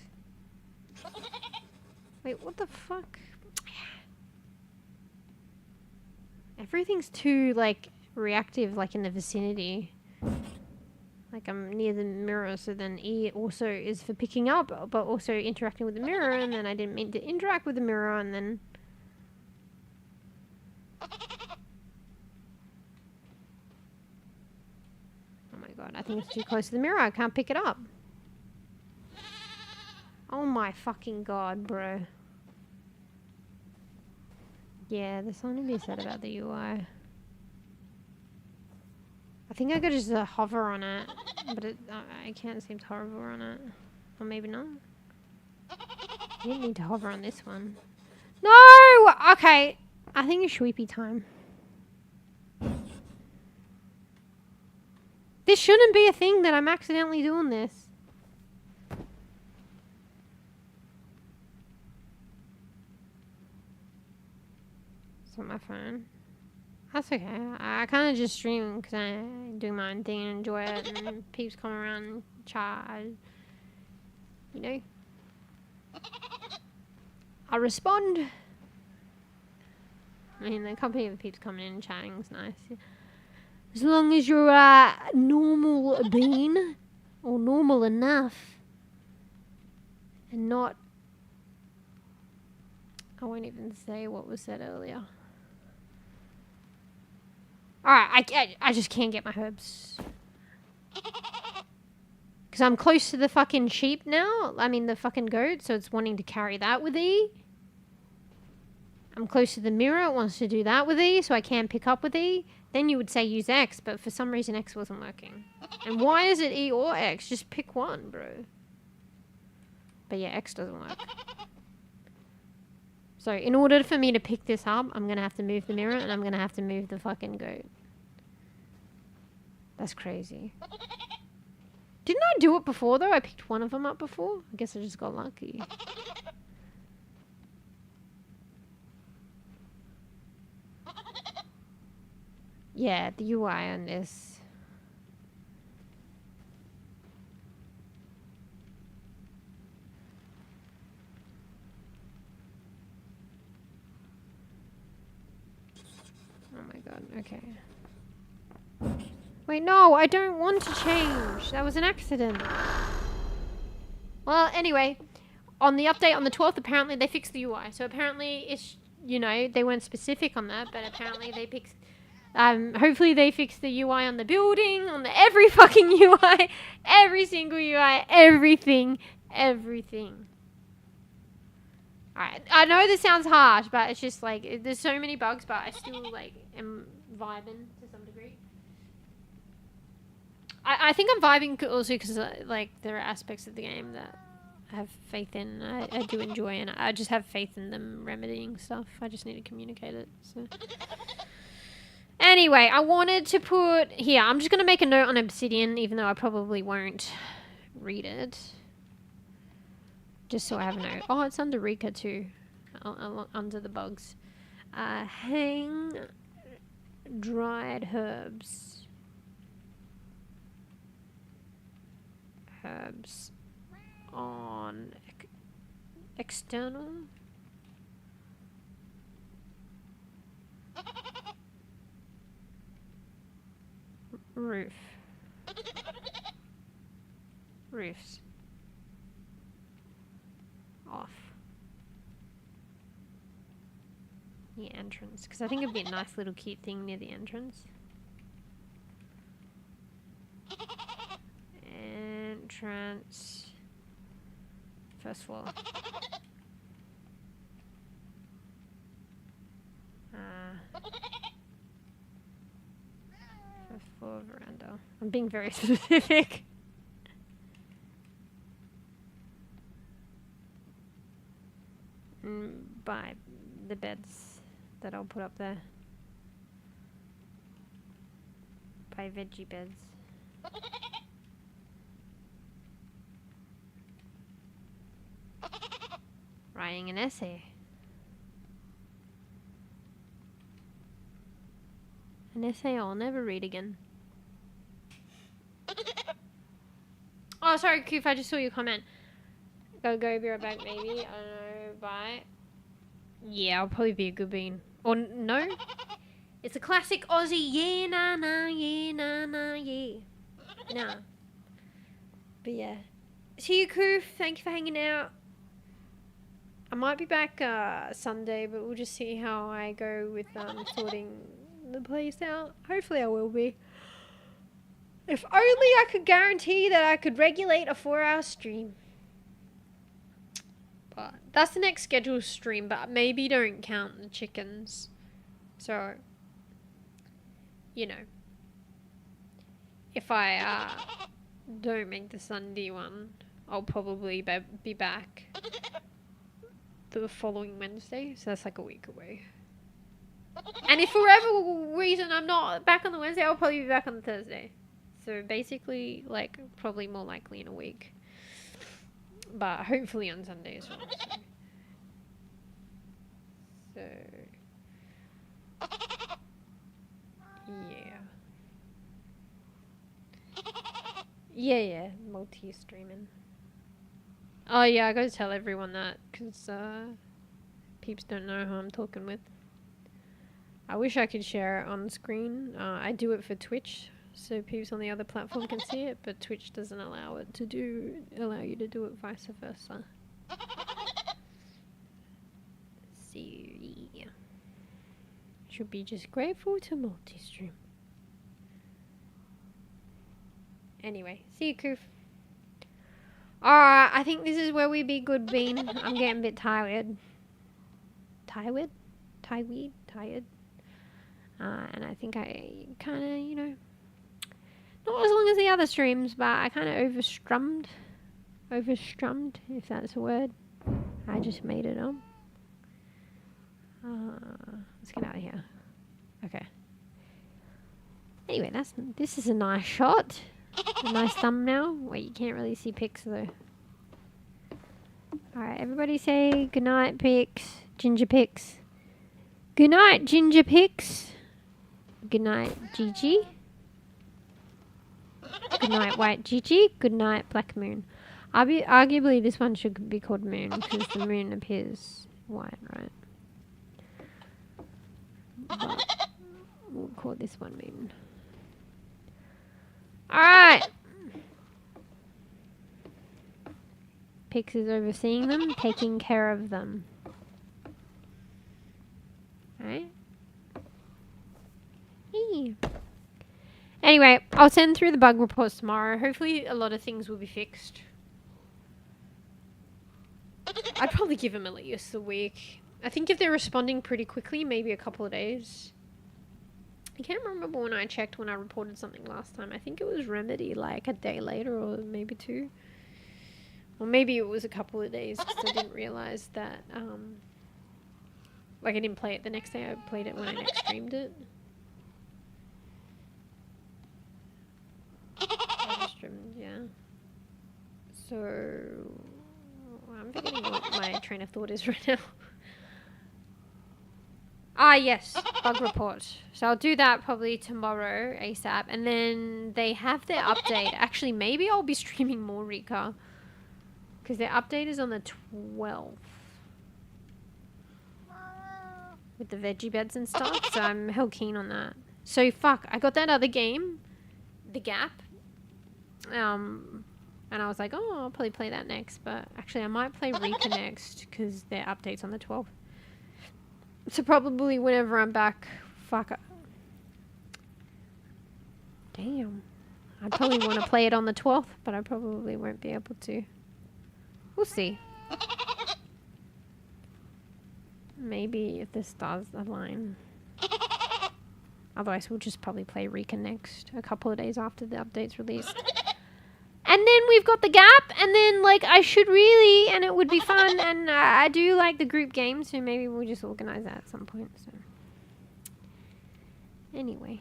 Speaker 4: Wait, what the fuck? Everything's too, like, reactive, like, in the vicinity. Like, I'm near the mirror, so then E also is for picking up, but also interacting with the mirror, and then I didn't mean to interact with the mirror, and then... Oh my god, I think it's too close to the mirror, I can't pick it up. Oh my fucking god, bro. Yeah, there's something to be said about the UI. I think I could just hover on it, but I can't seem to hover on it. Or maybe not. I didn't need to hover on this one. No! Okay. I think it's sweepy time. This shouldn't be a thing that I'm accidentally doing this. It's on my phone. That's okay. I kind of just stream because I do my own thing and enjoy it, and peeps come around and chat. You know? I respond. I mean, the company of peeps coming in and chatting is nice. Yeah. As long as you're normal bean, or normal enough, and not... I won't even say what was said earlier. Alright, I just can't get my herbs. Because I'm close to the fucking sheep now. I mean, the fucking goat, so it's wanting to carry that with E. I'm close to the mirror, it wants to do that with E, so I can't pick up with E. Then you would say use X, but for some reason X wasn't working. And why is it E or X? Just pick one, bro. But yeah, X doesn't work. So, in order for me to pick this up, I'm going to have to move the mirror and I'm going to have to move the fucking goat. That's crazy. Didn't I do it before, though? I picked one of them up before? I guess I just got lucky. Yeah, the UI on this... Oh my god, okay. Wait, no, I don't want to change. That was an accident. Well, anyway, on the update on the 12th, apparently they fixed the UI. So apparently it's, you know, they weren't specific on that, but apparently they fixed... hopefully they fixed the UI on the building, on the every fucking UI, every single UI, everything. Alright, I know this sounds harsh, but it's just like, there's so many bugs, but I still like am vibing to some degree. I think I'm vibing also because like there are aspects of the game that I have faith in, I do enjoy, and I just have faith in them remedying stuff. I just need to communicate it, so... Anyway, I wanted to put... Here, I'm just going to make a note on Obsidian, even though I probably won't read it. Just so I have a note. Oh, it's under REKA too. Under the bugs. Hang dried herbs. Herbs on external... roof. Roofs. entrance, because I think it'd be a nice little cute thing near the entrance. Entrance. First floor. First floor veranda. I'm being very specific. By the beds that I'll put up there. By veggie beds. Writing an essay. An essay I'll never read again. Oh, sorry, Koof, I just saw your comment. Go, be right back, maybe. I don't know, bye. Yeah, I'll probably be a good bean. Or no? It's a classic Aussie. Yeah, nah, nah, yeah, nah, nah, yeah. Nah. But yeah. See you, Koof. Thank you for hanging out. I might be back Sunday, but we'll just see how I go with sorting the place out. Hopefully I will be. If only I could guarantee that I could regulate a 4-hour stream. But that's the next scheduled stream, but maybe don't count the chickens. So, you know. If I don't make the Sunday one, I'll probably be back the following Wednesday. So that's like a week away. And if for whatever reason I'm not back on the Wednesday, I'll probably be back on the Thursday. So basically, like, probably more likely in a week. But hopefully on Sunday as well. So yeah. Yeah, multi-streaming. Oh yeah, I gotta tell everyone that, because peeps don't know who I'm talking with. I wish I could share it on screen. I do it for Twitch, so peeps on the other platform can see it, but Twitch doesn't allow you to do it vice versa. So yeah. Should be just grateful to multi-stream. Anyway, see you, Koof. Alright, I think this is where we be good, Bean. I'm getting a bit tired. Tired? And I think I kind of, you know, not as long as the other streams, but I kind of overstrummed, if that's a word. I just made it up. Let's get out of here. Okay. Anyway, this is a nice shot. A nice thumbnail. Wait, you can't really see pics though. Alright, everybody say goodnight, pics. Ginger pics. Goodnight, ginger pics. Goodnight, Gigi. Goodnight, white Gigi. Goodnight, black moon. Arguably, this one should be called moon because the moon appears white, right? But we'll call this one moon. Alright. Pix is overseeing them, taking care of them. Alright. Anyway, I'll send through the bug reports tomorrow. Hopefully a lot of things will be fixed. I'd probably give them at least a week. I think if they're responding pretty quickly, maybe a couple of days. I can't remember when I checked when I reported something last time. I think it was remedy like a day later or maybe 2. Or maybe it was a couple of days because I didn't realize that, like I didn't play it the next day. I played it when I next streamed it. Yeah. So, I'm forgetting what my train of thought is right now. Ah, yes, bug report. So I'll do that probably tomorrow, ASAP. And then they have their update. Actually, maybe I'll be streaming more Rika. Because their update is on the 12th. With the veggie beds and stuff. So I'm hell keen on that. So, fuck, I got that other game. The Gap. And I was like, oh, I'll probably play that next. But actually, I might play Rika next. Because their update's on the 12th. So probably whenever I'm back, fuck. Damn. I'd probably want to play it on the 12th, but I probably won't be able to. We'll see. Maybe if the stars align. Otherwise, we'll just probably play REKA next, a couple of days after the update's released. And then we've got the gap, and then, like, I should really, and it would be fun, and I do like the group game, so maybe we'll just organize that at some point, so. Anyway,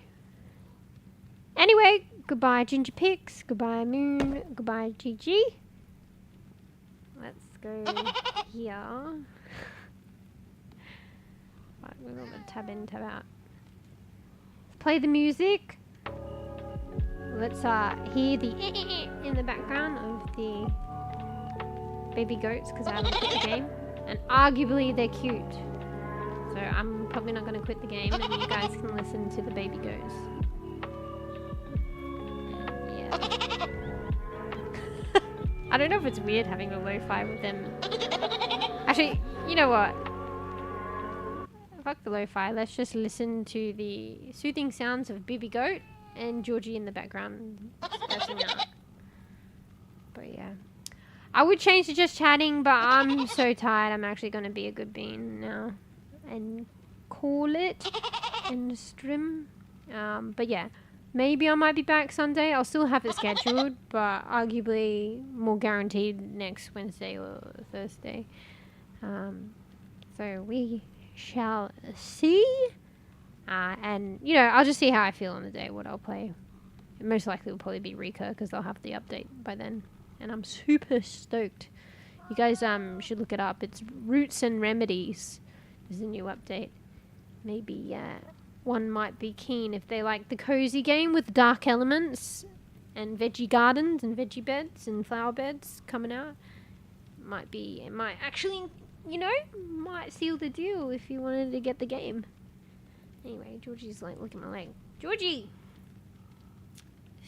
Speaker 4: goodbye Ginger Pix, goodbye Moon, goodbye GG. Let's go here. Right, we've got the tab in, tab out. Let's play the music. Let's hear the in the background of the baby goats because I haven't quit the game. And arguably they're cute. So I'm probably not going to quit the game and you guys can listen to the baby goats. Yeah. I don't know if it's weird having a lo-fi with them. Actually, you know what? Fuck the lo-fi. Let's just listen to the soothing sounds of baby goat and Georgie in the background stressing out. But yeah. I would change to just chatting, but I'm so tired. I'm actually going to be a good bean now. And call it and strim. But yeah. Maybe I might be back Sunday. I'll still have it scheduled, but arguably more guaranteed next Wednesday or Thursday. So we shall see. And, you know, I'll just see how I feel on the day, what I'll play. It most likely will probably be REKA because they'll have the update by then. And I'm super stoked. You guys should look it up. It's Roots and Remedies is the new update. Maybe one might be keen if they like the cozy game with dark elements and veggie gardens and veggie beds and flower beds coming out. It might actually, you know, might seal the deal if you wanted to get the game. Anyway, Georgie's like looking at my leg. Georgie!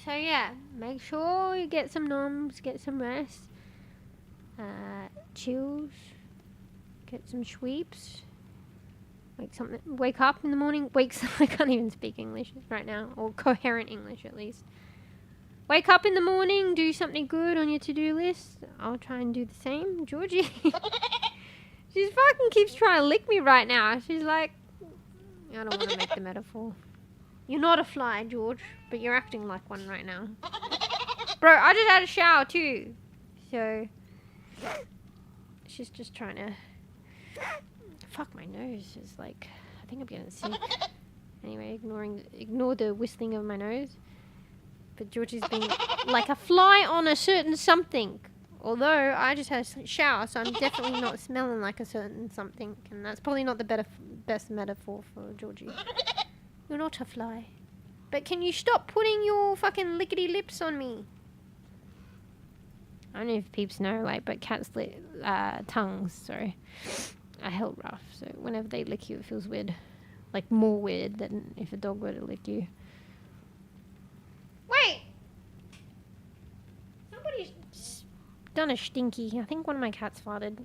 Speaker 4: So yeah, make sure you get some noms, get some rest, chills, get some sweeps, wake up in the morning, I can't even speak English right now, or coherent English at least. Wake up in the morning, do something good on your to-do list. I'll try and do the same. Georgie, she fucking keeps trying to lick me right now. She's like, I don't want to make the metaphor. You're not a fly, George, but you're acting like one right now. Bro, I just had a shower too. So, she's just trying to... Fuck, my nose is like... I think I'm getting sick. Anyway, ignore the whistling of my nose. But Georgie's been like a fly on a certain something. Although, I just had a shower, so I'm definitely not smelling like a certain something. And that's probably not the best metaphor for Georgie. You're not a fly. But can you stop putting your fucking lickety lips on me? I don't know if peeps know, like, but cats' tongues, sorry, are hell rough. So whenever they lick you, it feels weird. Like, more weird than if a dog were to lick you. Wait! Somebody's done a stinky. I think one of my cats farted.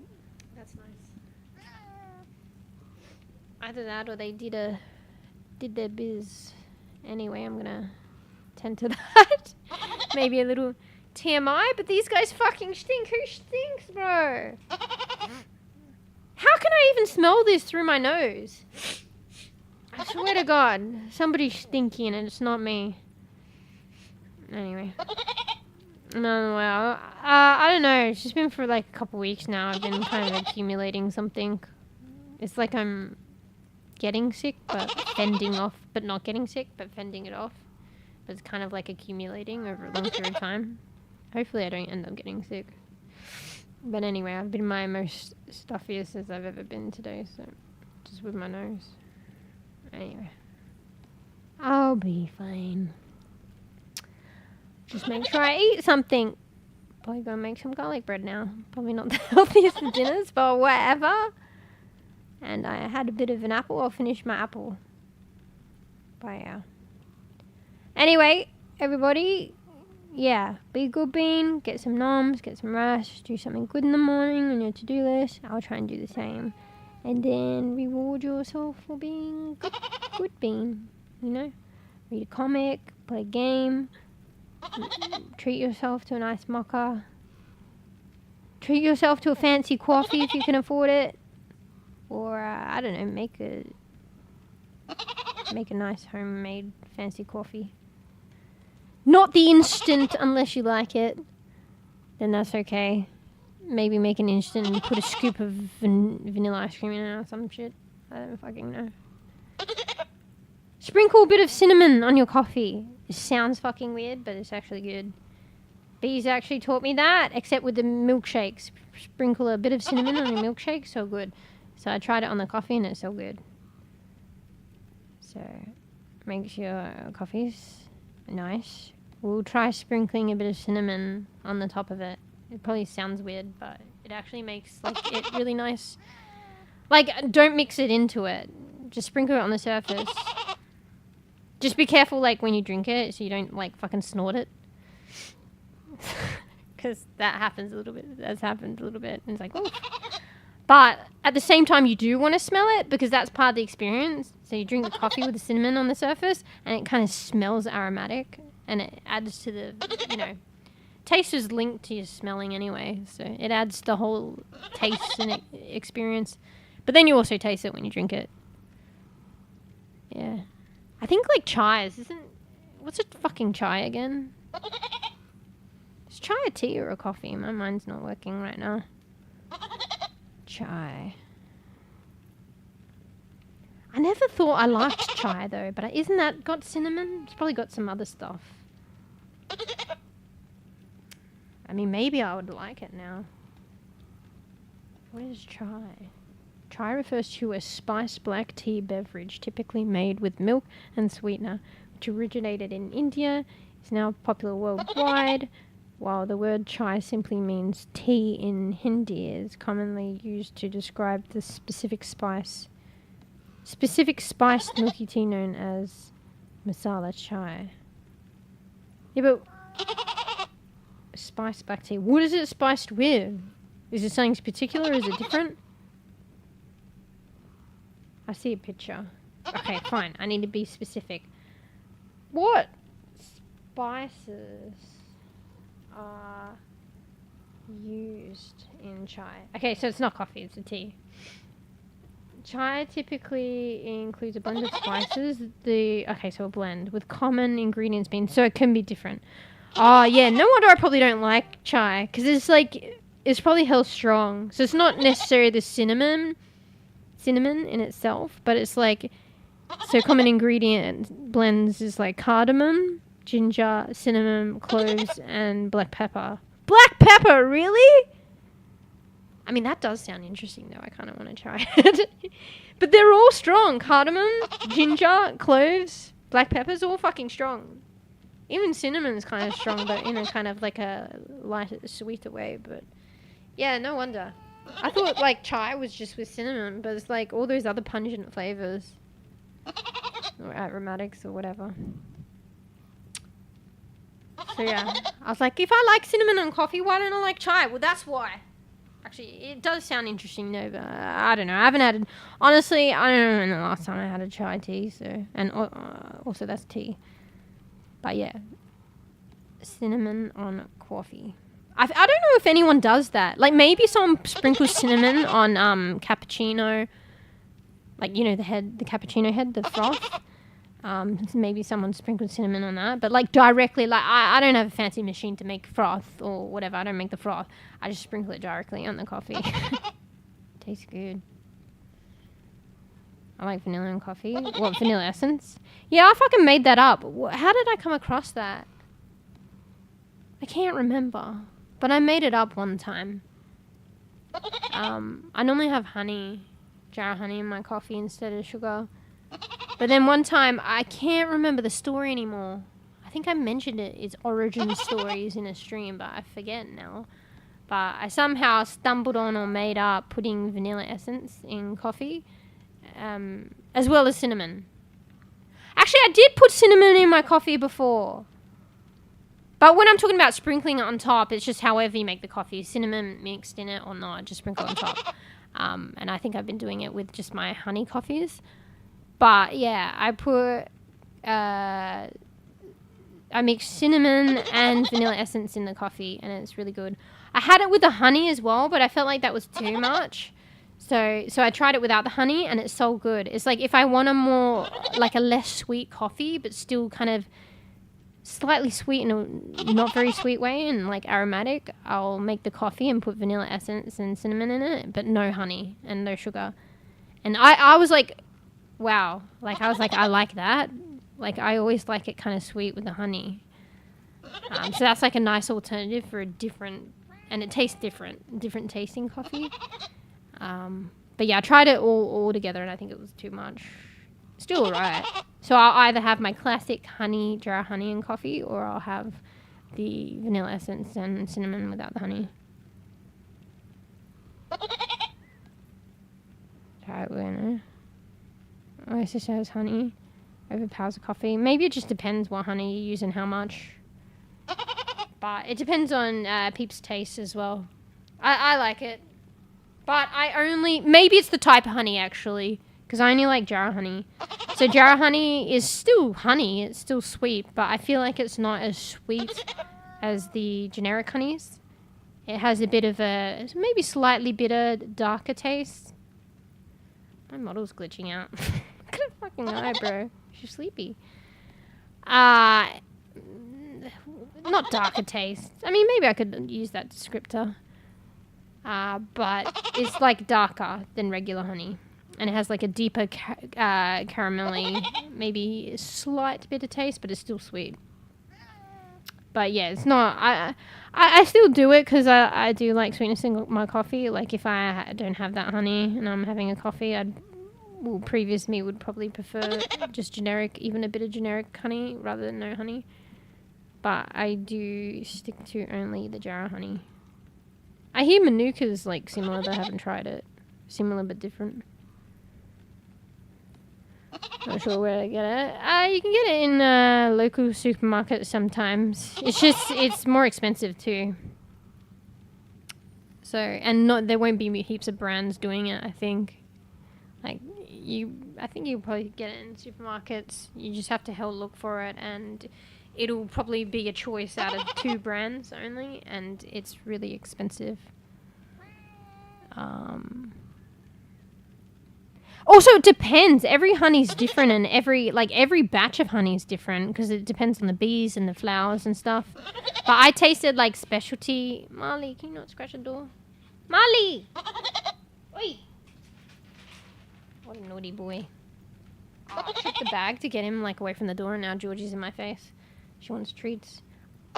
Speaker 4: That's nice. Either that or they did their biz. Anyway, I'm gonna tend to that. Maybe a little TMI, but these guys fucking stink. Who stinks, bro? How can I even smell this through my nose? I swear to God, somebody's stinky and it's not me. Anyway. No, well, I don't know. It's just been for like a couple weeks now. I've been kind of accumulating something. It's like I'm getting sick, but fending off, but not getting sick, but fending it off. But it's kind of like accumulating over a long period of time. Hopefully I don't end up getting sick. But anyway, I've been my most stuffiest as I've ever been today, so just with my nose. Anyway. I'll be fine. Just make sure I eat something. Probably gonna make some garlic bread now. Probably not the healthiest of dinners, but whatever. And I had a bit of an apple. I'll finish my apple. But yeah. Anyway, everybody, yeah, be a good bean, get some noms, get some rest, do something good in the morning on your to-do list. I'll try and do the same. And then reward yourself for being good bean, you know? Read a comic, play a game, treat yourself to a nice mocha. Treat yourself to a fancy coffee if you can afford it. Or, I don't know, make a nice homemade fancy coffee. Not the instant unless you like it. Then that's okay. Maybe make an instant and put a scoop of vanilla ice cream in it or some shit. I don't fucking know. Sprinkle a bit of cinnamon on your coffee. It sounds fucking weird, but it's actually good. Bees actually taught me that, except with the milkshakes. Sprinkle a bit of cinnamon on your milkshake, so good. So I tried it on the coffee and it's so good. So make sure your coffee's nice. We'll try sprinkling a bit of cinnamon on the top of it. It probably sounds weird, but it actually makes like it really nice. Like, don't mix it into it. Just sprinkle it on the surface. Just be careful, like, when you drink it, so you don't, like, fucking snort it. Because that happens a little bit. That's happened a little bit. And it's like, oh. But at the same time, you do want to smell it, because that's part of the experience. So you drink the coffee with the cinnamon on the surface, and it kind of smells aromatic. And it adds to the, you know, taste is linked to your smelling anyway. So it adds the whole taste and experience. But then you also taste it when you drink it. Yeah. I think like chai what's a fucking chai again? Is chai a tea or a coffee? My mind's not working right now. Chai. I never thought I liked chai though, but isn't that got cinnamon? It's probably got some other stuff. I mean, maybe I would like it now. What is chai? Chai refers to a spiced black tea beverage typically made with milk and sweetener, which originated in India, is now popular worldwide, while the word chai simply means tea in Hindi, is commonly used to describe the specific spiced milky tea known as masala chai. Yeah, but spiced black tea. What is it spiced with? Is it something particular? Is it different? I see a picture. Okay, fine. I need to be specific. What spices are used in chai? Okay, so it's not coffee, it's a tea. Chai typically includes a blend of spices. So a blend with common ingredients being, so it can be different. Oh, yeah, no wonder I probably don't like chai, because it's probably hell strong. So it's not necessarily the cinnamon in itself, but it's like, so common ingredient blends is like cardamom, ginger, cinnamon, cloves, and black pepper. Black pepper, really? I mean, that does sound interesting though. I kind of want to try it. But they're all strong. Cardamom, ginger, cloves, black pepper's all fucking strong. Even cinnamon's kind of strong, but in a kind of like a lighter, sweeter way. But yeah, no wonder. I thought like chai was just with cinnamon, but it's like all those other pungent flavors or aromatics or whatever. So yeah, I was like, if I like cinnamon on coffee, why don't I like chai? Well, that's why. Actually, it does sound interesting though, but I don't know. I haven't had it. Honestly, I don't know when the last time I had a chai tea. So, and also that's tea. But yeah, cinnamon on coffee. I don't know if anyone does that. Like, maybe someone sprinkles cinnamon on cappuccino. Like, you know, the cappuccino head, the froth. Maybe someone sprinkled cinnamon on that. But, like, directly, like, I don't have a fancy machine to make froth or whatever. I don't make the froth. I just sprinkle it directly on the coffee. Tastes good. I like vanilla in coffee. What, vanilla essence? Yeah, I fucking made that up. How did I come across that? I can't remember. But I made it up one time. I normally have jar of honey in my coffee instead of sugar. But then one time, I can't remember the story anymore. I think I mentioned its origin stories in a stream, but I forget now. But I somehow stumbled on or made up putting vanilla essence in coffee, as well as cinnamon. Actually, I did put cinnamon in my coffee before. But when I'm talking about sprinkling it on top, it's just however you make the coffee. Cinnamon mixed in it or not, just sprinkle it on top. And I think I've been doing it with just my honey coffees. But yeah, I mix cinnamon and vanilla essence in the coffee, and it's really good. I had it with the honey as well, but I felt like that was too much. So I tried it without the honey, and it's so good. It's like if I want a less sweet coffee, but still kind of slightly sweet in a not very sweet way and like aromatic, I'll make the coffee and put vanilla essence and cinnamon in it, but no honey and no sugar. And I was like, wow. Like, I was like, I like that. Like, I always like it kind of sweet with the honey. So that's like a nice alternative for a different, and it tastes different tasting coffee. But yeah, I tried it all together, and I think it was too much. Still alright. So I'll either have my classic jar honey and coffee, or I'll have the vanilla essence and cinnamon without the honey. Try it with my sister has honey. Overpowers the coffee. Maybe it just depends what honey you use and how much. But it depends on Peep's taste as well. I like it. But maybe it's the type of honey actually, because I only like jar honey. So jar honey is still honey, it's still sweet, but I feel like it's not as sweet as the generic honeys. It has a bit of a, maybe slightly bitter, darker taste. My model's glitching out. Look at her fucking eye, bro. She's sleepy. Not darker taste. I mean, maybe I could use that descriptor. But it's like darker than regular honey. And it has like a deeper caramelly, maybe a slight bitter taste, but it's still sweet. But yeah, it's not, I still do it because I do like sweetness in my coffee. Like if I don't have that honey and I'm having a coffee, previous me would probably prefer just generic, even a bit of generic honey rather than no honey. But I do stick to only the jar honey. I hear Manuka's like similar, but I haven't tried it. Similar but different. Not sure where to get it. You can get it in local supermarkets sometimes. It's more expensive too. So, and there won't be heaps of brands doing it, I think. Like, I think you'll probably get it in supermarkets. You just have to look for it, and it'll probably be a choice out of 2 brands only, and it's really expensive. Also, it depends. Every honey's different, and every batch of honey is different because it depends on the bees and the flowers and stuff. But I tasted like specialty. Marley, can you not scratch the door? Marley! Oi! What a naughty boy. Oh, I took the bag to get him like away from the door, and now Georgie's in my face. She wants treats.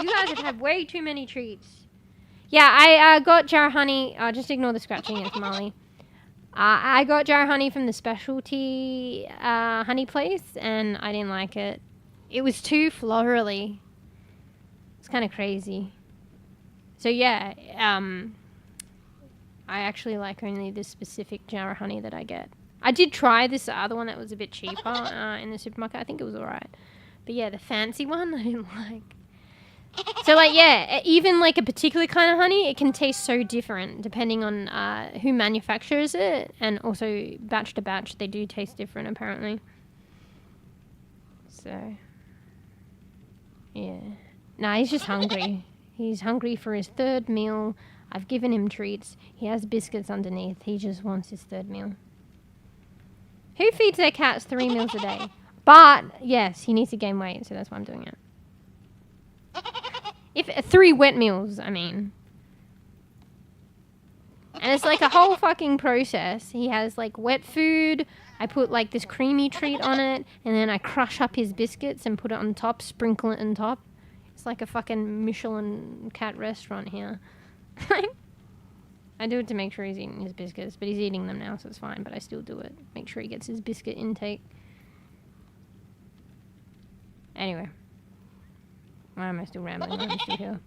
Speaker 4: You guys have had way too many treats. Yeah, I got jar honey. Just ignore the scratching. It's Molly. I got jar honey from the specialty honey place, and I didn't like it. It was too florally. It's kind of crazy. So yeah, I actually like only this specific jar of honey that I get. I did try this other one that was a bit cheaper in the supermarket. I think it was alright. But yeah, the fancy one I didn't like. So like, yeah, even like a particular kind of honey, it can taste so different depending on who manufactures it, and also batch to batch, they do taste different apparently. So, yeah. Nah, he's just hungry. He's hungry for his 3rd meal. I've given him treats. He has biscuits underneath. He just wants his 3rd meal. Who feeds their cats 3 meals a day? But, yes, he needs to gain weight, so that's why I'm doing it. If 3 wet meals, I mean. And it's like a whole fucking process. He has like wet food. I put like this creamy treat on it, and then I crush up his biscuits and put it on top, sprinkle it on top. It's like a fucking Michelin cat restaurant here. I do it to make sure he's eating his biscuits, but he's eating them now, so it's fine, but I still do it. Make sure he gets his biscuit intake. Anyway. Why am I still rambling? I'm still here.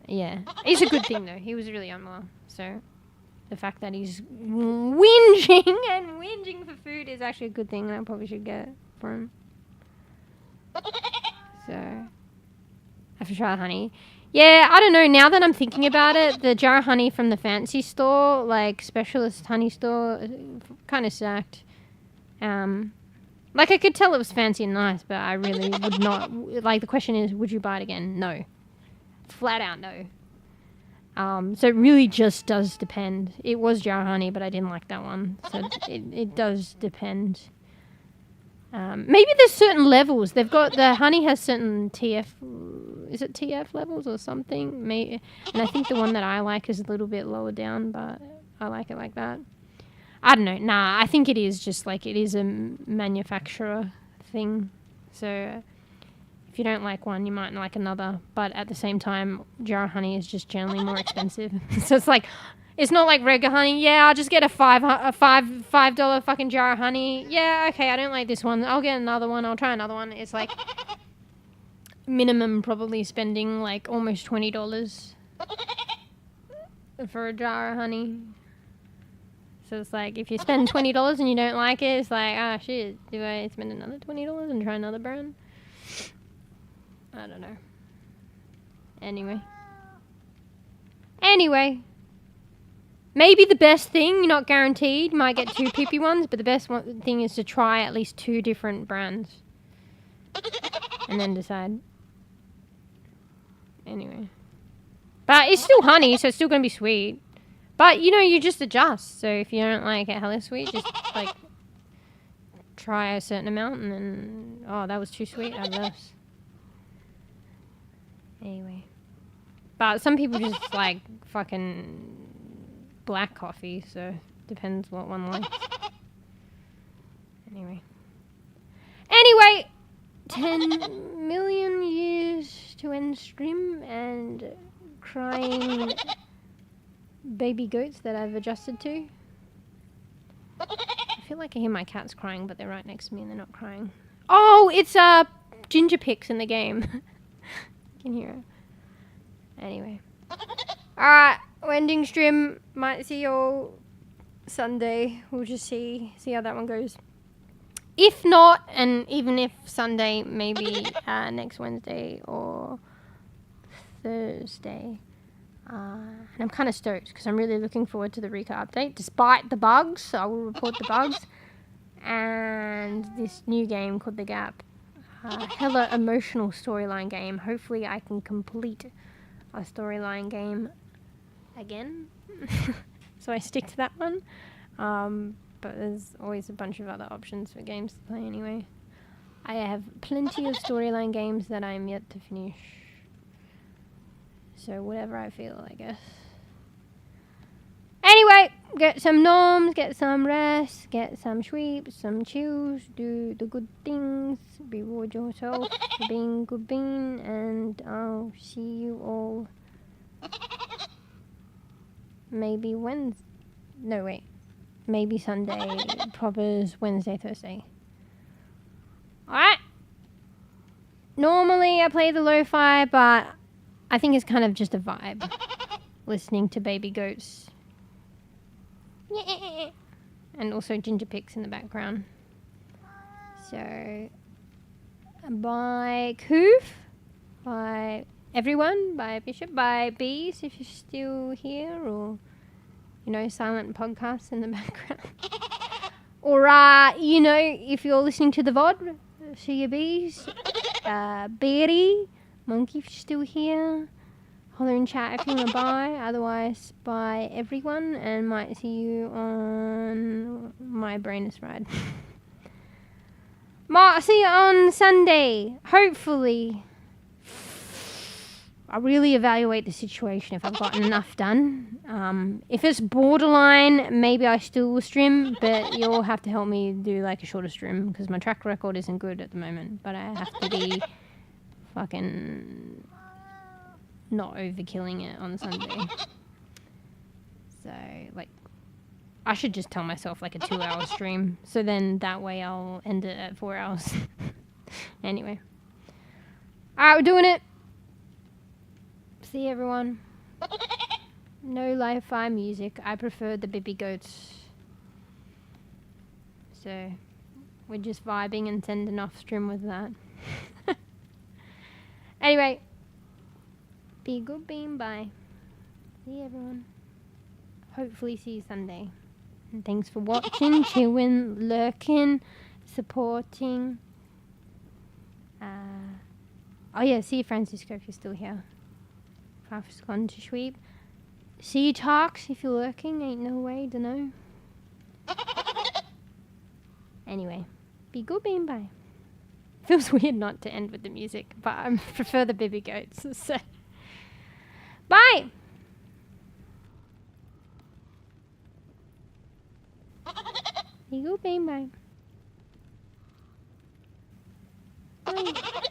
Speaker 4: Yeah. It's a good thing, though. He was really unwell, so the fact that he's whinging for food is actually a good thing, and I probably should get it for him. So, I have to try the honey. Yeah, I don't know. Now that I'm thinking about it, the jar of honey from the fancy store, like specialist honey store, kind of sucked. Like I could tell it was fancy and nice, but I really would not. Like the question is, would you buy it again? No, flat out no. So it really just does depend. It was jar of honey, but I didn't like that one. So it does depend. Maybe there's certain levels. They've got the honey has certain TF. Is it TF levels or something? Maybe, and I think the one that I like is a little bit lower down, but I like it like that. I don't know. Nah, I think it is just like it is a manufacturer thing. So if you don't like one, you might like another. But at the same time, jar of honey is just generally more expensive. So it's like, it's not like regular honey. Yeah, I'll just get a $5 fucking jar of honey. Yeah, okay, I don't like this one. I'll get another one. I'll try another one. It's like minimum probably spending like almost $20 for a jar of honey. So it's like, if you spend $20 and you don't like it, it's like, ah, shit, do I spend another $20 and try another brand? I don't know. Anyway. Maybe the best thing, you're not guaranteed, you might get 2 peepee ones, but the best thing is to try at least 2 different brands. And then decide. Anyway. But it's still honey, so it's still going to be sweet. But, you know, you just adjust. So if you don't like it hella sweet, just, like, try a certain amount and then, oh, that was too sweet, add less. Anyway. But some people just like fucking black coffee, so depends what one likes. Anyway, 10 million years to end stream and crying baby goats that I've adjusted to. I feel like I hear my cats crying, but they're right next to me and they're not crying. Oh, it's ginger picks in the game. You can hear it. Anyway. Alright, we're ending stream. Might see you all Sunday. We'll just see how that one goes. If not, and even if Sunday, maybe next Wednesday or Thursday. And I'm kind of stoked because I'm really looking forward to the REKA update. Despite the bugs, I will report the bugs. And this new game called The Gap. Hella emotional storyline game. Hopefully I can complete a storyline game again. So I stick to that one. But there's always a bunch of other options for games to play anyway. I have plenty of storyline games that I'm yet to finish. So whatever I feel, I guess. Anyway, get some noms, get some rest, get some sweeps, some chills, do the good things, reward yourself for being good bean, and I'll see you all maybe Wednesday. No, wait. Maybe Sunday, Probbers, Wednesday, Thursday. Alright. Normally I play the lo-fi, but I think it's kind of just a vibe. Listening to baby goats. And also ginger picks in the background. So, by Koof, by everyone, by Bishop, by Bees if you're still here, or, you know, silent podcasts in the background. Or, you know, if you're listening to the VOD, see your Bees. Betty, Monkey if you're still here. Holler in chat if you want to buy. Otherwise, buy everyone and might see you on my brainless ride. Might see you on Sunday. Hopefully. I'll really evaluate the situation if I've gotten enough done. If it's borderline, maybe I still will stream, but you'll have to help me do like a shorter stream because my track record isn't good at the moment. But I have to be fucking not overkilling it on Sunday. So, like, I should just tell myself like a 2-hour stream. So then that way I'll end it at 4 hours. Anyway. Alright, we're doing it. See everyone. No lo-fi music. I prefer the bEbE goats. So, we're just vibing and sending off stream with that. Anyway. Be good, bean. Bye. See you, everyone. Hopefully see you Sunday. And thanks for watching, chewing, lurking, supporting. Oh yeah, see you, Francisco, if you're still here. Faf's gone to sweep. See you, Tarks, if you're lurking. Ain't no way, dunno. Anyway, be good, bean. Bye. Feels weird not to end with the music, but I prefer the baby goats. So, bye. Be good, bean. Bye. Bye.